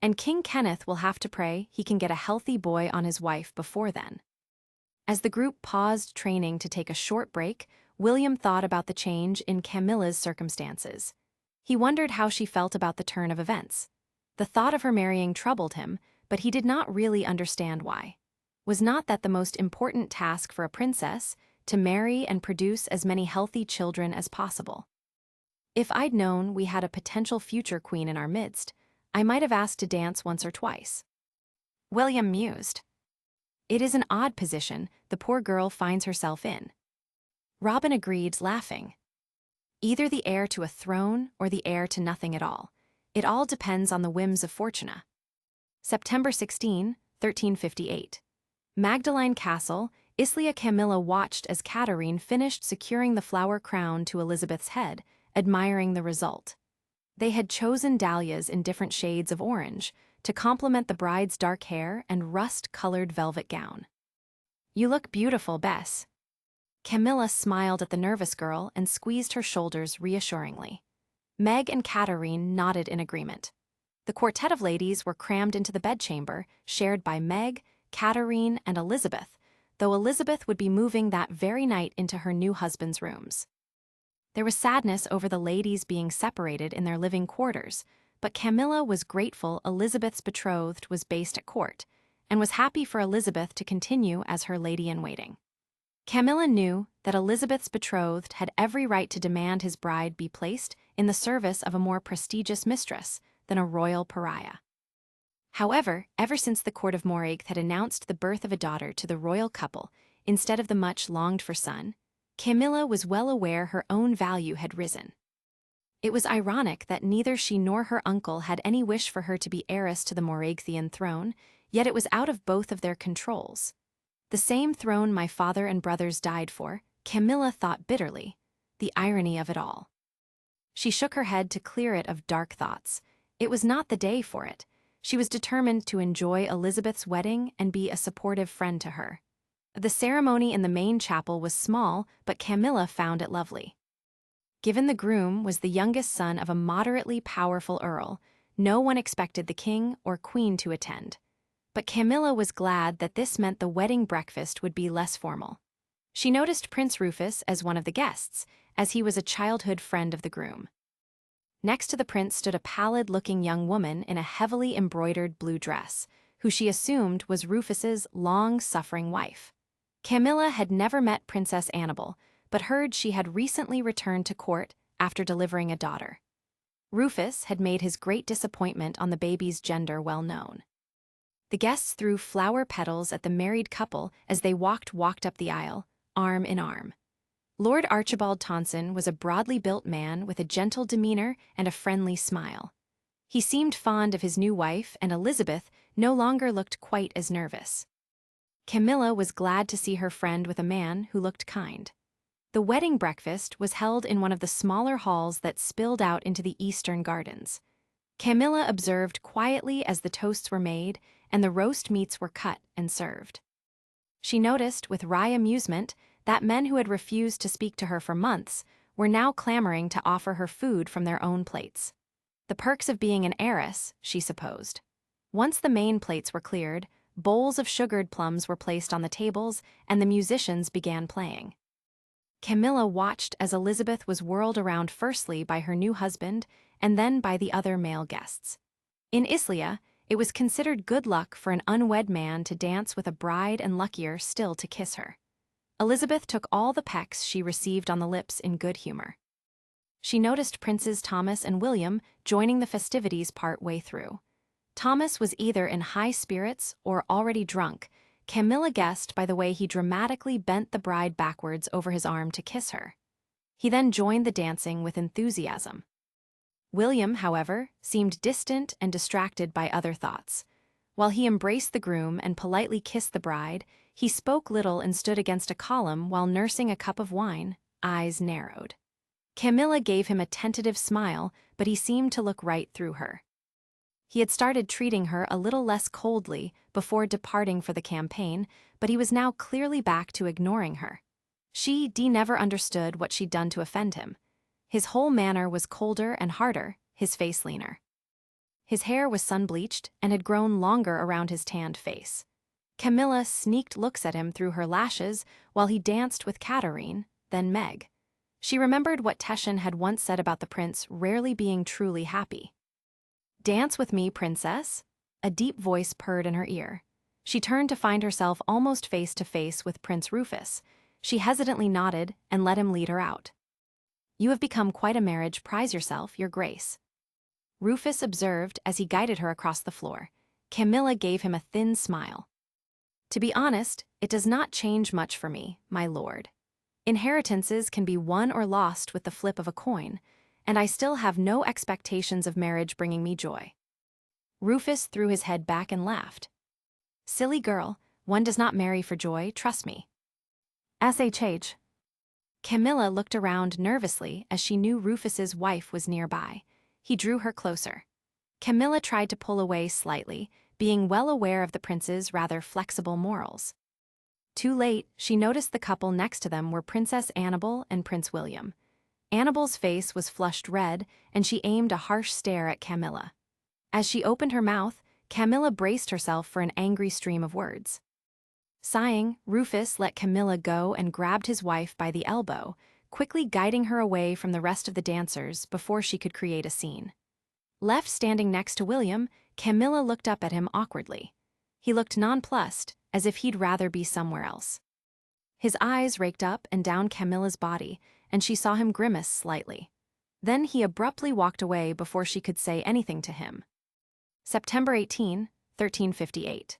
And King Kenneth will have to pray he can get a healthy boy on his wife before then. As the group paused training to take a short break, William thought about the change in Camilla's circumstances. He wondered how she felt about the turn of events. The thought of her marrying troubled him, but he did not really understand why. Was not that the most important task for a princess, to marry and produce as many healthy children as possible? If I'd known we had a potential future queen in our midst, I might have asked to dance once or twice. William mused. It is an odd position the poor girl finds herself in. Robin agreed, laughing. Either the heir to a throne or the heir to nothing at all. It all depends on the whims of Fortuna. September 16, 1358. Magdalene Castle, Islia Camilla watched as Catherine finished securing the flower crown to Elizabeth's head, admiring the result. They had chosen dahlias in different shades of orange to complement the bride's dark hair and rust-colored velvet gown. You look beautiful, Bess. Camilla smiled at the nervous girl and squeezed her shoulders reassuringly. Meg and Catherine nodded in agreement. The quartet of ladies were crammed into the bedchamber, shared by Meg, Catherine, and Elizabeth, though Elizabeth would be moving that very night into her new husband's rooms. There was sadness over the ladies being separated in their living quarters, but Camilla was grateful Elizabeth's betrothed was based at court, and was happy for Elizabeth to continue as her lady-in-waiting. Camilla knew that Elizabeth's betrothed had every right to demand his bride be placed in the service of a more prestigious mistress than a royal pariah. However, ever since the court of Moraigth had announced the birth of a daughter to the royal couple instead of the much-longed-for son, Camilla was well aware her own value had risen. It was ironic that neither she nor her uncle had any wish for her to be heiress to the Moraigthean throne, yet it was out of both of their controls. The same throne my father and brothers died for, Camilla thought bitterly. The irony of it all. She shook her head to clear it of dark thoughts. It was not the day for it. She was determined to enjoy Elizabeth's wedding and be a supportive friend to her. The ceremony in the main chapel was small, but Camilla found it lovely. Given the groom was the youngest son of a moderately powerful earl, no one expected the king or queen to attend. But Camilla was glad that this meant the wedding breakfast would be less formal. She noticed Prince Rufus as one of the guests, as he was a childhood friend of the groom. Next to the prince stood a pallid-looking young woman in a heavily embroidered blue dress, who she assumed was Rufus's long-suffering wife. Camilla had never met Princess Annabel, but heard she had recently returned to court after delivering a daughter. Rufus had made his great disappointment on the baby's gender well known. The guests threw flower petals at the married couple as they walked up the aisle, arm in arm. Lord Archibald Tonson was a broadly built man with a gentle demeanor and a friendly smile. He seemed fond of his new wife, and Elizabeth no longer looked quite as nervous. Camilla was glad to see her friend with a man who looked kind. The wedding breakfast was held in one of the smaller halls that spilled out into the eastern gardens. Camilla observed quietly as the toasts were made and the roast meats were cut and served. She noticed, with wry amusement, that men who had refused to speak to her for months were now clamoring to offer her food from their own plates. The perks of being an heiress, she supposed. Once the main plates were cleared, bowls of sugared plums were placed on the tables and the musicians began playing. Camilla watched as Elizabeth was whirled around firstly by her new husband and then by the other male guests. In Islia, it was considered good luck for an unwed man to dance with a bride and luckier still to kiss her. Elizabeth took all the pecks she received on the lips in good humor. She noticed Princes Thomas and William joining the festivities part way through. Thomas was either in high spirits or already drunk. Camilla guessed by the way he dramatically bent the bride backwards over his arm to kiss her. He then joined the dancing with enthusiasm. William, however, seemed distant and distracted by other thoughts. While he embraced the groom and politely kissed the bride, he spoke little and stood against a column while nursing a cup of wine, eyes narrowed. Camilla gave him a tentative smile, but he seemed to look right through her. He had started treating her a little less coldly before departing for the campaign, but he was now clearly back to ignoring her. She never understood what she'd done to offend him. His whole manner was colder and harder, his face leaner. His hair was sun-bleached and had grown longer around his tanned face. Camilla sneaked looks at him through her lashes while he danced with Katerine, then Meg. She remembered what Teshin had once said about the prince rarely being truly happy. "Dance with me, princess?" A deep voice purred in her ear. She turned to find herself almost face to face with Prince Rufus. She hesitantly nodded and let him lead her out. "You have become quite a marriage, prize yourself, your grace." Rufus observed as he guided her across the floor. Camilla gave him a thin smile. "To be honest, it does not change much for me, my lord. Inheritances can be won or lost with the flip of a coin, and I still have no expectations of marriage bringing me joy." Rufus threw his head back and laughed. "Silly girl, one does not marry for joy, trust me." SHH. Camilla looked around nervously as she knew Rufus's wife was nearby. He drew her closer. Camilla tried to pull away slightly, being well aware of the prince's rather flexible morals. Too late, she noticed the couple next to them were Princess Annabel and Prince William. Annabel's face was flushed red, and she aimed a harsh stare at Camilla. As she opened her mouth, Camilla braced herself for an angry stream of words. Sighing, Rufus let Camilla go and grabbed his wife by the elbow, quickly guiding her away from the rest of the dancers before she could create a scene. Left standing next to William, Camilla looked up at him awkwardly. He looked nonplussed, as if he'd rather be somewhere else. His eyes raked up and down Camilla's body, and she saw him grimace slightly. Then he abruptly walked away before she could say anything to him. September 18, 1358.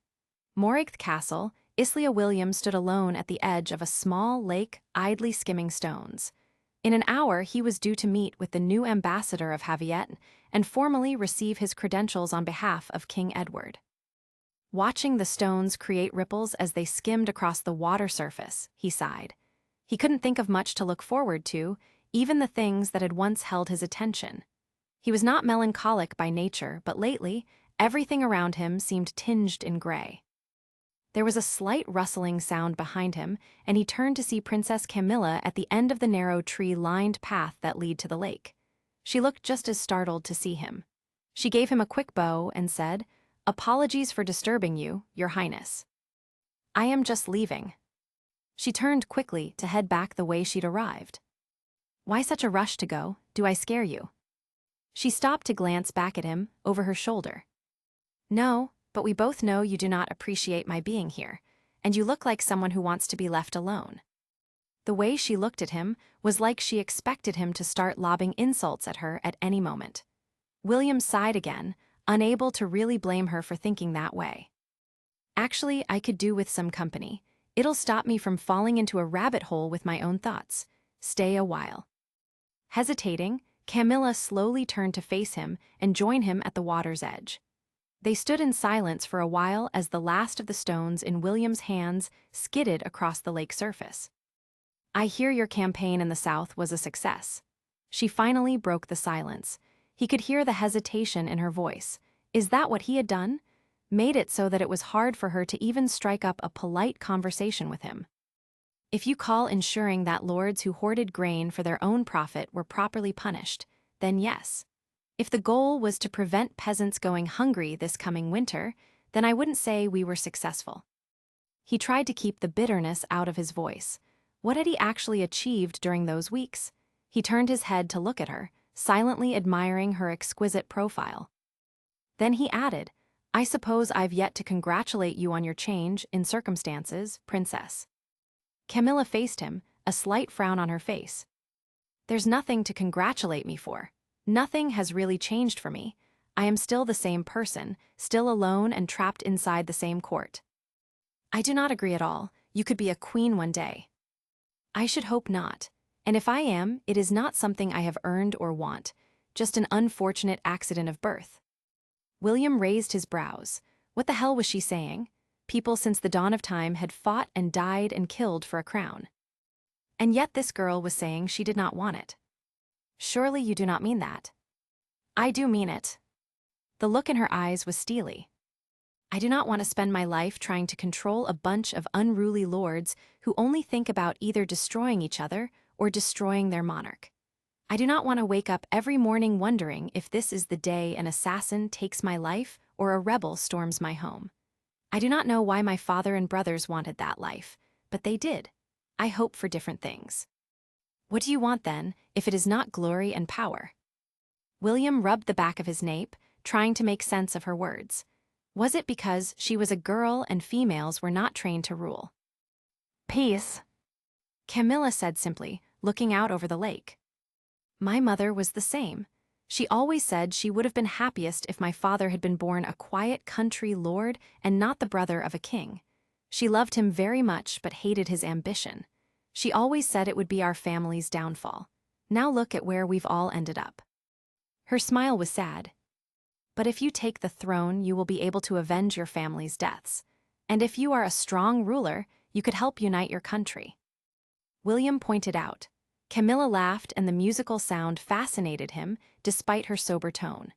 Morigth Castle, Islia William stood alone at the edge of a small lake idly skimming stones. In an hour he was due to meet with the new ambassador of Haviette and formally receive his credentials on behalf of King Edward. Watching the stones create ripples as they skimmed across the water surface, he sighed. He couldn't think of much to look forward to, even the things that had once held his attention. He was not melancholic by nature, but lately, everything around him seemed tinged in gray. There was a slight rustling sound behind him, and he turned to see Princess Camilla at the end of the narrow tree-lined path that led to the lake. She looked just as startled to see him. She gave him a quick bow and said, "Apologies for disturbing you, Your Highness. I am just leaving." She turned quickly to head back the way she'd arrived. "Why such a rush to go? Do I scare you?" She stopped to glance back at him, over her shoulder. "No, but we both know you do not appreciate my being here, and you look like someone who wants to be left alone." The way she looked at him was like she expected him to start lobbing insults at her at any moment. William sighed again, unable to really blame her for thinking that way. "Actually, I could do with some company. It'll stop me from falling into a rabbit hole with my own thoughts. Stay a while." Hesitating, Camilla slowly turned to face him and join him at the water's edge. They stood in silence for a while as the last of the stones in William's hands skidded across the lake surface. "I hear your campaign in the south was a success." She finally broke the silence. He could hear the hesitation in her voice. Is that what he had done? Made it so that it was hard for her to even strike up a polite conversation with him. "If you call ensuring that lords who hoarded grain for their own profit were properly punished, then yes. If the goal was to prevent peasants going hungry this coming winter, then I wouldn't say we were successful." He tried to keep the bitterness out of his voice. What had he actually achieved during those weeks? He turned his head to look at her, silently admiring her exquisite profile. Then he added, "I suppose I've yet to congratulate you on your change in circumstances, Princess." Camilla faced him, a slight frown on her face. "There's nothing to congratulate me for. Nothing has really changed for me. I am still the same person, still alone and trapped inside the same court." "I do not agree at all. You could be a queen one day." "I should hope not. And if I am, it is not something I have earned or want, just an unfortunate accident of birth." William raised his brows. What the hell was she saying? People since the dawn of time had fought and died and killed for a crown. And yet this girl was saying she did not want it. "Surely you do not mean that." "I do mean it." The look in her eyes was steely. "I do not want to spend my life trying to control a bunch of unruly lords who only think about either destroying each other or destroying their monarch. I do not want to wake up every morning wondering if this is the day an assassin takes my life or a rebel storms my home. I do not know why my father and brothers wanted that life, but they did. I hope for different things." "What do you want then, if it is not glory and power?" William rubbed the back of his nape, trying to make sense of her words. Was it because she was a girl and females were not trained to rule? "Peace," Camilla said simply, looking out over the lake. "My mother was the same. She always said she would have been happiest if my father had been born a quiet country lord and not the brother of a king. She loved him very much but hated his ambition. She always said it would be our family's downfall. Now look at where we've all ended up." Her smile was sad. "But if you take the throne, you will be able to avenge your family's deaths. And if you are a strong ruler, you could help unite your country." William pointed out. Camilla laughed and the musical sound fascinated him, despite her sober tone.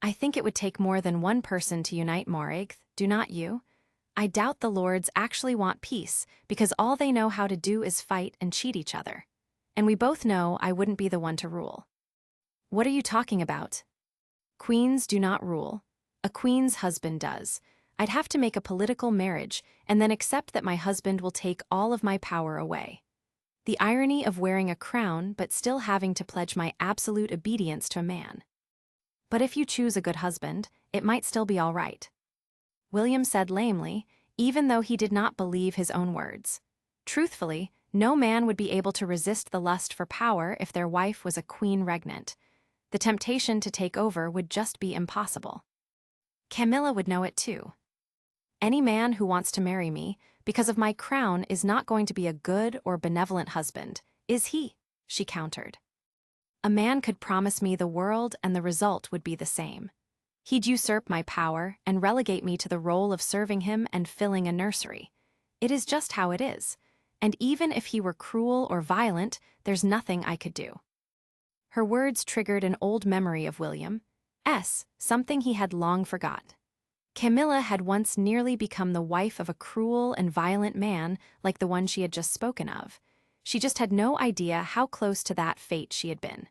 "I think it would take more than one person to unite Morag, do not you? I doubt the lords actually want peace, because all they know how to do is fight and cheat each other. And we both know I wouldn't be the one to rule." "What are you talking about?" "Queens do not rule. A queen's husband does. I'd have to make a political marriage and then accept that my husband will take all of my power away. The irony of wearing a crown but still having to pledge my absolute obedience to a man. But if you choose a good husband, it might still be all right." William said lamely, even though he did not believe his own words. Truthfully, no man would be able to resist the lust for power if their wife was a queen regnant. The temptation to take over would just be impossible. Camilla would know it too. "Any man who wants to marry me, because of my crown, is not going to be a good or benevolent husband, is he?" she countered. "A man could promise me the world and the result would be the same. He'd usurp my power and relegate me to the role of serving him and filling a nursery. It is just how it is, and even if he were cruel or violent, there's nothing I could do." Her words triggered an old memory of William's, something he had long forgot. Camilla had once nearly become the wife of a cruel and violent man like the one she had just spoken of. She just had no idea how close to that fate she had been.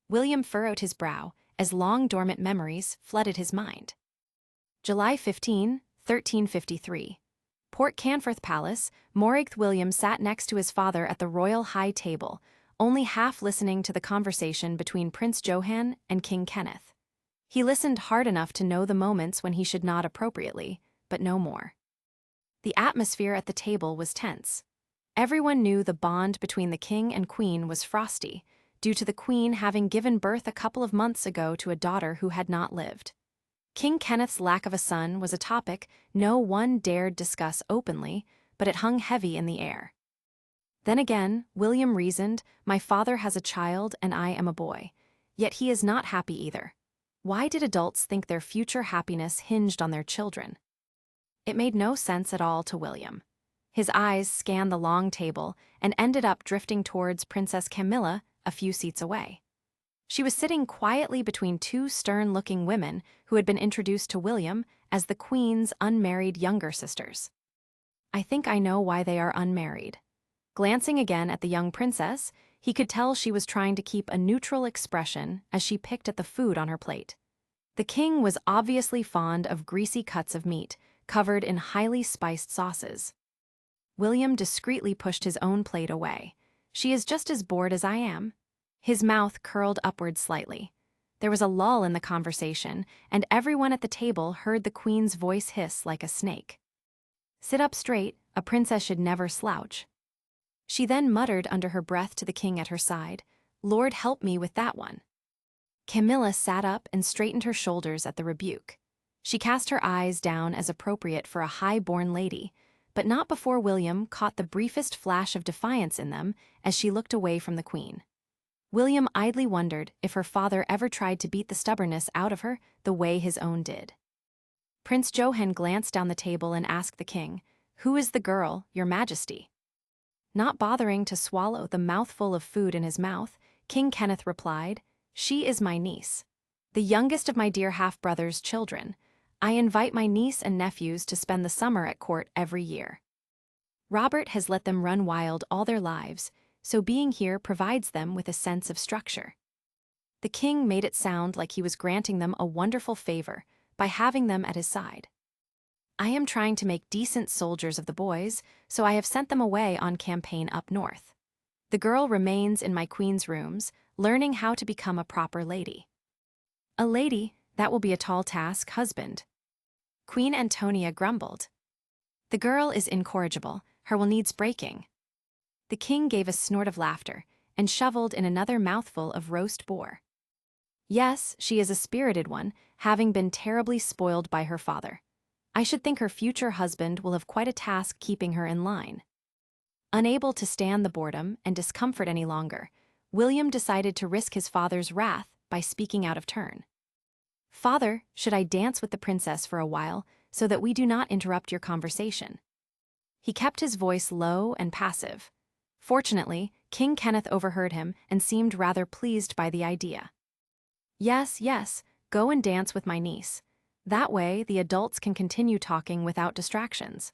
William furrowed his brow as long dormant memories flooded his mind. July 15, 1353. Port Canforth Palace, Morigth William sat next to his father at the royal high table, only half listening to the conversation between Prince Johann and King Kenneth. He listened hard enough to know the moments when he should nod appropriately, but no more. The atmosphere at the table was tense. Everyone knew the bond between the king and queen was frosty, due to the queen having given birth a couple of months ago to a daughter who had not lived. King Kenneth's lack of a son was a topic no one dared discuss openly, but it hung heavy in the air. Then again, William reasoned, my father has a child and I am a boy. Yet he is not happy either. Why did adults think their future happiness hinged on their children? It made no sense at all to William. His eyes scanned the long table and ended up drifting towards Princess Camilla a few seats away. She was sitting quietly between two stern-looking women who had been introduced to William as the Queen's unmarried younger sisters. I think I know why they are unmarried. Glancing again at the young princess, he could tell she was trying to keep a neutral expression as she picked at the food on her plate. The king was obviously fond of greasy cuts of meat, covered in highly spiced sauces. William discreetly pushed his own plate away. She is just as bored as I am. His mouth curled upward slightly. There was a lull in the conversation, and everyone at the table heard the queen's voice hiss like a snake. Sit up straight, a princess should never slouch. She then muttered under her breath to the king at her side, Lord help me with that one. Camilla sat up and straightened her shoulders at the rebuke. She cast her eyes down as appropriate for a high-born lady, but not before William caught the briefest flash of defiance in them as she looked away from the queen. William idly wondered if her father ever tried to beat the stubbornness out of her the way his own did. Prince Johann glanced down the table and asked the king, Who is the girl, your majesty? Not bothering to swallow the mouthful of food in his mouth, King Kenneth replied, She is my niece, the youngest of my dear half-brother's children. I invite my niece and nephews to spend the summer at court every year. Robert has let them run wild all their lives, so being here provides them with a sense of structure. The king made it sound like he was granting them a wonderful favor by having them at his side. I am trying to make decent soldiers of the boys, so I have sent them away on campaign up north. The girl remains in my queen's rooms, learning how to become a proper lady. A lady, that will be a tall task, husband. Queen Antonia grumbled. The girl is incorrigible, her will needs breaking. The king gave a snort of laughter and shoveled in another mouthful of roast boar. Yes, she is a spirited one, having been terribly spoiled by her father. I should think her future husband will have quite a task keeping her in line. Unable to stand the boredom and discomfort any longer, William decided to risk his father's wrath by speaking out of turn. Father, should I dance with the princess for a while so that we do not interrupt your conversation? He kept his voice low and passive. Fortunately, King Kenneth overheard him and seemed rather pleased by the idea. Yes, yes, go and dance with my niece. That way, the adults can continue talking without distractions.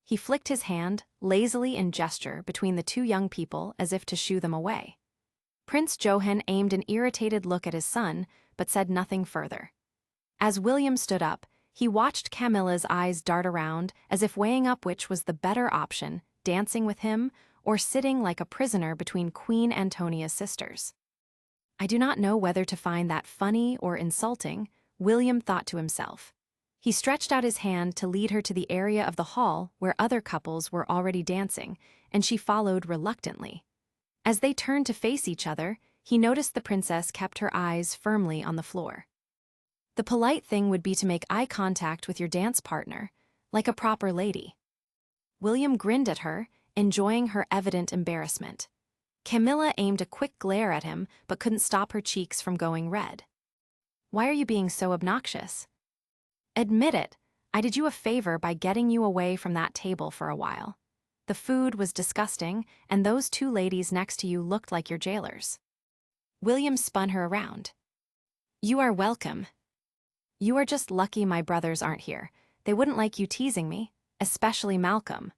He flicked his hand, lazily in gesture, between the two young people as if to shoo them away. Prince Johann aimed an irritated look at his son, but said nothing further. As William stood up, he watched Camilla's eyes dart around as if weighing up which was the better option, dancing with him or sitting like a prisoner between Queen Antonia's sisters. I do not know whether to find that funny or insulting, William thought to himself. He stretched out his hand to lead her to the area of the hall where other couples were already dancing, and she followed reluctantly. As they turned to face each other, he noticed the princess kept her eyes firmly on the floor. The polite thing would be to make eye contact with your dance partner, like a proper lady. William grinned at her, enjoying her evident embarrassment. Camilla aimed a quick glare at him but couldn't stop her cheeks from going red. Why are you being so obnoxious? Admit it, I did you a favor by getting you away from that table for a while. The food was disgusting, and those two ladies next to you looked like your jailers. William spun her around. You are welcome. You are just lucky my brothers aren't here. They wouldn't like you teasing me, especially Malcolm.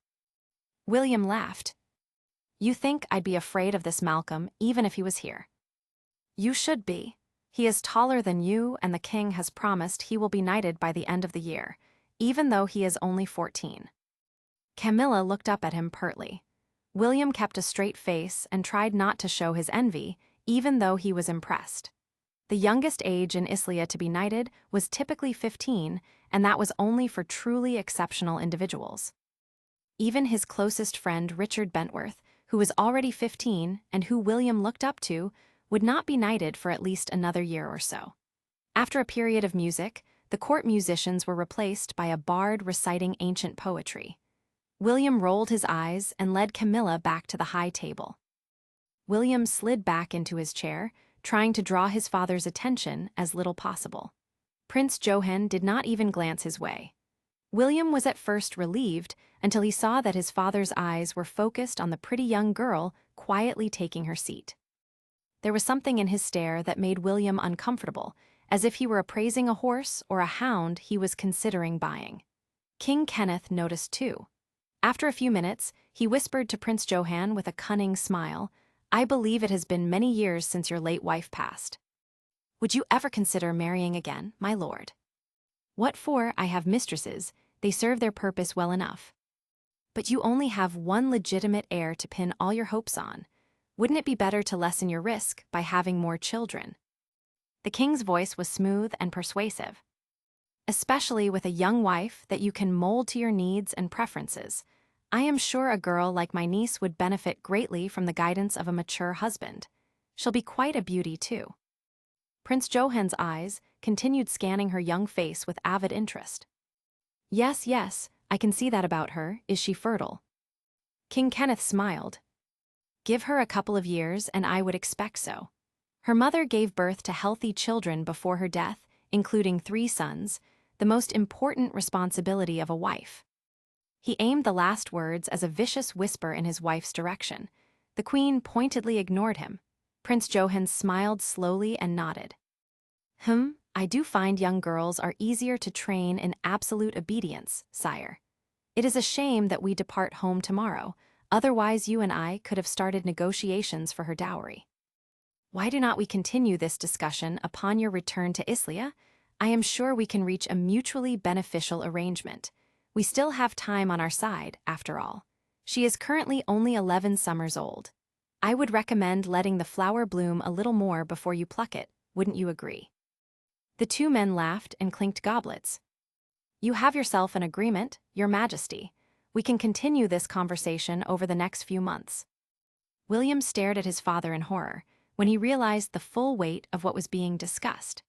William laughed. You think I'd be afraid of this Malcolm even if he was here? You should be. He is taller than you, and the king has promised he will be knighted by the end of the year, even though he is only 14. Camilla looked up at him pertly. William kept a straight face and tried not to show his envy, even though he was impressed. The youngest age in Islia to be knighted was typically 15, and that was only for truly exceptional individuals. Even his closest friend Richard Bentworth, who was already 15 and who William looked up to, would not be knighted for at least another year or so. After a period of music, the court musicians were replaced by a bard reciting ancient poetry. William rolled his eyes and led Camilla back to the high table. William slid back into his chair, trying to draw his father's attention as little possible. Prince Johann did not even glance his way. William was at first relieved until he saw that his father's eyes were focused on the pretty young girl quietly taking her seat. There was something in his stare that made William uncomfortable, as if he were appraising a horse or a hound he was considering buying. King Kenneth noticed too. After a few minutes, he whispered to Prince Johann with a cunning smile, I believe it has been many years since your late wife passed. Would you ever consider marrying again, my lord? What for? I have mistresses, they serve their purpose well enough. But you only have one legitimate heir to pin all your hopes on. Wouldn't it be better to lessen your risk by having more children? The king's voice was smooth and persuasive. Especially with a young wife that you can mold to your needs and preferences. I am sure a girl like my niece would benefit greatly from the guidance of a mature husband. She'll be quite a beauty, too. Prince Johann's eyes continued scanning her young face with avid interest. Yes, I can see that about her. Is she fertile? King Kenneth smiled. Give her a couple of years and I would expect so. Her mother gave birth to healthy children before her death, including 3 sons, the most important responsibility of a wife. He aimed the last words as a vicious whisper in his wife's direction. The queen pointedly ignored him. Prince Johann smiled slowly and nodded. I do find young girls are easier to train in absolute obedience, sire. It is a shame that we depart home tomorrow, otherwise you and I could have started negotiations for her dowry. Why do not we continue this discussion upon your return to Islia? I am sure we can reach a mutually beneficial arrangement. We still have time on our side, after all. She is currently only 11 summers old. I would recommend letting the flower bloom a little more before you pluck it, wouldn't you agree? The 2 men laughed and clinked goblets. You have yourself an agreement, Your Majesty. We can continue this conversation over the next few months. William stared at his father in horror when he realized the full weight of what was being discussed.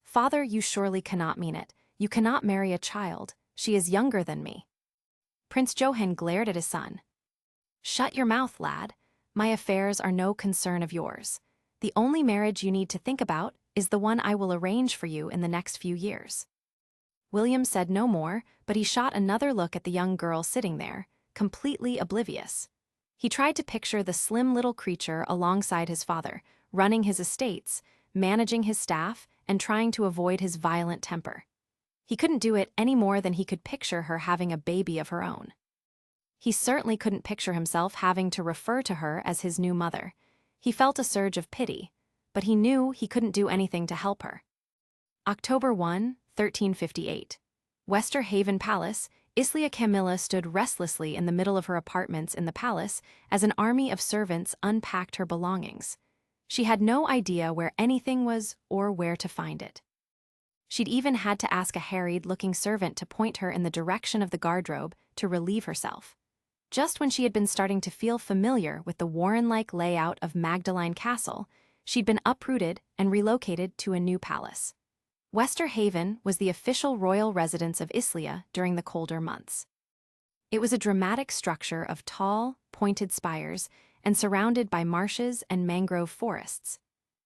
Father, you surely cannot mean it. You cannot marry a child. She is younger than me. Prince Johann glared at his son. Shut your mouth, lad. My affairs are no concern of yours. The only marriage you need to think about is the one I will arrange for you in the next few years. William said no more, but he shot another look at the young girl sitting there, completely oblivious. He tried to picture the slim little creature alongside his father, running his estates, managing his staff, and trying to avoid his violent temper. He couldn't do it any more than he could picture her having a baby of her own. He certainly couldn't picture himself having to refer to her as his new mother. He felt a surge of pity, but he knew he couldn't do anything to help her. October 1, 1358. Wester Haven Palace, Islia Camilla stood restlessly in the middle of her apartments in the palace as an army of servants unpacked her belongings. She had no idea where anything was or where to find it. She'd even had to ask a harried-looking servant to point her in the direction of the guardrobe to relieve herself. Just when she had been starting to feel familiar with the Warren-like layout of Magdalene Castle, she'd been uprooted and relocated to a new palace. Wester Haven was the official royal residence of Islia during the colder months. It was a dramatic structure of tall, pointed spires and surrounded by marshes and mangrove forests.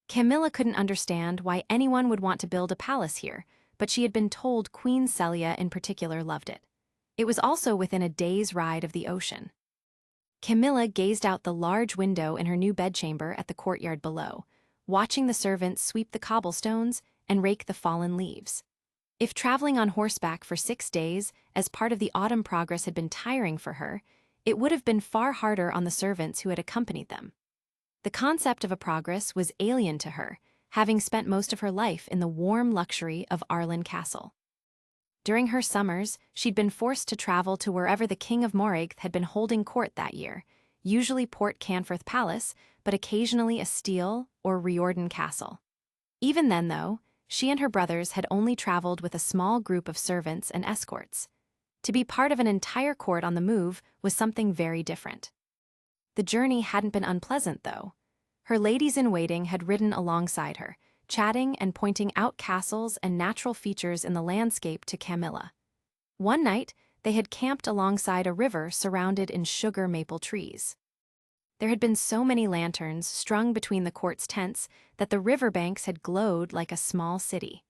Camilla couldn't understand why anyone would want to build a palace here, but she had been told Queen Celia in particular loved it. It was also within a day's ride of the ocean. Camilla gazed out the large window in her new bedchamber at the courtyard below, watching the servants sweep the cobblestones and rake the fallen leaves. If traveling on horseback for 6 days as part of the autumn progress had been tiring for her, it would have been far harder on the servants who had accompanied them. The concept of a progress was alien to her, having spent most of her life in the warm luxury of Arlen Castle. During her summers, she'd been forced to travel to wherever the King of Moragth had been holding court that year, usually Port Canforth Palace, but occasionally a Steel or Riordan Castle. Even then, though, she and her brothers had only traveled with a small group of servants and escorts. To be part of an entire court on the move was something very different. The journey hadn't been unpleasant, though. Her ladies-in-waiting had ridden alongside her, chatting and pointing out castles and natural features in the landscape to Camilla. One night, they had camped alongside a river surrounded in sugar maple trees. There had been so many lanterns strung between the court's tents that the riverbanks had glowed like a small city.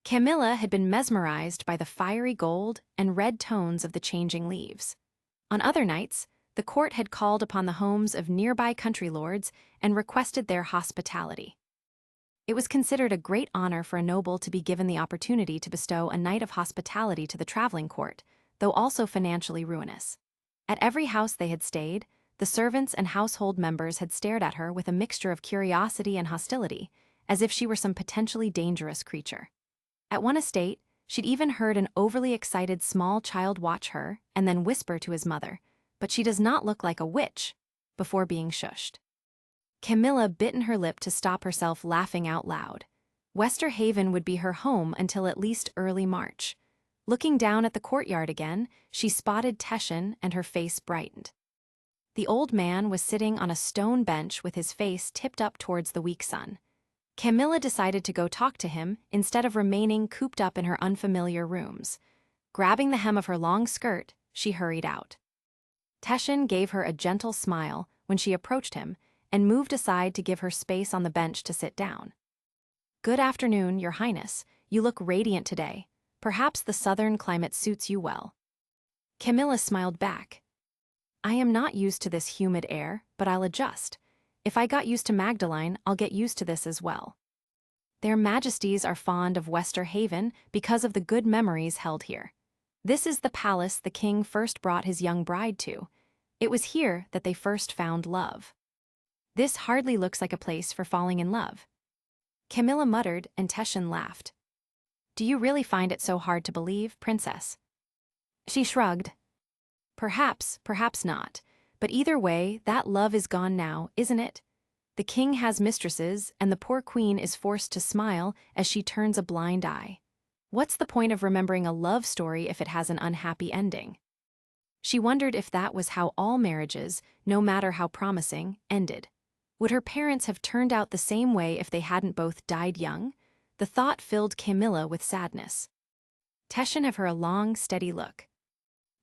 Camilla had been mesmerized by the fiery gold and red tones of the changing leaves. On other nights, the court had called upon the homes of nearby country lords and requested their hospitality. It was considered a great honor for a noble to be given the opportunity to bestow a night of hospitality to the traveling court, though also financially ruinous. At every house they had stayed, the servants and household members had stared at her with a mixture of curiosity and hostility, as if she were some potentially dangerous creature. At one estate, she'd even heard an overly excited small child watch her and then whisper to his mother, "But she does not look like a witch," before being shushed. Camilla bitten her lip to stop herself laughing out loud. Wester Haven would be her home until at least early March. Looking down at the courtyard again, she spotted Teshin and her face brightened. The old man was sitting on a stone bench with his face tipped up towards the weak sun. Camilla decided to go talk to him instead of remaining cooped up in her unfamiliar rooms. Grabbing the hem of her long skirt, she hurried out. Teshin gave her a gentle smile when she approached him and moved aside to give her space on the bench to sit down. "Good afternoon, Your Highness. You look radiant today. Perhaps the southern climate suits you well." Camilla smiled back. "I am not used to this humid air, but I'll adjust. If I got used to Magdalene, I'll get used to this as well." Their Majesties are fond of Wester Haven because of the good memories held here. This is the palace the king first brought his young bride to. It was here that they first found love. "This hardly looks like a place for falling in love," Camilla muttered, and Teshin laughed. "Do you really find it so hard to believe, Princess?" She shrugged. "Perhaps, perhaps not. But either way, that love is gone now, isn't it? The king has mistresses, and the poor queen is forced to smile as she turns a blind eye. What's the point of remembering a love story if it has an unhappy ending?" She wondered if that was how all marriages, no matter how promising, ended. Would her parents have turned out the same way if they hadn't both died young? The thought filled Camilla with sadness. Teshin gave her a long, steady look.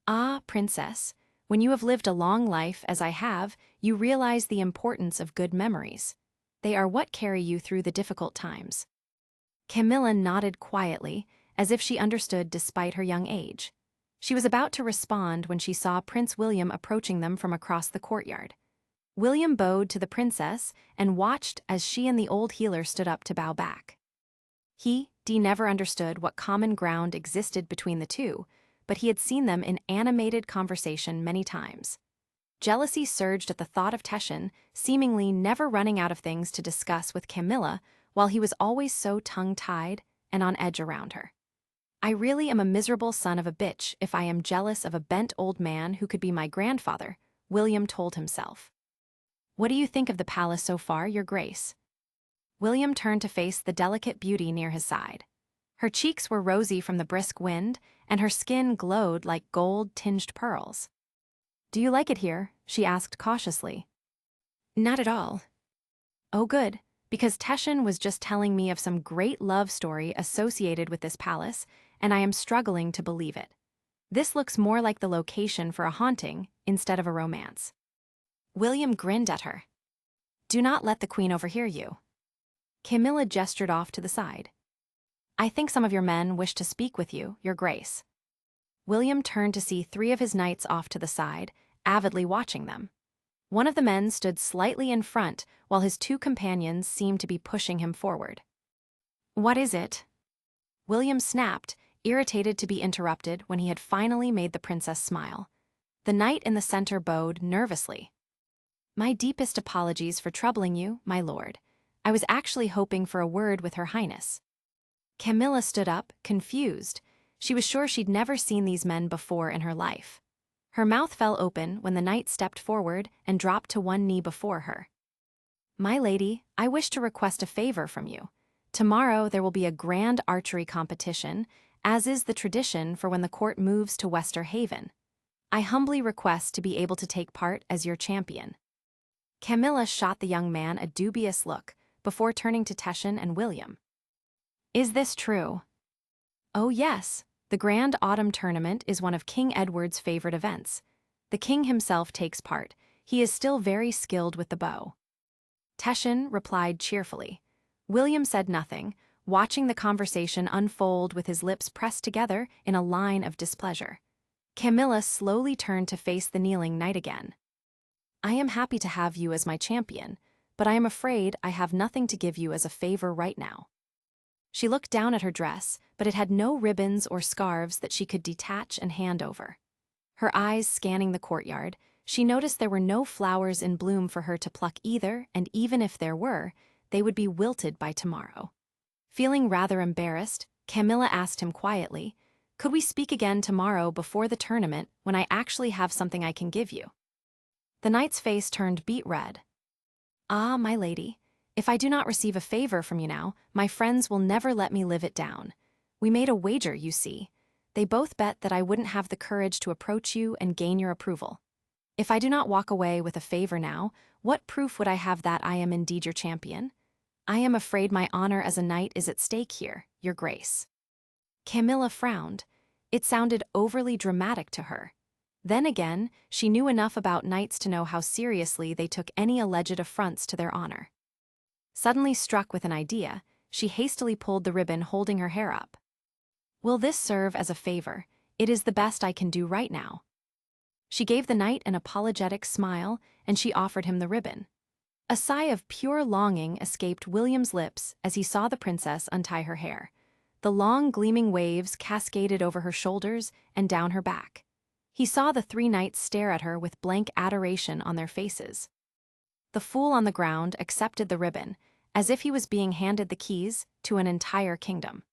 "Ah, Princess, when you have lived a long life as I have, you realize the importance of good memories. They are what carry you through the difficult times." Camilla nodded quietly, as if she understood despite her young age. She was about to respond when she saw Prince William approaching them from across the courtyard. William bowed to the princess and watched as she and the old healer stood up to bow back. Dee never understood what common ground existed between the two, but he had seen them in animated conversation many times. Jealousy surged at the thought of Teshin, seemingly never running out of things to discuss with Camilla, while he was always so tongue-tied and on edge around her. "I really am a miserable son of a bitch if I am jealous of a bent old man who could be my grandfather," William told himself. "What do you think of the palace so far, Your Grace?" William turned to face the delicate beauty near his side. Her cheeks were rosy from the brisk wind, and her skin glowed like gold-tinged pearls. "Do you like it here?" she asked cautiously. "Not at all." "Oh, good, because Teshin was just telling me of some great love story associated with this palace, and I am struggling to believe it. This looks more like the location for a haunting instead of a romance." William grinned at her. "Do not let the queen overhear you." Camilla gestured off to the side. "I think some of your men wish to speak with you, your grace." William turned to see 3 of his knights off to the side, avidly watching them. One of the men stood slightly in front, while his 2 companions seemed to be pushing him forward. "What is it?" William snapped, irritated to be interrupted when he had finally made the princess smile. The knight in the center bowed nervously. "My deepest apologies for troubling you, my lord. I was actually hoping for a word with her highness." Camilla stood up, confused. She was sure she'd never seen these men before in her life. Her mouth fell open when the knight stepped forward and dropped to one knee before her. "My lady, I wish to request a favor from you. Tomorrow there will be a grand archery competition, as is the tradition for when the court moves to Wester Haven. I humbly request to be able to take part as your champion." Camilla shot the young man a dubious look before turning to Teshin and William. "Is this true?" "Oh yes, the Grand Autumn Tournament is one of King Edward's favorite events. The king himself takes part. He is still very skilled with the bow." Teshin replied cheerfully. William said nothing, watching the conversation unfold with his lips pressed together in a line of displeasure. Camilla slowly turned to face the kneeling knight again. "I am happy to have you as my champion, but I am afraid I have nothing to give you as a favor right now." She looked down at her dress, but it had no ribbons or scarves that she could detach and hand over. Her eyes scanning the courtyard, she noticed there were no flowers in bloom for her to pluck either, and even if there were, they would be wilted by tomorrow. Feeling rather embarrassed, Camilla asked him quietly, "Could we speak again tomorrow before the tournament when I actually have something I can give you?" The knight's face turned beet red. "Ah, my lady, if I do not receive a favor from you now, my friends will never let me live it down. We made a wager, you see. They both bet that I wouldn't have the courage to approach you and gain your approval. If I do not walk away with a favor now, what proof would I have that I am indeed your champion? I am afraid my honor as a knight is at stake here, your grace." Camilla frowned. It sounded overly dramatic to her. Then again, she knew enough about knights to know how seriously they took any alleged affronts to their honor. Suddenly struck with an idea, she hastily pulled the ribbon holding her hair up. "Will this serve as a favor? It is the best I can do right now." She gave the knight an apologetic smile, and she offered him the ribbon. A sigh of pure longing escaped William's lips as he saw the princess untie her hair. The long gleaming waves cascaded over her shoulders and down her back. He saw the 3 knights stare at her with blank adoration on their faces. The fool on the ground accepted the ribbon, as if he was being handed the keys to an entire kingdom.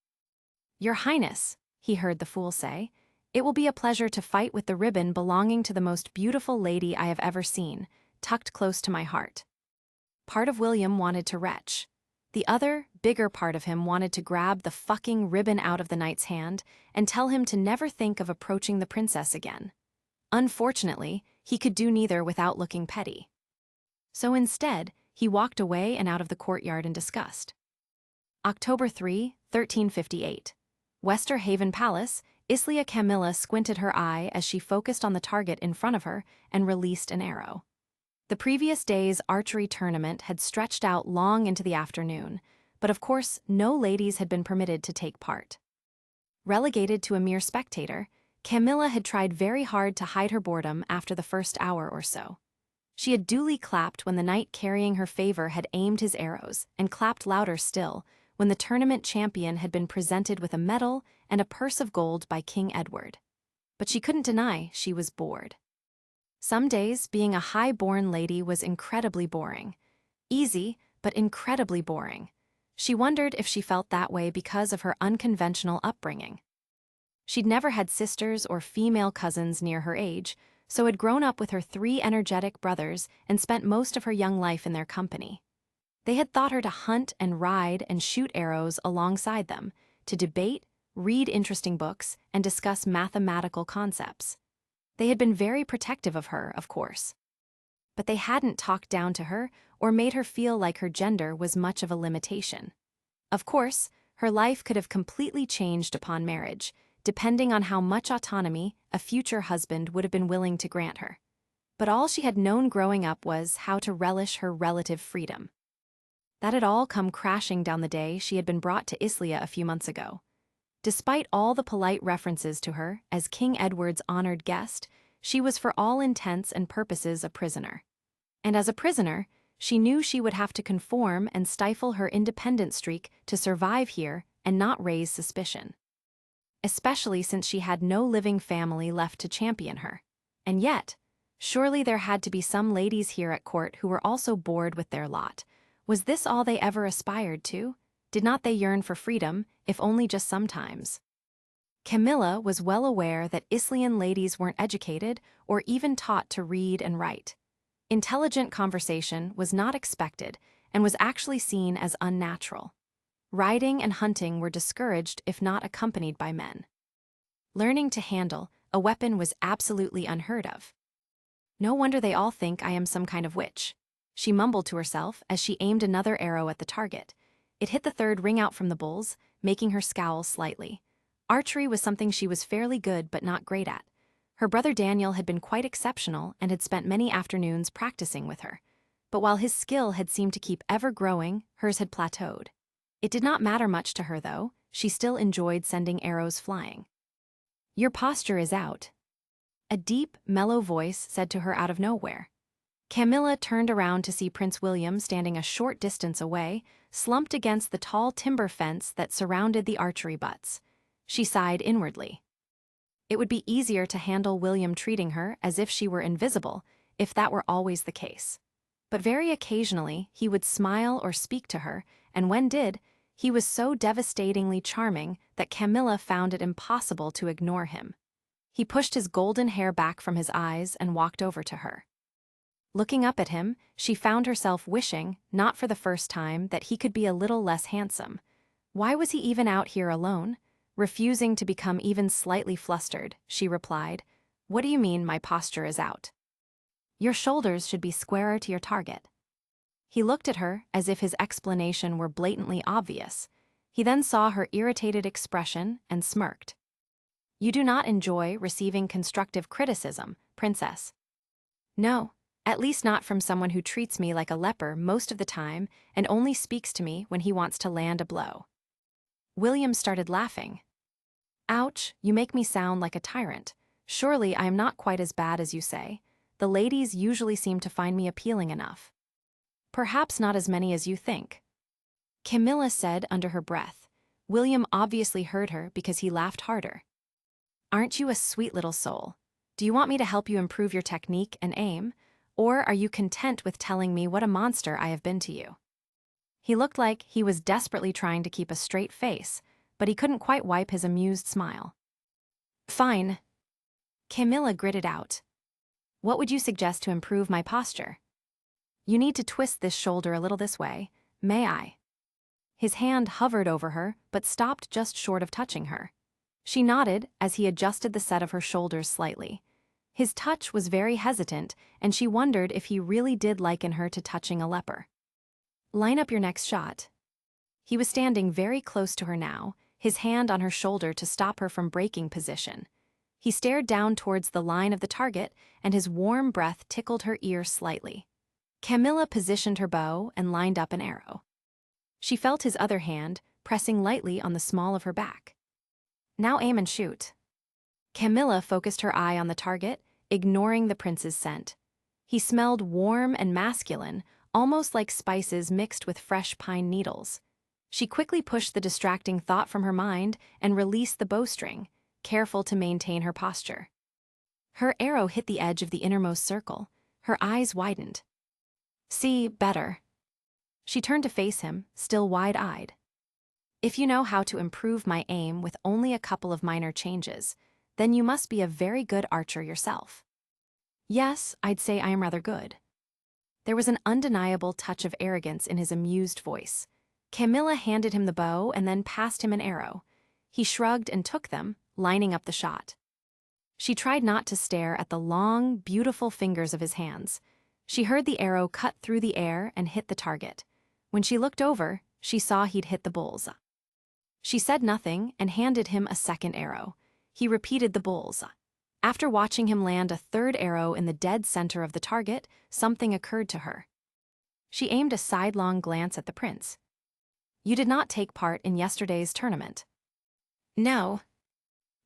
"Your Highness," he heard the fool say, "it will be a pleasure to fight with the ribbon belonging to the most beautiful lady I have ever seen, tucked close to my heart." Part of William wanted to retch. The other, bigger part of him wanted to grab the fucking ribbon out of the knight's hand and tell him to never think of approaching the princess again. Unfortunately, he could do neither without looking petty. So instead, he walked away and out of the courtyard in disgust. October 3, 1358. Wester Haven Palace, Islia Camilla squinted her eye as she focused on the target in front of her and released an arrow. The previous day's archery tournament had stretched out long into the afternoon, but of course no ladies had been permitted to take part. Relegated to a mere spectator, Camilla had tried very hard to hide her boredom after the first hour or so. She had duly clapped when the knight carrying her favor had aimed his arrows, and clapped louder still when the tournament champion had been presented with a medal and a purse of gold by King Edward. But she couldn't deny she was bored. Some days, being a high-born lady was incredibly boring. Easy, but incredibly boring. She wondered if she felt that way because of her unconventional upbringing. She'd never had sisters or female cousins near her age, so had grown up with her 3 energetic brothers and spent most of her young life in their company. They had taught her to hunt and ride and shoot arrows alongside them, to debate, read interesting books, and discuss mathematical concepts. They had been very protective of her, of course. But they hadn't talked down to her or made her feel like her gender was much of a limitation. Of course, her life could have completely changed upon marriage, depending on how much autonomy a future husband would have been willing to grant her. But all she had known growing up was how to relish her relative freedom. That had all come crashing down the day she had been brought to Islia a few months ago. Despite all the polite references to her as King Edward's honored guest, she was for all intents and purposes a prisoner. And as a prisoner, she knew she would have to conform and stifle her independent streak to survive here and not raise suspicion. Especially since she had no living family left to champion her. And yet, surely there had to be some ladies here at court who were also bored with their lot. Was this all they ever aspired to? Did not they yearn for freedom, if only just sometimes? Camilla was well aware that Islian ladies weren't educated or even taught to read and write. Intelligent conversation was not expected and was actually seen as unnatural. Riding and hunting were discouraged if not accompanied by men. Learning to handle a weapon was absolutely unheard of. No wonder they all think I am some kind of witch, she mumbled to herself as she aimed another arrow at the target. It hit the third ring out from the bulls, making her scowl slightly. Archery was something she was fairly good but not great at. Her brother Daniel had been quite exceptional and had spent many afternoons practicing with her. But while his skill had seemed to keep ever growing, hers had plateaued. It did not matter much to her, though. She still enjoyed sending arrows flying. "Your posture is out," a deep, mellow voice said to her out of nowhere. Camilla turned around to see Prince William standing a short distance away, slumped against the tall timber fence that surrounded the archery butts. She sighed inwardly. It would be easier to handle William treating her as if she were invisible, if that were always the case. But very occasionally, he would smile or speak to her, and when did, he was so devastatingly charming that Camilla found it impossible to ignore him. He pushed his golden hair back from his eyes and walked over to her. Looking up at him, she found herself wishing, not for the first time, that he could be a little less handsome. Why was he even out here alone? Refusing to become even slightly flustered, she replied, "What do you mean my posture is out? Your shoulders should be squarer to your target." He looked at her as if his explanation were blatantly obvious. He then saw her irritated expression and smirked. "You do not enjoy receiving constructive criticism, Princess." "No. At least not from someone who treats me like a leper most of the time and only speaks to me when he wants to land a blow." William started laughing. "Ouch, you make me sound like a tyrant. Surely I am not quite as bad as you say. The ladies usually seem to find me appealing enough." "Perhaps not as many as you think," Camilla said under her breath. William obviously heard her because he laughed harder. "Aren't you a sweet little soul? Do you want me to help you improve your technique and aim? Or are you content with telling me what a monster I have been to you?" He looked like he was desperately trying to keep a straight face, but he couldn't quite wipe his amused smile. "Fine," Camilla gritted out. "What would you suggest to improve my posture?" "You need to twist this shoulder a little this way. May I?" His hand hovered over her, but stopped just short of touching her. She nodded as he adjusted the set of her shoulders slightly. His touch was very hesitant, and she wondered if he really did liken her to touching a leper. "Line up your next shot." He was standing very close to her now, his hand on her shoulder to stop her from breaking position. He stared down towards the line of the target, and his warm breath tickled her ear slightly. Camilla positioned her bow and lined up an arrow. She felt his other hand pressing lightly on the small of her back. "Now aim and shoot." Camilla focused her eye on the target, ignoring the prince's scent. He smelled warm and masculine, almost like spices mixed with fresh pine needles. She quickly pushed the distracting thought from her mind and released the bowstring, careful to maintain her posture. Her arrow hit the edge of the innermost circle. Her eyes widened. "See, better." She turned to face him, still wide-eyed. "If you know how to improve my aim with only a couple of minor changes, then you must be a very good archer yourself." "Yes, I'd say I am rather good." There was an undeniable touch of arrogance in his amused voice. Camilla handed him the bow and then passed him an arrow. He shrugged and took them, lining up the shot. She tried not to stare at the long, beautiful fingers of his hands. She heard the arrow cut through the air and hit the target. When she looked over, she saw he'd hit the bulls. She said nothing and handed him a second arrow. He repeated the bulls. After watching him land a third arrow in the dead center of the target, something occurred to her. She aimed a sidelong glance at the prince. "You did not take part in yesterday's tournament." "No.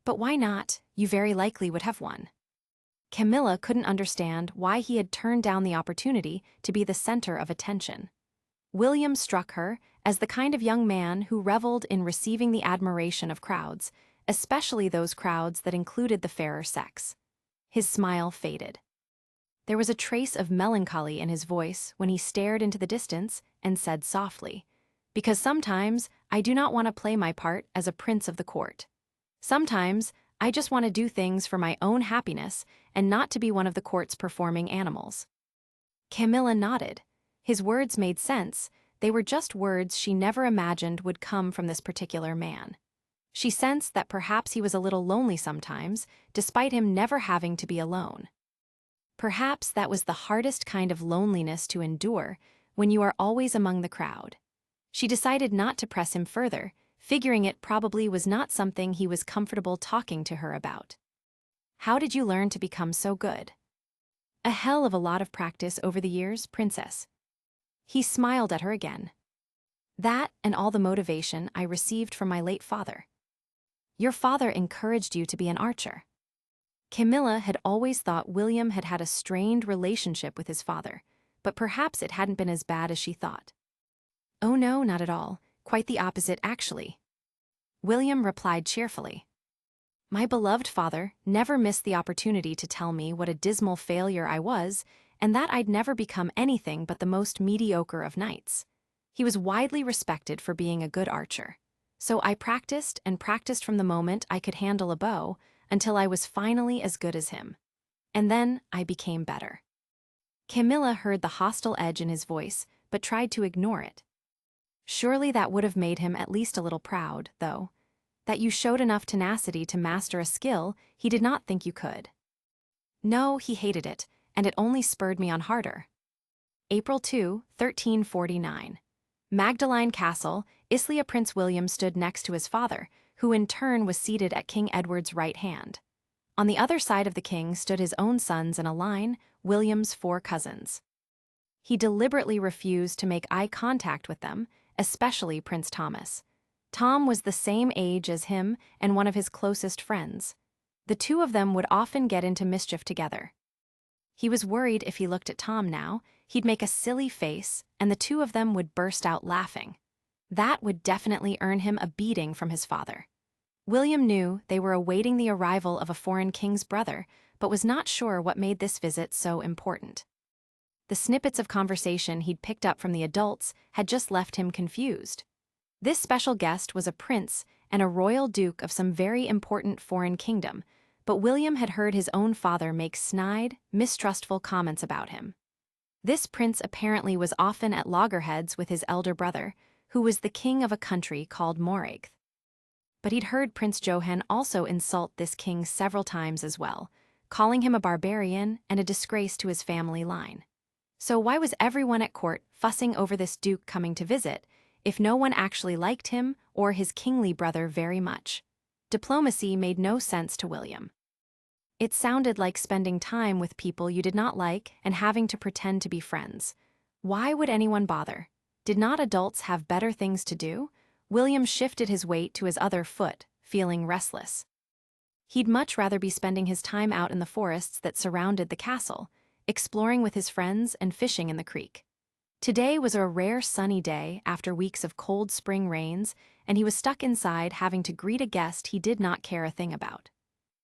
But why not? You very likely would have won." Camilla couldn't understand why he had turned down the opportunity to be the center of attention. William struck her as the kind of young man who reveled in receiving the admiration of crowds, especially those crowds that included the fairer sex. His smile faded. There was a trace of melancholy in his voice when he stared into the distance and said softly, "Because sometimes I do not want to play my part as a prince of the court. Sometimes I just want to do things for my own happiness and not to be one of the court's performing animals." Camilla nodded. His words made sense. They were just words she never imagined would come from this particular man. She sensed that perhaps he was a little lonely sometimes, despite him never having to be alone. Perhaps that was the hardest kind of loneliness to endure, when you are always among the crowd. She decided not to press him further, figuring it probably was not something he was comfortable talking to her about. "How did you learn to become so good?" "A hell of a lot of practice over the years, princess." He smiled at her again. "That and all the motivation I received from my late father." "Your father encouraged you to be an archer." Camilla had always thought William had had a strained relationship with his father, but perhaps it hadn't been as bad as she thought. "Oh no, not at all. Quite the opposite, actually." William replied cheerfully. "My beloved father never missed the opportunity to tell me what a dismal failure I was, and that I'd never become anything but the most mediocre of knights. He was widely respected for being a good archer. So I practiced and practiced from the moment I could handle a bow until I was finally as good as him. And then I became better." Camilla heard the hostile edge in his voice, but tried to ignore it. "Surely that would have made him at least a little proud, though, that you showed enough tenacity to master a skill he did not think you could." "No, he hated it, and it only spurred me on harder." April 2, 1349. Magdalene Castle, Islia. Prince William stood next to his father, who in turn was seated at King Edward's right hand. On the other side of the king stood his own sons in a line, William's 4 cousins. He deliberately refused to make eye contact with them, especially Prince Thomas. Tom was the same age as him and one of his closest friends. The two of them would often get into mischief together. He was worried if he looked at Tom now, he'd make a silly face and the two of them would burst out laughing. That would definitely earn him a beating from his father. William knew they were awaiting the arrival of a foreign king's brother, but was not sure what made this visit so important. The snippets of conversation he'd picked up from the adults had just left him confused. This special guest was a prince and a royal duke of some very important foreign kingdom, but William had heard his own father make snide, mistrustful comments about him. This prince apparently was often at loggerheads with his elder brother, who was the king of a country called Moragth. But he'd heard Prince Johann also insult this king several times as well, calling him a barbarian and a disgrace to his family line. So why was everyone at court fussing over this duke coming to visit, if no one actually liked him or his kingly brother very much? Diplomacy made no sense to William. It sounded like spending time with people you did not like and having to pretend to be friends. Why would anyone bother? Did not adults have better things to do? William shifted his weight to his other foot, feeling restless. He'd much rather be spending his time out in the forests that surrounded the castle, exploring with his friends and fishing in the creek. Today was a rare sunny day after weeks of cold spring rains, and he was stuck inside having to greet a guest he did not care a thing about.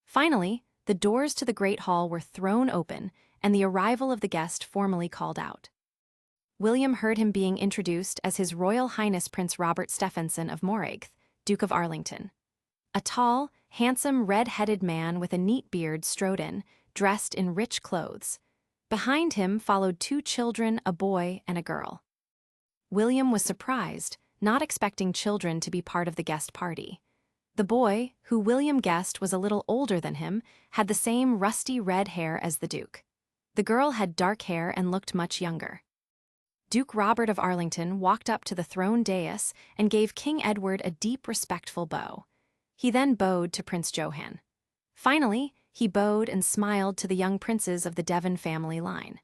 Finally, the doors to the great hall were thrown open, and the arrival of the guest formally called out. William heard him being introduced as His Royal Highness Prince Robert Stephenson of Moragth, Duke of Arlington. A tall, handsome, red-headed man with a neat beard strode in, dressed in rich clothes. Behind him followed 2 children, a boy and a girl. William was surprised, not expecting children to be part of the guest party. The boy, who William guessed was a little older than him, had the same rusty red hair as the Duke. The girl had dark hair and looked much younger. Duke Robert of Arlington walked up to the throne dais and gave King Edward a deep, respectful bow. He then bowed to Prince Johann. Finally, he bowed and smiled to the young princes of the Devon family line.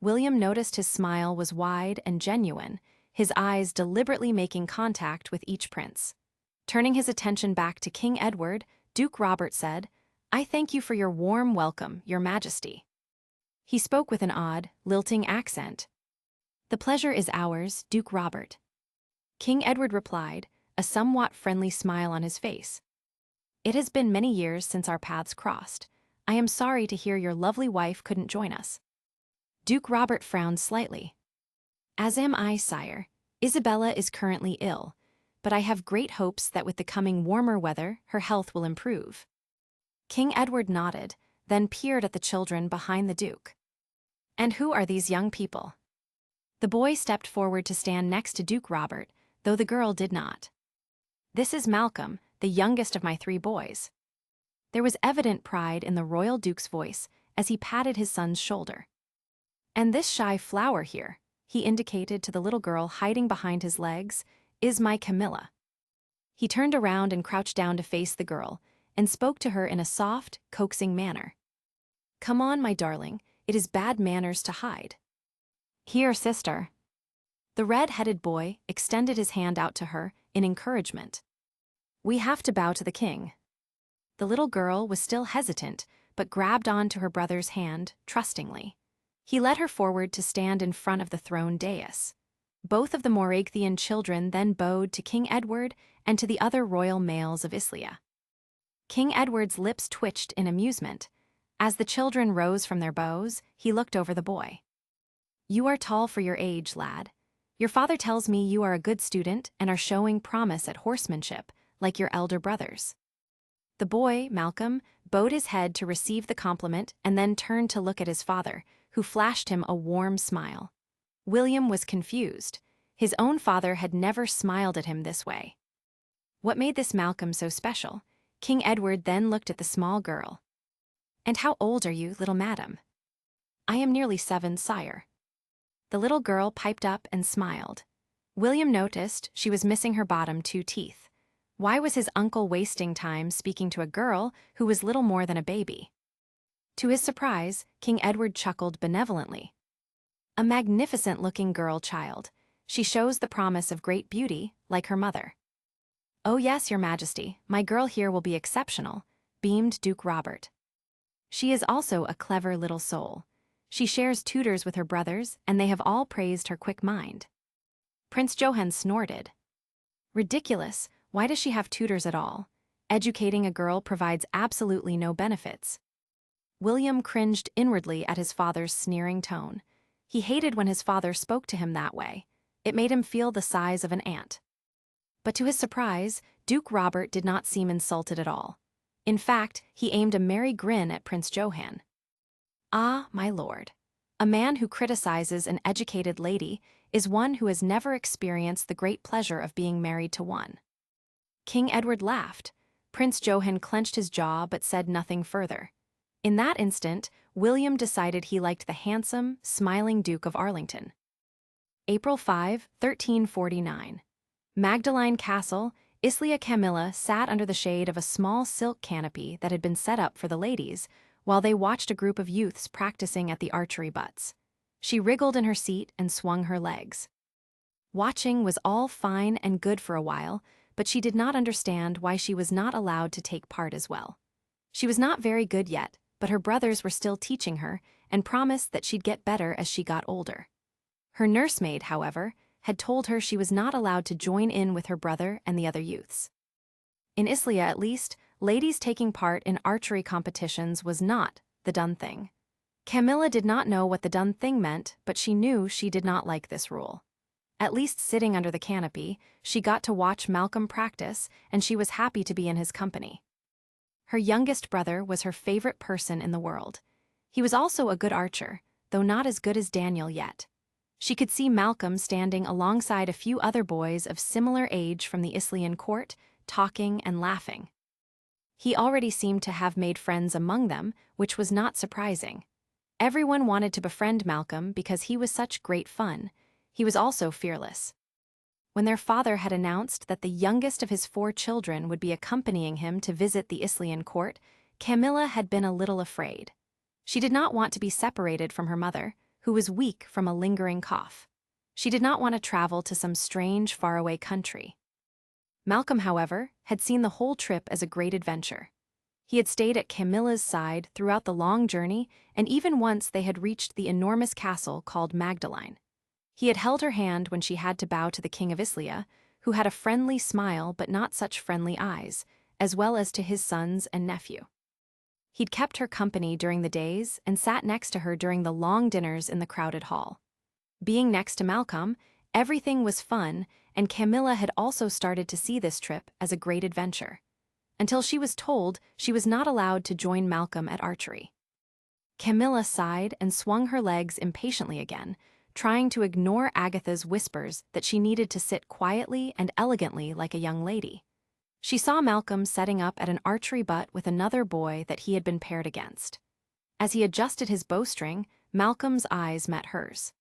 William noticed his smile was wide and genuine, his eyes deliberately making contact with each prince. Turning his attention back to King Edward, Duke Robert said, "I thank you for your warm welcome, Your Majesty." He spoke with an odd, lilting accent. "The pleasure is ours, Duke Robert." King Edward replied, a somewhat friendly smile on his face. "It has been many years since our paths crossed. I am sorry to hear your lovely wife couldn't join us." Duke Robert frowned slightly. "As am I, sire. Isabella is currently ill, but I have great hopes that with the coming warmer weather, her health will improve." King Edward nodded, then peered at the children behind the Duke. "And who are these young people?" The boy stepped forward to stand next to Duke Robert, though the girl did not. "This is Malcolm, the youngest of my 3 boys." There was evident pride in the royal Duke's voice as he patted his son's shoulder. "And this shy flower here," he indicated to the little girl hiding behind his legs, "is my Camilla." He turned around and crouched down to face the girl, and spoke to her in a soft, coaxing manner. "Come on, my darling, it is bad manners to hide." "Here, sister." The red-headed boy extended his hand out to her in encouragement. "We have to bow to the king." The little girl was still hesitant, but grabbed onto her brother's hand trustingly. He led her forward to stand in front of the throne dais. Both of the Moraigthean children then bowed to King Edward and to the other royal males of Islia. King Edward's lips twitched in amusement. As the children rose from their bows, he looked over the boy. "You are tall for your age, lad. Your father tells me you are a good student and are showing promise at horsemanship, like your elder brothers." The boy, Malcolm, bowed his head to receive the compliment and then turned to look at his father, who flashed him a warm smile. William was confused. His own father had never smiled at him this way. What made this Malcolm so special? King Edward then looked at the small girl. "And how old are you, little madam?" "I am nearly 7, sire." The little girl piped up and smiled. William noticed she was missing her bottom 2 teeth. Why was his uncle wasting time speaking to a girl who was little more than a baby? To his surprise, King Edward chuckled benevolently. "A magnificent-looking girl child. She shows the promise of great beauty, like her mother." "Oh yes, Your Majesty, my girl here will be exceptional," beamed Duke Robert. "She is also a clever little soul. She shares tutors with her brothers, and they have all praised her quick mind." Prince Johann snorted. "Ridiculous, why does she have tutors at all? Educating a girl provides absolutely no benefits." William cringed inwardly at his father's sneering tone. He hated when his father spoke to him that way. It made him feel the size of an ant. But to his surprise, Duke Robert did not seem insulted at all. In fact, he aimed a merry grin at Prince Johann. "Ah, my lord. A man who criticizes an educated lady is one who has never experienced the great pleasure of being married to one." King Edward laughed. Prince Johann clenched his jaw but said nothing further. In that instant, William decided he liked the handsome, smiling Duke of Arlington. April 5, 1349. Magdalene Castle, Islia Camilla sat under the shade of a small silk canopy that had been set up for the ladies, while they watched a group of youths practicing at the archery butts. She wriggled in her seat and swung her legs. Watching was all fine and good for a while, but she did not understand why she was not allowed to take part as well. She was not very good yet, but her brothers were still teaching her and promised that she'd get better as she got older. Her nursemaid, however, had told her she was not allowed to join in with her brother and the other youths. In Islia, at least, ladies taking part in archery competitions was not the done thing. Camilla did not know what the done thing meant, but she knew she did not like this rule. At least sitting under the canopy, she got to watch Malcolm practice, and she was happy to be in his company. Her youngest brother was her favorite person in the world. He was also a good archer, though not as good as Daniel yet. She could see Malcolm standing alongside a few other boys of similar age from the Islian court, talking and laughing. He already seemed to have made friends among them, which was not surprising. Everyone wanted to befriend Malcolm because he was such great fun. He was also fearless. When their father had announced that the youngest of his 4 children would be accompanying him to visit the Islian court, Camilla had been a little afraid. She did not want to be separated from her mother, who was weak from a lingering cough. She did not want to travel to some strange, faraway country. Malcolm, however, had seen the whole trip as a great adventure. He had stayed at Camilla's side throughout the long journey, and even once they had reached the enormous castle called Magdalene. He had held her hand when she had to bow to the King of Islia, who had a friendly smile but not such friendly eyes, as well as to his sons and nephew. He'd kept her company during the days and sat next to her during the long dinners in the crowded hall. Being next to Malcolm, everything was fun, and Camilla had also started to see this trip as a great adventure, until she was told she was not allowed to join Malcolm at archery. Camilla sighed and swung her legs impatiently again, trying to ignore Agatha's whispers that she needed to sit quietly and elegantly like a young lady. She saw Malcolm setting up at an archery butt with another boy that he had been paired against. As he adjusted his bowstring, Malcolm's eyes met hers.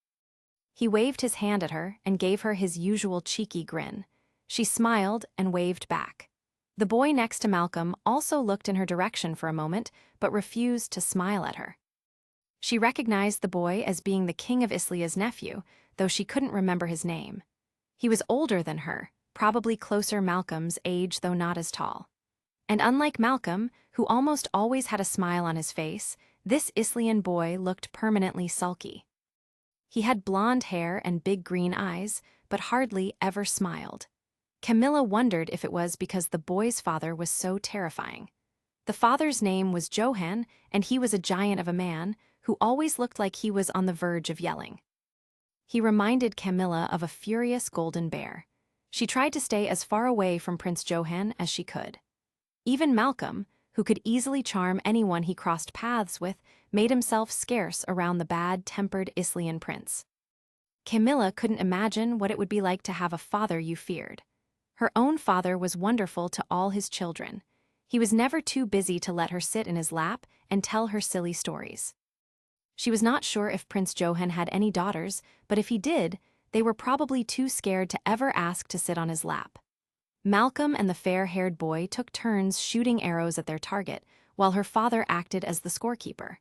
He waved his hand at her and gave her his usual cheeky grin. She smiled and waved back. The boy next to Malcolm also looked in her direction for a moment, but refused to smile at her. She recognized the boy as being the King of Islia's nephew, though she couldn't remember his name. He was older than her, probably closer Malcolm's age though not as tall. And unlike Malcolm, who almost always had a smile on his face, this Islian boy looked permanently sulky. He had blonde hair and big green eyes, but hardly ever smiled. Camilla wondered if it was because the boy's father was so terrifying. The father's name was Johann, and he was a giant of a man who always looked like he was on the verge of yelling. He reminded Camilla of a furious golden bear. She tried to stay as far away from Prince Johann as she could. Even Malcolm, who could easily charm anyone he crossed paths with, made himself scarce around the bad-tempered Islian prince. Camilla couldn't imagine what it would be like to have a father you feared. Her own father was wonderful to all his children. He was never too busy to let her sit in his lap and tell her silly stories. She was not sure if Prince Johann had any daughters, but if he did, they were probably too scared to ever ask to sit on his lap. Malcolm and the fair-haired boy took turns shooting arrows at their target, while her father acted as the scorekeeper.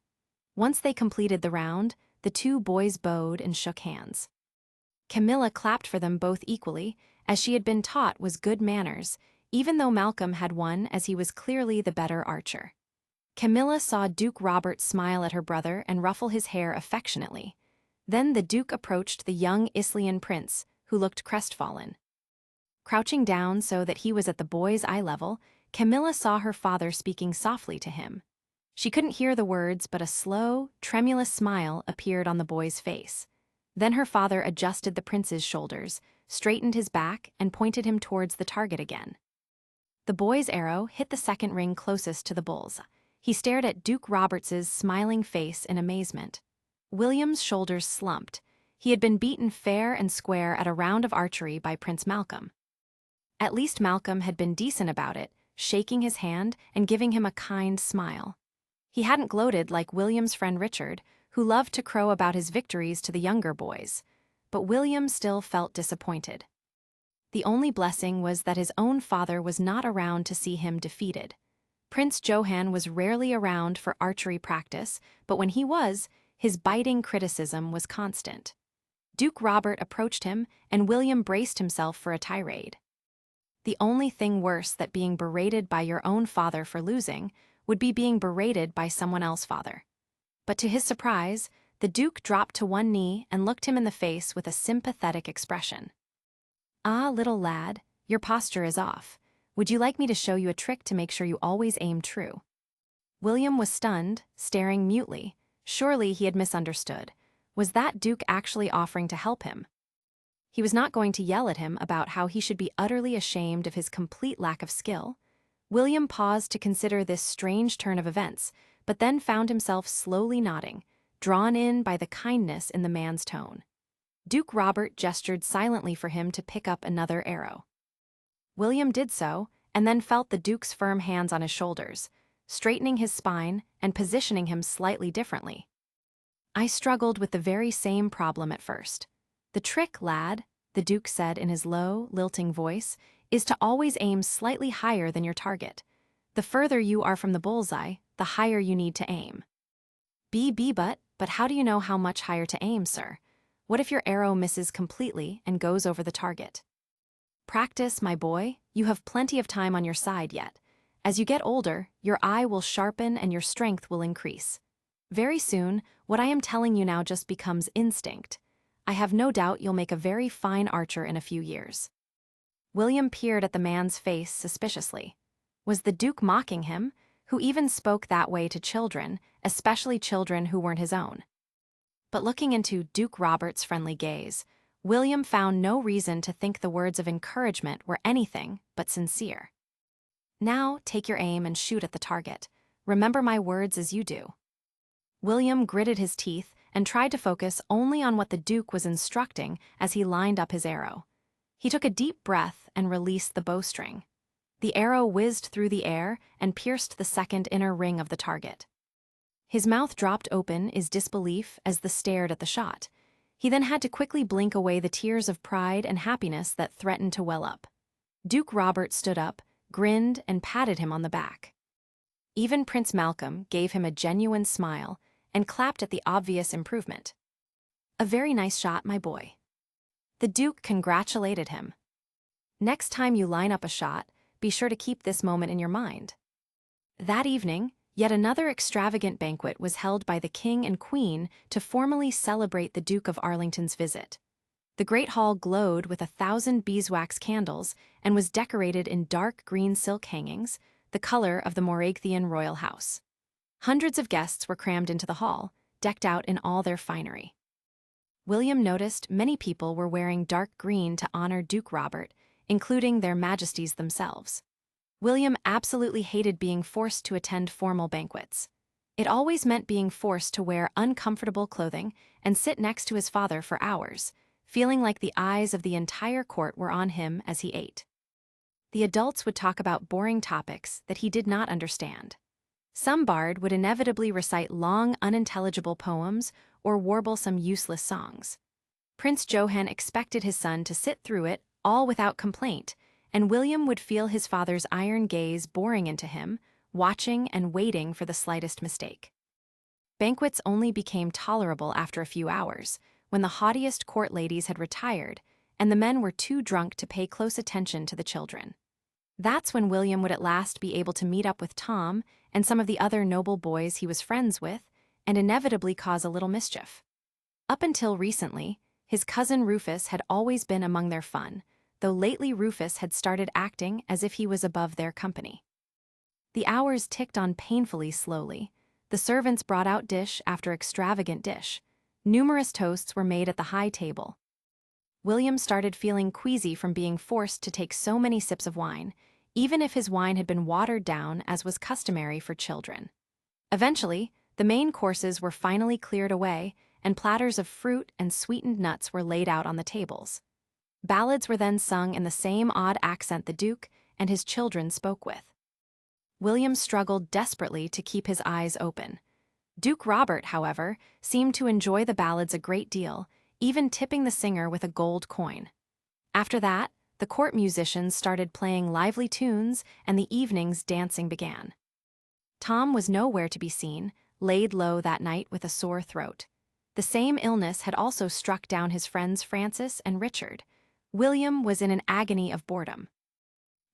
Once they completed the round, the two boys bowed and shook hands. Camilla clapped for them both equally, as she had been taught was good manners, even though Malcolm had won as he was clearly the better archer. Camilla saw Duke Robert smile at her brother and ruffle his hair affectionately. Then the Duke approached the young Islian prince, who looked crestfallen. Crouching down so that he was at the boy's eye level, Camilla saw her father speaking softly to him. She couldn't hear the words, but a slow, tremulous smile appeared on the boy's face. Then her father adjusted the prince's shoulders, straightened his back, and pointed him towards the target again. The boy's arrow hit the second ring closest to the bull's. He stared at Duke Roberts's smiling face in amazement. William's shoulders slumped. He had been beaten fair and square at a round of archery by Prince Malcolm. At least Malcolm had been decent about it, shaking his hand and giving him a kind smile. He hadn't gloated like William's friend Richard, who loved to crow about his victories to the younger boys. But William still felt disappointed. The only blessing was that his own father was not around to see him defeated. Prince Johann was rarely around for archery practice, but when he was, his biting criticism was constant. Duke Robert approached him, and William braced himself for a tirade. The only thing worse than being berated by your own father for losing would be being berated by someone else's father. But to his surprise, the Duke dropped to one knee and looked him in the face with a sympathetic expression. "Ah, little lad, your posture is off. Would you like me to show you a trick to make sure you always aim true?" William was stunned, staring mutely. Surely he had misunderstood. Was that Duke actually offering to help him? He was not going to yell at him about how he should be utterly ashamed of his complete lack of skill. William paused to consider this strange turn of events, but then found himself slowly nodding, drawn in by the kindness in the man's tone. Duke Robert gestured silently for him to pick up another arrow. William did so, and then felt the Duke's firm hands on his shoulders, straightening his spine and positioning him slightly differently. "I struggled with the very same problem at first. The trick, lad," the Duke said in his low, lilting voice, "is to always aim slightly higher than your target. The further you are from the bullseye, the higher you need to aim." But But how do you know how much higher to aim, sir? What if your arrow misses completely and goes over the target? Practice, my boy. You have plenty of time on your side yet. As you get older, your eye will sharpen and your strength will increase. Very soon, what I am telling you now just becomes instinct. I have no doubt you'll make a very fine archer in a few years. William peered at the man's face suspiciously. Was the Duke mocking him, who even spoke that way to children, especially children who weren't his own? But looking into Duke Robert's friendly gaze, William found no reason to think the words of encouragement were anything but sincere. Now take your aim and shoot at the target. Remember my words as you do. William gritted his teeth and tried to focus only on what the Duke was instructing as he lined up his arrow. He took a deep breath and released the bowstring. The arrow whizzed through the air and pierced the second inner ring of the target. His mouth dropped open in disbelief as the stared at the shot. He then had to quickly blink away the tears of pride and happiness that threatened to well up. Duke Robert stood up, grinned, and patted him on the back. Even Prince Malcolm gave him a genuine smile and clapped at the obvious improvement. A very nice shot, my boy. The Duke congratulated him. Next time you line up a shot, be sure to keep this moment in your mind. That evening, yet another extravagant banquet was held by the King and Queen to formally celebrate the Duke of Arlington's visit. The great hall glowed with 1,000 beeswax candles and was decorated in dark green silk hangings, the color of the Moragathian royal house. Hundreds of guests were crammed into the hall, decked out in all their finery. William noticed many people were wearing dark green to honor Duke Robert, including their majesties themselves. William absolutely hated being forced to attend formal banquets. It always meant being forced to wear uncomfortable clothing and sit next to his father for hours, feeling like the eyes of the entire court were on him as he ate. The adults would talk about boring topics that he did not understand. Some bard would inevitably recite long, unintelligible poems or warble some useless songs. Prince Johann expected his son to sit through it all without complaint, and William would feel his father's iron gaze boring into him, watching and waiting for the slightest mistake. Banquets only became tolerable after a few hours, when the haughtiest court ladies had retired and the men were too drunk to pay close attention to the children. That's when William would at last be able to meet up with Tom and some of the other noble boys he was friends with, and inevitably cause a little mischief. Up until recently, his cousin Rufus had always been among their fun, though lately Rufus had started acting as if he was above their company. The hours ticked on painfully slowly. The servants brought out dish after extravagant dish. Numerous toasts were made at the high table. William started feeling queasy from being forced to take so many sips of wine, even if his wine had been watered down as was customary for children. Eventually, the main courses were finally cleared away, and platters of fruit and sweetened nuts were laid out on the tables. Ballads were then sung in the same odd accent the Duke and his children spoke with. William struggled desperately to keep his eyes open. Duke Robert, however, seemed to enjoy the ballads a great deal, even tipping the singer with a gold coin. After that, the court musicians started playing lively tunes and the evening's dancing began. Tom was nowhere to be seen, laid low that night with a sore throat. The same illness had also struck down his friends Francis and Richard. William was in an agony of boredom.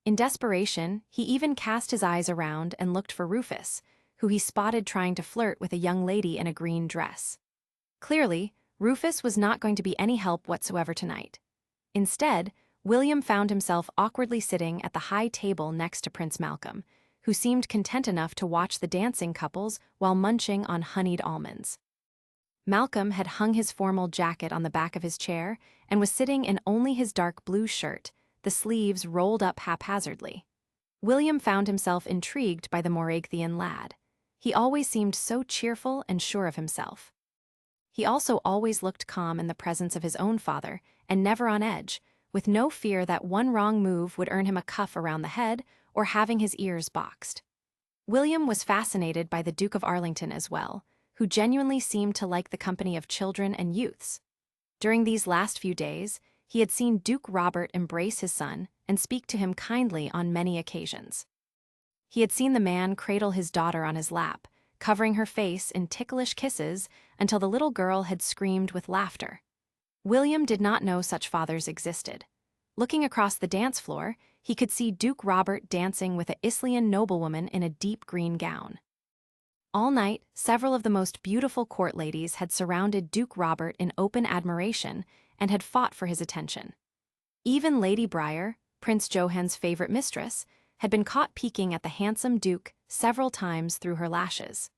In desperation, he even cast his eyes around and looked for Rufus, who he spotted trying to flirt with a young lady in a green dress. Clearly, Rufus was not going to be any help whatsoever tonight. Instead, William found himself awkwardly sitting at the high table next to Prince Malcolm, who seemed content enough to watch the dancing couples while munching on honeyed almonds. Malcolm had hung his formal jacket on the back of his chair and was sitting in only his dark blue shirt, the sleeves rolled up haphazardly. William found himself intrigued by the Moragathian lad. He always seemed so cheerful and sure of himself. He also always looked calm in the presence of his own father and never on edge, with no fear that one wrong move would earn him a cuff around the head or having his ears boxed. William was fascinated by the Duke of Arlington as well, who genuinely seemed to like the company of children and youths. During these last few days, he had seen Duke Robert embrace his son and speak to him kindly on many occasions. He had seen the man cradle his daughter on his lap, covering her face in ticklish kisses until the little girl had screamed with laughter. William did not know such fathers existed. Looking across the dance floor, he could see Duke Robert dancing with a Islian noblewoman in a deep green gown. All night, several of the most beautiful court ladies had surrounded Duke Robert in open admiration and had fought for his attention. Even Lady Briar, Prince Johan's favorite mistress, had been caught peeking at the handsome Duke several times through her lashes.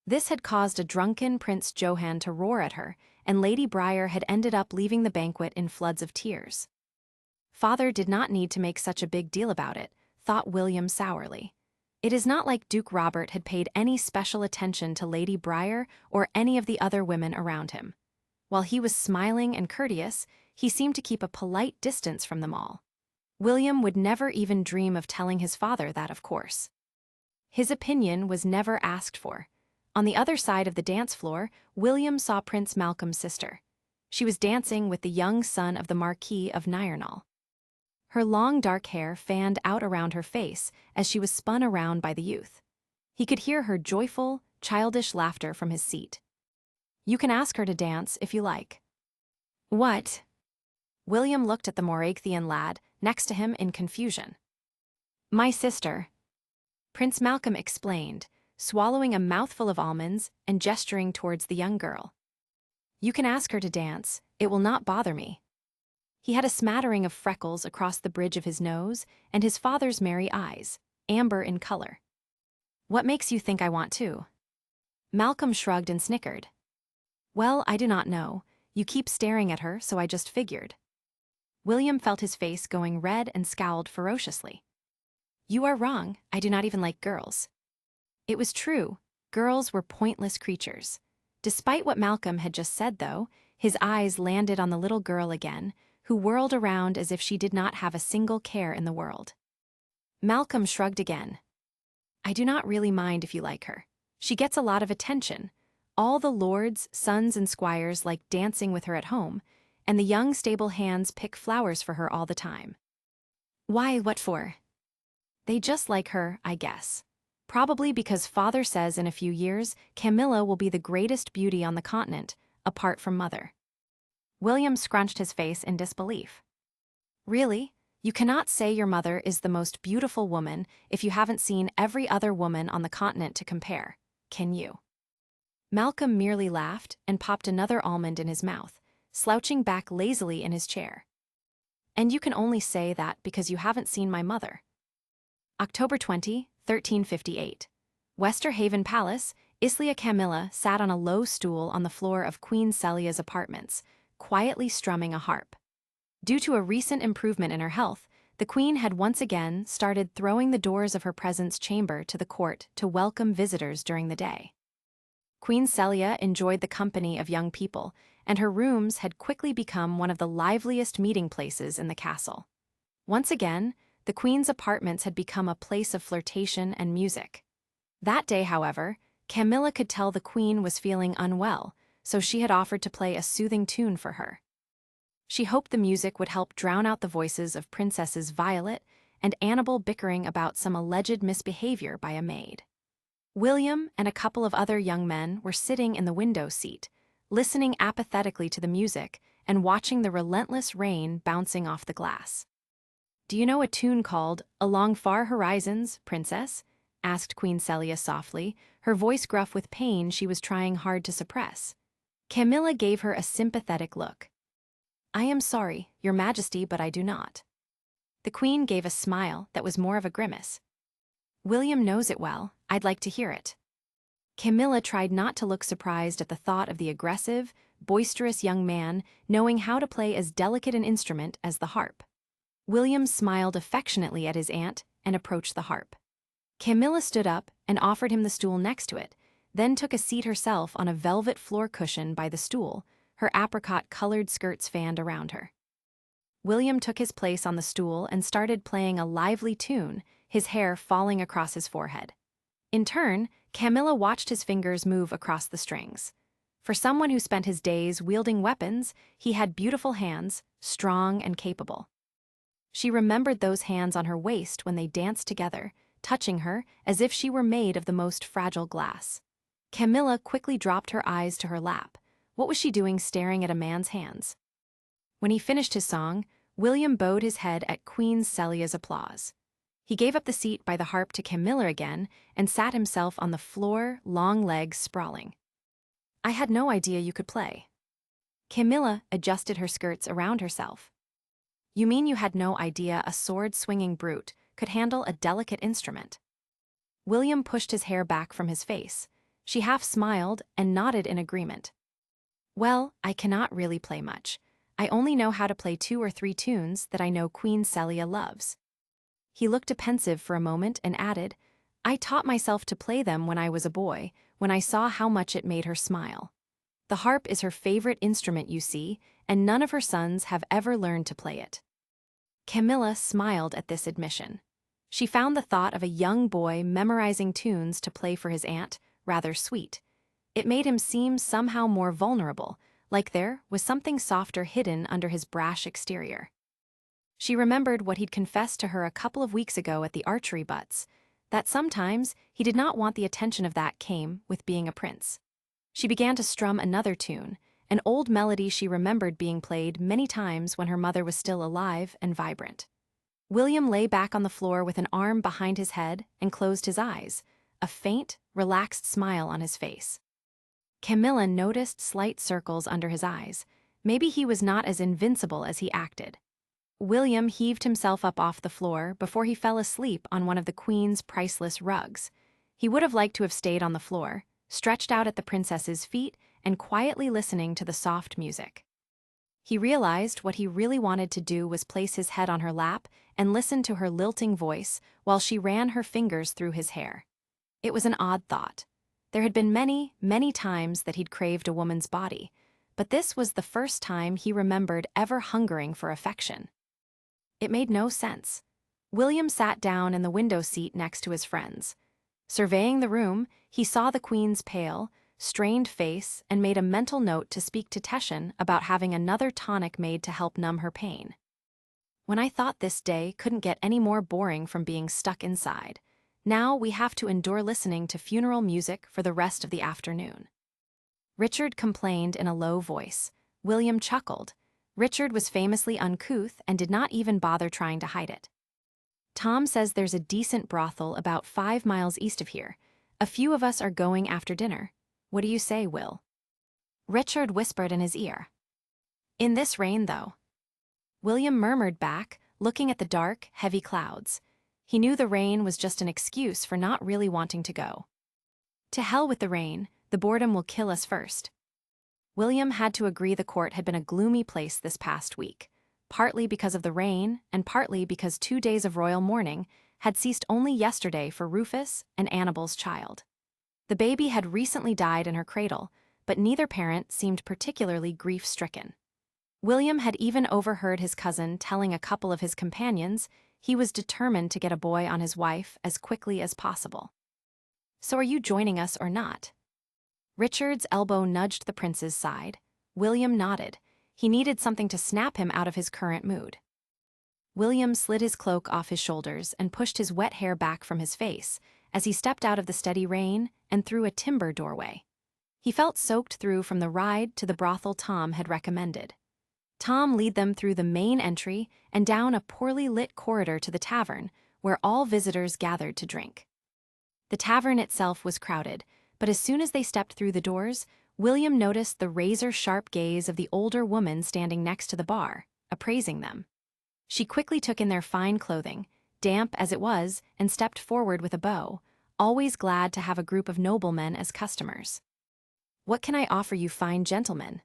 This had caused a drunken Prince Johann to roar at her, and Lady Briar had ended up leaving the banquet in floods of tears. Father did not need to make such a big deal about it, thought William sourly. It is not like Duke Robert had paid any special attention to Lady Briar or any of the other women around him. While he was smiling and courteous, he seemed to keep a polite distance from them all. William would never even dream of telling his father that, of course. His opinion was never asked for. On the other side of the dance floor, William saw Prince Malcolm's sister. She was dancing with the young son of the Marquis of Niernall. Her long dark hair fanned out around her face as she was spun around by the youth. He could hear her joyful, childish laughter from his seat. "You can ask her to dance if you like." "What?" William looked at the Moraithian lad next to him in confusion. "My sister," Prince Malcolm explained, swallowing a mouthful of almonds and gesturing towards the young girl. "You can ask her to dance, it will not bother me." He had a smattering of freckles across the bridge of his nose and his father's merry eyes, amber in color. "What makes you think I want to?" Malcolm shrugged and snickered. "Well, I do not know. You keep staring at her, so I just figured." William felt his face going red and scowled ferociously. "You are wrong, I do not even like girls." It was true, girls were pointless creatures. Despite what Malcolm had just said, though, his eyes landed on the little girl again, who whirled around as if she did not have a single care in the world. Malcolm shrugged again. "I do not really mind if you like her. She gets a lot of attention. All the lords, sons, and squires like dancing with her at home, and the young stable hands pick flowers for her all the time." "Why, what for?" "They just like her, I guess. Probably because father says in a few years, Camilla will be the greatest beauty on the continent, apart from mother." William scrunched his face in disbelief. "Really? You cannot say your mother is the most beautiful woman if you haven't seen every other woman on the continent to compare, can you?" Malcolm merely laughed and popped another almond in his mouth, slouching back lazily in his chair. "And you can only say that because you haven't seen my mother." October 20, 1358. Westerhaven Palace, Islia Camilla sat on a low stool on the floor of Queen Celia's apartments, quietly strumming a harp. Due to a recent improvement in her health, the queen had once again started throwing the doors of her presence chamber to the court to welcome visitors during the day. Queen Celia enjoyed the company of young people, and her rooms had quickly become one of the liveliest meeting places in the castle. Once again, the queen's apartments had become a place of flirtation and music. That day, however, Camilla could tell the queen was feeling unwell, so she had offered to play a soothing tune for her. She hoped the music would help drown out the voices of Princesses Violet and Annabel bickering about some alleged misbehavior by a maid. William and a couple of other young men were sitting in the window seat, listening apathetically to the music and watching the relentless rain bouncing off the glass. "Do you know a tune called Along Far Horizons, Princess?" asked Queen Celia softly, her voice gruff with pain she was trying hard to suppress. Camilla gave her a sympathetic look. "I am sorry, Your Majesty, but I do not." The queen gave a smile that was more of a grimace. "William knows it well, I'd like to hear it." Camilla tried not to look surprised at the thought of the aggressive, boisterous young man knowing how to play as delicate an instrument as the harp. William smiled affectionately at his aunt and approached the harp. Camilla stood up and offered him the stool next to it, then took a seat herself on a velvet floor cushion by the stool, her apricot-colored skirts fanned around her. William took his place on the stool and started playing a lively tune, his hair falling across his forehead. In turn, Camilla watched his fingers move across the strings. For someone who spent his days wielding weapons, he had beautiful hands, strong and capable. She remembered those hands on her waist when they danced together, touching her as if she were made of the most fragile glass. Camilla quickly dropped her eyes to her lap. What was she doing staring at a man's hands? When he finished his song, William bowed his head at Queen Celia's applause. He gave up the seat by the harp to Camilla again and sat himself on the floor, long legs sprawling. I had no idea you could play. Camilla adjusted her skirts around herself. You mean you had no idea a sword-swinging brute could handle a delicate instrument? William pushed his hair back from his face. She half smiled and nodded in agreement. Well, I cannot really play much. I only know how to play 2 or 3 tunes that I know Queen Celia loves. He looked pensive for a moment and added, I taught myself to play them when I was a boy, when I saw how much it made her smile. The harp is her favorite instrument, you see, and none of her sons have ever learned to play it. Camilla smiled at this admission. She found the thought of a young boy memorizing tunes to play for his aunt rather sweet. It made him seem somehow more vulnerable, like there was something softer hidden under his brash exterior. She remembered what he'd confessed to her a couple of weeks ago at the archery butts, that sometimes he did not want the attention of that came with being a prince. She began to strum another tune, an old melody she remembered being played many times when her mother was still alive and vibrant. William lay back on the floor with an arm behind his head and closed his eyes, a faint, relaxed smile on his face. Camilla noticed slight circles under his eyes. Maybe he was not as invincible as he acted. William heaved himself up off the floor before he fell asleep on one of the Queen's priceless rugs. He would have liked to have stayed on the floor, stretched out at the princess's feet and quietly listening to the soft music. He realized what he really wanted to do was place his head on her lap and listen to her lilting voice while she ran her fingers through his hair. It was an odd thought. There had been many, many times that he'd craved a woman's body, but this was the first time he remembered ever hungering for affection. It made no sense. William sat down in the window seat next to his friends. Surveying the room, he saw the Queen's pale, strained face and made a mental note to speak to Teshin about having another tonic made to help numb her pain. When I thought this day couldn't get any more boring from being stuck inside, now we have to endure listening to funeral music for the rest of the afternoon. Richard complained in a low voice. William chuckled. Richard was famously uncouth and did not even bother trying to hide it. Tom says there's a decent brothel about 5 miles east of here. A few of us are going after dinner. What do you say, Will? Richard whispered in his ear. In this rain, though. William murmured back, looking at the dark, heavy clouds. He knew the rain was just an excuse for not really wanting to go. To hell with the rain, the boredom will kill us first. William had to agree the court had been a gloomy place this past week, partly because of the rain and partly because 2 days of royal mourning had ceased only yesterday for Rufus and Annabel's child. The baby had recently died in her cradle, but neither parent seemed particularly grief-stricken. William had even overheard his cousin telling a couple of his companions he was determined to get a boy on his wife as quickly as possible. So are you joining us or not? Richard's elbow nudged the prince's side. William nodded. He needed something to snap him out of his current mood. William slid his cloak off his shoulders and pushed his wet hair back from his face as he stepped out of the steady rain and through a timber doorway. He felt soaked through from the ride to the brothel Tom had recommended. Tom led them through the main entry and down a poorly lit corridor to the tavern, where all visitors gathered to drink. The tavern itself was crowded, but as soon as they stepped through the doors, William noticed the razor-sharp gaze of the older woman standing next to the bar, appraising them. She quickly took in their fine clothing, damp as it was, and stepped forward with a bow, always glad to have a group of noblemen as customers. "What can I offer you fine gentlemen?"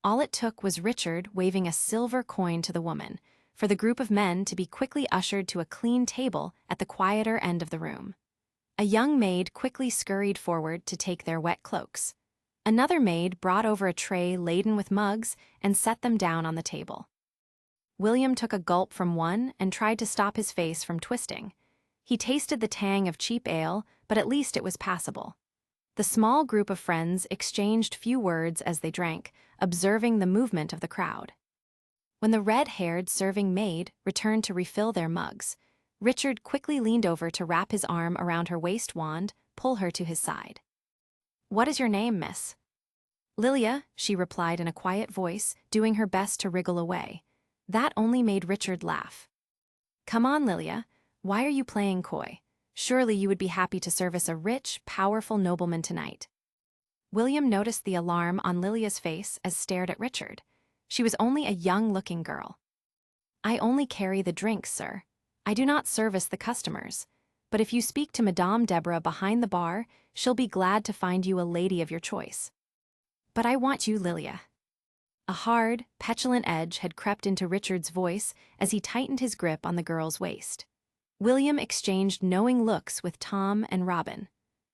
All it took was Richard waving a silver coin to the woman, for the group of men to be quickly ushered to a clean table at the quieter end of the room. A young maid quickly scurried forward to take their wet cloaks. Another maid brought over a tray laden with mugs and set them down on the table. William took a gulp from one and tried to stop his face from twisting. He tasted the tang of cheap ale, but at least it was passable. The small group of friends exchanged few words as they drank, observing the movement of the crowd. When the red-haired serving maid returned to refill their mugs, Richard quickly leaned over to wrap his arm around her waist wand, pull her to his side. "What is your name, miss?" "Lilia," she replied in a quiet voice, doing her best to wriggle away. That only made Richard laugh. "Come on, Lilia. Why are you playing coy? Surely you would be happy to service a rich, powerful nobleman tonight." William noticed the alarm on Lilia's face as stared at Richard. She was only a young-looking girl. "I only carry the drinks, sir. I do not service the customers. But if you speak to Madame Deborah behind the bar, she'll be glad to find you a lady of your choice." "But I want you, Lilia." A hard, petulant edge had crept into Richard's voice as he tightened his grip on the girl's waist. William exchanged knowing looks with Tom and Robin.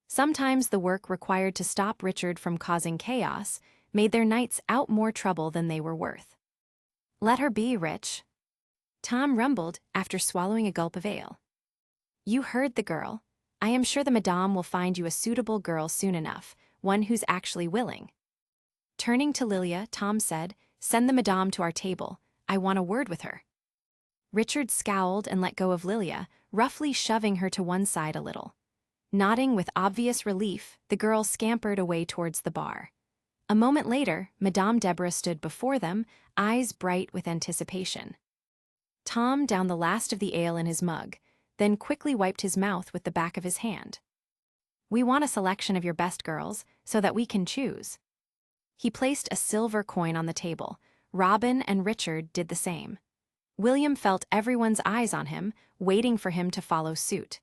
Sometimes the work required to stop Richard from causing chaos made their nights out more trouble than they were worth. "Let her be, Rich," Tom rumbled after swallowing a gulp of ale. "You heard the girl. I am sure the Madame will find you a suitable girl soon enough, one who's actually willing." Turning to Lilia, Tom said, "Send the Madame to our table. I want a word with her." Richard scowled and let go of Lilia, roughly shoving her to one side a little. Nodding with obvious relief, the girl scampered away towards the bar. A moment later, Madame Deborah stood before them, eyes bright with anticipation. Tom downed the last of the ale in his mug, then quickly wiped his mouth with the back of his hand. "We want a selection of your best girls, so that we can choose." He placed a silver coin on the table. Robin and Richard did the same. William felt everyone's eyes on him, waiting for him to follow suit.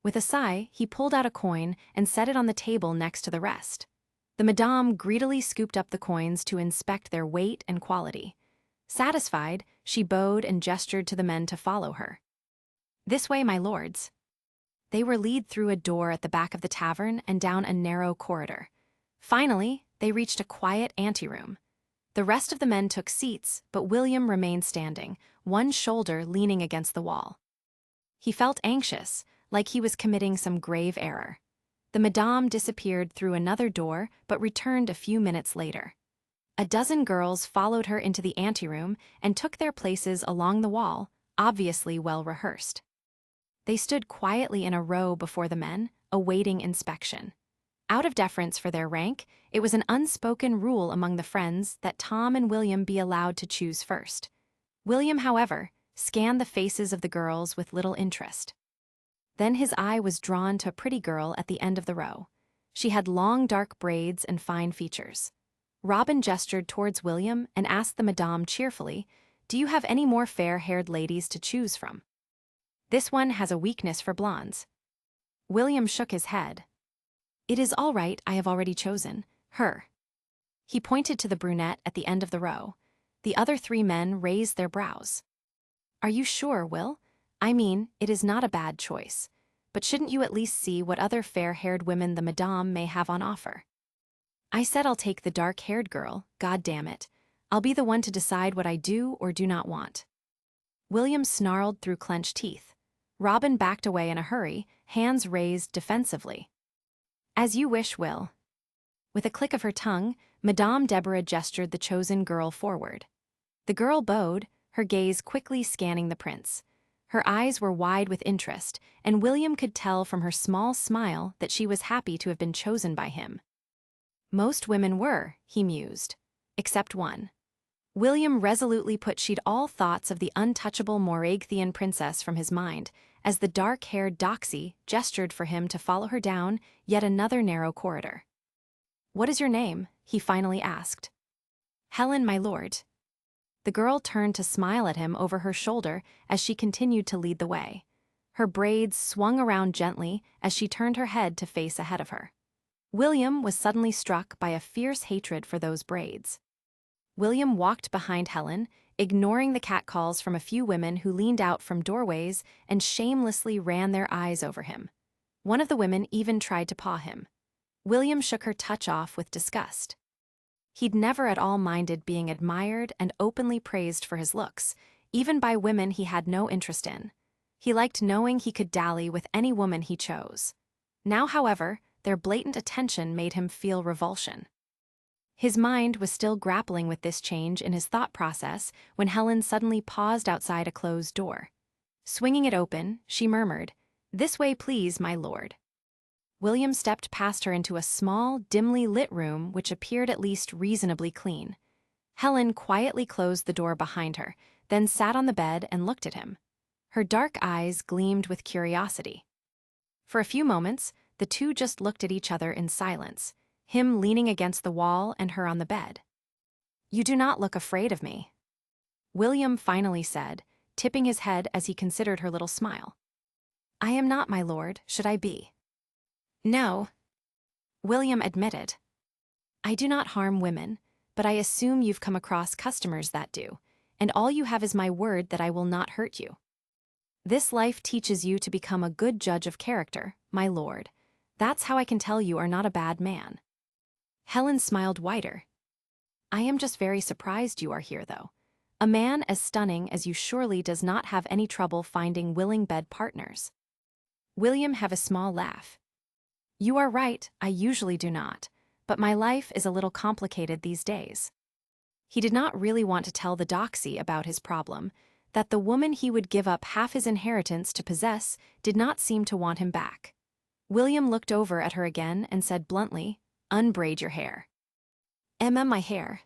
With a sigh, he pulled out a coin and set it on the table next to the rest. The Madame greedily scooped up the coins to inspect their weight and quality. Satisfied, she bowed and gestured to the men to follow her. "This way, my lords." They were led through a door at the back of the tavern and down a narrow corridor. Finally, they reached a quiet anteroom. The rest of the men took seats, but William remained standing, one shoulder leaning against the wall. He felt anxious, like he was committing some grave error. The Madame disappeared through another door but returned a few minutes later. A dozen girls followed her into the anteroom and took their places along the wall, obviously well rehearsed. They stood quietly in a row before the men, awaiting inspection. Out of deference for their rank, it was an unspoken rule among the friends that Tom and William be allowed to choose first. William, however, scanned the faces of the girls with little interest. Then his eye was drawn to a pretty girl at the end of the row. She had long dark braids and fine features. Robin gestured towards William and asked the Madame cheerfully, "Do you have any more fair-haired ladies to choose from?" "This one has a weakness for blondes." William shook his head. "It is all right, I have already chosen her." He pointed to the brunette at the end of the row. The other three men raised their brows. "Are you sure, Will? I mean, it is not a bad choice. But shouldn't you at least see what other fair-haired women the Madame may have on offer?" "I said I'll take the dark-haired girl, God damn it. I'll be the one to decide what I do or do not want." William snarled through clenched teeth. Robin backed away in a hurry, hands raised defensively. "As you wish, Will." With a click of her tongue, Madame Deborah gestured the chosen girl forward. The girl bowed, her gaze quickly scanning the prince. Her eyes were wide with interest, and William could tell from her small smile that she was happy to have been chosen by him. Most women were, he mused, except one. William resolutely put all thoughts of the untouchable Moraigthian princess from his mind, as the dark-haired doxy gestured for him to follow her down yet another narrow corridor. "What is your name?" he finally asked. "Helen, my lord." The girl turned to smile at him over her shoulder as she continued to lead the way. Her braids swung around gently as she turned her head to face ahead of her. William was suddenly struck by a fierce hatred for those braids. William walked behind Helen, ignoring the catcalls from a few women who leaned out from doorways and shamelessly ran their eyes over him. One of the women even tried to paw him. William shook her touch off with disgust. He'd never at all minded being admired and openly praised for his looks, even by women he had no interest in. He liked knowing he could dally with any woman he chose. Now, however, their blatant attention made him feel revulsion. His mind was still grappling with this change in his thought process when Helen suddenly paused outside a closed door. Swinging it open, she murmured, "This way, please, my lord." William stepped past her into a small, dimly lit room which appeared at least reasonably clean. Helen quietly closed the door behind her, then sat on the bed and looked at him. Her dark eyes gleamed with curiosity. For a few moments, the two just looked at each other in silence, him leaning against the wall and her on the bed. "You do not look afraid of me," William finally said, tipping his head as he considered her little smile. "I am not, my lord, should I be?" "No," William admitted. "I do not harm women, but I assume you've come across customers that do, and all you have is my word that I will not hurt you. This life teaches you to become a good judge of character, my lord. That's how I can tell you are not a bad man." Helen smiled wider. "I am just very surprised you are here, though. A man as stunning as you surely does not have any trouble finding willing bed partners." William have a small laugh. "You are right, I usually do not, but my life is a little complicated these days." He did not really want to tell the doxy about his problem, that the woman he would give up half his inheritance to possess did not seem to want him back. William looked over at her again and said bluntly, "Unbraid your hair." "Emma, my hair."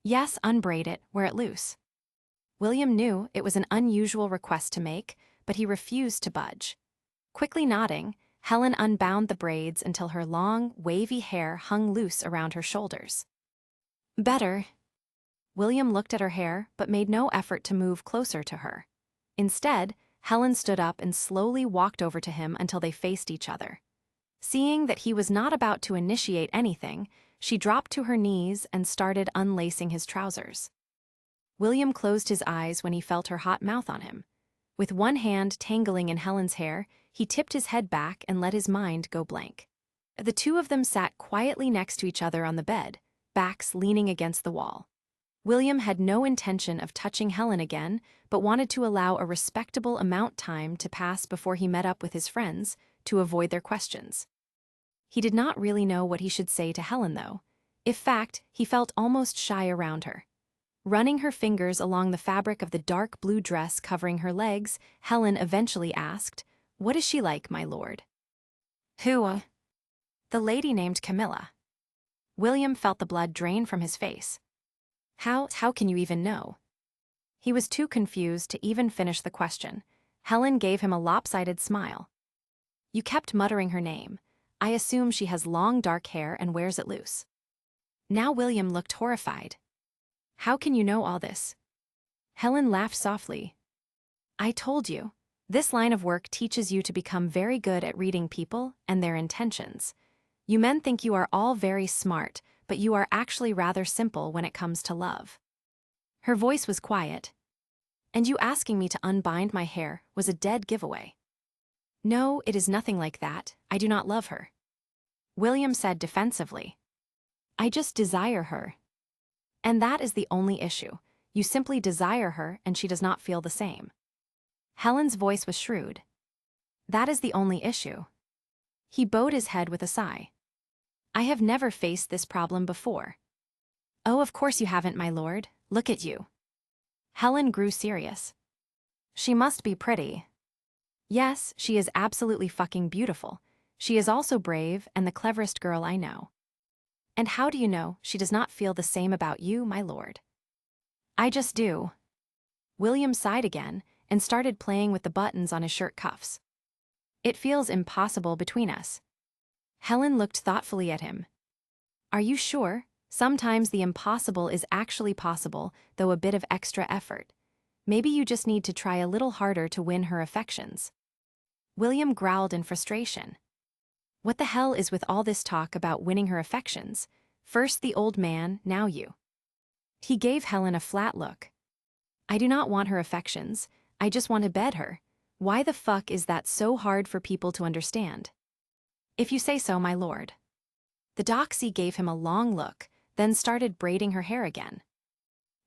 "Yes, unbraid it, wear it loose." William knew it was an unusual request to make, but he refused to budge. Quickly nodding, Helen unbound the braids until her long, wavy hair hung loose around her shoulders. "Better." William looked at her hair but made no effort to move closer to her. Instead, Helen stood up and slowly walked over to him until they faced each other. Seeing that he was not about to initiate anything, she dropped to her knees and started unlacing his trousers. William closed his eyes when he felt her hot mouth on him. With one hand tangling in Helen's hair, he tipped his head back and let his mind go blank. The two of them sat quietly next to each other on the bed, backs leaning against the wall. William had no intention of touching Helen again, but wanted to allow a respectable amount time to pass before he met up with his friends, to avoid their questions. He did not really know what he should say to Helen, though. In fact, he felt almost shy around her. Running her fingers along the fabric of the dark blue dress covering her legs, Helen eventually asked, "What is she like, my lord?" "Who?" "The lady named Camilla." William felt the blood drain from his face. How can you even know?" He was too confused to even finish the question. Helen gave him a lopsided smile. "You kept muttering her name. I assume she has long dark hair and wears it loose." Now William looked horrified. "How can you know all this?" Helen laughed softly. "I told you. This line of work teaches you to become very good at reading people and their intentions. You men think you are all very smart, but you are actually rather simple when it comes to love." Her voice was quiet. "And you asking me to unbind my hair was a dead giveaway." "No, it is nothing like that. I do not love her," William said defensively. "I just desire her. And that is the only issue. You simply desire her and she does not feel the same." Helen's voice was shrewd. "That is the only issue." He bowed his head with a sigh. "I have never faced this problem before." "Oh, of course you haven't, my lord. Look at you." Helen grew serious. "She must be pretty." "Yes, she is absolutely fucking beautiful. She is also brave and the cleverest girl I know." "And how do you know she does not feel the same about you, my lord?" "I just do." William sighed again and started playing with the buttons on his shirt cuffs. "It feels impossible between us." Helen looked thoughtfully at him. "Are you sure? Sometimes the impossible is actually possible, though a bit of extra effort. Maybe you just need to try a little harder to win her affections." William growled in frustration. What the hell is with all this talk about winning her affections? First the old man, now you. He gave Helen a flat look. "I do not want her affections, I just want to bed her. Why the fuck is that so hard for people to understand?" "If you say so, my lord." The doxy gave him a long look, then started braiding her hair again.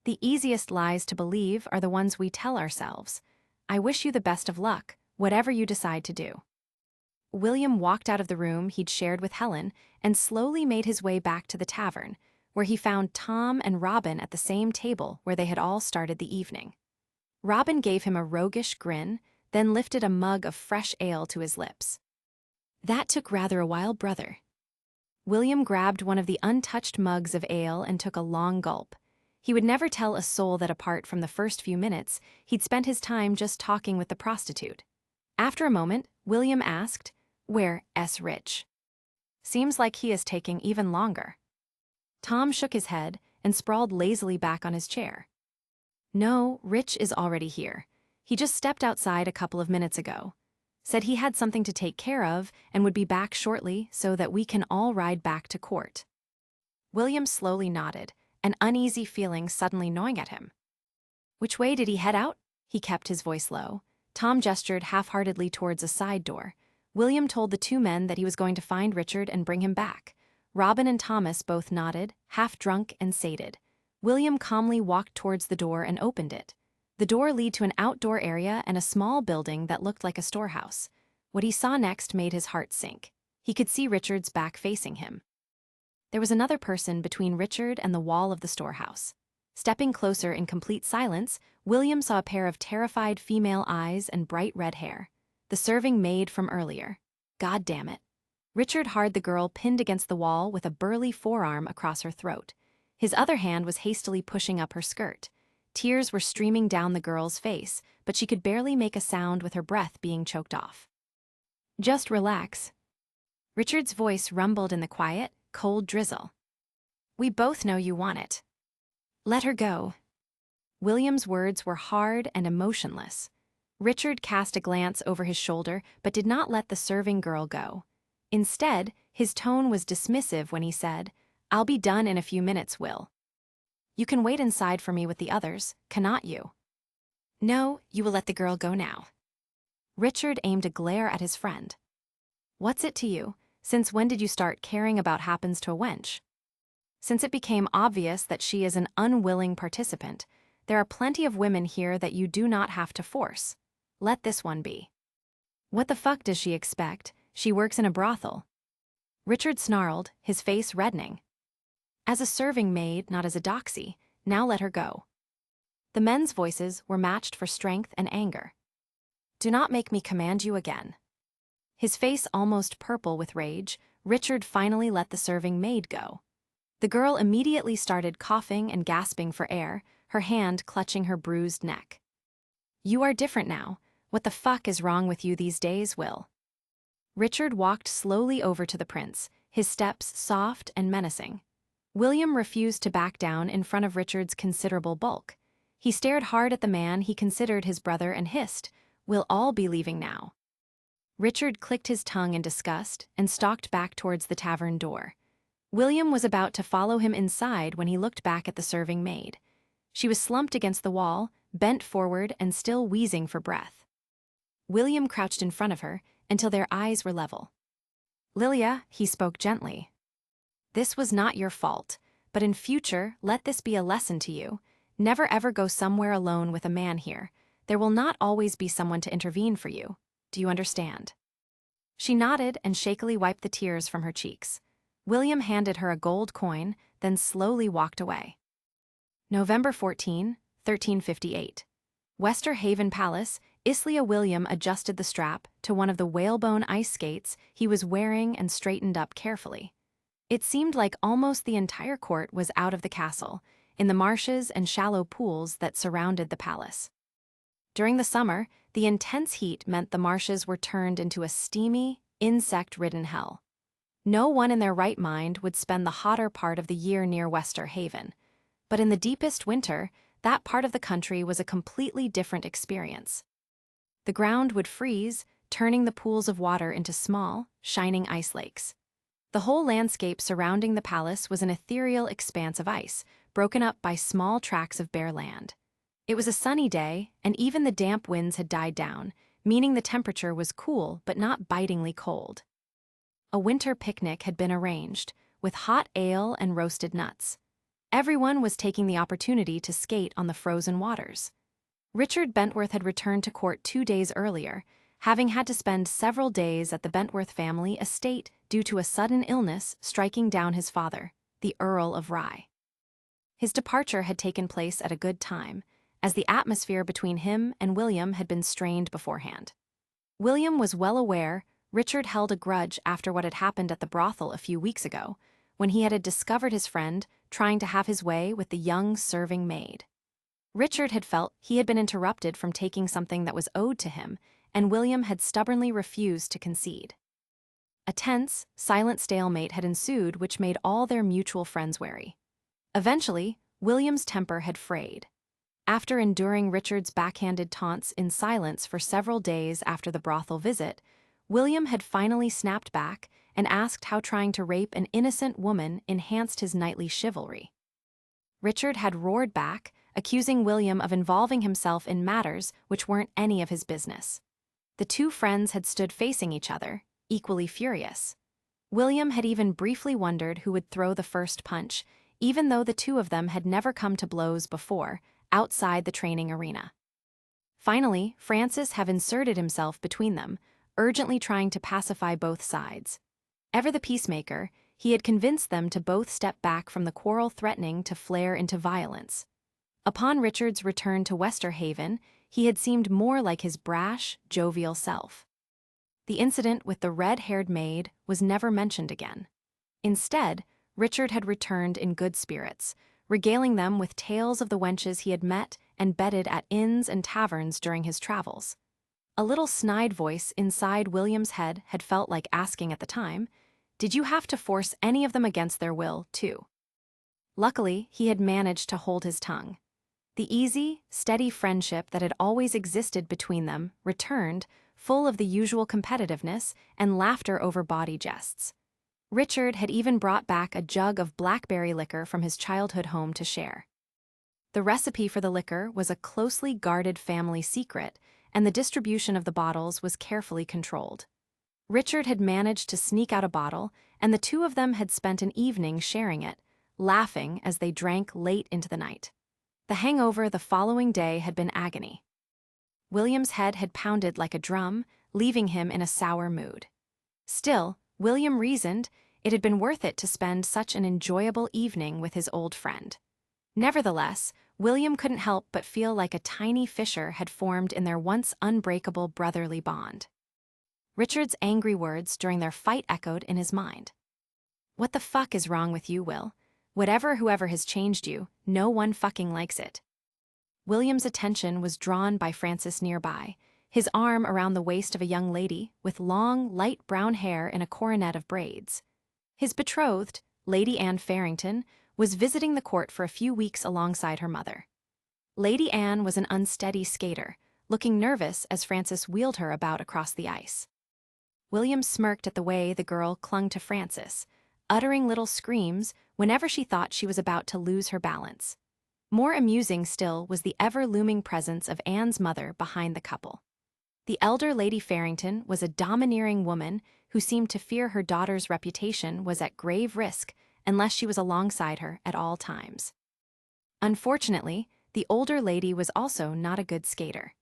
"The easiest lies to believe are the ones we tell ourselves. I wish you the best of luck, whatever you decide to do." William walked out of the room he'd shared with Helen and slowly made his way back to the tavern, where he found Tom and Robin at the same table where they had all started the evening. Robin gave him a roguish grin, then lifted a mug of fresh ale to his lips. That took rather a while, brother. William grabbed one of the untouched mugs of ale and took a long gulp. He would never tell a soul that apart from the first few minutes, he'd spent his time just talking with the prostitute. After a moment, William asked, "Where's Rich? Seems like he is taking even longer." Tom shook his head and sprawled lazily back on his chair. "No, Rich is already here. He just stepped outside a couple of minutes ago. Said he had something to take care of and would be back shortly so that we can all ride back to court." William slowly nodded, an uneasy feeling suddenly gnawing at him. "Which way did he head out?" He kept his voice low. Tom gestured half-heartedly towards a side door. William told the two men that he was going to find Richard and bring him back. Robin and Thomas both nodded, half-drunk and sated. William calmly walked towards the door and opened it. The door led to an outdoor area and a small building that looked like a storehouse. What he saw next made his heart sink. He could see Richard's back facing him. There was another person between Richard and the wall of the storehouse. Stepping closer in complete silence, William saw a pair of terrified female eyes and bright red hair. The serving maid from earlier. God damn it. Richard had the girl pinned against the wall with a burly forearm across her throat. His other hand was hastily pushing up her skirt. Tears were streaming down the girl's face, but she could barely make a sound with her breath being choked off. "Just relax." Richard's voice rumbled in the quiet, cold drizzle. "We both know you want it. Let her go." William's words were hard and emotionless. Richard cast a glance over his shoulder but did not let the serving girl go. Instead, his tone was dismissive when he said, "I'll be done in a few minutes, Will. You can wait inside for me with the others, cannot you?" "No, you will let the girl go now." Richard aimed a glare at his friend. "What's it to you? Since when did you start caring about happens to a wench?" "Since it became obvious that she is an unwilling participant. There are plenty of women here that you do not have to force. Let this one be." "What the fuck does she expect? She works in a brothel." Richard snarled, his face reddening. "As a serving maid, not as a doxy. Now let her go." The men's voices were matched for strength and anger. "Do not make me command you again." His face almost purple with rage, Richard finally let the serving maid go. The girl immediately started coughing and gasping for air, her hand clutching her bruised neck. "You are different now. What the fuck is wrong with you these days, Will?" Richard walked slowly over to the prince, his steps soft and menacing. William refused to back down in front of Richard's considerable bulk. He stared hard at the man he considered his brother and hissed, "We'll all be leaving now." Richard clicked his tongue in disgust and stalked back towards the tavern door. William was about to follow him inside when he looked back at the serving maid. She was slumped against the wall, bent forward and still wheezing for breath. William crouched in front of her until their eyes were level. "Lilia," he spoke gently. "This was not your fault, but in future let this be a lesson to you. Never ever go somewhere alone with a man here. There will not always be someone to intervene for you. Do you understand?" She nodded and shakily wiped the tears from her cheeks. William handed her a gold coin, then slowly walked away. November 14, 1358. Wester Haven Palace, Islia. William adjusted the strap to one of the whalebone ice skates he was wearing and straightened up carefully. It seemed like almost the entire court was out of the castle, in the marshes and shallow pools that surrounded the palace. During the summer, the intense heat meant the marshes were turned into a steamy, insect-ridden hell. No one in their right mind would spend the hotter part of the year near Wester Haven. But in the deepest winter, that part of the country was a completely different experience. The ground would freeze, turning the pools of water into small, shining ice lakes. The whole landscape surrounding the palace was an ethereal expanse of ice, broken up by small tracts of bare land. It was a sunny day, and even the damp winds had died down, meaning the temperature was cool but not bitingly cold. A winter picnic had been arranged, with hot ale and roasted nuts. Everyone was taking the opportunity to skate on the frozen waters. Richard Bentworth had returned to court 2 days earlier, having had to spend several days at the Bentworth family estate due to a sudden illness striking down his father, the Earl of Rye. His departure had taken place at a good time, as the atmosphere between him and William had been strained beforehand. William was well aware Richard held a grudge after what had happened at the brothel a few weeks ago, when he had discovered his friend trying to have his way with the young serving maid. Richard had felt he had been interrupted from taking something that was owed to him, and William had stubbornly refused to concede. A tense, silent stalemate had ensued which made all their mutual friends wary. Eventually, William's temper had frayed. After enduring Richard's backhanded taunts in silence for several days after the brothel visit, William had finally snapped back and asked how trying to rape an innocent woman enhanced his knightly chivalry. Richard had roared back, accusing William of involving himself in matters which weren't any of his business. The two friends had stood facing each other, equally furious. William had even briefly wondered who would throw the first punch, even though the two of them had never come to blows before, outside the training arena. Finally, Francis had inserted himself between them, urgently trying to pacify both sides. Ever the peacemaker, he had convinced them to both step back from the quarrel threatening to flare into violence. Upon Richard's return to Westerhaven, he had seemed more like his brash, jovial self. The incident with the red-haired maid was never mentioned again. Instead, Richard had returned in good spirits, regaling them with tales of the wenches he had met and bedded at inns and taverns during his travels. A little snide voice inside William's head had felt like asking at the time, "Did you have to force any of them against their will, too?" Luckily, he had managed to hold his tongue. The easy, steady friendship that had always existed between them returned, full of the usual competitiveness and laughter over bawdy jests. Richard had even brought back a jug of blackberry liquor from his childhood home to share. The recipe for the liquor was a closely guarded family secret, and the distribution of the bottles was carefully controlled. Richard had managed to sneak out a bottle, and the two of them had spent an evening sharing it, laughing as they drank late into the night. The hangover the following day had been agony. William's head had pounded like a drum, leaving him in a sour mood. Still, William reasoned it had been worth it to spend such an enjoyable evening with his old friend. Nevertheless, William couldn't help but feel like a tiny fissure had formed in their once unbreakable brotherly bond. Richard's angry words during their fight echoed in his mind. "What the fuck is wrong with you, Will? Whoever has changed you, no one fucking likes it." William's attention was drawn by Francis nearby, his arm around the waist of a young lady with long, light brown hair in a coronet of braids. His betrothed, Lady Anne Farrington, was visiting the court for a few weeks alongside her mother. Lady Anne was an unsteady skater, looking nervous as Francis wheeled her about across the ice. William smirked at the way the girl clung to Francis, uttering little screams whenever she thought she was about to lose her balance. More amusing still was the ever-looming presence of Anne's mother behind the couple. The elder Lady Farrington was a domineering woman who seemed to fear her daughter's reputation was at grave risk unless she was alongside her at all times. Unfortunately, the older lady was also not a good skater.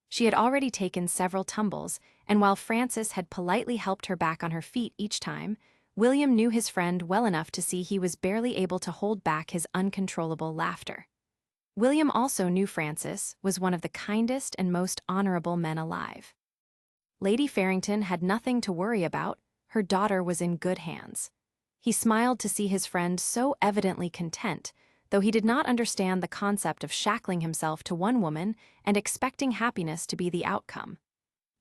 She had already taken several tumbles, and while Francis had politely helped her back on her feet each time, William knew his friend well enough to see he was barely able to hold back his uncontrollable laughter. William also knew Francis was one of the kindest and most honorable men alive. Lady Farrington had nothing to worry about, her daughter was in good hands. He smiled to see his friend so evidently content, though he did not understand the concept of shackling himself to one woman and expecting happiness to be the outcome.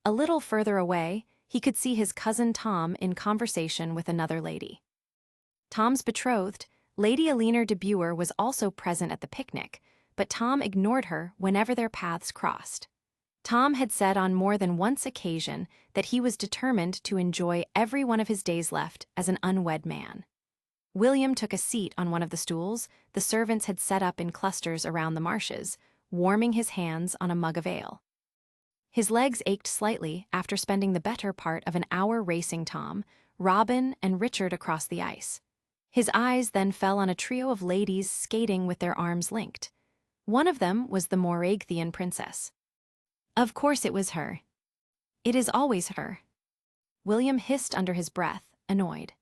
A little further away, he could see his cousin Tom in conversation with another lady. Tom's betrothed, Lady Alina de Buer, was also present at the picnic, but Tom ignored her whenever their paths crossed. Tom had said on more than one occasion that he was determined to enjoy every one of his days left as an unwed man. William took a seat on one of the stools the servants had set up in clusters around the marshes, warming his hands on a mug of ale. His legs ached slightly after spending the better part of an hour racing Tom, Robin, and Richard across the ice. His eyes then fell on a trio of ladies skating with their arms linked. One of them was the Moraigthian princess. Of course it was her. It is always her. William hissed under his breath, annoyed.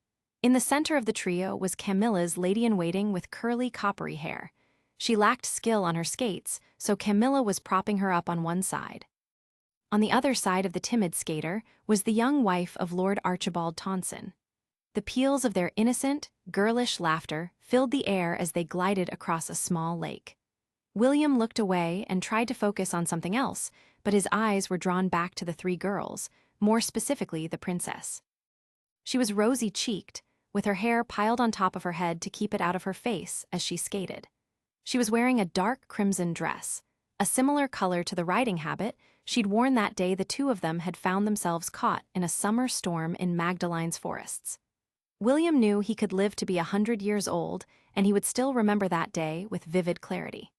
In the center of the trio was Camilla's lady-in-waiting with curly coppery hair. She lacked skill on her skates, so Camilla was propping her up on one side. On the other side of the timid skater was the young wife of Lord Archibald Tonson. The peals of their innocent, girlish laughter filled the air as they glided across a small lake. William looked away and tried to focus on something else, but his eyes were drawn back to the three girls, more specifically the princess. She was rosy-cheeked, with her hair piled on top of her head to keep it out of her face as she skated. She was wearing a dark crimson dress, a similar color to the riding habit she'd worn that day the two of them had found themselves caught in a summer storm in Magdalen's forests. William knew he could live to be 100 years old, and he would still remember that day with vivid clarity.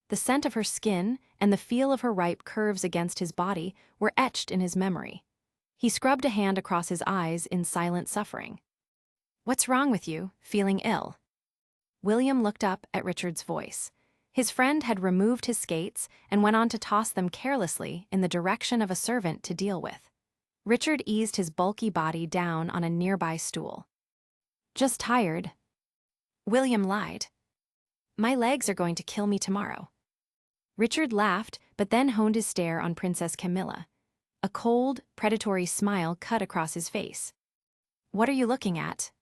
The scent of her skin and the feel of her ripe curves against his body were etched in his memory. He scrubbed a hand across his eyes in silent suffering. "What's wrong with you? Feeling ill?" William looked up at Richard's voice. His friend had removed his skates and went on to toss them carelessly in the direction of a servant to deal with. Richard eased his bulky body down on a nearby stool. "Just tired." William lied. "My legs are going to kill me tomorrow." Richard laughed, but then honed his stare on Princess Camilla. A cold, predatory smile cut across his face. "What are you looking at?"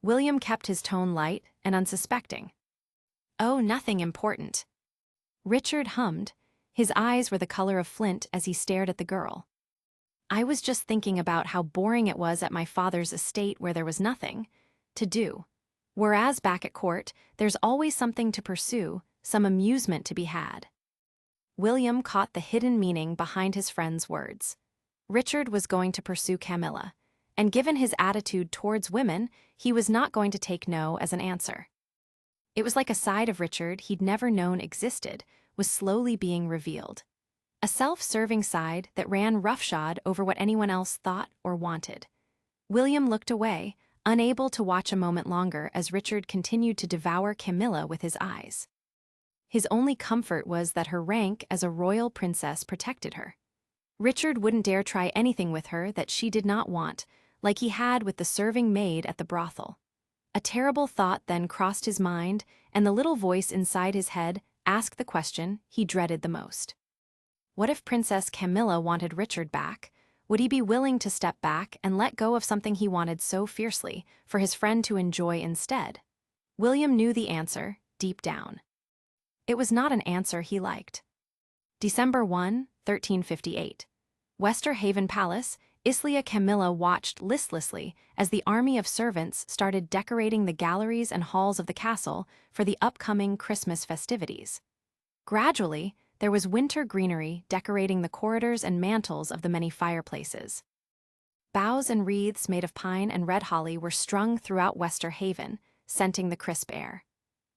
William kept his tone light and unsuspecting. "Oh, nothing important." Richard hummed. His eyes were the color of flint as he stared at the girl. "I was just thinking about how boring it was at my father's estate where there was nothing to do. Whereas back at court, there's always something to pursue, some amusement to be had." William caught the hidden meaning behind his friend's words. Richard was going to pursue Camilla, and given his attitude towards women, he was not going to take no as an answer. It was like a side of Richard he'd never known existed was slowly being revealed. A self-serving side that ran roughshod over what anyone else thought or wanted. William looked away, unable to watch a moment longer as Richard continued to devour Camilla with his eyes. His only comfort was that her rank as a royal princess protected her. Richard wouldn't dare try anything with her that she did not want, like he had with the serving maid at the brothel. A terrible thought then crossed his mind, and the little voice inside his head asked the question he dreaded the most. What if Princess Camilla wanted Richard back? Would he be willing to step back and let go of something he wanted so fiercely for his friend to enjoy instead? William knew the answer, deep down. It was not an answer he liked. December 1, 1358. Westerhaven Palace, Islia Camilla watched listlessly as the army of servants started decorating the galleries and halls of the castle for the upcoming Christmas festivities. Gradually, there was winter greenery decorating the corridors and mantels of the many fireplaces. Boughs and wreaths made of pine and red holly were strung throughout Westerhaven, scenting the crisp air.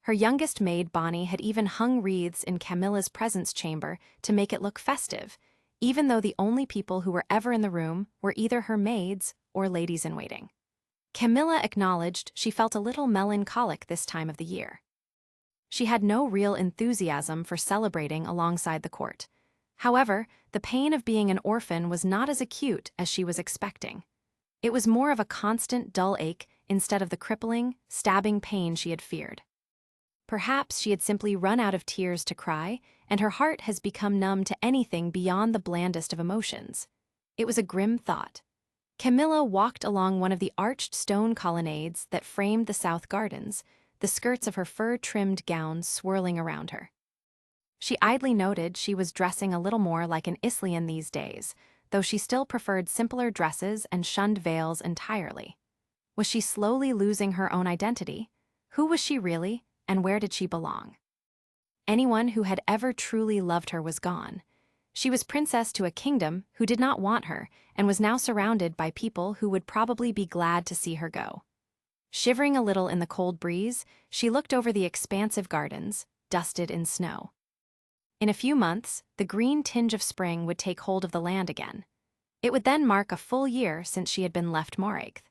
Her youngest maid, Bonnie, had even hung wreaths in Camilla's presence chamber to make it look festive, even though the only people who were ever in the room were either her maids or ladies-in-waiting. Camilla acknowledged she felt a little melancholic this time of the year. She had no real enthusiasm for celebrating alongside the court. However, the pain of being an orphan was not as acute as she was expecting. It was more of a constant dull ache instead of the crippling, stabbing pain she had feared. Perhaps she had simply run out of tears to cry, and her heart has become numb to anything beyond the blandest of emotions. It was a grim thought. Camilla walked along one of the arched stone colonnades that framed the south gardens, the skirts of her fur-trimmed gown swirling around her. She idly noted she was dressing a little more like an Islian these days, though she still preferred simpler dresses and shunned veils entirely. Was she slowly losing her own identity? Who was she really, and where did she belong? Anyone who had ever truly loved her was gone. She was princess to a kingdom who did not want her and was now surrounded by people who would probably be glad to see her go. Shivering a little in the cold breeze, she looked over the expansive gardens, dusted in snow. In a few months, the green tinge of spring would take hold of the land again. It would then mark a full year since she had been left Moragth.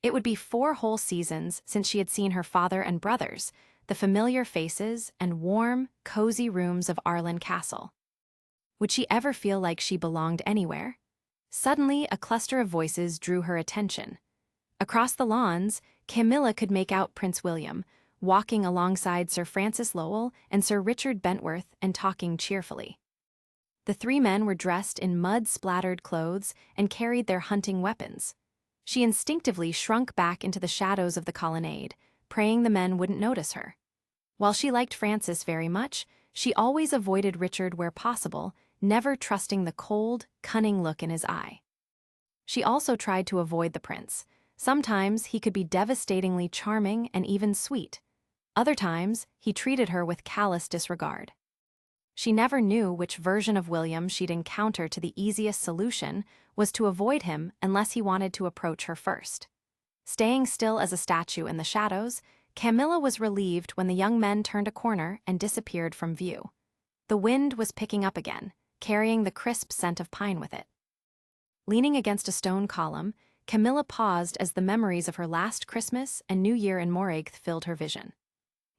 It would be 4 whole seasons since she had seen her father and brothers, the familiar faces and warm, cozy rooms of Arlen Castle. Would she ever feel like she belonged anywhere? Suddenly, a cluster of voices drew her attention. Across the lawns, Camilla could make out Prince William, walking alongside Sir Francis Lowell and Sir Richard Bentworth and talking cheerfully. The three men were dressed in mud-splattered clothes and carried their hunting weapons. She instinctively shrunk back into the shadows of the colonnade, praying the men wouldn't notice her. While she liked Francis very much, she always avoided Richard where possible, never trusting the cold, cunning look in his eye. She also tried to avoid the prince. Sometimes he could be devastatingly charming and even sweet. Other times, he treated her with callous disregard. She never knew which version of William she'd encounter to the easiest solution was to avoid him unless he wanted to approach her first. Staying still as a statue in the shadows, Camilla was relieved when the young men turned a corner and disappeared from view. The wind was picking up again, carrying the crisp scent of pine with it. Leaning against a stone column, Camilla paused as the memories of her last Christmas and New Year in Morhague filled her vision.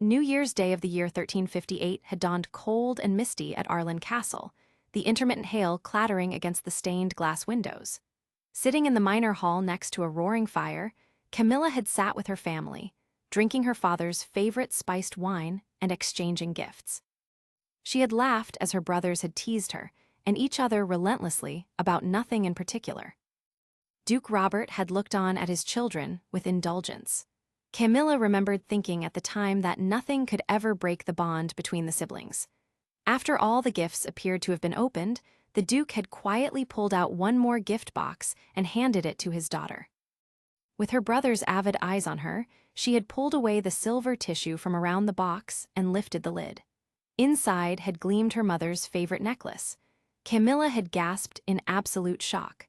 New Year's Day of the year 1358 had dawned cold and misty at Arlen Castle, the intermittent hail clattering against the stained glass windows. Sitting in the minor hall next to a roaring fire, Camilla had sat with her family, drinking her father's favorite spiced wine and exchanging gifts. She had laughed as her brothers had teased her, and each other relentlessly about nothing in particular. Duke Robert had looked on at his children with indulgence. Camilla remembered thinking at the time that nothing could ever break the bond between the siblings. After all the gifts appeared to have been opened, the Duke had quietly pulled out one more gift box and handed it to his daughter. With her brother's avid eyes on her, she had pulled away the silver tissue from around the box and lifted the lid. Inside had gleamed her mother's favorite necklace. Camilla had gasped in absolute shock.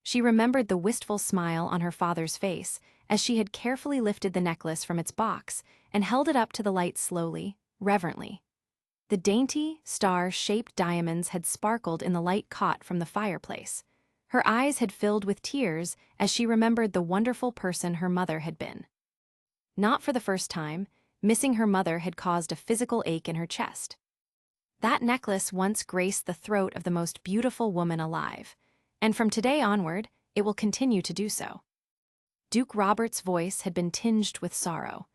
She remembered the wistful smile on her father's face as she had carefully lifted the necklace from its box and held it up to the light slowly, reverently. The dainty, star-shaped diamonds had sparkled in the light caught from the fireplace. Her eyes had filled with tears as she remembered the wonderful person her mother had been. Not for the first time, missing her mother had caused a physical ache in her chest. That necklace once graced the throat of the most beautiful woman alive, and from today onward, it will continue to do so. Duke Robert's voice had been tinged with sorrow.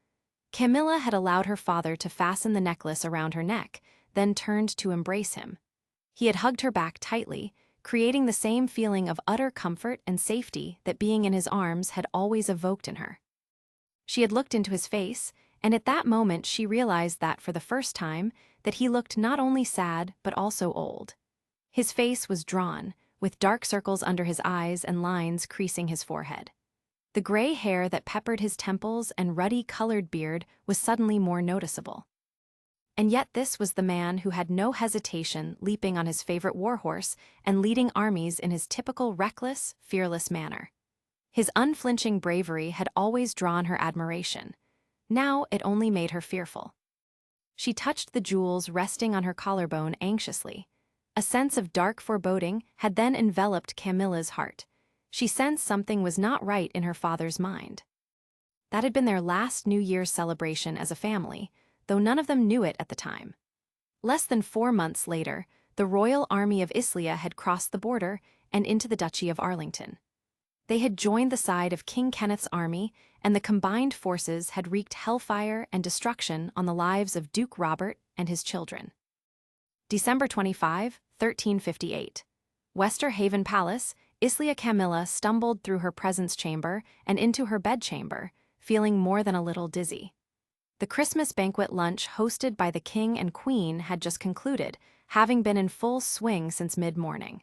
Camilla had allowed her father to fasten the necklace around her neck, then turned to embrace him. He had hugged her back tightly, creating the same feeling of utter comfort and safety that being in his arms had always evoked in her. She had looked into his face, and at that moment she realized that, for the first time, that he looked not only sad but also old. His face was drawn, with dark circles under his eyes and lines creasing his forehead. The gray hair that peppered his temples and ruddy-colored beard was suddenly more noticeable. And yet this was the man who had no hesitation leaping on his favorite warhorse and leading armies in his typical reckless, fearless manner. His unflinching bravery had always drawn her admiration. Now it only made her fearful. She touched the jewels resting on her collarbone anxiously. A sense of dark foreboding had then enveloped Camilla's heart. She sensed something was not right in her father's mind. That had been their last New Year's celebration as a family, though none of them knew it at the time. Less than 4 months later, the royal army of Islia had crossed the border and into the Duchy of Arlington. They had joined the side of King Kenneth's army, and the combined forces had wreaked hellfire and destruction on the lives of Duke Robert and his children. December 25, 1358. Westerhaven Palace, Islia Camilla stumbled through her presence chamber and into her bedchamber, feeling more than a little dizzy. The Christmas banquet lunch hosted by the King and Queen had just concluded, having been in full swing since mid-morning.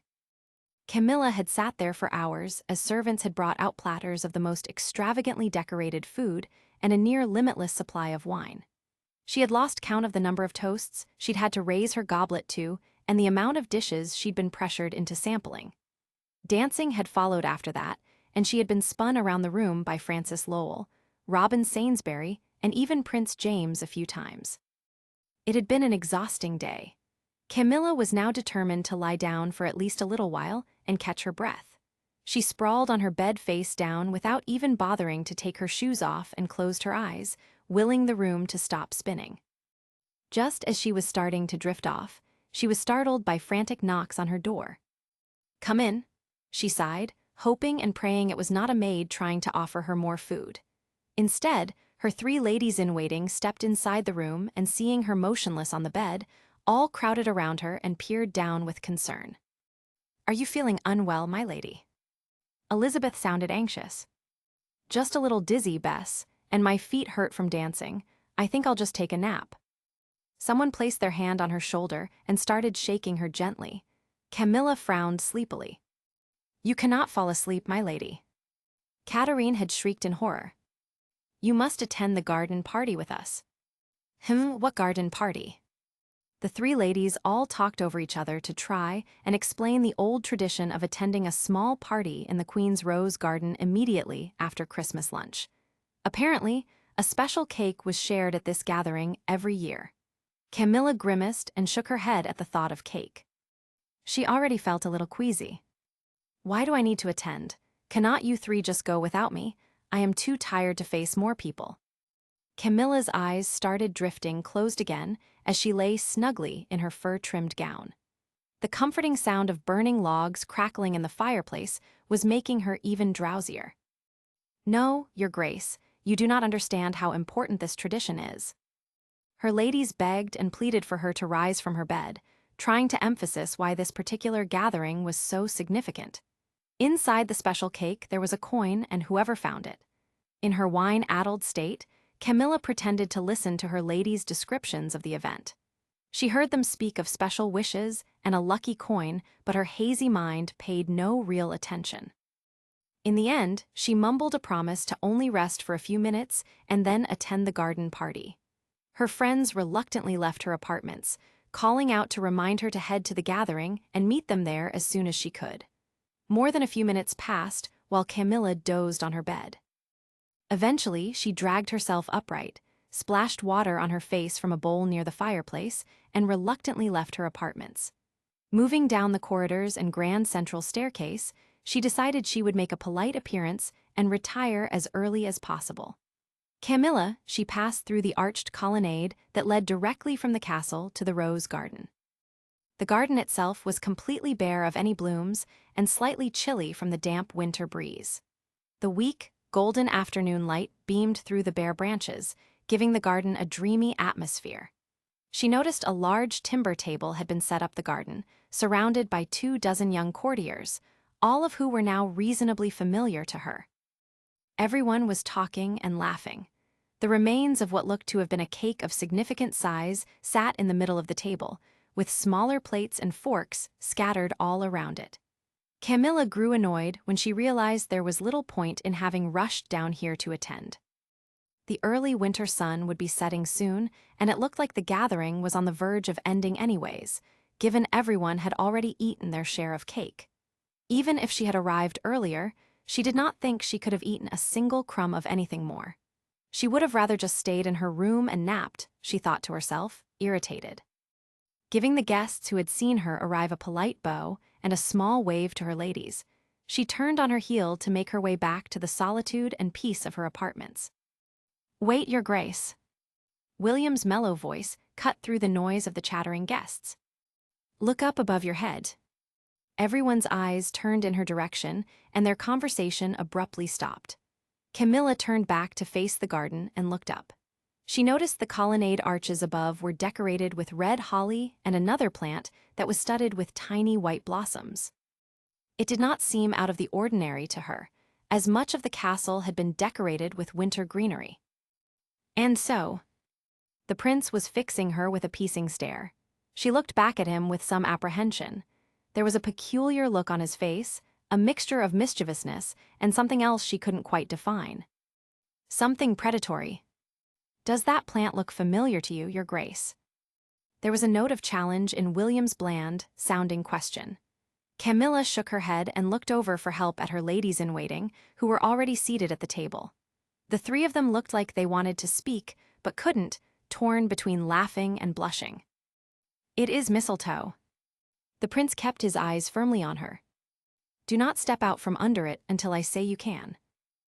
Camilla had sat there for hours as servants had brought out platters of the most extravagantly decorated food and a near-limitless supply of wine. She had lost count of the number of toasts she'd had to raise her goblet to and the amount of dishes she'd been pressured into sampling. Dancing had followed after that, and she had been spun around the room by Francis Lowell, Robin Sainsbury, and even Prince James a few times. It had been an exhausting day. Camilla was now determined to lie down for at least a little while and catch her breath. She sprawled on her bed face down without even bothering to take her shoes off and closed her eyes, willing the room to stop spinning. Just as she was starting to drift off, she was startled by frantic knocks on her door. "Come in," she sighed, hoping and praying it was not a maid trying to offer her more food. Instead, her 3 ladies-in-waiting stepped inside the room and, seeing her motionless on the bed, all crowded around her and peered down with concern. "Are you feeling unwell, my lady?" Elizabeth sounded anxious. "Just a little dizzy, Bess, and my feet hurt from dancing. I think I'll just take a nap." Someone placed their hand on her shoulder and started shaking her gently. Camilla frowned sleepily. "You cannot fall asleep, my lady." Katerine had shrieked in horror. "You must attend the garden party with us." What garden party?" The three ladies all talked over each other to try and explain the old tradition of attending a small party in the Queen's Rose Garden immediately after Christmas lunch. Apparently, a special cake was shared at this gathering every year. Camilla grimaced and shook her head at the thought of cake. She already felt a little queasy. "Why do I need to attend? Cannot you three just go without me? I am too tired to face more people." Camilla's eyes started drifting closed again as she lay snugly in her fur-trimmed gown. The comforting sound of burning logs crackling in the fireplace was making her even drowsier. "No, Your Grace, you do not understand how important this tradition is." Her ladies begged and pleaded for her to rise from her bed, trying to emphasize why this particular gathering was so significant. Inside the special cake there was a coin, and whoever found it. In her wine-addled state, Camilla pretended to listen to her ladies' descriptions of the event. She heard them speak of special wishes and a lucky coin, but her hazy mind paid no real attention. In the end, she mumbled a promise to only rest for a few minutes and then attend the garden party. Her friends reluctantly left her apartments, calling out to remind her to head to the gathering and meet them there as soon as she could. More than a few minutes passed while Camilla dozed on her bed. Eventually, she dragged herself upright, splashed water on her face from a bowl near the fireplace, and reluctantly left her apartments. Moving down the corridors and grand central staircase, she decided she would make a polite appearance and retire as early as possible. Camilla, she passed through the arched colonnade that led directly from the castle to the rose garden. The garden itself was completely bare of any blooms and slightly chilly from the damp winter breeze. The weak, golden afternoon light beamed through the bare branches, giving the garden a dreamy atmosphere. She noticed a large timber table had been set up the garden, surrounded by 24 young courtiers, all of who were now reasonably familiar to her. Everyone was talking and laughing. The remains of what looked to have been a cake of significant size sat in the middle of the table, with smaller plates and forks scattered all around it. Camilla grew annoyed when she realized there was little point in having rushed down here to attend. The early winter sun would be setting soon, and it looked like the gathering was on the verge of ending anyways, given everyone had already eaten their share of cake. Even if she had arrived earlier, she did not think she could have eaten a single crumb of anything more. She would have rather just stayed in her room and napped, she thought to herself, irritated. Giving the guests who had seen her arrive a polite bow and a small wave to her ladies, she turned on her heel to make her way back to the solitude and peace of her apartments. "Wait, Your Grace." William's mellow voice cut through the noise of the chattering guests. "Look up above your head." Everyone's eyes turned in her direction, and their conversation abruptly stopped. Camilla turned back to face the garden and looked up. She noticed the colonnade arches above were decorated with red holly and another plant that was studded with tiny white blossoms. It did not seem out of the ordinary to her, as much of the castle had been decorated with winter greenery. And so, the prince was fixing her with a piecing stare. She looked back at him with some apprehension. There was a peculiar look on his face, a mixture of mischievousness and something else she couldn't quite define. Something predatory. "Does that plant look familiar to you, Your Grace?" There was a note of challenge in William's bland, sounding question. Camilla shook her head and looked over for help at her ladies-in-waiting, who were already seated at the table. The three of them looked like they wanted to speak, but couldn't, torn between laughing and blushing. "It is mistletoe." The prince kept his eyes firmly on her. "Do not step out from under it until I say you can."